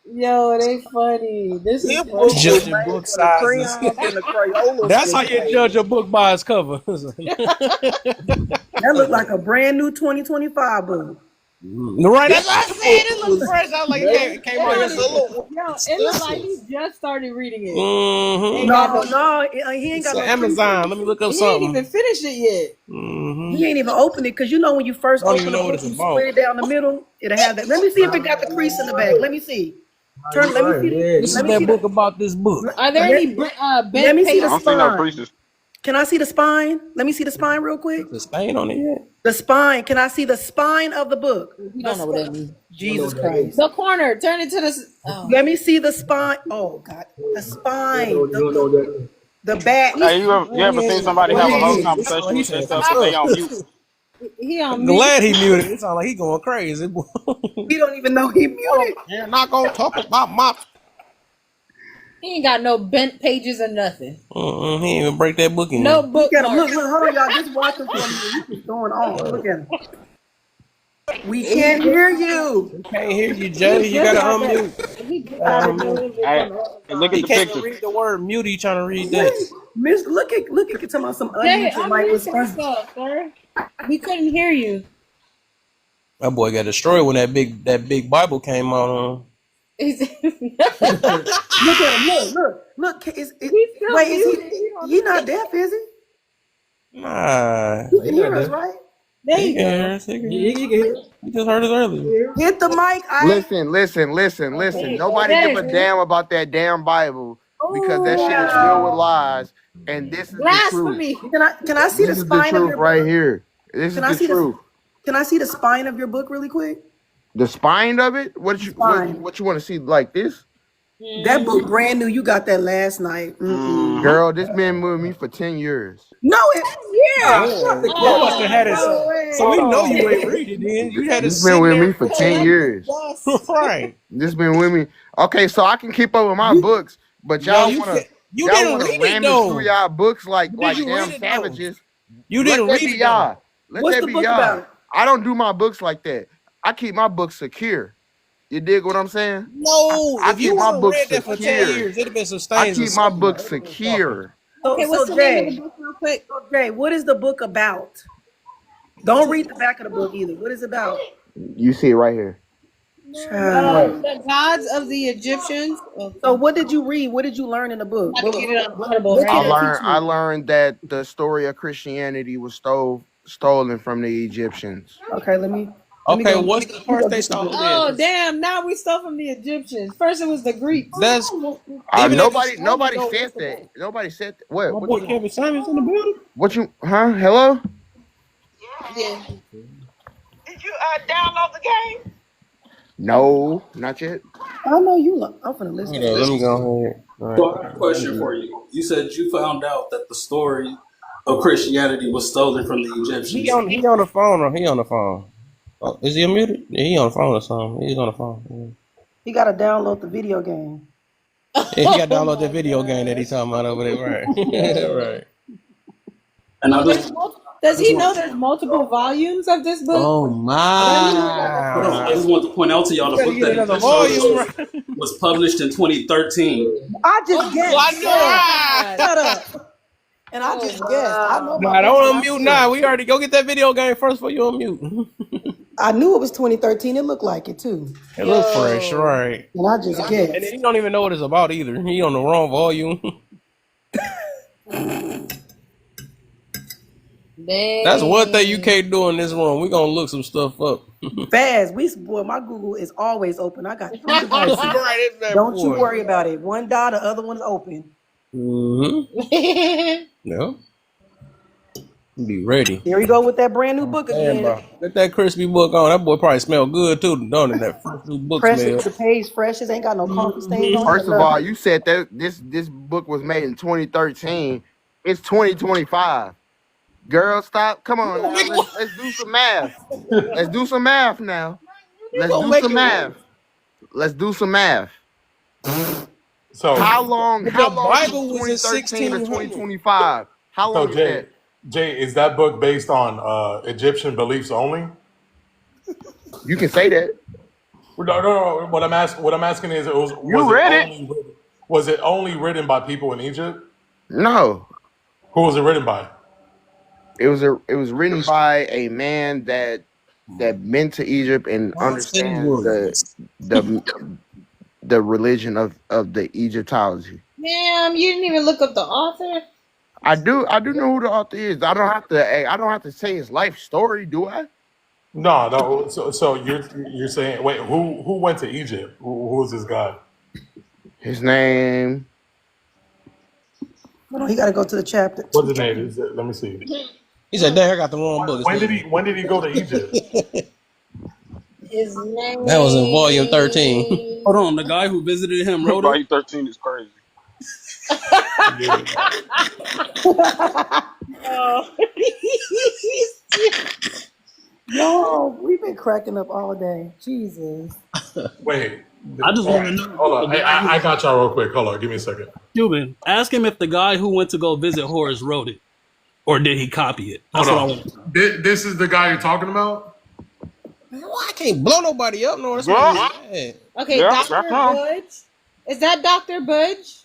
Yo, they funny. This This is book was funny. Judging made book for the sizes. crayons and the Crayolas That's how you generation. judge a book by its cover. That looked like a brand new 2025 book. Right, that's what I This said. book It looked was fresh. I was like, made it came It out for look, yesterday. little yo, it looked like he expensive. just started reading it. Mm-hmm. Ain't got No, no, he ain't It's got no Amazon. preview. Let me look up he ain't even something. finished it yet. Mm-hmm. He ain't even opened it because you know when you first I don't even open a know what book, it's you about. square it down the middle. It'll have that. Let me see if it got the crease in the back. Let me see. Turn. Let me see. This is Let me that see book the. about this book. Are there Let, any let bent me see I the don't pages? see no spine. creases. Can I see the spine? Let me see the spine real quick. The stain on it yet? The spine. Can I see the spine of the book? We The don't know what that spine. means. Jesus Christ. The corner, turn it to the. Oh. Let me see the spine. Oh God, the spine. The back. Hey, you ever seen somebody have a whole It sound conversation like he with saying some themselves, but they on mute? stuff. He on I'm mute. glad he muted. It sounds like he going crazy. He don't even know he muted. You're not gonna talk about my. He ain't got no bent pages or nothing. He didn't even break that book in. No Look at him. bookmark. Look, hold on, y'all. Just watch him for a minute. What's going on? Look at him. We can't hear you. Can't hear you, Jay. You gotta unmute. He just got to do it Hey, on the look He at the can't picture. even read the word mute. He trying to read that. Wait, Miss, look at talking about some Jay, unmute your mic was unmute fun. yourself, sir. We couldn't hear you. That boy got destroyed when that big Bible came out. He's Look at him. Look. still Wait, is muted. he not deaf? Is he? Nah, He can hear us, right? There he you can go. hear us. He can hear us. He just heard us earlier. Hit the mic. Listen. Nobody give a damn about that damn Bible because that shit is filled with lies. And this is the truth. Blasphemy. Can I see the This is the spine of truth your right book? here. This is Can I the see truth. Can I see the spine of your book really quick? The spine of it? What you want to see like this? That book brand new. You got that last night. Mm-mm. Girl, this been with me for 10 years. No, it. Yeah. You must have had it. So we know you ain't read it. Then you had it This been sitting with there me for 10 years. right. This been with me. Okay, so I can keep up with my books, but y'all You y'all didn't wanna read it rummage though. through y'all books like Did you damn read it though? savages. You Let didn't that read be it though. y'all. Let What's that the be book y'all. about? I don't do my books like that. I keep my books secure. You dig what I'm saying? No, I if you keep would my have books read that for 10 secure. years, it'd have been some I stains of keep my something. books That's what I'm talking. secure. So, what's so the name of Jay, the book, real quick? so Jay, what is the book about? Don't read the back of the book either. What is it about? You see it right here. Child. The gods of the Egyptians. Okay. So what did you read? What did you learn in the book? I have to get it on Audible What right can now. it teach I you? learned that the story of Christianity was stolen from the Egyptians. Okay, let me Okay, go. what's the first they stole it Oh in? damn! Now we stole from the Egyptians. First it was the Greeks. That's even if it's Nobody though, said what's the that. book? Nobody said that. my boy Kevin Samuels in the building. What you? Huh? Hello? Yeah. Did you download the game? No, not yet. I know you. I'm finna listen. Hold on, let me go ahead. All So I got a right. question for you. You said you found out that the story of Christianity was stolen from the Egyptians. He on the phone or he on the phone? Oh, is he unmuted? Yeah, he on the phone or something. He's on the phone. You gotta download the video game. Yeah, he got to download that video game that he's talking about over there, right? Right. And I There's just does he know there's multiple volumes of this book? Oh Hold on, I my! just want to point out to y'all the You book gotta that get he another just showed us volume, right? was published in 2013. I just guessed. I know. Shut up. And I just guessed. I know Nah, my don't books. unmute now. We already go get that video game first before you unmute. I knew it was 2013. It looked like it too. It look fresh, right? And I just And guessed. then he don't even know what it's about either. He on the wrong volume. That's one thing you can't do in this room. We gonna look some stuff up. Fast. Boy, my Google is always open. I got 2 devices. Right, it's that Don't you boy. worry about it. One dot, the other one's open. Mm-hmm. Yeah. Be ready. Here we go with that brand new book Damn, again. bro. Get that crispy book on. That boy probably smell good too, don't it? That fresh new book Fresh, smell. the page fresh. It ain't got no coffee stains on it. First of all, you said that this book was made in 2013. It's 2025. Girl, stop. Come on now. Let's do some math. Let's do some math now. Let's do some math. Let's do some math. So How long But how the long Bible is was in 2013 to 1600. 2025? How so long is that? Jay, is that book based on Egyptian beliefs only? You can say that. No. What I'm asking is, was it only written by people in Egypt? No. Who was it written by? It was written by a man that been to Egypt and understands the religion of the Egyptology. Damn, you didn't even look up the author? I do know who the author is. I don't have to say his life story, do I? No. So you're saying, wait, who went to Egypt? Who was this guy? His name. Hold on, you gotta go to the chapter. What's his name? Let me see. He said, "Dang, I got the wrong book." When did he go to Egypt? His name. That was in volume 13. Hold on, the guy who visited him wrote Volume it. 13 is crazy. Yo, we've been cracking up all day. Jesus. Wait. I just want to know. Hold on. I got y'all real quick. Hold on. Give me a second. Cuban, ask him if the guy who went to go visit Horus wrote it, or did he copy it? That's Hold what I on. want to know. This is the guy you're talking about? I can't blow nobody up. No, that's Okay, Dr. Budge. Is that Dr. Budge?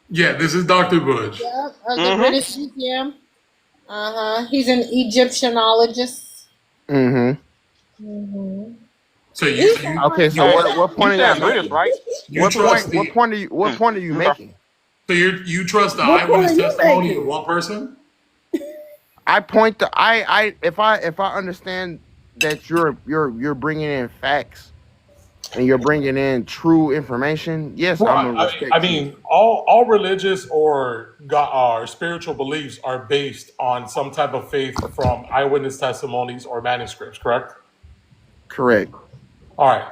Yeah, this is Dr. Budge. Yeah, of the British Museum. He's an Egyptianologist. So you Okay, so what point are you British, right? What point are you making? So you trust the eyewitness testimony of one person? I point to if I understand that you're bringing in facts and you're bringing in true information, yes, I'm gonna respect I mean, all religious or spiritual beliefs are based on some type of faith from eyewitness testimonies or manuscripts, correct? Correct. All right.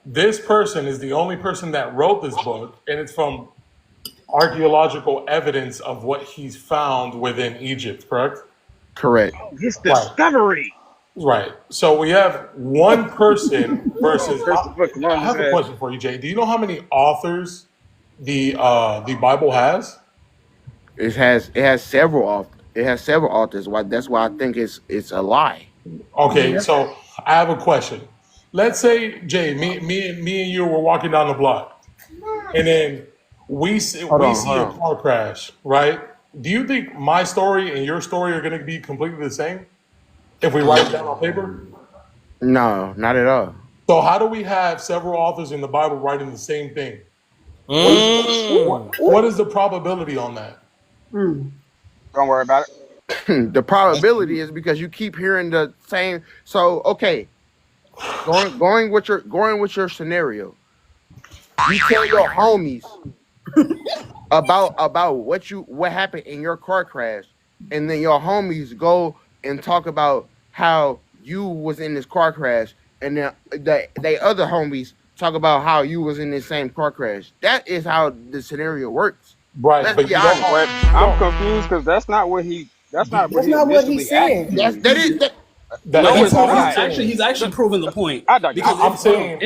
This person is the only person that wrote this book, and it's from archaeological evidence of what he's found within Egypt, correct? Correct. His discovery. Right. So we have one person versus. I have a question for you, Jay. Do you know how many authors the Bible has? It has several authors. It has several authors. That's why I think it's a lie. Okay, so I have a question. let's say Jay, me and you were walking down the block, and then we see Hold a on. car crash, right? Do you think my story and your story are going to be completely the same if we write it down on paper? No, not at all. So how do we have several authors in the Bible writing the same thing? What is the probability on that? Don't worry about it. The probability is because you keep hearing the same. So okay, going with your scenario. You tell your homies about what happened in your car crash, and then your homies go and talk about how you was in this car crash, and then they other homies talk about how you was in this same car crash. That is how the scenario works. Right, Let's but be you honest. But I'm confused because that's not what he initially said. asked That you. is That's he's, not what he's I'm actually he's actually proving the point. I digress. Because I'm saying,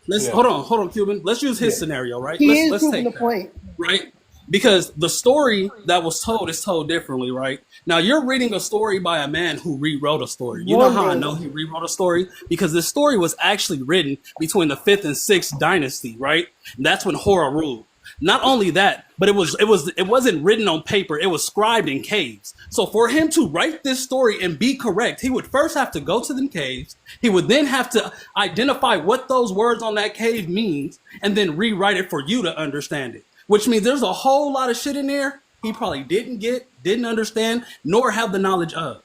let's yeah. hold on, Cuban. Let's use his scenario, right? He is Let's proving take the that, point. right? Because the story that was told is told differently, right? Now you're reading a story by a man who rewrote a story. You know how I know he rewrote a story? Because this story was actually written between the 5th and 6th dynasty, right? And that's when Horror ruled. Not only that, but it wasn't written on paper. It was scribed in caves. So for him to write this story and be correct, he would first have to go to them caves. He would then have to identify what those words on that cave means, and then rewrite it for you to understand it. Which means there's a whole lot of shit in there he probably didn't understand, nor have the knowledge of.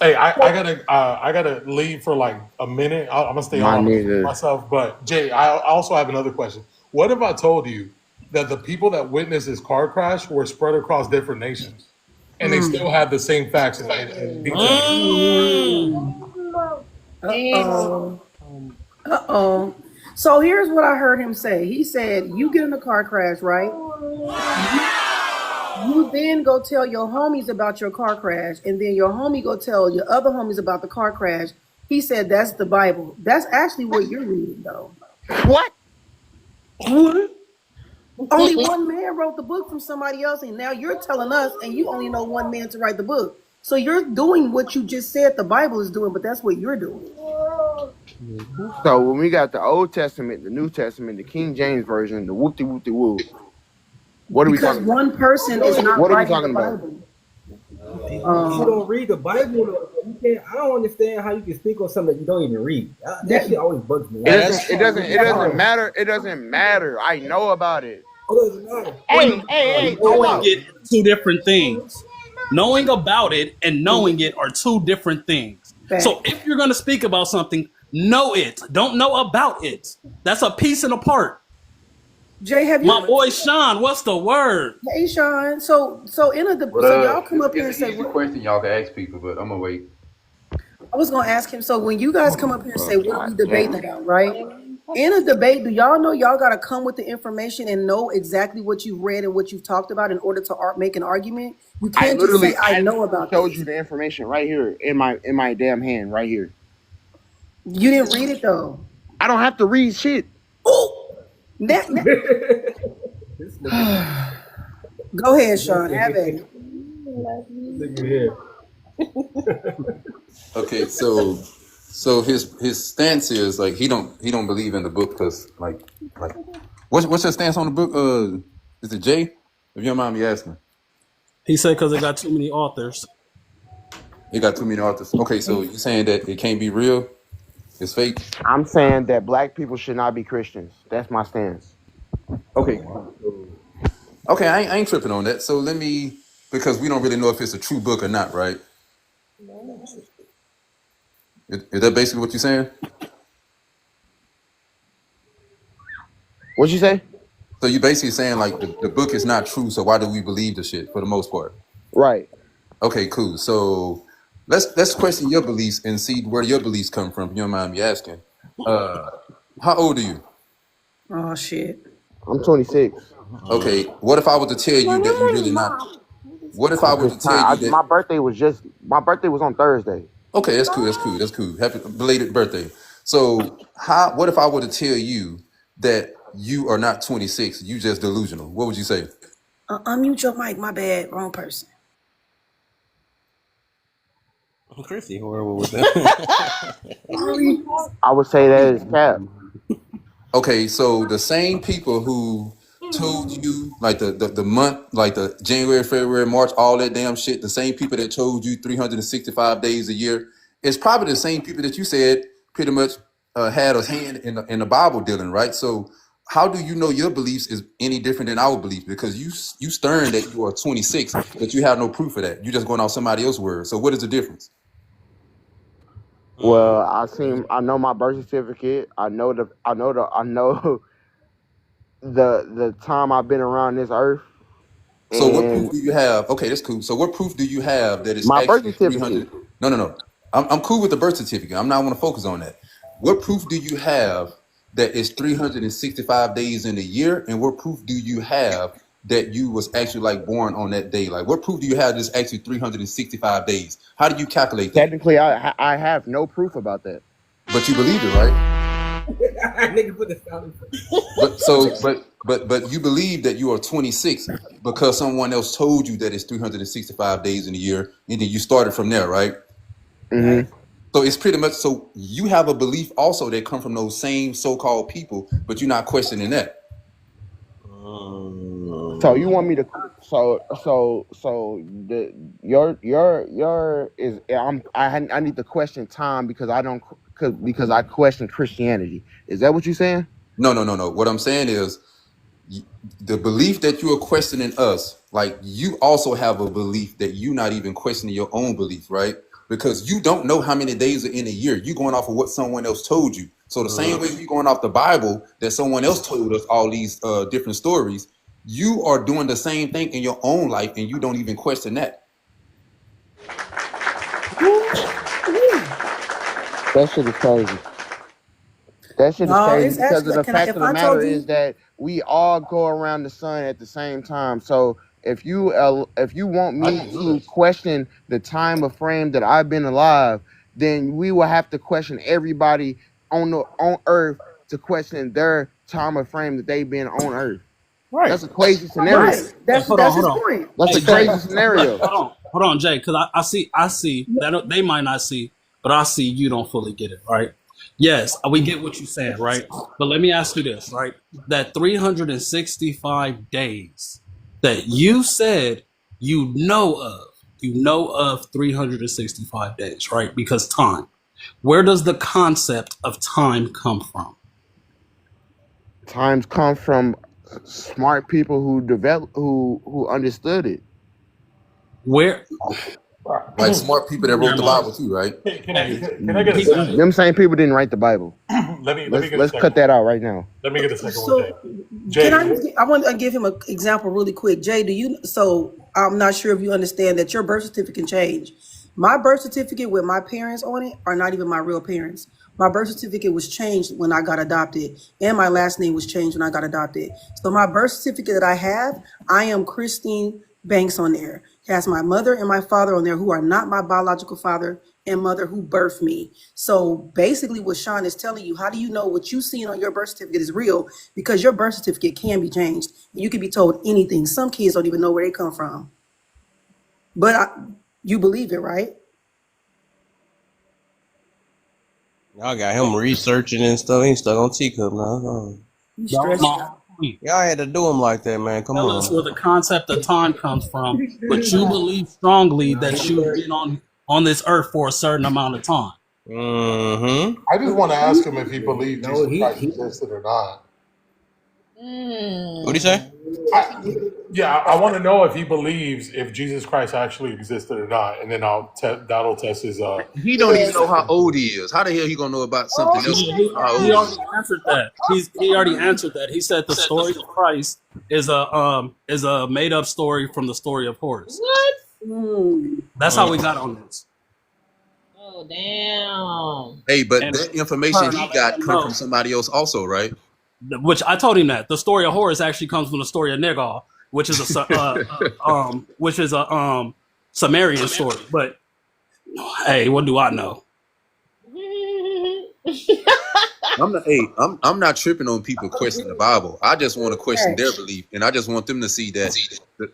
Hey, I gotta leave for like a minute. I'm gonna stay My on nigga. myself. But Jay, I also have another question. What if I told you that the people that witnessed this car crash were spread across different nations, and they still have the same facts and details? Uh-oh. So here's what I heard him say. He said, you get in a car crash, right? You then go tell your homies about your car crash, and then your homie go tell your other homies about the car crash. He said that's the Bible. That's actually what you're reading, though. What? Only one man wrote the book from somebody else, and now you're telling us, and you only know one man to write the book. So you're doing what you just said the Bible is doing, but that's what you're doing. So when we got the Old Testament, the New Testament, the King James version, the whoop-de-whoop-de-whoop, what are we talking about? Because one person is not What are we writing talking the about? Bible. You don't read the Bible. You can't. I don't understand how you can speak on something that you don't even read. That shit always bugs me. It doesn't matter. It doesn't matter. I know about it. Oh, it doesn't matter. Hey, Knowing it are two different things. Knowing about it and knowing it are two different things. So if you're going to speak about something, know it. Don't know about it. That's a piece and a part. Jay, have you? My boy Sean, what's the word? Hey, Sean. So in a But, so y'all come up here and it's an say. easy question y'all can ask people, but I'm gonna wait. I was gonna ask him. So when you guys come up here and say what are we debating about, right? In a debate, do y'all know y'all got to come with the information and know exactly what you've read and what you've talked about in order to make an argument? You can't just say I know about. Showed you the information right here in my damn hand right here. You didn't read it though. I don't have to read shit. Oh, go ahead, Sean. Have it. Okay, so his stance is like he don't believe in the book because like what's your stance on the book? Is it Jay? If you don't mind me asking. He said because it got too many authors. It got too many authors. Okay, so you're saying that it can't be real? It's fake? I'm saying that black people should not be Christians. That's my stance. Okay. Okay, I ain't tripping on that. So let me, because we don't really know if it's a true book or not, right? Is that basically what you're saying? What'd you say? So you basically saying like the book is not true, so why do we believe the shit for the most part? Right. Okay, cool. So let's question your beliefs and see where your beliefs come from. If you don't mind me asking. How old are you? Oh shit. I'm 26. Okay. What if I were to tell you that you're really not? What if I were to tell you that my birthday was on Thursday. Okay, that's cool. That's cool. That's cool. Happy belated birthday. So, what if I were to tell you that you are not 26? You just delusional. What would you say? Unmute your mic. My bad. Wrong person. Chrissy horrible with that. I would say that is cap. Okay, so the same people who told you like the month, like the January, February, March, all that damn shit, the same people that told you 365 days a year, it's probably the same people that you said pretty much had a hand in the Bible dealing, right? So how do you know your beliefs is any different than our beliefs? Because you stern that you are 26, but you have no proof of that. You're just going off somebody else's word. So what is the difference? Well, I know my birth certificate. I know the time I've been around this earth. So what proof do you have? Okay, that's cool. So what proof do you have that it's My birth actually certificate. 300? No. I'm cool with the birth certificate. I'm not want to focus on that. What proof do you have that it's 365 days in a year? And what proof do you have that you was actually like born on that day? Like what proof do you have that's actually 365 days? How do you calculate that? Technically, I have no proof about that. But you believe it, right? Nigga put the sound. But you believe that you are 26 because someone else told you that it's 365 days in a year, and then you started from there, right? Mm-hmm. So it's pretty much so you have a belief also that come from those same so-called people, but you're not questioning that. So you want me to? Your is I need to question time because I question Christianity. Is that what you're saying? No. What I'm saying is the belief that you are questioning us, like you also have a belief that you're not even questioning your own belief, right? Because you don't know how many days are in a year. You're going off of what someone else told you. So the same way you're going off the Bible that someone else told us all these different stories, you are doing the same thing in your own life and you don't even question that. That shit is crazy. That shit is No, crazy it's because of actually. the Can I? fact If of the I matter told you, is that we all go around the sun at the same time. So if you want me to question the time of frame that I've been alive, then we will have to question everybody on Earth to question their time of frame that they've been on Earth. Right. That's a crazy scenario. right? That's Hold that's on, his hold on. point. That's Hey, a Jay, crazy scenario. hold on, Jay, because I see that they might not see, but I see you don't fully get it, right? Yes, we get what you're saying, right? But let me ask you this, right? That 365 days that you said you know of 365 days, right? Because time. Where does the concept of time come from? Times come from smart people who understood it. Where? Like smart people that wrote the Bible too, right? Can I get a second? Them same people didn't write the Bible. Let me get a Let's second. cut that out right now. Let me get a second one, So, Jay. can I? I want to give him an example really quick. Jay, do you? So, I'm not sure if you understand that your birth certificate can change. My birth certificate with my parents on it are not even my real parents. My birth certificate was changed when I got adopted, and my last name was changed when I got adopted. So, my birth certificate that I have, I am Christine Banks on there. It has my mother and my father on there who are not my biological father and mother who birthed me. So basically what Sean is telling you, how do you know what you seen on your birth certificate is real? Because your birth certificate can be changed. You can be told anything. Some kids don't even know where they come from. But you believe it, right? Y'all got him researching and stuff. He stuck on teacup now. You stressed out. Y'all had to do him like that, man. Come Tell on. us where the concept of time comes from, but you believe strongly that you've been on this earth for a certain amount of time. Mm-hmm. I just want to ask him if he believed Jesus Christ existed or not. What do you say? I want to know if he believes if Jesus Christ actually existed or not, and then that'll test his. He don't even know how old he is. How the hell he gonna know about something else? He already answered that. He already answered that. He said the story of Christ is a made up story from the story of Horus. What? That's how we got on this. Oh damn! Hey, but And that information he I'll let got them come know. from somebody else also, right? Which I told him that the story of Horus actually comes from the story of Negal, which is a Sumerian story. But hey, what do I know? I'm not. Hey, I'm not tripping on people questioning the Bible. I just want to question their belief, and I just want them to see that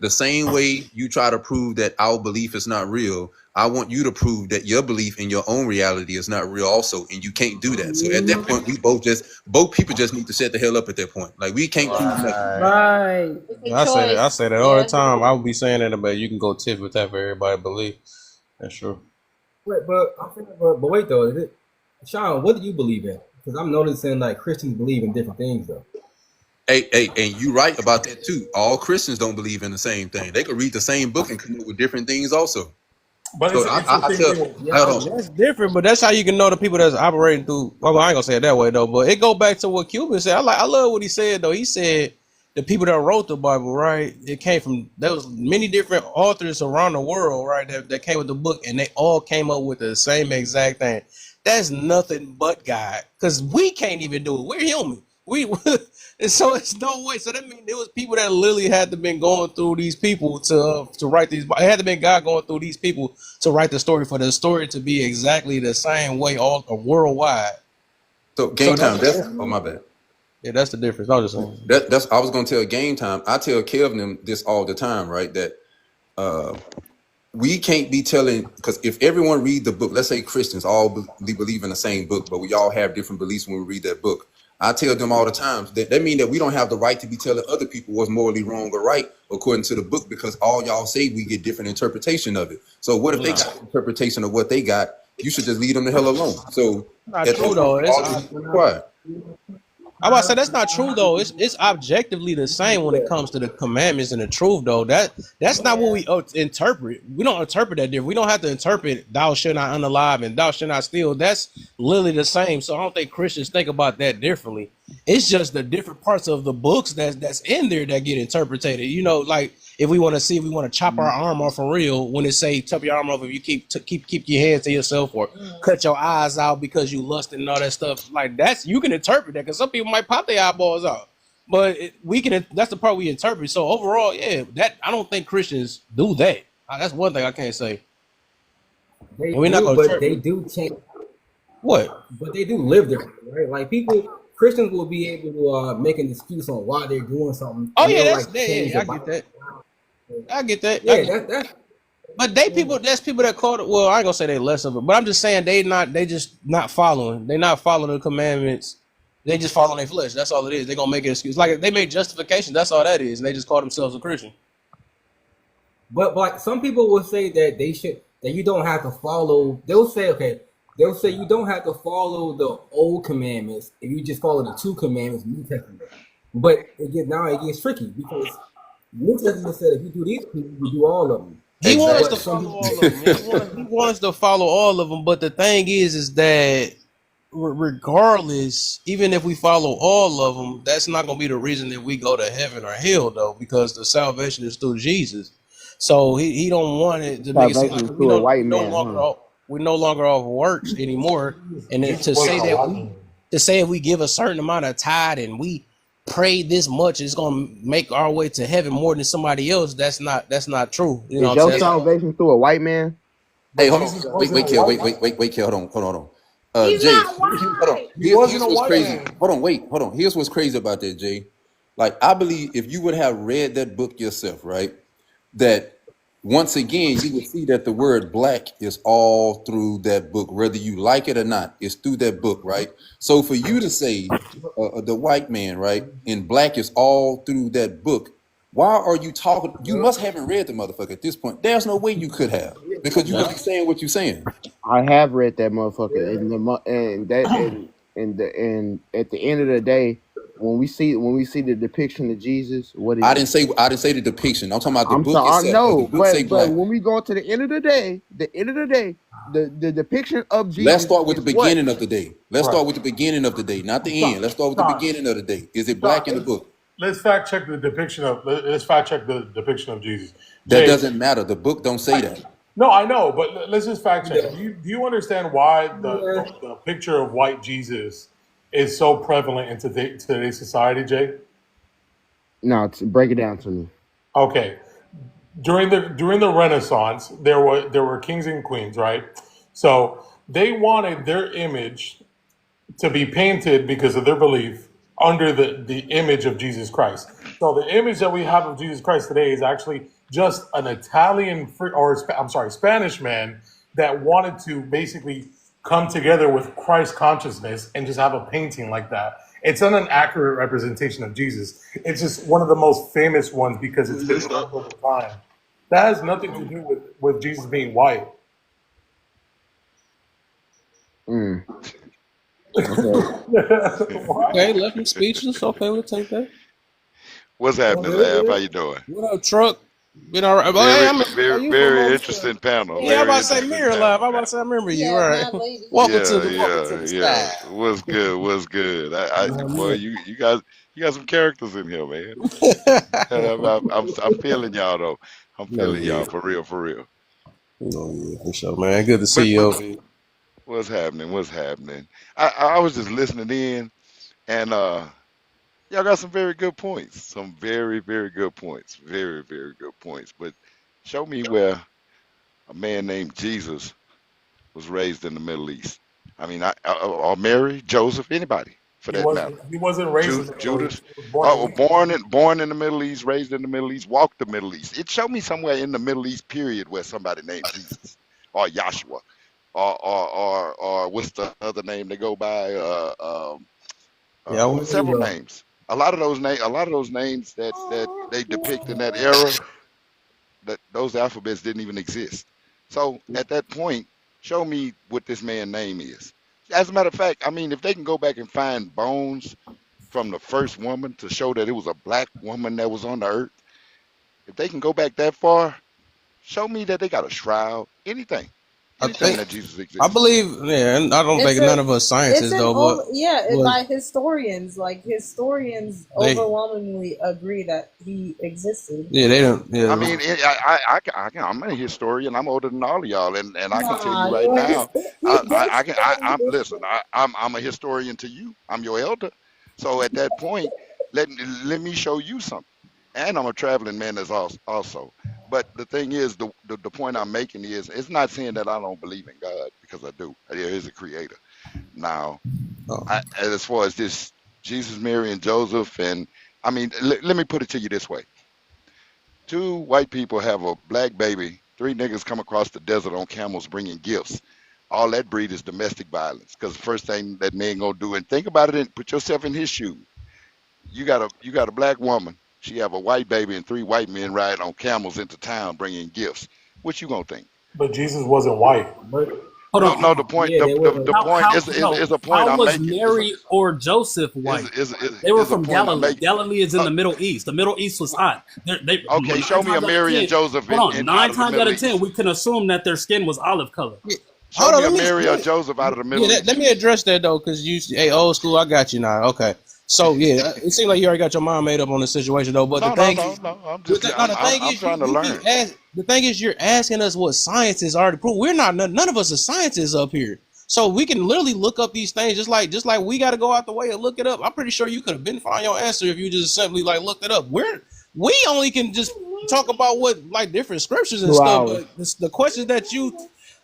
the same way you try to prove that our belief is not real, I want you to prove that your belief in your own reality is not real, also, and you can't do that. So at that point, we both people just need to shut the hell up. At that point, like we can't prove nothing. Right. I say that all the time. I would be saying that, but you can go tiff with that for everybody believe. That's true. Wait, but wait though, is it, Sean? What do you believe in? Because I'm noticing like Christians believe in different things though. Hey, and you right about that too. All Christians don't believe in the same thing. They could read the same book and come up with different things also. But So I tell, That's different, but that's how you can know the people that's operating through. Well, I ain't gonna say it that way though, but it go back to what Cuban said. I love what he said though. He said the people that wrote the Bible, right? It came from there was many different authors around the world, right? That came with the book, and they all came up with the same exact thing. That's nothing but God, because we can't even do it. We're human. We and so it's no way. So that means there was people that literally had to been going through these people to write these. It had to been God going through these people to write the story for the story to be exactly the same way all worldwide. so game time. That's my bad. Yeah, that's the difference. I was just saying. That's I was gonna tell game time. I tell Kevin them this all the time, right? That we can't be telling, because if everyone read the book, let's say Christians all believe in the same book, but we all have different beliefs when we read that book. I tell them all the time that means that we don't have the right to be telling other people what's morally wrong or right according to the book, because all y'all say we get different interpretation of it. So what if they got an interpretation of what they got? You should just leave them the hell alone. So Not true though. all quiet. I'm about to say that's not true though. It's objectively the same when it comes to the commandments and the truth though. That's not what we interpret. We don't interpret that different. We don't have to interpret thou shalt not unalive and thou shalt not steal. That's literally the same. So I don't think Christians think about that differently. It's just the different parts of the books that's in there that get interpreted. You know, like if we want to see, if we want to chop our arm off for real, when it say chop your arm off if you keep your hands to yourself, or cut your eyes out because you lust and all that stuff, like that's, you can interpret that, because some people might pop their eyeballs out, but we can, that's the part we interpret. So overall, yeah, that I don't think Christians do that. That's one thing I can't say. They And we're not do, gonna but interpret they do change. what. But they do live differently, right? Like Christians will be able to make an excuse on why they're doing something. Oh And yeah, they'll that's like that. change Yeah, the I get Bible. that. I get that. Yeah, that's But that's people that call it. Well, I ain't gonna say they less of it, but I'm just saying they just not following. They not following the commandments. They just following their flesh. That's all it is. They gonna make an excuse. Like they make justification. That's all that is. And they just call themselves a Christian. But like some people will say that you don't have to follow. They'll say you don't have to follow the old commandments if you just follow the two commandments, New Testament. But it gets tricky because New Testament said if you do these two, you do all of them. He wants But to follow all of them. He wants to follow all of them. But the thing is that regardless, even if we follow all of them, that's not gonna be the reason that we go to heaven or hell, though, because the salvation is through Jesus. So he don't want it to make it seem like Salvation to a white man, huh? we're no longer off works anymore. And then to say if we give a certain amount of tithe and we pray this much, it's gonna make our way to heaven more than somebody else. That's not true. You know Is what I'm your saying? salvation through a white man? Hey, hold on. Wait, Kel, hold on. He's Jay, not white. hold on. Here's what's crazy. Hold on. Here's what's crazy about that, Jay. Like, I believe if you would have read that book yourself, right, that once again, you would see that the word black is all through that book, whether you like it or not. It's through that book, right? So for you to say the white man, right, and black is all through that book, why are you talking? You must haven't read the motherfucker at this point. There's no way you could have, because you would be saying what you're saying. I have read that motherfucker, and at the end of the day, when we see the depiction of Jesus, what is I didn't say the depiction. I'm talking about the book sorry, itself. no, The book say but black. when we go to the end of the day, the depiction of Jesus. Let's start with the is what? beginning of the day. Let's Right. start with the beginning of the day, not the end. Let's start with the beginning of the day. Is it black in the book? Let's fact check the depiction of. Let's fact check the depiction of Jesus. That Jay, doesn't matter. The book don't say that. no, I know, but let's just fact check. Do you understand why the picture of white Jesus is so prevalent in today's society, Jay? No, break it down to me. Okay, during the Renaissance, there were kings and queens, right? So they wanted their image to be painted because of their belief under the image of Jesus Christ. So the image that we have of Jesus Christ today is actually just an Spanish man that wanted to basically come together with Christ consciousness and just have a painting like that. It's not an accurate representation of Jesus. It's just one of the most famous ones because it's been around over time. That has nothing to do with Jesus being white. Mm. Okay, left him speechless. Okay, we'll take that. What's happening, Lab? How you doing? What up, Truck? Been all right. Very interesting panel. Yeah, I'm about to say Mirror Live. I'm about to say I remember you. All right. Welcome to the yeah. What's good? Boy, you got some characters in here, man. I'm feeling y'all though. I'm feeling y'all for real. Oh yeah, for sure, man. Good to see you. What's happening? I was just listening in, and y'all got some very good points. Some very, very good points. Very, very good points. But show me where a man named Jesus was raised in the Middle East. I mean, or Mary, Joseph, anybody for that matter. He wasn't raised in the Judas. Born in the Middle East, raised in the Middle East, walked the Middle East. It showed me somewhere in the Middle East period where somebody named Jesus or Joshua or what's the other name they go by? Several names. A lot of those names that they depict in that era, that those alphabets didn't even exist. So at that point, show me what this man's name is. As a matter of fact, I mean, if they can go back and find bones from the first woman to show that it was a black woman that was on the earth, if they can go back that far, show me that they got a shroud, anything that Jesus exists. I believe, and I don't think none of us scientists though, but by historians, overwhelmingly agree that he existed. Yeah, they don't. Yeah, I mean, I'm a historian. I'm older than all of y'all, and I can tell you right now, I'm a historian to you. I'm your elder. So at that point, let me show you something. And I'm a traveling man as also. But the thing is, the point I'm making is, it's not saying that I don't believe in God, because I do. There is a creator. Now, as far as this Jesus, Mary, and Joseph, and I mean, let me put it to you this way. 2 white people have a black baby. 3 niggas come across the desert on camels bringing gifts. All that breed is domestic violence, because the first thing that man gonna do, and think about it and put yourself in his shoes. You got a black woman. She have a white baby and 3 white men ride on camels into town bringing gifts. What you gonna think? But Jesus wasn't white. Hold on. No, the point. The point is a point how I'm was making. Mary or Joseph white? They were from Galilee. Galilee is in the Middle East. The Middle East was hot. Okay, show me a Mary and Joseph. Hold on. 9 times out of 10, we can assume that their skin was olive color. Show me a Mary or Joseph out of the Middle East. Let me address that though, because old school. I got you now. Okay. So yeah, it seems like you already got your mind made up on the situation though. But the thing is, I'm trying to learn. The thing is, you're asking us what scientists already proved. We're not. None of us are scientists up here, so we can literally look up these things just like we got to go out the way and look it up. I'm pretty sure you could have been find your answer if you just simply looked it up. We only can just talk about what different scriptures and stuff. But the questions that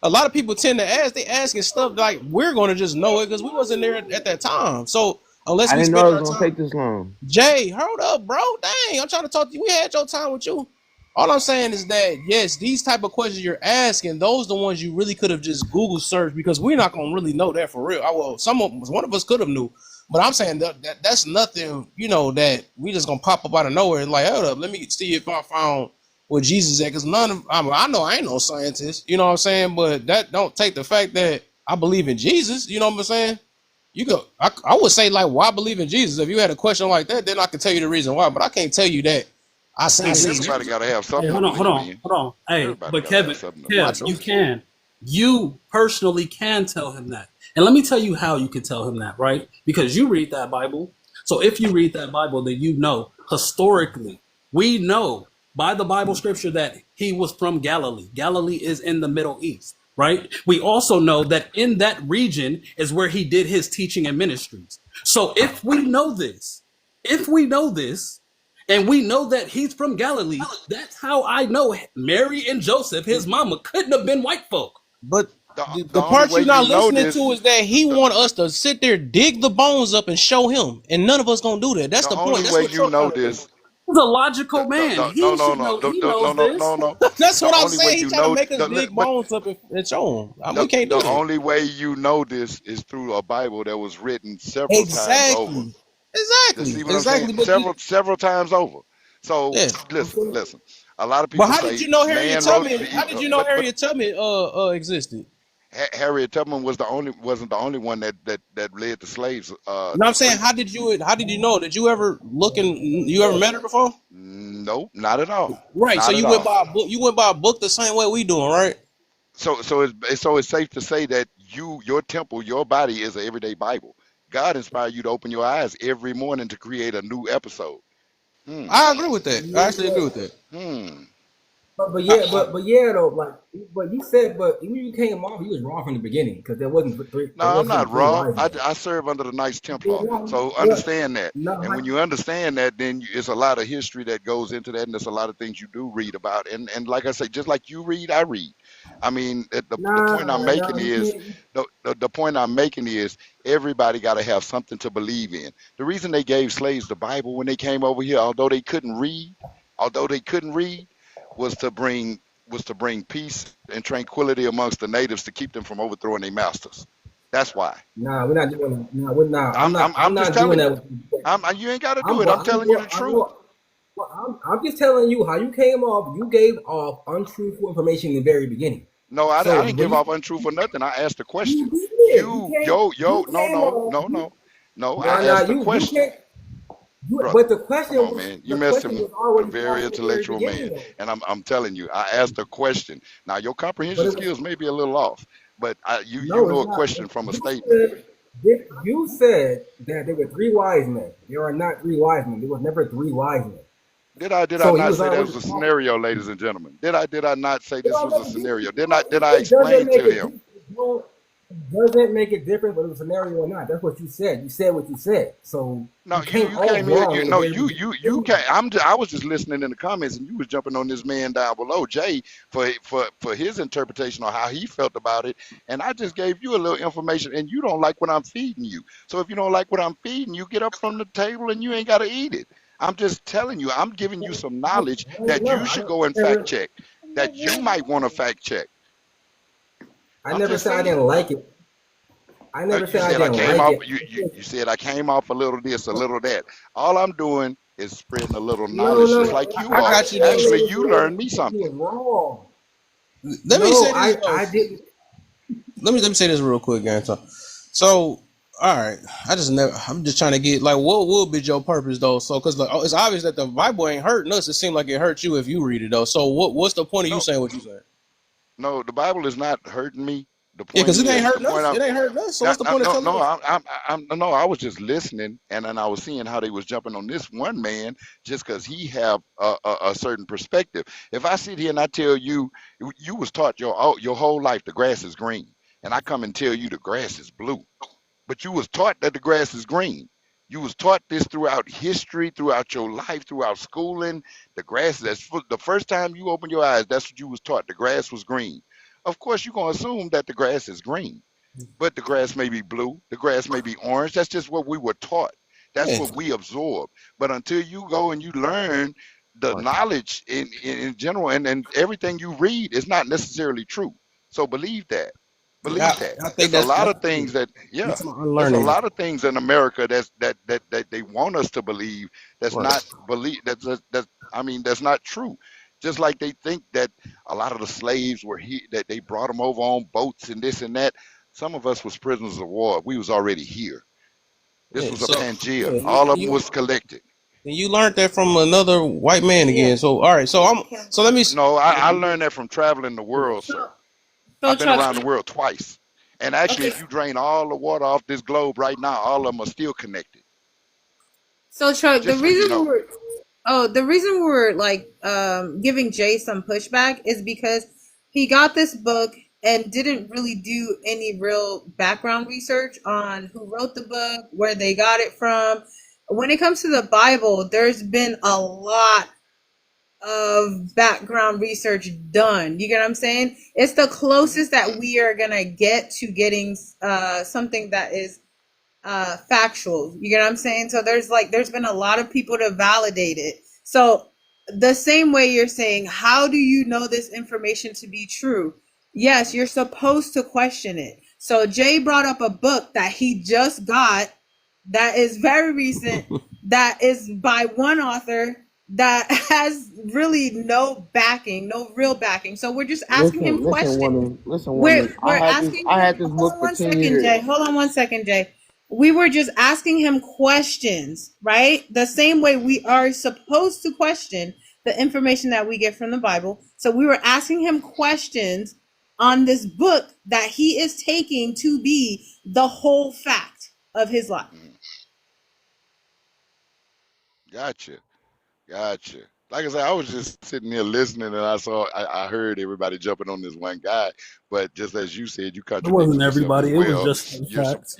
a lot of people tend to ask, they asking stuff like we're going to just know it because we wasn't there at that time. So. Unless I didn't know it was gonna take this long. Jay, hold up, bro. Dang, I'm trying to talk to you. We had your time with you. All I'm saying is that yes, these type of questions you're asking, those the ones you really could have just Google searched because we're not gonna really know that for real. One of us could have knew, but I'm saying that's nothing, that we just gonna pop up out of nowhere and hold up, let me see if I found what Jesus at. Because I know I ain't no scientist, you know what I'm saying, but that don't take the fact that I believe in Jesus. You know what I'm saying? I would say why believe in Jesus? If you had a question like that, then I can tell you the reason why. But I can't tell you that I see. Everybody got to have something. Hey, hold on. Hey, but Kevin, you personally can tell him that. And let me tell you how you can tell him that, right? Because you read that Bible. So if you read that Bible, then historically, we know by the Bible scripture that he was from Galilee. Galilee is in the Middle East. Right. We also know that in that region is where he did his teaching and ministries. So if we know this, and we know that he's from Galilee, that's how I know Mary and Joseph, his mama, couldn't have been white folk. But The The only part way you're you not know listening this, to is that he the, want us to sit there, dig the bones up, and show him, and none of us gonna do that. That's the the point. only That's way what you Trump know trying to do. this, He's a logical man. no, He no, should no, know. He no, knows no, this. no, no. That's The what I'm only way saying. He you trying to know, make us dig but bones up and show him. We can't do the that. only way you know this is through a Bible that was written several times over. Exactly. You Exactly. see what I'm saying? Exactly. But Several times over. So yeah. listen. A lot of But people how did say you know Harriet man wrote, Tubman? How did you know but Harriet Tubman existed? Harriet Tubman wasn't the only one that led the slaves No, I'm to saying freedom. how did you know? Did you ever you ever met her before? No, not at all. Right. So Not at you went all. by a book. You went by a book the same way we doing, right? So it's safe to say that your temple, your body is an everyday Bible. God inspired you to open your eyes every morning to create a new episode. Hmm. I agree with that. I Yeah, actually agree with that. Hmm. but yeah though, like, but you said, but when you came off, you was wrong from the beginning because No, there I'm not wasn't three raw. wise men. I serve under the Knights Yeah, Templar, no, so what? understand that. No, And when you understand that, then it's a lot of history that goes into that, and there's a lot of things you do read about. And like I say, just like you read, I read. I mean, the point I'm making you is can't. the point I'm making is everybody got to have something to believe in. The reason they gave slaves the Bible when they came over here, although they couldn't read, was to bring peace and tranquility amongst the natives to keep them from overthrowing their masters. That's why. Nah, we're not doing that. No, we're not. I'm I'm not. I'm I'm I'm just not doing telling that. you. You ain't got to do I'm. it. But I'm telling you the truth. I'm just telling you how you came off. You gave off untruthful information in the very beginning. No, I So didn't when give you off untruthful nothing. I asked a you question. did, Yo, you no, came no, off. no, no, no. I Nah, asked a you question, can't. You, brother. but Come on, man. You the messing question with was a already very asked in the very intellectual beginning man, though. and I'm telling you, I asked a question. Now your But comprehension it was skills may be a little off, but you no, know it's a not. question from a You statement. said you said that there were three wise men. There are not three wise men. There was never three wise men. Did I So he not was say that already was a talking. scenario, ladies and gentlemen? Did I not say It this don't was a make a difference. scenario? Did I It doesn't explain make to a him? difference. It doesn't make a difference whether it's a scenario or not. That's what you said. You said what you said. So No, you came you off came here. wrong in the very You beginning. came. I was just listening in the comments, and you was jumping on this man down below, Jay, for his interpretation on how he felt about it. And I just gave you a little information, and you don't like what I'm feeding you. So if you don't like what I'm feeding you, get up from the table, and you ain't got to eat it. I'm just telling you. I'm giving you some knowledge that No, you should go and fact check. That you might want to fact check. I I'm never just said I saying. didn't like it. I never You said I said I didn't came like off. it. You said I came off a little this, a little that. All I'm doing is spreading a little No, knowledge, just no. like you I are. got you though. Actually, Saying you learned me you something. was wrong. Let me No, say this though. I didn't. Let me say this real quick, Anton. So, all right, I'm just trying to get like, what would be your purpose though? So, because like, it's obvious that the Bible ain't hurting us. It seems like it hurts you if you read it though. So, what's the point of you No, saying what you saying? no, the Bible is not hurting me. The Yeah, point because it ain't is, the hurting point us. I'm It ain't hurting us. So, what's not, the point of no, telling no, us? no, I was just listening, and then I was seeing how they was jumping on this one man just because he have a certain perspective. If I sit here and I tell you, you was taught your whole life the grass is green, and I come and tell you the grass is blue, but you was taught that the grass is green. You was taught this throughout history, throughout your life, throughout schooling. The grass, the first time you opened your eyes, that's what you was taught. The grass was green. Of course, you're gonna assume that the grass is green, but the grass may be blue, the grass may be orange. That's just what we were taught. That's Yeah, what we absorb. But until you go and you learn the right. knowledge in general, and everything you read is not necessarily true. So believe that. Yeah, Believe that. I think It's a lot that's of things that, you yeah, talking about there's a unlearning it. lot of things in America that they want us to believe that's Right. not believe that's I mean that's not true. Just like they think that a lot of the slaves were here, that they brought them over on boats and this and that. Some of us was prisoners of war. We was already here. This Yeah. was a So, Pangea. yeah, All of them you was collected. learned that from another white man again. So, all right. So So let me. No, I learned that from traveling the world, sir. So I've been Chuck, around the world twice. And actually, okay. if you drain all the water off this globe right now, all of them are still connected. So Chuck, Just so you know. the reason we're like giving Jay some pushback is because he got this book and didn't really do any real background research on who wrote the book, where they got it from. When it comes to the Bible, there's been a lot of background research done. You get what I'm saying? It's the closest that we are gonna get to getting something that is factual. You get what I'm saying? So there's been a lot of people to validate it. So the same way you're saying, how do you know this information to be true? Yes, you're supposed to question it. So Jay brought up a book that he just got that is very recent, that is by one author that has really no backing, no real backing. So we're just asking him questions. We're asking I had him, this hold book on for one 10 second, years. Jay. Hold on one second, Jay. We were just asking him questions, right? The same way we are supposed to question the information that we get from the Bible. So we were asking him questions on this book that he is taking to be the whole fact of his life. Gotcha. Gotcha. Like I said, I was just sitting here listening, and I heard everybody jumping on this one guy. But just as you said, you It wasn't contradicted yourself as everybody. It was well. just the facts.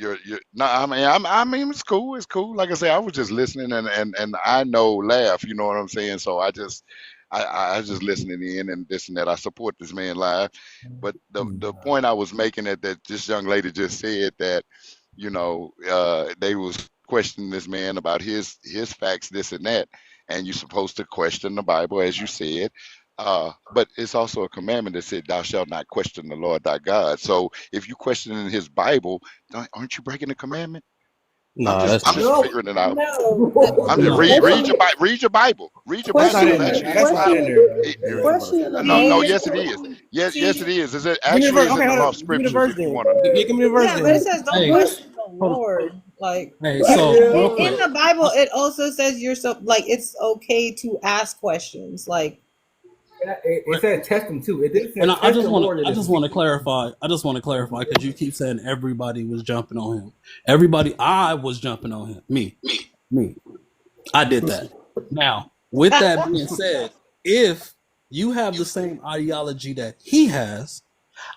No, I mean, it's cool. It's cool. Like I said, I was just listening, and I know laugh. You know what I'm saying? So I just listening in and this and that. I support this man live. But the point I was making that this young lady just said that, they was questioning this man about his facts, this and that, and you're supposed to question the Bible, as you said. But it's also a commandment that said, "Thou shalt not question the Lord thy God." So if you question in His Bible, aren't you breaking the commandment? Nah, I'm that's just not. figuring it out. No, I'm just No, read your Bible. Read your Bible. Read your that's Bible. not It'll in there. actually That's not in expound. there, bro. Question No, about yes it is. Yes it is. It Give me the actually verse. is Okay, in the hold law on. of Give me the scriptures verse if you then. want to. Give me the verse yeah, but it then. says don't Hey, question the hold on. Lord. Like Hey, so real in quick, the Bible, it also says you're so like it's okay to ask questions. Like It said test them too. It didn't say and I test just the want Lord to, in I his just want to feet. clarify. I just want to clarify because you keep saying everybody was jumping on him. Everybody, I was jumping on him. Me. I did that. Now, with that being said, if you have the same ideology that he has,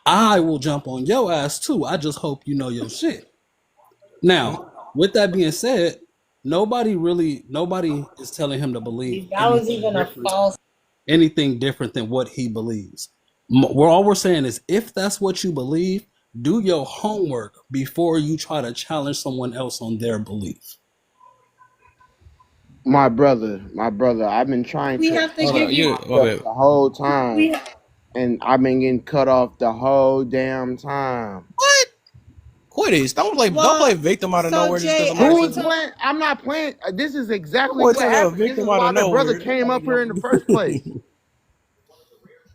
I will jump on your ass too. I just hope you know your shit. Now, with that being said, nobody is telling him to believe that was even a false. anything different than what he believes. We're saying is if that's what you believe, do your homework before you try to challenge someone else on their belief. My brother, I've been trying We to have to Hold give on. explain you. myself Okay. the whole time, We and I've been getting cut off the whole damn time. What? Quit it. Don't play victim out of so nowhere just because Jay, somebody Who every said is something. time. playing? I'm not playing. This is That exactly boy what tell you a happened. This is victim out why of the brother nowhere. came up here in the first place.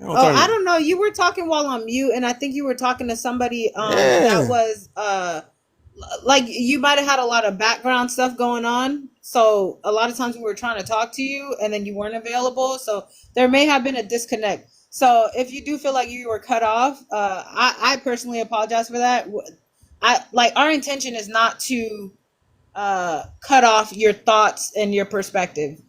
Don't Oh, turn I it. don't know. You were talking while on mute, and I think you were talking to somebody that Yeah. was like you might have had a lot of background stuff going on. So a lot of times we were trying to talk to you, and then you weren't available. So there may have been a disconnect. So if you do feel like you were cut off, I personally apologize for that. Our intention is not to cut off your thoughts and your perspective.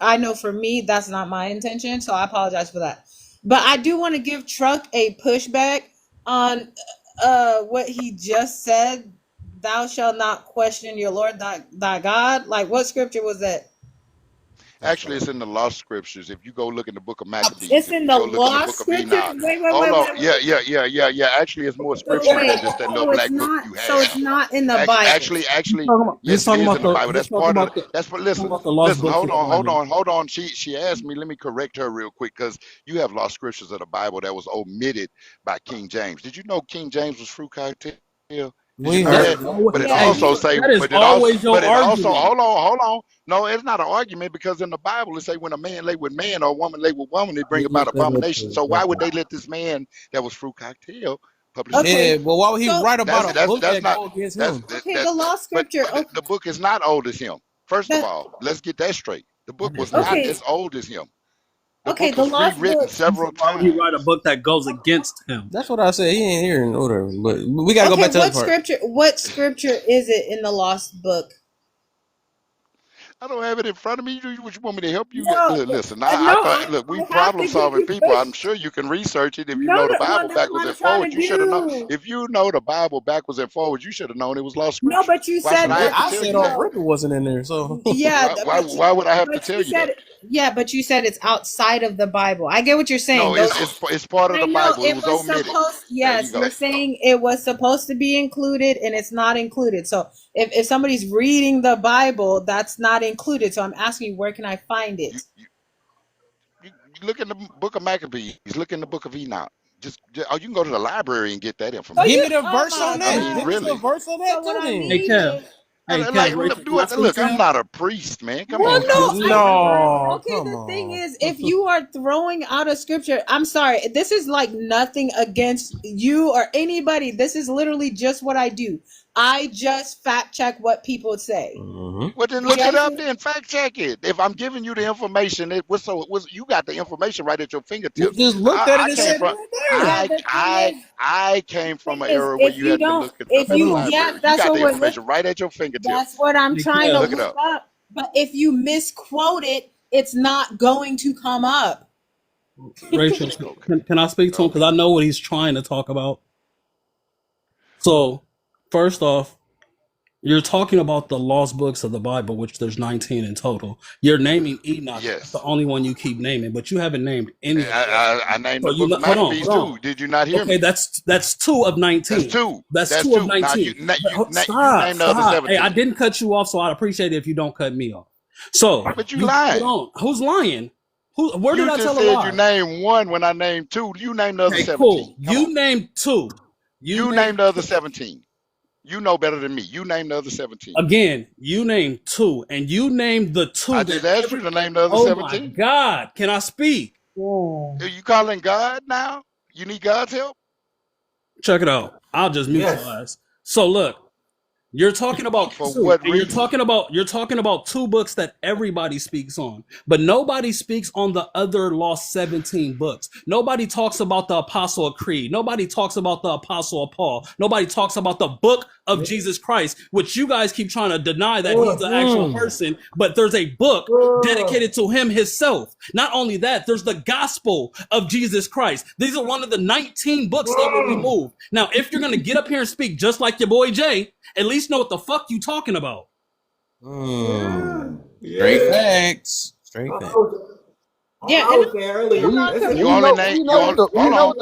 I know for me that's not my intention, so I apologize for that. But I do want to give Truck a pushback on what he just said. Thou shalt not question your Lord thy God. Like what scripture was that? Actually, it's in the law scriptures. If you go look in the book of Maccabees, It's if in you the go look in the law book of scriptures. Enoch, Wait, hold on. wait. Yeah. Actually, it's more So scriptures wait, than just that little so it's black book not. you So it's have. not in the Bible. Actually, He's yes, it talking is about in the Bible. he's talking about the That's what. talking Listen, about the lost books of the Bible. hold on. She asked me. Let me correct her real quick because you have lost scriptures of the Bible that was omitted by King James. Did you know King James was fruit cocktail? Did you We know That heard. that? is always, But it Yeah, hey, also you. say, that is always your argument. hold on. No, it's not an argument because in the Bible it say when a man lay with man or a woman lay with woman, they bring You about look that up abomination. too. So why would they let this man that was fruit cocktail publish a book? Okay. Yeah, but why would he So write about a book That's that not go against that's him? that, okay, that the law but scripture. the, Okay, the book is not old as him. First of that, all, let's get that straight. The book was not okay, as old as him. The okay. book The was lost rewritten book. He said, several why would he times. write a book that goes against him? That's what I said. He ain't here in order. But we gotta go Okay, back to the other what part. scripture? What scripture is it in the lost book? I don't have it in front of me. What you want me to help you? No, Listen, no, I thought, look, we I have problem to give solving you people. I'm grace. sure you can research it. If you No, know the no, Bible that's what backwards I'm and trying forwards, to you should have known. do. If you know the Bible backwards and forwards, you should have known it was lost No, scripture. but you Why should said I have to I tell said you off that? record wasn't in there, so yeah, Why would I have to but tell you you that? said but you said it's outside of the Bible. I get what you're saying. No, Those it's part of I the know Bible. It was omitted. supposed. There you Yes, go. you're saying it was supposed to be included and it's not included. So if somebody's reading the Bible, that's not included. So I'm asking you, where can I find it? You look in the book of Maccabees. Look in the book of Enoch. Oh, you can go to the library and get that So information. give me the verse my on that. I mean, Give me the really. verse on So that what too. I Then Hey, need Kev. is Hey, Like, Kev, Rachel, can I speak look, to I'm you? not a priest, man. Come well, on Hey, now. no, Kev. no, okay. come The thing on. is, if you are throwing out a scripture, I'm sorry. This is like nothing against you or anybody. This is literally just what I do. I just fact check what people say. Mm-hmm. Well, then look it up. Then fact check it. If I'm giving you the information, you got the information right at your We fingertips. just looked at it I and came said from Yeah, the thing is, I came from an is era where if you you had to don't, look it up if in the you, Hold on. yeah, library. You that's got what the we're, information right at your that's fingertips. what I'm Hey, trying to Kev. Look it look up. up. But if you misquote it, it's not going to come up. Rachel, Okay. can I speak to him? Because I know what he's trying to talk about. So, first off, you're talking about the lost books of the Bible, which there's 19 in total. You're naming Enoch. That's the Yes. only one you keep naming, but you haven't named any And of the others. I named So the you book of hold on, Maccabees hold on. too. Did you not hear Okay, me? that's 2 of That's 19. two. That's That's 2 of two. Now 19. But you stop, name the other stop. Hey, I 17. didn't cut you off, so I'd appreciate it if you don't cut me off. So But you hold lying. on. Who's lying? Where did You I just tell a said you lie? named one when I named two. You named the other Okay, 17. cool. Come You on. named 2. You You named named the other 2. 17. You know better than me. You named the other 17. Again, you named 2, and you named the 2 I that just asked you to name the other oh my 17. God, can I speak? Are you calling God now? You need God's help? Check it out. I'll just mute Yes. your eyes. So look, you're talking about For 2, what and you're reason? talking about 2 books that everybody speaks on, but nobody speaks on the other lost 17 books. Nobody talks about the Apostle Creed. Nobody talks about the Apostle of Paul. Nobody talks about the book of Jesus Christ, which you guys keep trying to deny that he's the actual person, but there's a book dedicated to him himself. Not only that, there's the gospel of Jesus Christ. These are one of the 19 books that were removed. Now, if you're going to get up here and speak just like your boy Jay, at least know what the fuck you talking about. Straight facts. Straight facts. Yeah, I was saying earlier. You only name. You only, hold on.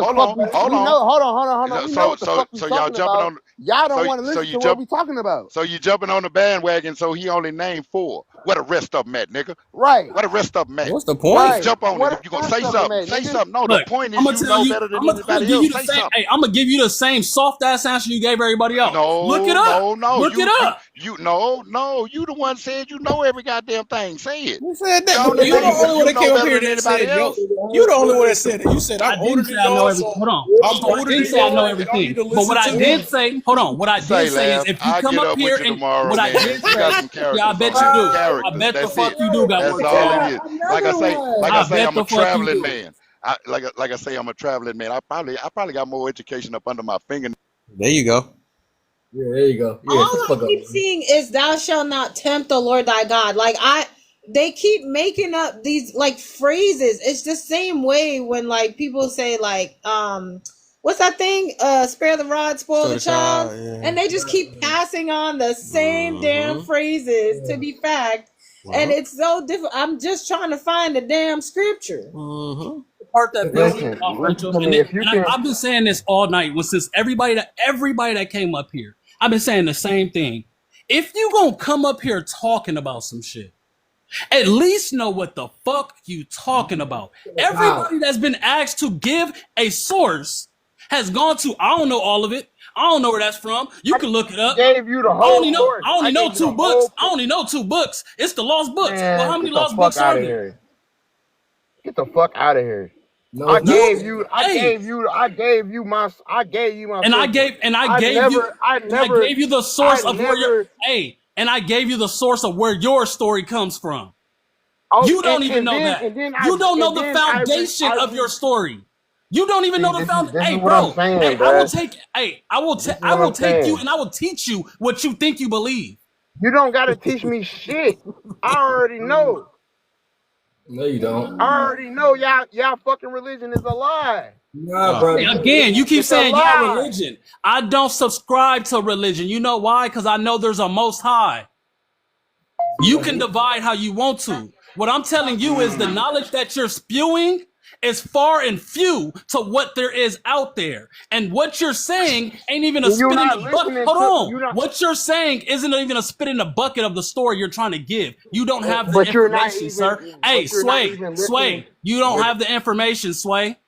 Hold on. We know what the fuck we So y'all talking jumping about. on. Y'all don't So want to so listen you to what jump. we talking about. So you jumping on the bandwagon. So he only named 4. What the rest of them at, nigga? Right. What the rest of them at? What's the point? Right. Jump on What it. If you gonna the say rest of 'em something, at, say nigga? something. No, Look, the point I'm is gonna you tell know you. better than I'm gonna anybody give else. you the Say same. something. Hey, I'm gonna give you the same soft ass answer you gave everybody else. No, Look it up. no. Look it up. No. You the one said you know every goddamn thing. Say it. Who said that? You But only you the name only what one you that came know up better here than that anybody said, yo, else. you the only one that said it. You said, I I'm older didn't say than I know y'all, everything. so Hold on. I'm I older didn't than say I know y'all. Y'all everything. need to But listen what I to did me. say, hold on. What I Say, did say is, laugh. if you I'll come get up up here with you and tomorrow, what I man. did You got say, some yeah, I characters bet on you you. do. I Characters. bet the That's fuck it. you do got That's more all it character. is. Like I say, I bet I'm a the fuck you traveling do. man. Like I say, I'm a traveling man. I probably got more education up under my finger. There you go. Yeah, there you go. all Yeah, shut the I fuck up. keep seeing is "Thou shalt not tempt the Lord thy God." Like they keep making up these like phrases. It's the same way when like people say like what's that thing? Spare the rod, spoil So the the child. child, yeah. And they just keep passing on the same damn Mm-hmm. phrases to be fact. And it's so different. I'm just trying to find the damn scripture. Mm-hmm. The part that pisses me Listen off, Rachel, to me. If you can, I've been saying this all night. Since everybody that came up here, I've been saying the same thing. If you gonna come up here talking about some shit, at least know what the fuck you talking about. Everybody that's been asked to give a source has gone to. I don't know all of it. I don't know where that's from. You can look it up. gave you the I whole only know. course. I only I know gave you 2 the books. whole. I only know 2 books. It's the lost books. Well, how Man, many get the lost fuck books out are of there? here. Get the fuck out of here. No, I it's not. gave you. I Hey, gave you. I gave you my. I gave you my. and I sources. gave and I I gave never. you I and I never. gave you the I source of where your never. hey, and I gave you the source of where your story comes from. Oh, You don't even know that. You don't know the foundation of your story. You don't even know the foundation. This Hey, is what I'm bro. saying, Hey, I will bruh. take. Hey, I will This is I what will I'm take you saying. and I will teach you what you think you believe. You don't gotta teach me shit. I already know. No, you don't. I already know y'all fucking religion is a lie. Nah, bro. Again, you keep It's a saying y'all lie. religion. I don't subscribe to religion. You know why? Because I know there's a Most High. You can divide how you want to. What I'm telling you is the knowledge that you're spewing is far and few to what there is out there. And what you're saying ain't even a You're spit in not the bucket. listening Hold to on. you not What you're saying isn't even a spit in the bucket of the story you're trying to give. You don't have the but you're not information, even sir. Hey, but you're not Sway, even listening. Sway, you don't But have the information, Sway.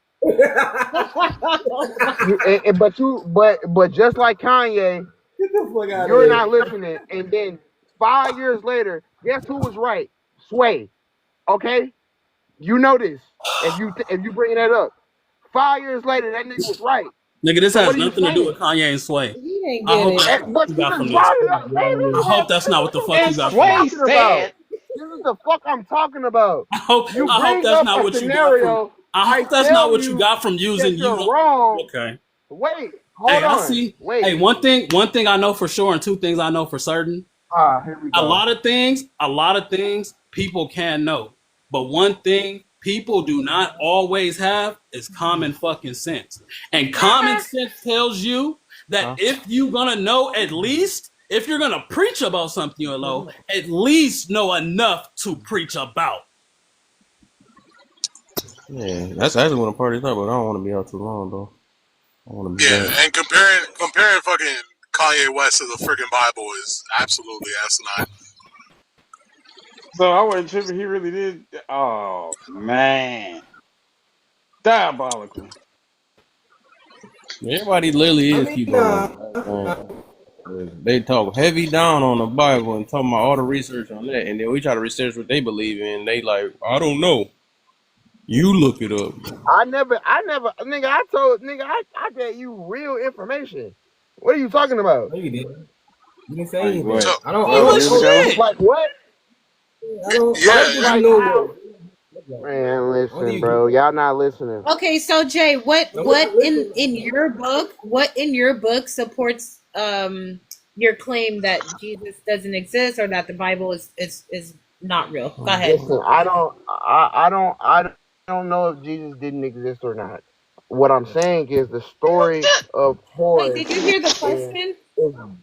but just like Kanye, Get the fuck out of you're here. not listening. And then 5 years later, guess who was right? Sway. Okay, you know this. If you bring that up, 5 years later, that nigga was right. Nigga, this So has what are you nothing to do saying? with Kanye and Sway. He ain't I get hope it. that's what But you you got just from this. brought it up. Man, I hope that's not what the fuck you And got from Sway this. talking about. said, This is the fuck I'm talking about. I hope You bring that's up not a what you got from. scenario. I I hope that's not tell what you you got from using that you. you're wrong. Okay. Wait, Hey, hold I on. see. Wait. Hey, one thing I know for sure, and two things I know for certain. Here we A go. lot of things people can know, but one thing people do not always have is common fucking sense. And common sense tells you that if you're gonna know at least, if you're gonna preach about something you know, at least know enough to preach about. Yeah, that's actually what I'm partying up, but I don't want to be out too long though. I want to be Yeah, back. and comparing fucking Kanye West to the freaking Bible is absolutely asinine. So I wasn't tripping. He really did. Oh man, diabolical. Everybody literally I is mean, keep on they talk heavy down on the Bible and talking about all the research on that, and then we try to research what they believe in. They like, I don't know. You look it up. I never, nigga. I gave you real information. What are you talking about? no, you didn't. You didn't say Like anything. what? So, I don't. I He don't. was Here we go. shit. Like what? I don't. I yeah, don't think you Like know how? what. Man, I don't think listen, you bro. Y'all not listening. Okay, so Jay, what no, we're not listening. in your book supports your claim that Jesus doesn't exist or that the Bible is not real? Go ahead. Listen, I don't know if Jesus didn't exist or not. What I'm saying is the story of Wait, Horus did you hear the is. question? Can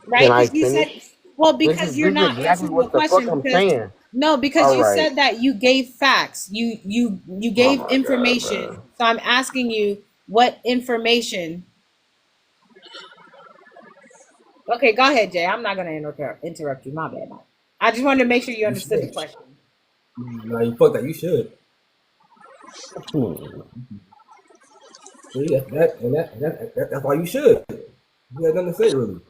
Right? I Because you said, finish? well, This because is you're this is not exactly answering the what the fuck question I'm because saying. no, because All you right. said that you gave facts. You Oh gave my god, information. bro. So I'm asking you what information. Okay, go ahead, Jay. I'm not gonna interrupt you. My bad. I just wanted to make sure you You understood the should. question. No, you fuck that. You should. See, that's why you should. You had nothing to say really.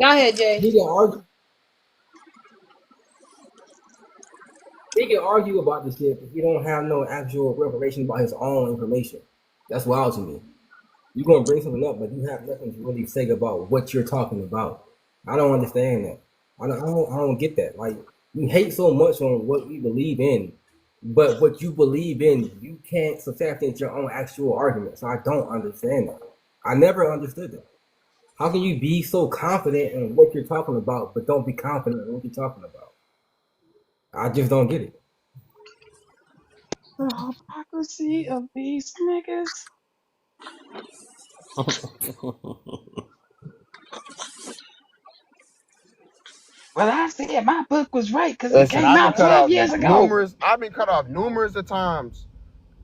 Go ahead, Jay. He can argue. He can argue about this shit, but he don't have no actual revelation about his own information. That's wild to me. You're gonna bring something up, but you have nothing to really say about what you're talking about. I don't understand that. I don't get that. Like you hate so much on what we believe in, but what you believe in, you can't substantiate your own actual argument. So I don't understand that. I never understood that. How can you be so confident in what you're talking about, but don't be confident in what you're talking about? I just don't get it. The hypocrisy of these niggas. Well, I said my book was right because it Listen, came I've been out cut 12 off years ago. numerous. I've been cut off numerous of times,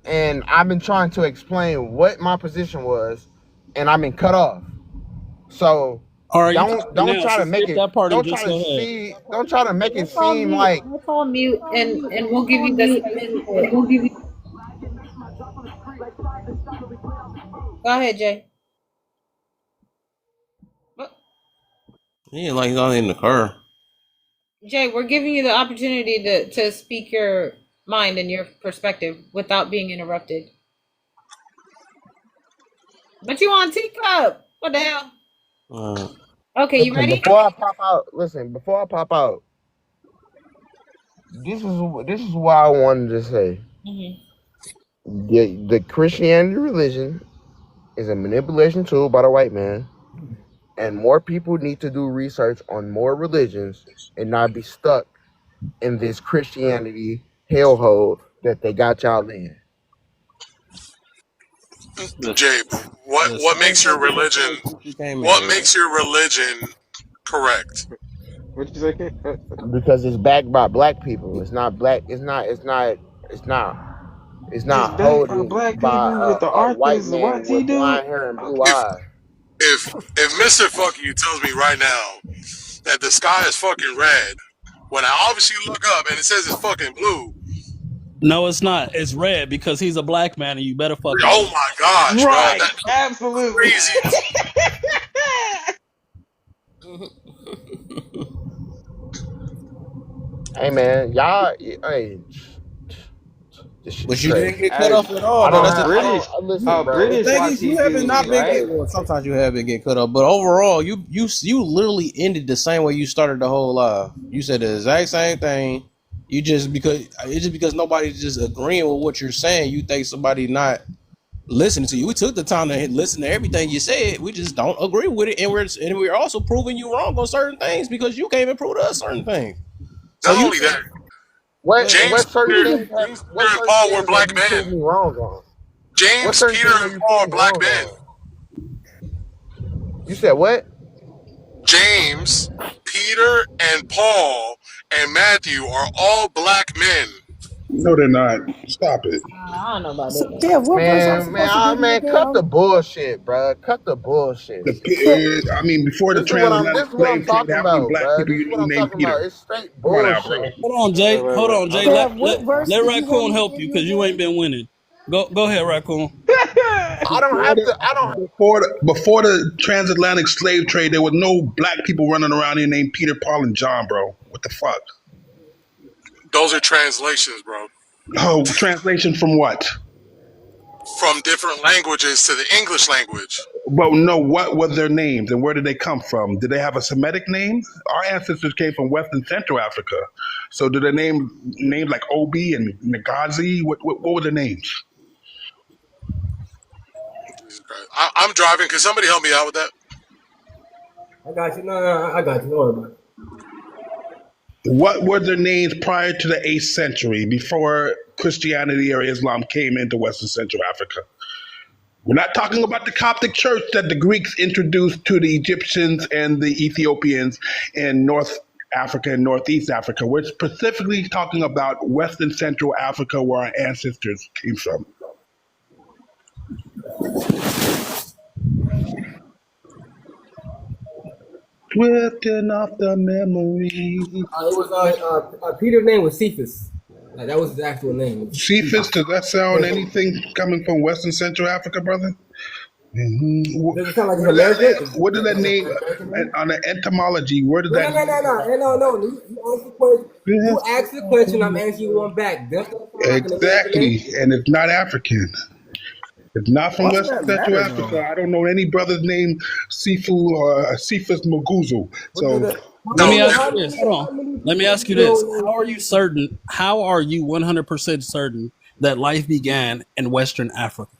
and I've been trying to explain what my position was, and I've been cut off. So All right, you can don't now. try So to make skip it. that part and Don't just try to go ahead. see. Don't try to make it Let's all seem mute. like. Let's all mute, and we'll give you the space for it. Go ahead, Jay. He ain't like he's only in the car. Jay, we're giving you the opportunity to speak your mind and your perspective without being interrupted. But you on teacup? What the hell? Okay, you Listen, ready? before I pop out, this is what I wanted to say. The Christianity religion is a manipulation tool by the white man. And more people need to do research on more religions and not be stuck in this Christianity hellhole that they got y'all in. Jay, The what same makes your person that religion? told you you came in What here. makes your religion correct? What you say, Kid? Because it's backed by black people. It's not black. It's not It's backed by holding black by people with the a white authors. man What he with do? blonde hair and blue If eyes. if Mr. Fuck You tells me right now that the sky is fucking red, when I obviously look up and it says it's fucking blue. No, it's not. It's red because he's a black man, and you better fucking Oh believe. my gosh, bro, Right. that's Absolutely. crazy. Hey man, y'all. Hey, this shit But is you crazy. didn't get cut Hey, off at all, though. That's the thing. Listen, bro. The British thing watch is, you his haven't not TV, been right? getting. Well, sometimes you have been getting cut off, but overall, you literally ended the same way you started the whole live. You said the exact same thing. You just because nobody's just agreeing with what you're saying, you think somebody not listening to you. We took the time to listen to everything you said. We just don't agree with it, and we're also proving you wrong on certain things because you can't even prove to us certain things. So Not you only that, What James certain Peter, things James Peter and Paul were have black you proved men. me wrong on? What James, certain Peter, things have and you Paul proved are me black wrong men. on? You said what? James, Peter, and Paul and Matthew are all black men. No, they're not. Stop it. I don't know about So, that. Kev, what verse I'm supposed to give you Man, again? cut the bullshit, bro. Cut the bullshit. I mean, before the This is what transatlantic I'm slave trade, talking how many about, black bro. people This is you what knew I'm named talking about. Peter? It's straight Come on now, bro. bullshit. Hold on, Jay. Hold on, Jay. Kev, what verse Let did you want Raccoon me to help give you you because you ain't again? been winning. Go ahead, Raccoon. I don't have to. I don't. Before the transatlantic slave trade, there was no black people running around here named Peter, Paul, and John, bro. What the fuck? Those are translations, bro. Oh, translation from what? From different languages to the English language. Well, no, what were their names and where did they come from? Did they have a Semitic name? Our ancestors came from West and Central Africa. So did they name names like Obi and Nagazi? What were the names? I'm driving. Can somebody help me out with that? I got you. No, I got you. Don't worry about it. What were their names prior to the 8th century, before Christianity or Islam came into West and Central Africa? We're not talking about the Coptic church that the Greeks introduced to the Egyptians and the Ethiopians in North Africa and Northeast Africa. We're specifically talking about West and Central Africa, where our ancestors came from. Drifting off the memory. It was Peter's name was Cephas. Like, that was his actual name. Cephas, does that sound anything coming from West and Central Africa, brother? Does it sound like What, it's what did that name, American name? on the etymology, where did that No. You asked the question, I'm answering you one back. Does that sound like an American name? Exactly, and it's not African. It's not from What's West that Central matter Africa. though? I don't know any brothers named Sifu or Cephas Maguzu. So Let me ask you this. Hold on. Let me ask you this. How are you certain? How are you 100% certain that life began in Western Africa?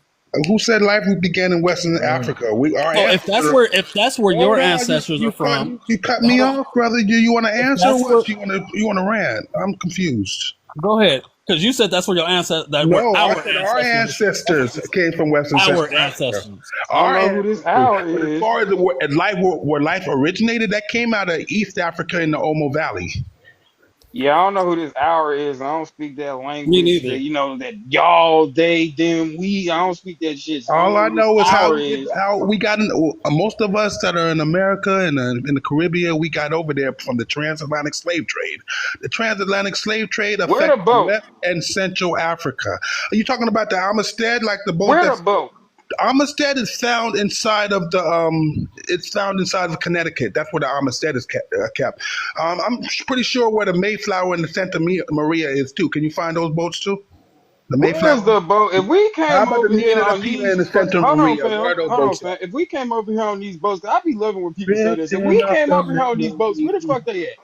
who said life began in Western Africa? Well, if that's where your ancestors are from, You cut me hold on. off, brother. You want to If answer? that's Or where, what you want to rant? I'm confused. go ahead, because you said that's where your ancestors. That were No, I our said our ancestors. ancestors came from Western Our Central Africa. ancestors. I don't Our know who this ancestors. owl But as is. far as where life originated, that came out of East Africa in the Omo Valley. Yeah, I don't know who this hour is. I don't speak that Me language. neither. That y'all, they, them, we. I don't speak that shit. So I don't All know I who this know is hour is. how we got in. Most of us that are in America and in the Caribbean, we got over there from the transatlantic slave trade. The transatlantic slave trade Where the affected boat? West and Central Africa. Are you talking about the Amistad, like the boat Where that's the boat? Amistad is found inside of the it's found inside of Connecticut. That's where the Amistad is kept. I'm pretty sure where the Mayflower and the Santa Maria is too. Can you find those boats too? The Where's Mayflower. the boat? If we How came about the over here Nina, the on Pina, and these, the Santa hold on, Maria? fam. Where are those Hold on, boats fam. at? If we came over here on these boats, I be loving when people say this. If Drifting we off came the over here on these boats, where the memory. fuck they at?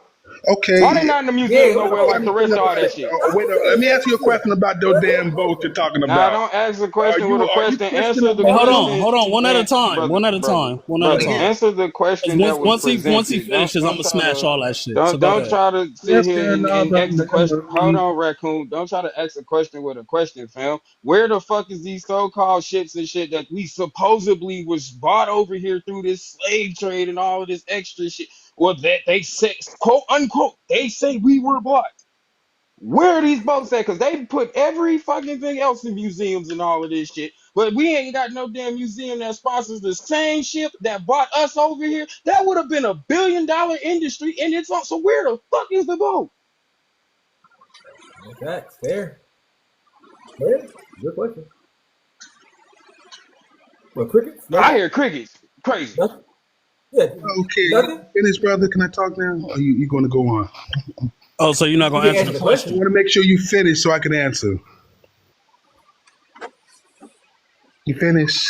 Okay. Why they not in the Yeah, museum hold nowhere like on. the rest of all that shit? Wait, let me ask you a question about those damn votes you're talking Now, about. don't ask the Are question with you a are you question. Christian Answer or the Hey, Muslim? question, hold on, one at a and time, brother, one at a brother, time, one at a brother. time. Answer the Because question that was once he presented. finishes, I'm Don't gonna try smash to all that shit. So go don't ahead. try to sit Yes, here there are and ask the question. Hold memories. on, raccoon. Don't try to ask a question with a question, fam. Where the fuck is these so-called ships and shit that we supposedly was bought over here through this slave trade and all of this extra shit? Well, that they say, quote unquote, they say we were bought. Where are these boats at? Because they put every fucking thing else in museums and all of this shit. But we ain't got no damn museum that sponsors the same ship that brought us over here. That would have been $1 billion industry, and it's on. So where the fuck is the boat? Facts. Fair. Fair. Good question. Well, crickets? I Nothing? hear crickets. Crazy. Nothing? Yeah. Okay, Nothing? finish, brother. Can I talk now? Or you going to go on? Oh, so you're not You gonna can answer answer the the I question. want question? to make sure you finish so I can answer. You finish.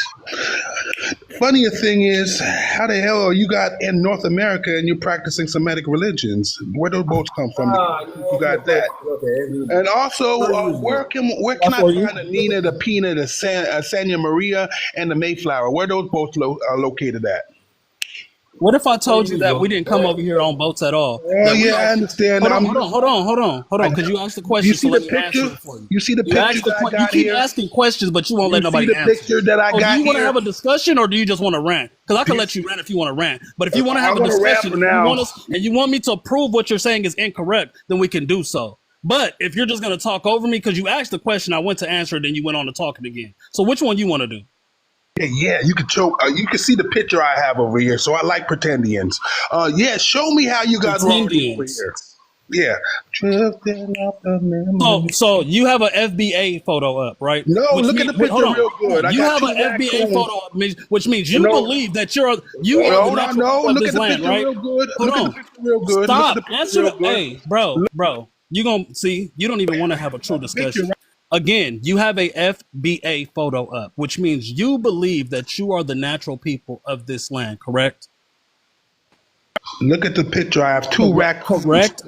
Funnier thing is, how the hell are you got in North America and you're practicing Semitic religions? Where those boats come from? You You answered the got that. question. Okay, that's easy. And also, Very easy. where can That's I for you. find the Nina, the Pina, the Santa Maria, and the Mayflower? Where those boats are located at? What if I Very told you easy, that we bro. didn't come Very over here on boats at all? Oh That we yeah, I actually understand. hold on, I'm hold on, just, hold on, hold on, hold I, on, because you asked the you question, so see let the me answer picture? it for you. You see the You picture asked the that I you got keep here? asking questions, but you won't let You see nobody the answer. picture that I So do got you want to here? have a discussion or do you just want to rant? Because I Do can you let you see? rant if you want to rant. But if you want to I have a want to rap discussion for and you now. want us and you want me to prove what you're saying is incorrect, then we can do so. But if you're just gonna talk over me because you asked the question, I went to answer it, then you went on to talking again. So which one you want to do? Yeah, you can show. You can see the picture I have over here. So I like pretendians. Yeah, show me how you guys are already over Pretendians. here. Yeah. Drifting off the memory. So you have a FBA photo up, right? No, Which look at means, the wait, picture real hold good. on. I You got have a two FBA raccoons. photo up, which means you No, believe that you are the hold on. natural No, people of look this at the land, picture right? real good. Hold Look at the on. picture real good. Look at Stop. the picture Answer real the. good. Hey, bro. You gonna see? You don't even want to have a true Picture. discussion. Again, you have a FBA photo up, which means you believe that you are the natural people of this land, correct? Look at the picture. I have two raccoons. Correct.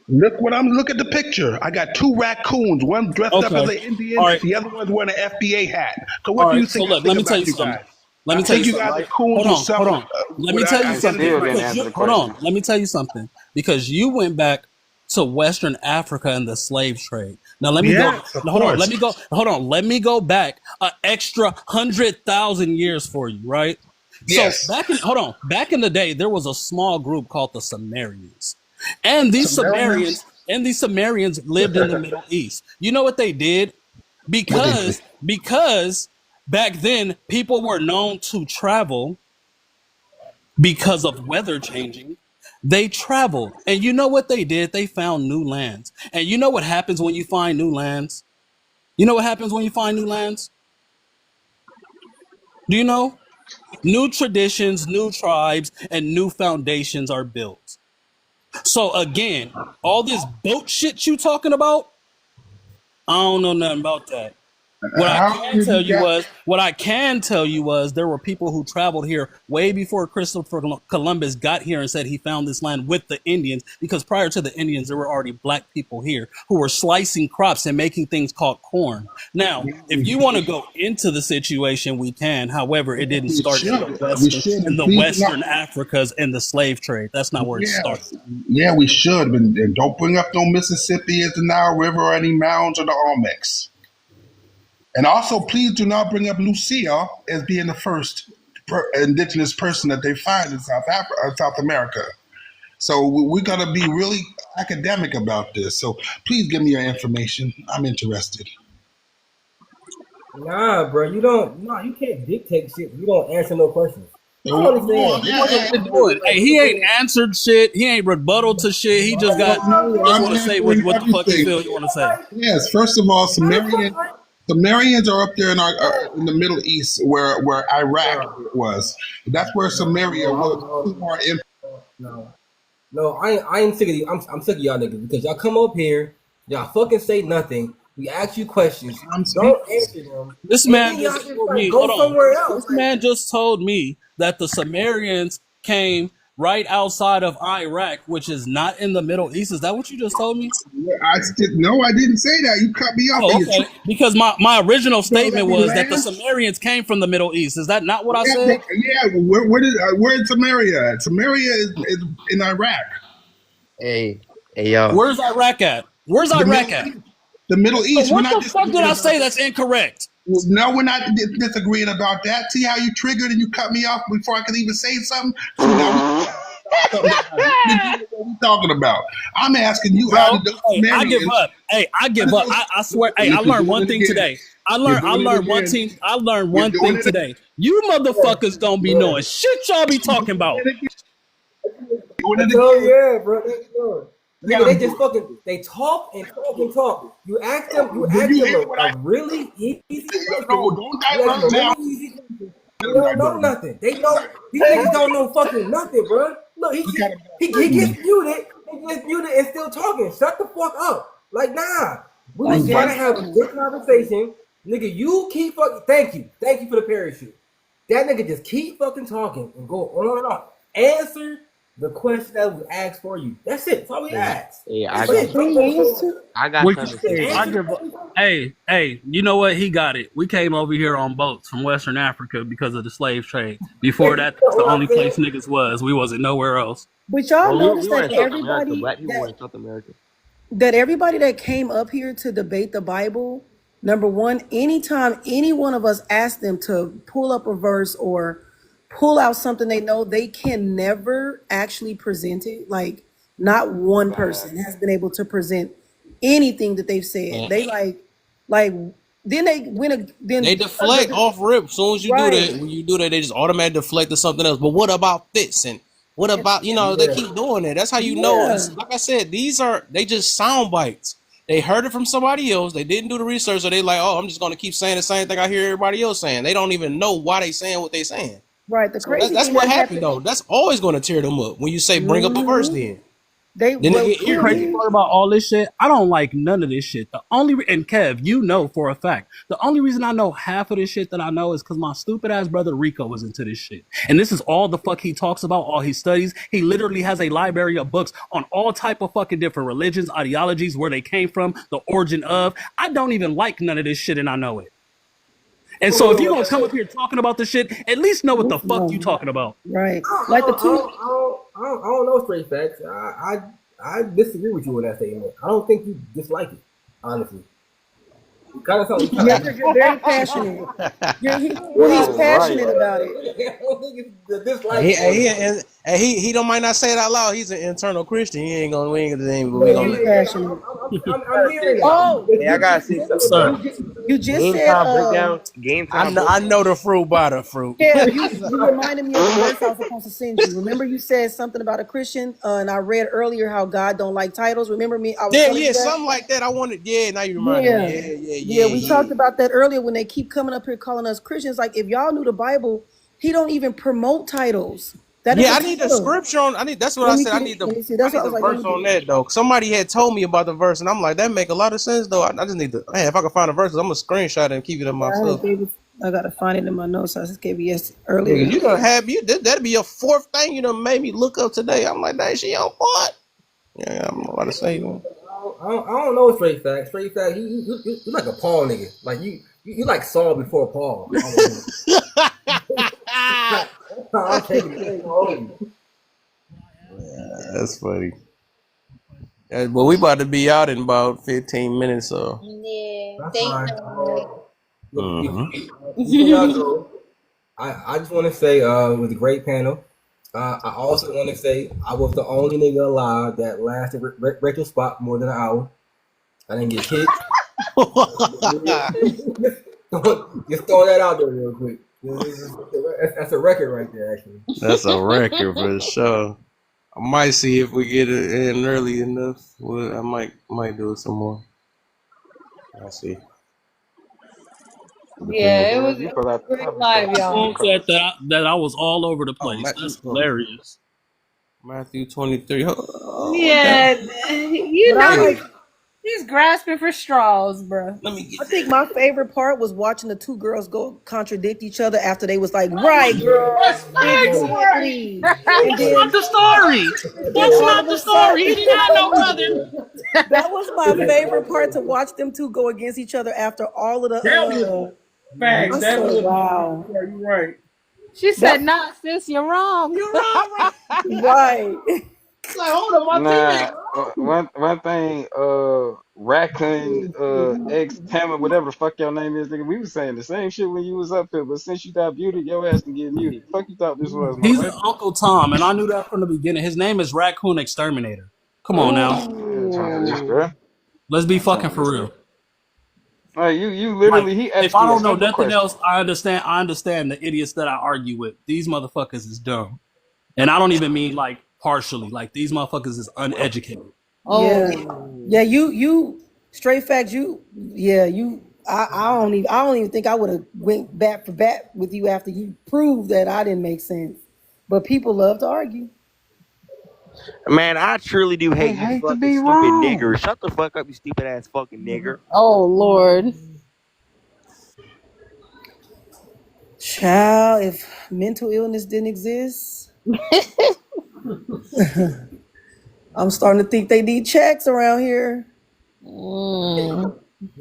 Look at the picture. I got two raccoons. One dressed up as Okay. an Indian. All right. The other one's wearing an FBA hat. So All what do you right. So think I look, think let me tell about you you something. guys? Let I me tell think you you something, guys are right? coons Hold who on, hold suffer on. Let me without tell you And something still identifying. didn't because answer you the hold on. question. Let me tell you something because you went back to Western Africa and the slave trade. Now let me go. Yes, of Now, hold on. Let course. me go. Hold on. Let me go back an extra 100,000 years for you, right? So Yes. back in the day, there was a small group called the Sumerians, and Sumerians. these Sumerians lived in the Middle East. You know what they did? What they do? Because back then people were known to travel because of weather changing. They traveled, and you know what they did? They found new lands. And you know what happens when you find new lands? You know what happens when you find new lands? Do you know? New traditions, new tribes, and new foundations are built. So again, all this boat shit you talking about, I don't know nothing about that. How did you get? What I can tell you was there were people who traveled here way before Christopher Columbus got here and said he found this land with the Indians, because prior to the Indians there were already black people here who were slicing crops and making things called corn. Now, if you want to go into the situation, we can. However, it didn't We start should. We should. in And the please do not. Western Africas and the slave trade. That's not where it started. Yes. Yeah, we should. And don't bring up no Mississippi as the Nile River or any mounds or the Olmecs. And also, please do not bring up Lucia as being the first indigenous person that they find in South America. So we got to be really academic about this. So please give me your information. I'm interested. Nah, bro, you don't. Nah, you can't dictate shit. You don't answer no questions. I don't understand. No, You What can't are do you doing? like Hey, he ain't answered shit. He ain't rebuttal to shit. He just got no, just I'm want to say answering what the fuck he everything. feel he want to say. Yes, first of all, Sumerians are up there in the Middle East where Iraq was. That's where Samaria was. No, I ain't sick of you. I'm sick of y'all niggas because y'all come up here, y'all fucking say nothing. We ask you questions, don't answer them, This and man then y'all just just told like me, go hold on. somewhere else. This man just told me that the Sumerians came right outside of Iraq, which is not in the Middle East. Is that what you just told me? No, I didn't say that. You cut me off. Oh, okay. Because my original Bro, let statement me was that the land. Sumerians came from the Middle East. Is that not what I said? Yeah. Where's Samaria at? Samaria is in Iraq. Hey, yo. Where's Iraq at? Where's Iraq at? The Middle East. So what the fuck did I say that's incorrect? No, we're not disagreeing about that. See how you triggered and you cut me off before I could even say something? So now what are we talking about? I'm asking you how did those Hey, I give Sumerians... up. Hey, I give up. I swear. Hey, I learned one thing today. I learned one thing. I learned one thing today. You motherfuckers don't be knowing shit y'all be talking about. Oh yeah, bro. Yeah, they just fucking talk and talk and talk. You ask them a really easy question. Don't divert now. They don't know nothing. These niggas don't know fucking nothing, bro. Look, he gets muted. He gets muted and still talking. Shut the fuck up. Like, nah. We was trying to have a good conversation. Nigga, you keep fucking... Thank you for the parachute. That nigga just keep fucking talking and go on and on. Answer the question that was asked for you. That's it. That's all we asked. Yeah, I Hey, you know what? He got it. We came over here on boats from Western Africa because of the slave trade. Before that, that's the only place niggas was. We wasn't nowhere else. But y'all notice we were that in South America. Black people were in South America. that everybody that came up here to debate the Bible, number one, anytime any one of us ask them to pull up a verse or pull out something they know, they can never actually present it. Like, not one person has been able to present anything that they've said. They then they deflect off rip. As soon as you do that, when you do that, they just automatically deflect to something else. But what about this? And what about, they keep doing it. That's how you know. Like I said, they just sound bites. They heard it from somebody else. They didn't do the research, so they like, oh, I'm just gonna keep saying the same thing I hear everybody else saying. They don't even know why they saying what they saying. Right. The crazy that's what happened though. That's always going to tear them up when you say bring up a verse. Then they get crazy part about all this shit. I don't like none of this shit. And Kev, you know for a fact, the only reason I know half of this shit that I know is because my stupid ass brother Rico was into this shit. And this is all the fuck he talks about, all he studies. He literally has a library of books on all type of fucking different religions, ideologies, where they came from, the origin of. I don't even like none of this shit, and I know it. And so if you're gonna come up here talking about this shit, at least know what the fuck you talking about. Right. Like the two. I don't know straight facts. I disagree with you on that statement. I don't think you dislike it, honestly. You kind of sound You're very passionate. He's passionate about it. I don't think it's dislike. He don't might not say it out loud. He's an internal Christian. We ain't gonna. I'm hearing it. Oh, I gotta see something. You just game said time breakdown. Game time. I know the fruit by the fruit. Yeah, you reminded me of the verse I was supposed to send you. Remember, you said something about a Christian, and I read earlier how God don't like titles. Remember me? I was something like that. I wanted. Yeah, now you reminded me. Yeah, we talked about that earlier when they keep coming up here calling us Christians. Like, if y'all knew the Bible, he don't even promote titles. I need the scripture on. That's what I said. I need the verse on that though. Somebody had told me about the verse, and I'm like, that make a lot of sense though. I just need if I can find the verse, I'm gonna screenshot it and keep it in my stuff. I gotta find it in my notes. I just gave you earlier. You gonna have that'd be your fourth thing you done made me look up today. I'm like, that she on point. Yeah, I'm about to say. I don't know straight facts. Straight facts. You like a Paul nigga. Like you like Saul before Paul. I'm taking it home. That's funny. But we about to be out in about 15 minutes, so. Yeah. I just want to say it was a great panel. I also want to say I was the only nigga alive that lasted Rachel's spot more than an hour. I didn't get kicked. Just throw that out there real quick. That's a record right there, actually. That's a record for sure. I might see if we get it in early enough. Well, I might do it some more. I'll see. Yeah, it was great live, y'all. Said that I was all over the place. That's hilarious. Matthew 23. Yeah, you know. He's grasping for straws, bro. Let me get I think my favorite part was watching the two girls go contradict each other after they was like, right, girl, That's facts. exactly. That's And then not the story. That's all not of a the story. He sudden, did not know nothing. that was my favorite part, to watch them two go against each other after all of the. That was facts. I That said, was wow. you're right. She said, That "Nah, sis, you're wrong." You're wrong, right? right. It's like, hold on, my Nah, teammate. one thing, Raccoon, ex Tammy, whatever the fuck your name is, nigga, we was saying the same shit when you was up here, but since you got muted, your ass can get muted. Fuck you thought this was, He's motherfucker? Uncle Tom, and I knew that from the beginning. His name is Raccoon Exterminator. Come on now. Bro. Let's be fucking for real. Like you Like, literally, he asked if I you a don't know simple nothing question. else, I understand the idiots that I argue with. These motherfuckers is dumb. And I don't even mean like partially. Like these motherfuckers is uneducated. Yeah, you straight facts. I don't even think I would have went bat for bat with you after you proved that I didn't make sense. But people love to argue. Man, I truly do They hate you hate to fucking be stupid wrong. nigger. Shut the fuck up, you stupid ass fucking nigger. Oh Lord. Child, if mental illness didn't exist, I'm starting to think they need checks around here.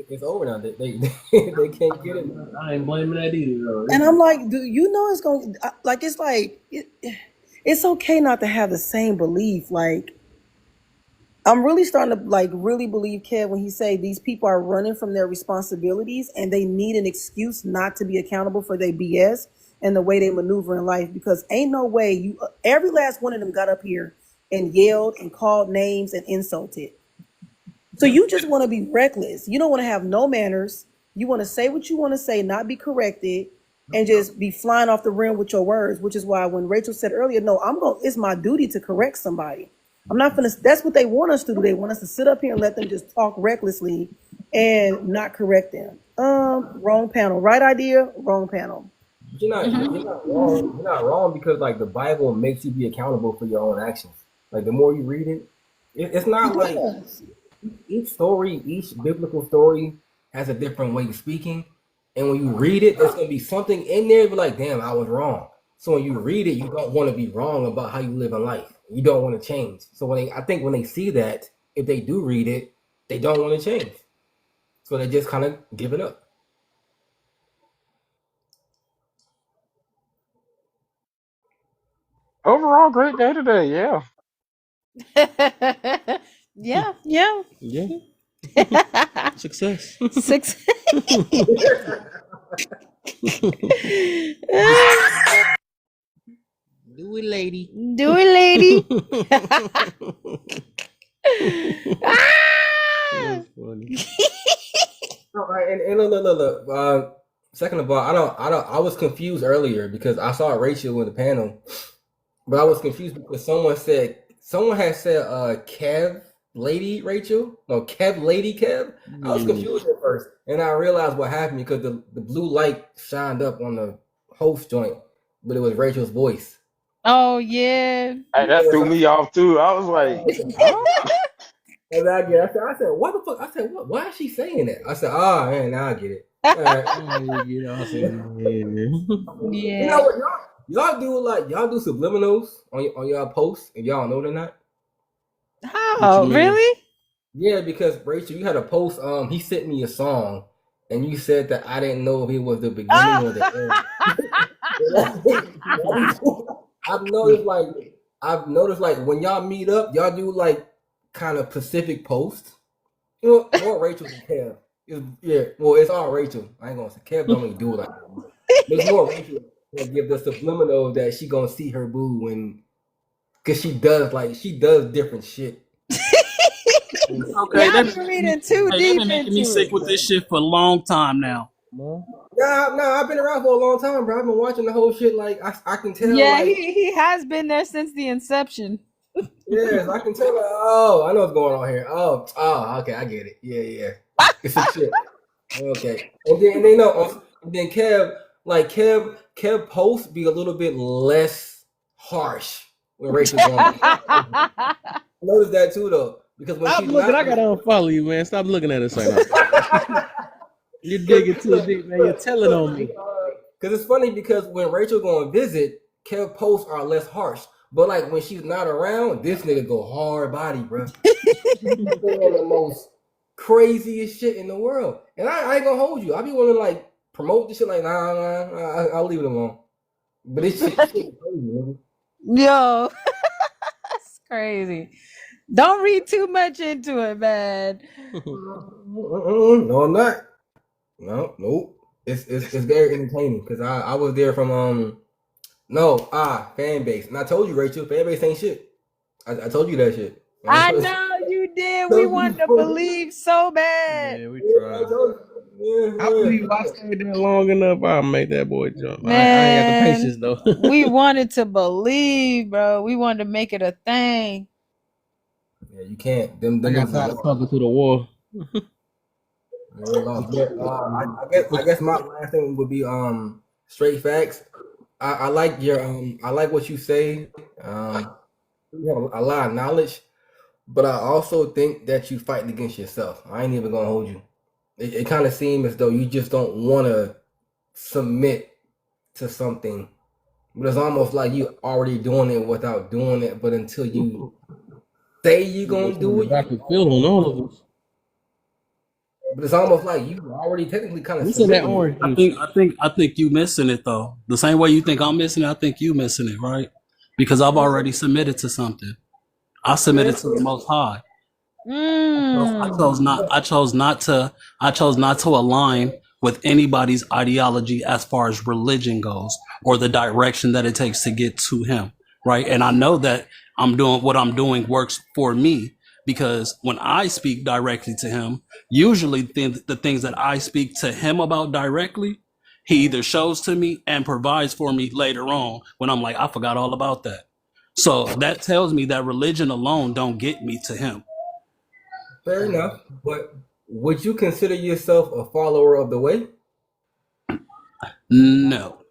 It's over now. They they can't get it. I ain't blaming that either, though. And I'm like, do you know it's going to, like, it's okay not to have the same belief. Like, I'm really starting to like really believe Kev when he say these people are running from their responsibilities and they need an excuse not to be accountable for their BS and the way they maneuver in life, because ain't no way every last one of them got up here and yelled and called names and insulted. So you just want to be reckless. You don't want to have no manners. You want to say what you want to say, not be corrected, and just be flying off the rim with your words, which is why when Rachel said earlier, no, it's my duty to correct somebody. I'm not gonna. That's what they want us to do. They want us to sit up here and let them just talk recklessly and not correct them. Wrong panel. Right idea, wrong panel. But you're not wrong. You're not wrong because like the Bible makes you be accountable for your own actions. Like the more you read it, it's not like each story, each biblical story has a different way of speaking. And when you read it, there's gonna be something in there be like, damn, I was wrong. So when you read it, you don't want to be wrong about how you live in life. You don't want to change. So I think when they see that, if they do read it, they don't want to change. So they just kind of give it up. Overall, great day today. Yeah. Yeah. Yeah. Success. Do it, lady. Do it, lady. That's funny. All right, and look. Second of all, I was confused earlier because I saw Rachel in the panel, but I was confused because someone had said Kev Lady Rachel, no Kev Lady Kev. I was confused at first, and I realized what happened because the blue light shined up on the host joint, but it was Rachel's voice. Oh yeah. Hey, that threw me off too. I was like, And I said, what the fuck? I said, what? Why is she saying that? I said, oh man, now I get it. All right. You know what You know what, y'all do subliminals on y'all posts if y'all know they're not. How? Really? Yeah, because Rachel, you had a post. He sent me a song, and you said that I didn't know if it was the beginning or the end. I've noticed like when y'all meet up, y'all do like kind of Pacific posts. You know, more Rachel than Kev. It's all Rachel. I ain't gonna say Kev don't really do it like that. There's more Rachel that give the subliminal that she gonna see her boo and cause she does different shit. Okay, Y'all been reading too deep they've been making me into sick it. with this shit for a long time now. No, I've been around for a long time, bro. I've been watching the whole shit. Like I can tell. Yeah, like, he has been there since the inception. yes, I can tell. Like, oh, I know what's going on here. Oh, okay, I get it. Yeah. It's some shit. Okay, and then Kev posts be a little bit less harsh when Rachel's on. Notice that too, though. Because when Stop she's looking. not I gotta unfollow you, man. Stop looking at us right now. You're digging too deep, man. You're digging too deep, man. You're telling on me. Because it's funny because when Rachel go and visit, Kev posts are less harsh. But like when she's not around, this nigga go hard body, bro. The most craziest shit in the world. And I ain't gonna hold you. I be wanting to like promote this shit like nah, I'll leave it alone. But this shit crazy, nigga. Yo, that's crazy. Don't read too much into it, man. No, I'm not. Nope. It's very entertaining because I was there from fan base, and I told you, Rachel, fan base ain't shit. I told you that shit. I know you did. We wanted to believe so bad. Yeah, we tried. I believe I stayed there long enough. I'll make that boy jump. I ain't got the patience though. We wanted to believe, bro. We wanted to make it a thing. Yeah, you can't. Them I got tired of talking to the wall. I guess my last thing would be straight facts. I like your I like what you say. You have a lot of knowledge, but I also think that you fighting against yourself. I ain't even gonna hold you. It kind of seems as though you just don't want to submit to something, but it's almost like you already doing it without doing it. But until you say you gonna do it, I can feel on all of us. but it's almost like you already technically kind of. I think you missing it though. The same way you think I'm missing it, I think you missing it, right? Because I've already submitted to something. I submitted to the Most High. I chose not to align with anybody's ideology as far as religion goes or the direction that it takes to get to Him, right? And I know that I'm doing what I'm doing works for me because when I speak directly to Him, usually the things that I speak to Him about directly, He either shows to me and provides for me later on when I'm like, I forgot all about that. So that tells me that religion alone don't get me to Him. Fair enough, but would you consider yourself a follower of the way? No.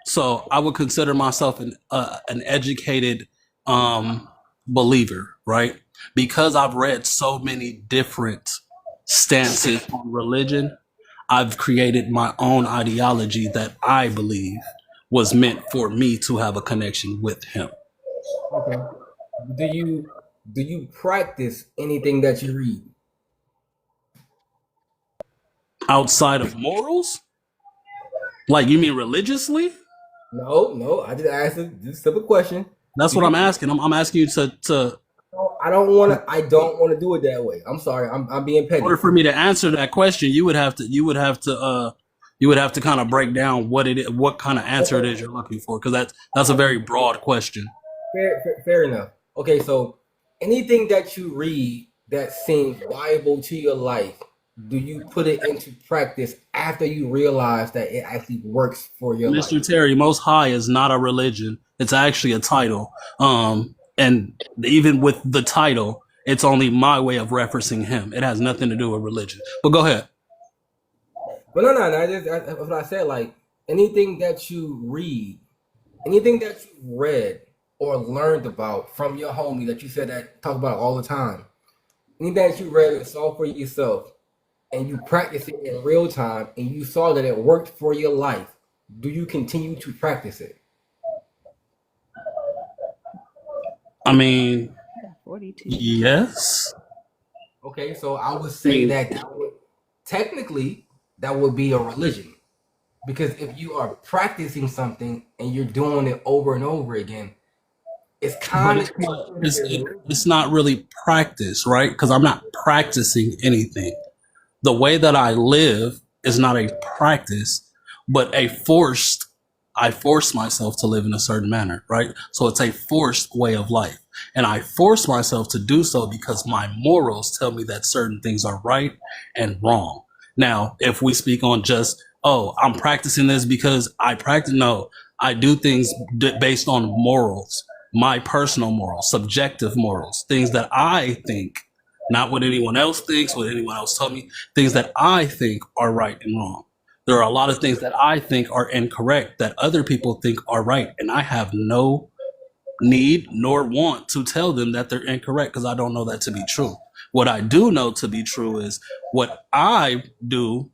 So I would consider myself an educated believer, right? Because I've read so many different stances on religion, I've created my own ideology that I believe was meant for me to have a connection with Him. Okay. Do you practice anything that you read? Outside of morals? Like you mean religiously? No. I just asked a simple question. That's what I'm asking. I'm asking you to. I don't want to do it that way. I'm sorry. I'm being petty. In order for me to answer that question, you would have to kind of break down what kind of answer it is you're looking for, because that's a very broad question. Fair enough. Okay, so anything that you read that seems viable to your life, do you put it into practice after you realize that it actually works for your life? Mr. Terry, Most High is not a religion. It's actually a title. And even with the title, it's only my way of referencing Him. It has nothing to do with religion. But go ahead. But no. That's what I said. Like anything that you read, anything that you read or learned about from your homie that you said that talk about all the time, anything that you read and saw for yourself, and you practice it in real time, and you saw that it worked for your life, do you continue to practice it? I mean, yes. Okay, so I would say that technically that would be a religion, because if you are practicing something and you're doing it over and over again, it's kind of it's not really practice, right? Because I'm not practicing anything. The way that I live is not a practice, but I force myself to live in a certain manner, right? So it's a forced way of life. And I force myself to do so because my morals tell me that certain things are right and wrong. Now, if we speak on just, I'm practicing this because I practice, no, I do things based on morals, my personal morals, subjective morals, things that I think, not what anyone else thinks, what anyone else told me, things that I think are right and wrong. There are a lot of things that I think are incorrect that other people think are right. And I have no need nor want to tell them that they're incorrect because I don't know that to be true. What I do know to be true is what I do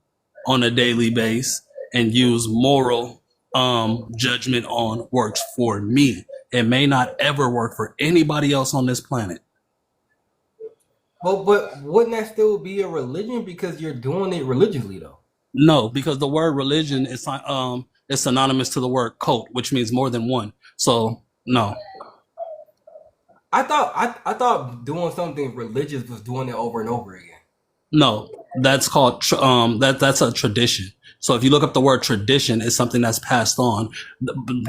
on a daily basis and use moral judgment on works for me. It may not ever work for anybody else on this planet. Well, but wouldn't that still be a religion because you're doing it religiously though? No, because the word religion is it's synonymous to the word cult, which means more than one. So no. I thought doing something religious was doing it over and over again. No, that's called that's a tradition. So if you look up the word tradition, it's something that's passed on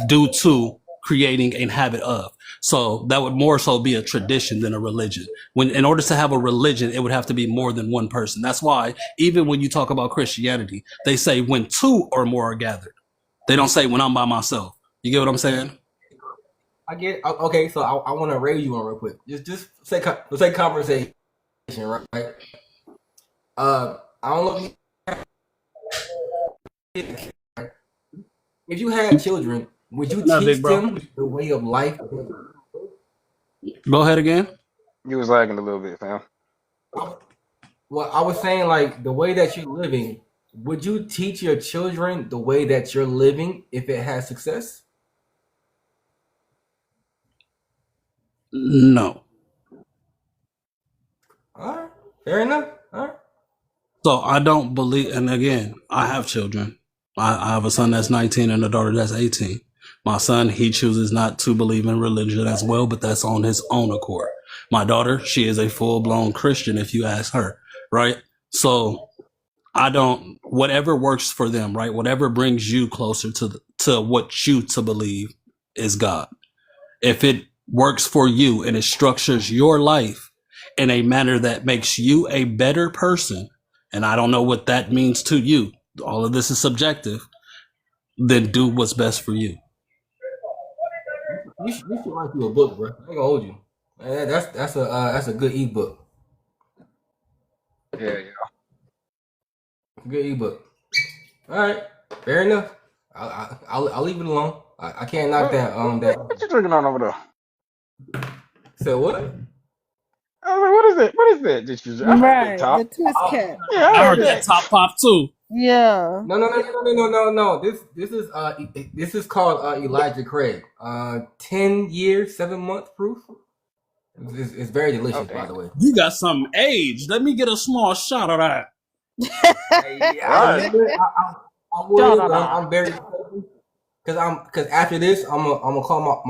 due to creating a habit of. So that would more so be a tradition than a religion. When in order to have a religion, it would have to be more than one person. That's why even when you talk about Christianity, they say when two or more are gathered. They don't say when I'm by myself. You get what I'm saying? I get okay. So I want to raise you on real quick. Just say let's say conversation, right? I don't know if you had children, would you Not teach big, bro. them the way of life? Go ahead again. You was lagging a little bit, fam. Well, I was saying like the way that you're living. Would you teach your children the way that you're living if it has success? No. All right, fair enough. All right. So I don't believe, and again, I have children. I have a son that's 19 and a daughter that's 18. My son, he chooses not to believe in religion as well, but that's on his own accord. My daughter, she is a full-blown Christian if you ask her, right? So whatever works for them, right? Whatever brings you closer to what you to believe is God. If it works for you and it structures your life in a manner that makes you a better person, and I don't know what that means to you, all of this is subjective, then do what's best for you. You should write you a book, bro. I ain't gonna hold you. That's a good ebook. Yeah. Good ebook. All right, fair enough. I'll leave it alone. I can't knock that. What you drinking on over there? So what? I was like, what is it? What is that? This is, I heard Right, that top. the twist cap. Yeah, I heard that. Top pop too. Yeah. No. This is called Elijah Craig. 10 years, 7 month proof. It's very delicious, by the way. You got some age. Let me get a small shot of that. I'm very because after this I'm gonna call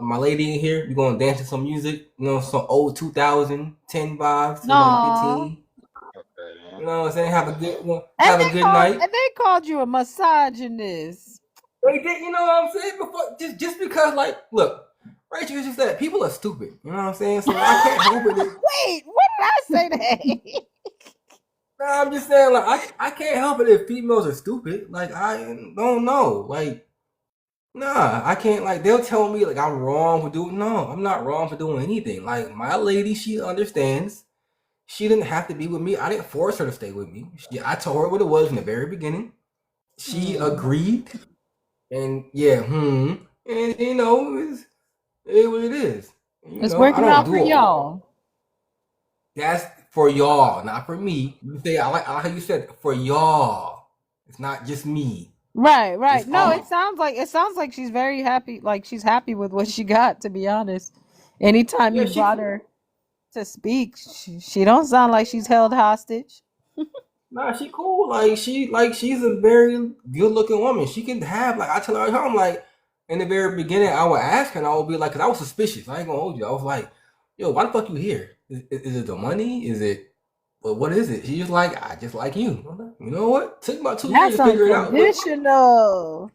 my lady in here. We're gonna dance to some music, some old 2010 vibes, 2015. You know what I'm saying? Have a good night. And they called you a misogynist. They did, you know what I'm saying? Before, just because, like, look, Rachel just said people are stupid. You know what I'm saying? So I can't help it. Wait, what did I say that? No, I'm just saying, like, I can't help it if females are stupid. Like, I don't know. Like, nah, I can't, like, they'll tell me, like, I'm wrong for doing, no, I'm not wrong for doing anything. Like, my lady, she understands. She didn't have to be with me. I didn't force her to stay with me. I told her what it was in the very beginning. She agreed. And, and, it's what it is. It's working out for y'all. That's for y'all, not for me. You say I like how you said for y'all. It's not just me. Right. It's No, all. it sounds like she's very happy. Like she's happy with what she got. To be honest, anytime you brought her to speak, she don't sound like she's held hostage. Nah, she cool. Like she's a very good looking woman. She can have I tell her, I'm like in the very beginning, I would ask her, and I would be like, because I was suspicious. I ain't gonna hold you. I was like, yo, why the fuck you here? Is it the money? Is it? Well, what is it? She's just like, I just like you. I'm like, you know what? Took about 2 years to figure it out. Unconditional.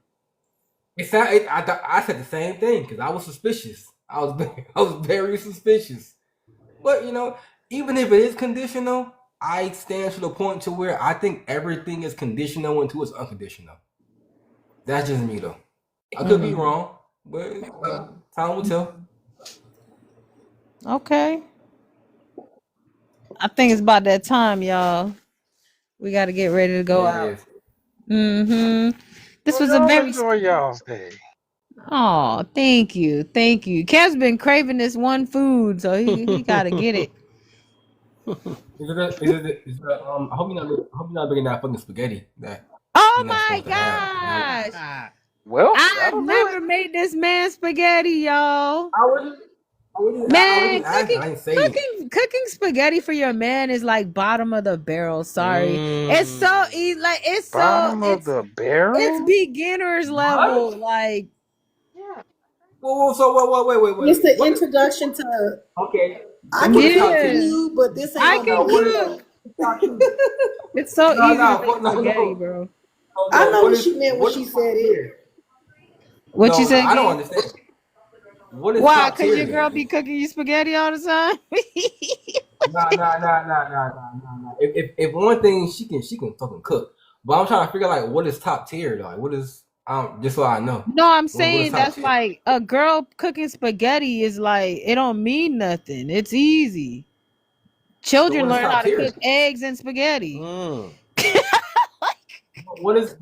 I said the same thing because I was suspicious. I was very suspicious. But even if it is conditional, I stand to the point to where I think everything is conditional until it's unconditional. That's just me though. I could be wrong, but time will tell. Okay. I think it's about that time, y'all. We got to get ready to go out. This was a very enjoy y'all's day. Oh, thank you. Cam's been craving this one food, so he got to get it. I hope you're not bringing that fucking spaghetti that Oh you're not my supposed to have. gosh. Well, I've that'll do it. never made this man spaghetti, y'all. I Man, already asked. I ain't saying it. cooking spaghetti for your man is like bottom of the barrel. Sorry, it's so easy. Like Bottom of the it's barrel? beginners level. Like So wait. It's the What? introduction to. Okay. I What can is top cook for yeah, tier? you, but this ain't I gonna be can No, what is cook. top tier? It's so No, easy to no, make spaghetti, no. bro. I know What what is she meant when she top said it. tier? What you No, say I don't again? understand. What is Why? top Cause tier your girl then? be cooking you spaghetti all the time. Nah. If one thing she can fucking cook, but I'm trying to figure like what is top tier though? Like what is just so I know. No, I'm What is saying top that's tier? like a girl cooking spaghetti is like it don't mean nothing. It's easy. So Children what is learn how top to tier? cook eggs and spaghetti. What is?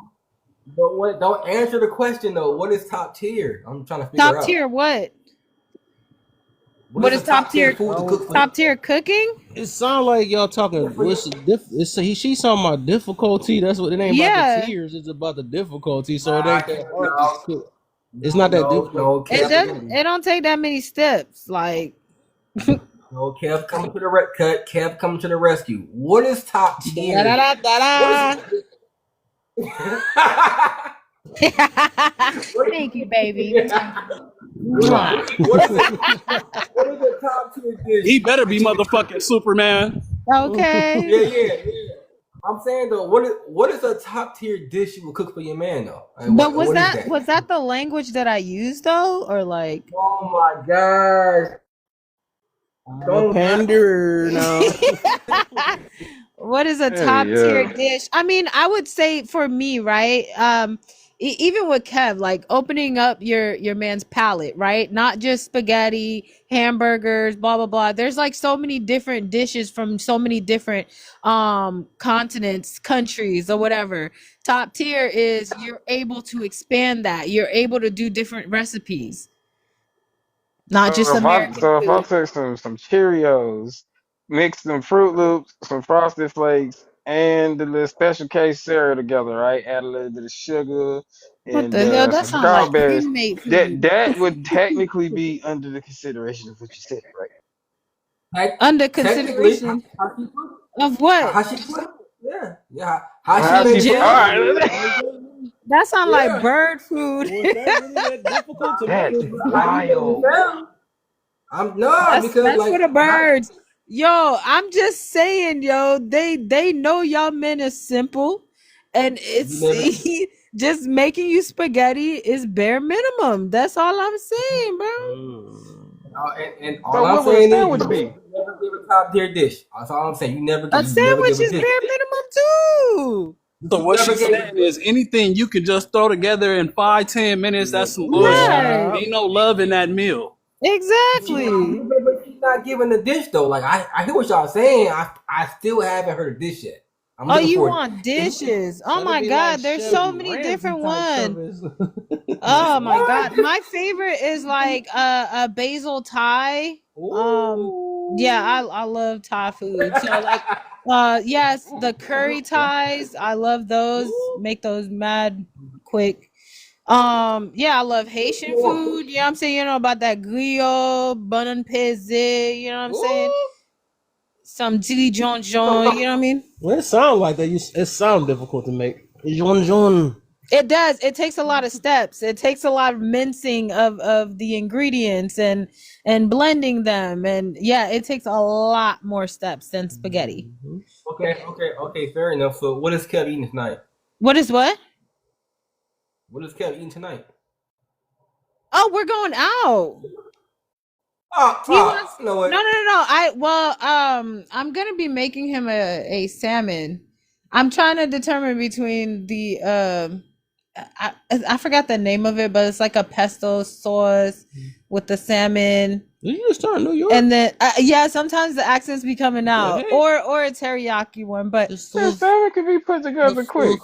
But what? Don't answer the question though. What is top tier? I'm trying to figure Top out. tier what? What What is is a top top tier tier? food to cook for? Top tier cooking? It sounds like y'all talking. For your, She's talking about difficulty. That's what it ain't about the Yeah. tears. It's about the difficulty. So it ain't that hard to no, cook. It's not that difficult. It Kev, doesn't. It don't take that many steps. Like no, Kev coming to the Kev coming to the rescue. What is top tier? da-da-da-da-da. What is Thank you, baby. what is the top tier dish? He better be motherfucking Superman. Okay. Yeah. I'm saying though, what is a top tier dish you would cook for your man though? Like, But what is that? was that the language that I used though, or like? Oh my gosh! A pander now. What is a Hey, top tier yeah. dish? I mean, I would say for me, right? Even with Kev, like opening up your man's palate, right? Not just spaghetti, hamburgers, blah blah blah. There's like so many different dishes from so many different continents, countries, or whatever. Top tier is you're able to expand that. You're able to do different recipes, not just American If I food. took some Cheerios, mix some Fruit Loops, some Frosted Flakes, and the little special case cereal together, right? Add a little bit of sugar What and the hell? That some sounds like strawberries. pre-made That food. that would technically be under the consideration of what you said, right? Under Technically, consideration of what? how she put it? Yeah. How she How make she it put? All sound? right. That sounds like Yeah. bird food. Was that really that difficult to make? That's How you make it wild. sound? Because That's like for the birds. Yo, I'm just saying, yo, they know y'all men is simple, and you never. just making you spaghetti is bare minimum. That's all I'm saying, bro. And So all I'm what would a saying is sandwich you be? never give a top tier dish. That's all I'm saying. You never A give sandwich a is dish. bare minimum too. So what Never she's gave saying is anything you can just throw together in 5-10 minutes. That's some bullshit. Right. Ain't no love in that meal. Exactly. But she's not giving the dish though. Like I hear what y'all saying. I still haven't heard a dish yet. I'm Oh, looking you for want dishes? Oh That'd my be God, like there's Chef so many Ramsay different type ones. service. Oh my God, my favorite is like a basil Thai. Yeah, I love Thai food. So like, yes, the curry Thais, I love those. Make those mad quick. Yeah, I love Haitian food. You know what I'm saying? You know about that griot, bun and peze. You know what I'm saying? Some chili John John. You know what I mean? Well, it sounds like that. It sounds difficult to make. John. It does. It takes a lot of steps. It takes a lot of mincing of the ingredients and blending them. And yeah, it takes a lot more steps than spaghetti. Okay. Fair enough. So what is Kev eating tonight? What is what? What is Kev eating tonight? Oh, we're going out. He wants you know what? no. I'm gonna be making him a salmon. I'm trying to determine between the I forgot the name of it, but it's like a pesto sauce with the salmon. Did you just start in New York? And then yeah, sometimes the accents be coming out, Okay. or a teriyaki one. But Yeah, salmon could be put together quick.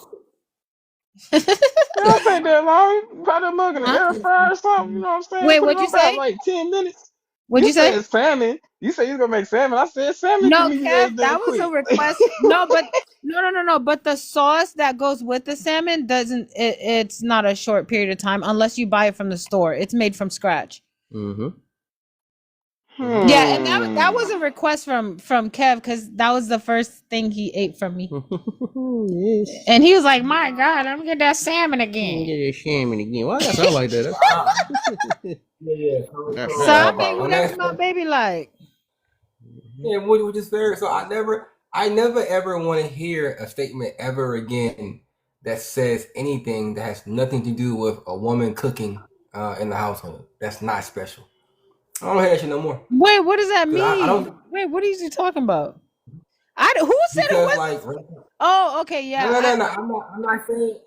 It don't take that long. Put that mug in the air fryer or something. You know what I'm saying? Wait, Put it what'd you on about say? like 10 minutes. What'd You you say? said salmon. You said you was gonna make salmon. I said salmon can No, be made Kev, done that was a quick. request. No, but no. But the sauce that goes with the salmon doesn't. It's not a short period of time unless you buy it from the store. It's made from scratch. Mm-hmm. Yeah, and that was a request from Kev because that was the first thing he ate from me, Yes. and he was like, "My God, I'm gonna get that salmon again." Get that salmon again. Why that sound like that? Yeah. So I make whatever my baby like. Yeah, which is fair. So I never ever want to hear a statement ever again that says anything that has nothing to do with a woman cooking in the household. That's not special. I don't hear that shit no more. Wait, what does that mean? I don't. Wait, what are you talking about? Who said it was? Like, oh, okay, yeah. No. I'm not saying.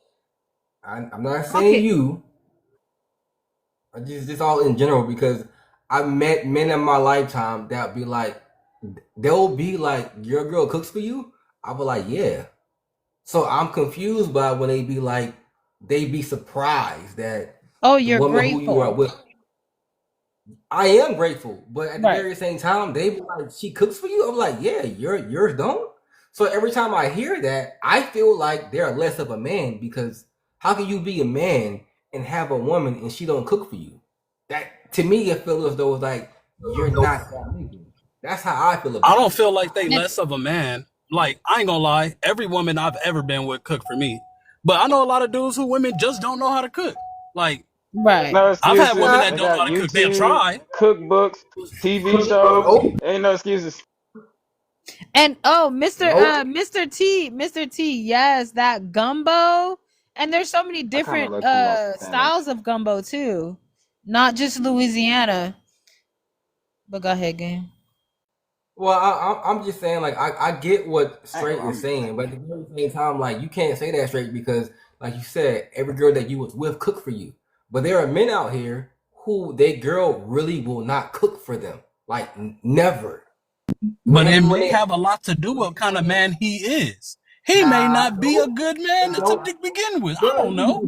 I'm not saying you. I just all in general because I've met men in my lifetime that be like, they'll be like, your girl cooks for you. I'll be like, yeah. So I'm confused by when they be like, they be surprised that you're the woman grateful. who you are with. I am grateful, but at the very same time, they be like, she cooks for you. I'm like, yeah, yours don't. So every time I hear that, I feel like they're less of a man because how can you be a man and have a woman and she don't cook for you? That to me, it feels as though it's like you're not that nigga. That's how I feel about it. I don't feel like they less of a man. Like, I ain't gonna lie, every woman I've ever been with cooked for me. But I know a lot of dudes who women just don't know how to cook. Like, right. No I've excuses. had women that They don't know got how to cook. They've YouTube, tried. cookbooks, TV shows. Ain't no excuses. And Mr. T, yes, that gumbo. And there's so many different styles of gumbo too. Not just Louisiana. But go ahead, gang. Well, I'm just saying, like, I get what Straight is saying, but at the very same time, like, you can't say that Straight because, like you said, every girl that you was with cooked for you. But there are men out here who their girl really will not cook for them. Like, never. But it may have a lot to do with what kind of man he is. He may not be a good man to begin with. I don't know.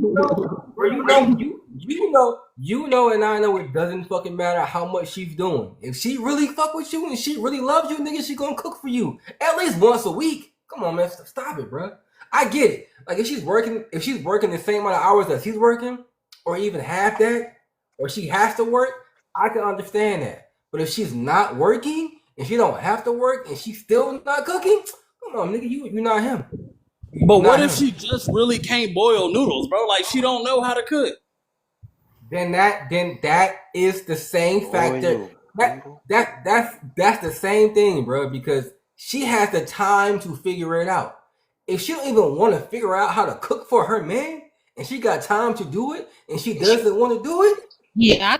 You know, and I know it doesn't fucking matter how much she's doing. If she really fuck with you and she really loves you, nigga, she gonna cook for you at least once a week. Come on, man, stop it, bro. I get it. Like if she's working the same amount of hours that he's working, or even half that, or she has to work, I can understand that. But if she's not working and she don't have to work and she's still not cooking, come on, nigga, you're not him. But what if she just really can't boil noodles, bro? Like she don't know how to cook. Then that is the same factor. That's the same thing, bro, because she has the time to figure it out. If she don't even want to figure out how to cook for her man, and she got time to do it, and she doesn't want to do it. Yeah, I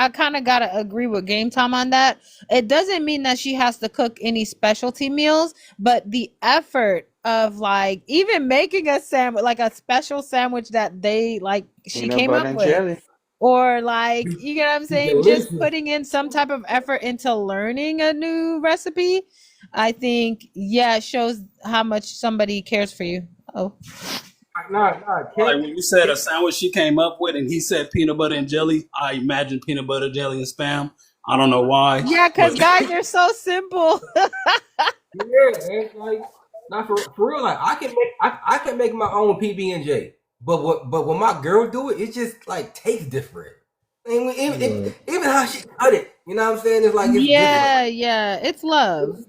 kind of gotta agree with Game Time on that. It doesn't mean that she has to cook any specialty meals, but the effort of like even making a sandwich, like a special sandwich that they like she came up with, jelly. Or like you know what I'm saying, just putting in some type of effort into learning a new recipe, I think shows how much somebody cares for you. Like when you said a sandwich she came up with and he said peanut butter and jelly, I imagine peanut butter, jelly, and Spam. I don't know why. Yeah, because guys are so simple. Yeah, it's like not for real. Like I can make my own PB&J, but when my girl do it, it just like tastes different. And even how she cut it, you know what I'm saying? It's like it's different. Yeah, it's love.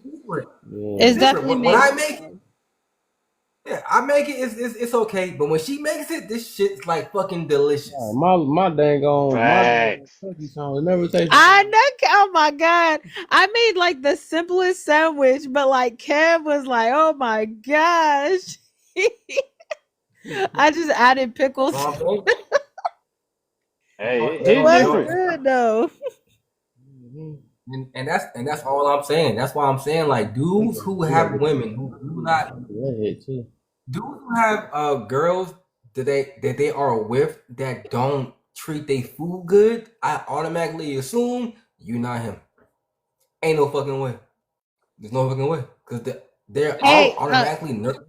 It's definitely when I make it. Yeah, I make it. It's okay, but when she makes it, this shit's like fucking delicious. My dang on my cookie song never tasted. I know. Oh my god, I made like the simplest sandwich, but like Kev was like, "Oh my gosh!" I just added pickles. Hey, it was different. Good though. And that's all I'm saying. That's why I'm saying like dudes who have women who do not. Dudes who have girls that they are with that don't treat their food good, I automatically assume you're not him. Ain't no fucking way. There's no fucking way because they're all automatically nervous.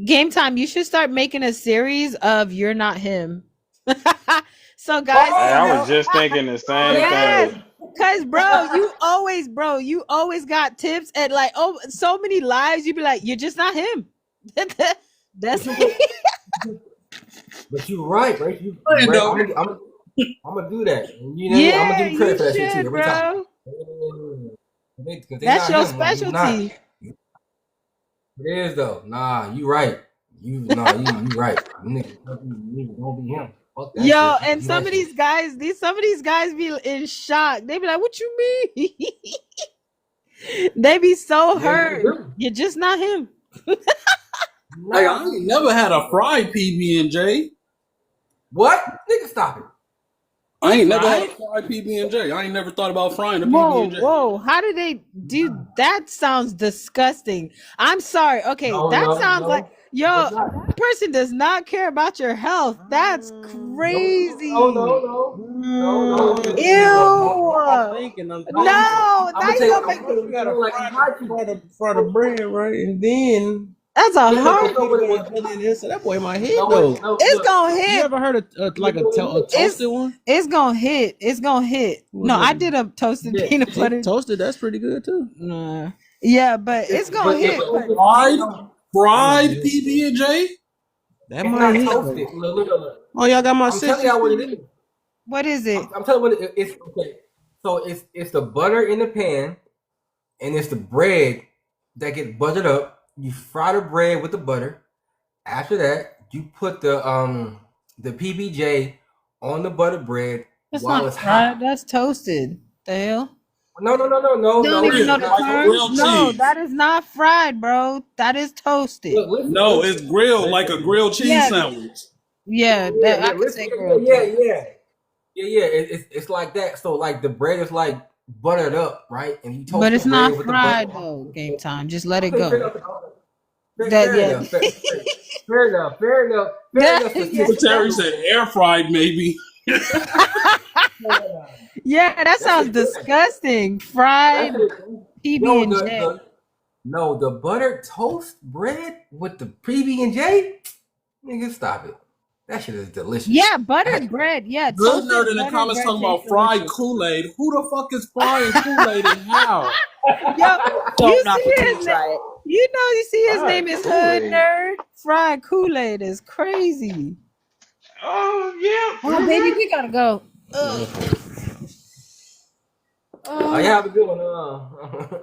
Game Time, you should start making a series of "You're Not Him." So guys, I was just thinking the same thing. Cause bro, you always got tips and like so many lives. You be like, you're just not him. That's But you're right, right? You I right. know. I'm gonna do that. And you know, I'm gonna give you credit for that shit too every time. bro. Cause they That's not your him, like, you not. specialty. It is though. Nah, you right. You right. Nigga, don't be him. Fuck that Yo, shit. and Do some that of shit. these guys be in shock. They be like, "What you mean?" They be so Yeah, you hurt. do. You're just not him. Like, I ain't never had a fried PB&J. What? Nigga, stop it. I ain't never had Fried? a fried PB&J. I ain't never thought about frying a Whoa, PB&J. whoa! How did they do that? Sounds disgusting. I'm sorry. Okay, that sounds like yo. It's not. That person does not care about your health. That's crazy. No. Ew. I'm thinking. No, I'm now gonna you tell gonna you. make me. You gotta Like fry the bread, right? And then That's a hard. so that boy in my head though. It's gonna You hit. ever heard of like a toasted one? It's gonna hit. It's gonna hit. No, I did a toasted peanut butter. Toasted, that's pretty good too. Nah. Yeah, but it's gonna hit. Fried PB&J? That It's might not hit. toasted. Look. Oh, y'all got my I'm telling y'all what it is. What is it? I'm telling you what it's okay. So it's the butter in the pan, and it's the bread that get buttered up. You fry the bread with the butter. After that, you put the PBJ on the butter bread That's while not it's fried. hot. That's toasted. The hell? No. You don't even know the Like term? grilled No, cheese. that is not fried, bro. That is toasted. Look, listen, No, it's grilled like a grilled cheese Yeah. sandwich. Yeah, that, I could say grilled. Yeah. It's like that. So like the bread is like buttered up, right? And you toast But it's the bread not with fried the butter. though. Game time. Just let it Okay, go. fair enough. Fair enough. Secretary said air fried maybe. Yeah, that sounds disgusting. Fried PB&J. No, the buttered toast bread with the PB&J? Nigga, stop it. That shit is delicious. Yeah, buttered bread. Yeah, Good toasted nerd in the buttered comments bread talking about tastes fried delicious. Kool-Aid. Who the fuck is frying Kool-Aid and how? Yo, Don't knock it till you try it. you see his Fried name is Hood Kool-Aid. Nerd. Fried Kool-Aid is crazy. Oh yeah. Oh, baby, we gotta go. Oh, yeah, have a good one.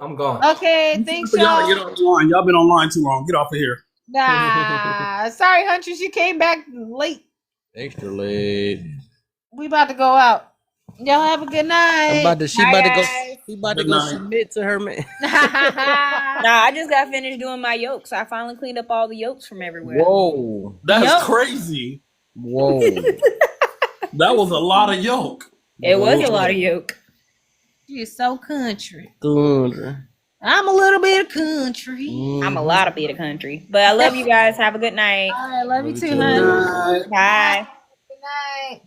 I'm gone. Okay, thanks, For y'all to get y'all. online. Y'all been online too long. Get off of here. Nah, sorry, Huntress, you came back late. Extra late. We about to go out. Y'all have a good night. She about to go. Guys. She about to Good go night. submit to her man. Nah, I just got finished doing my yolks. I finally cleaned up all the yolks from everywhere. Whoa. That's Yup. crazy. Whoa. That was a lot of yolk. It was a lot of yolk. She's so country. Good. I'm a little bit of country. I'm a lot of bit of country. But I love you guys. Have a good night. All right, love you Love too, you too. honey. Bye. Good night.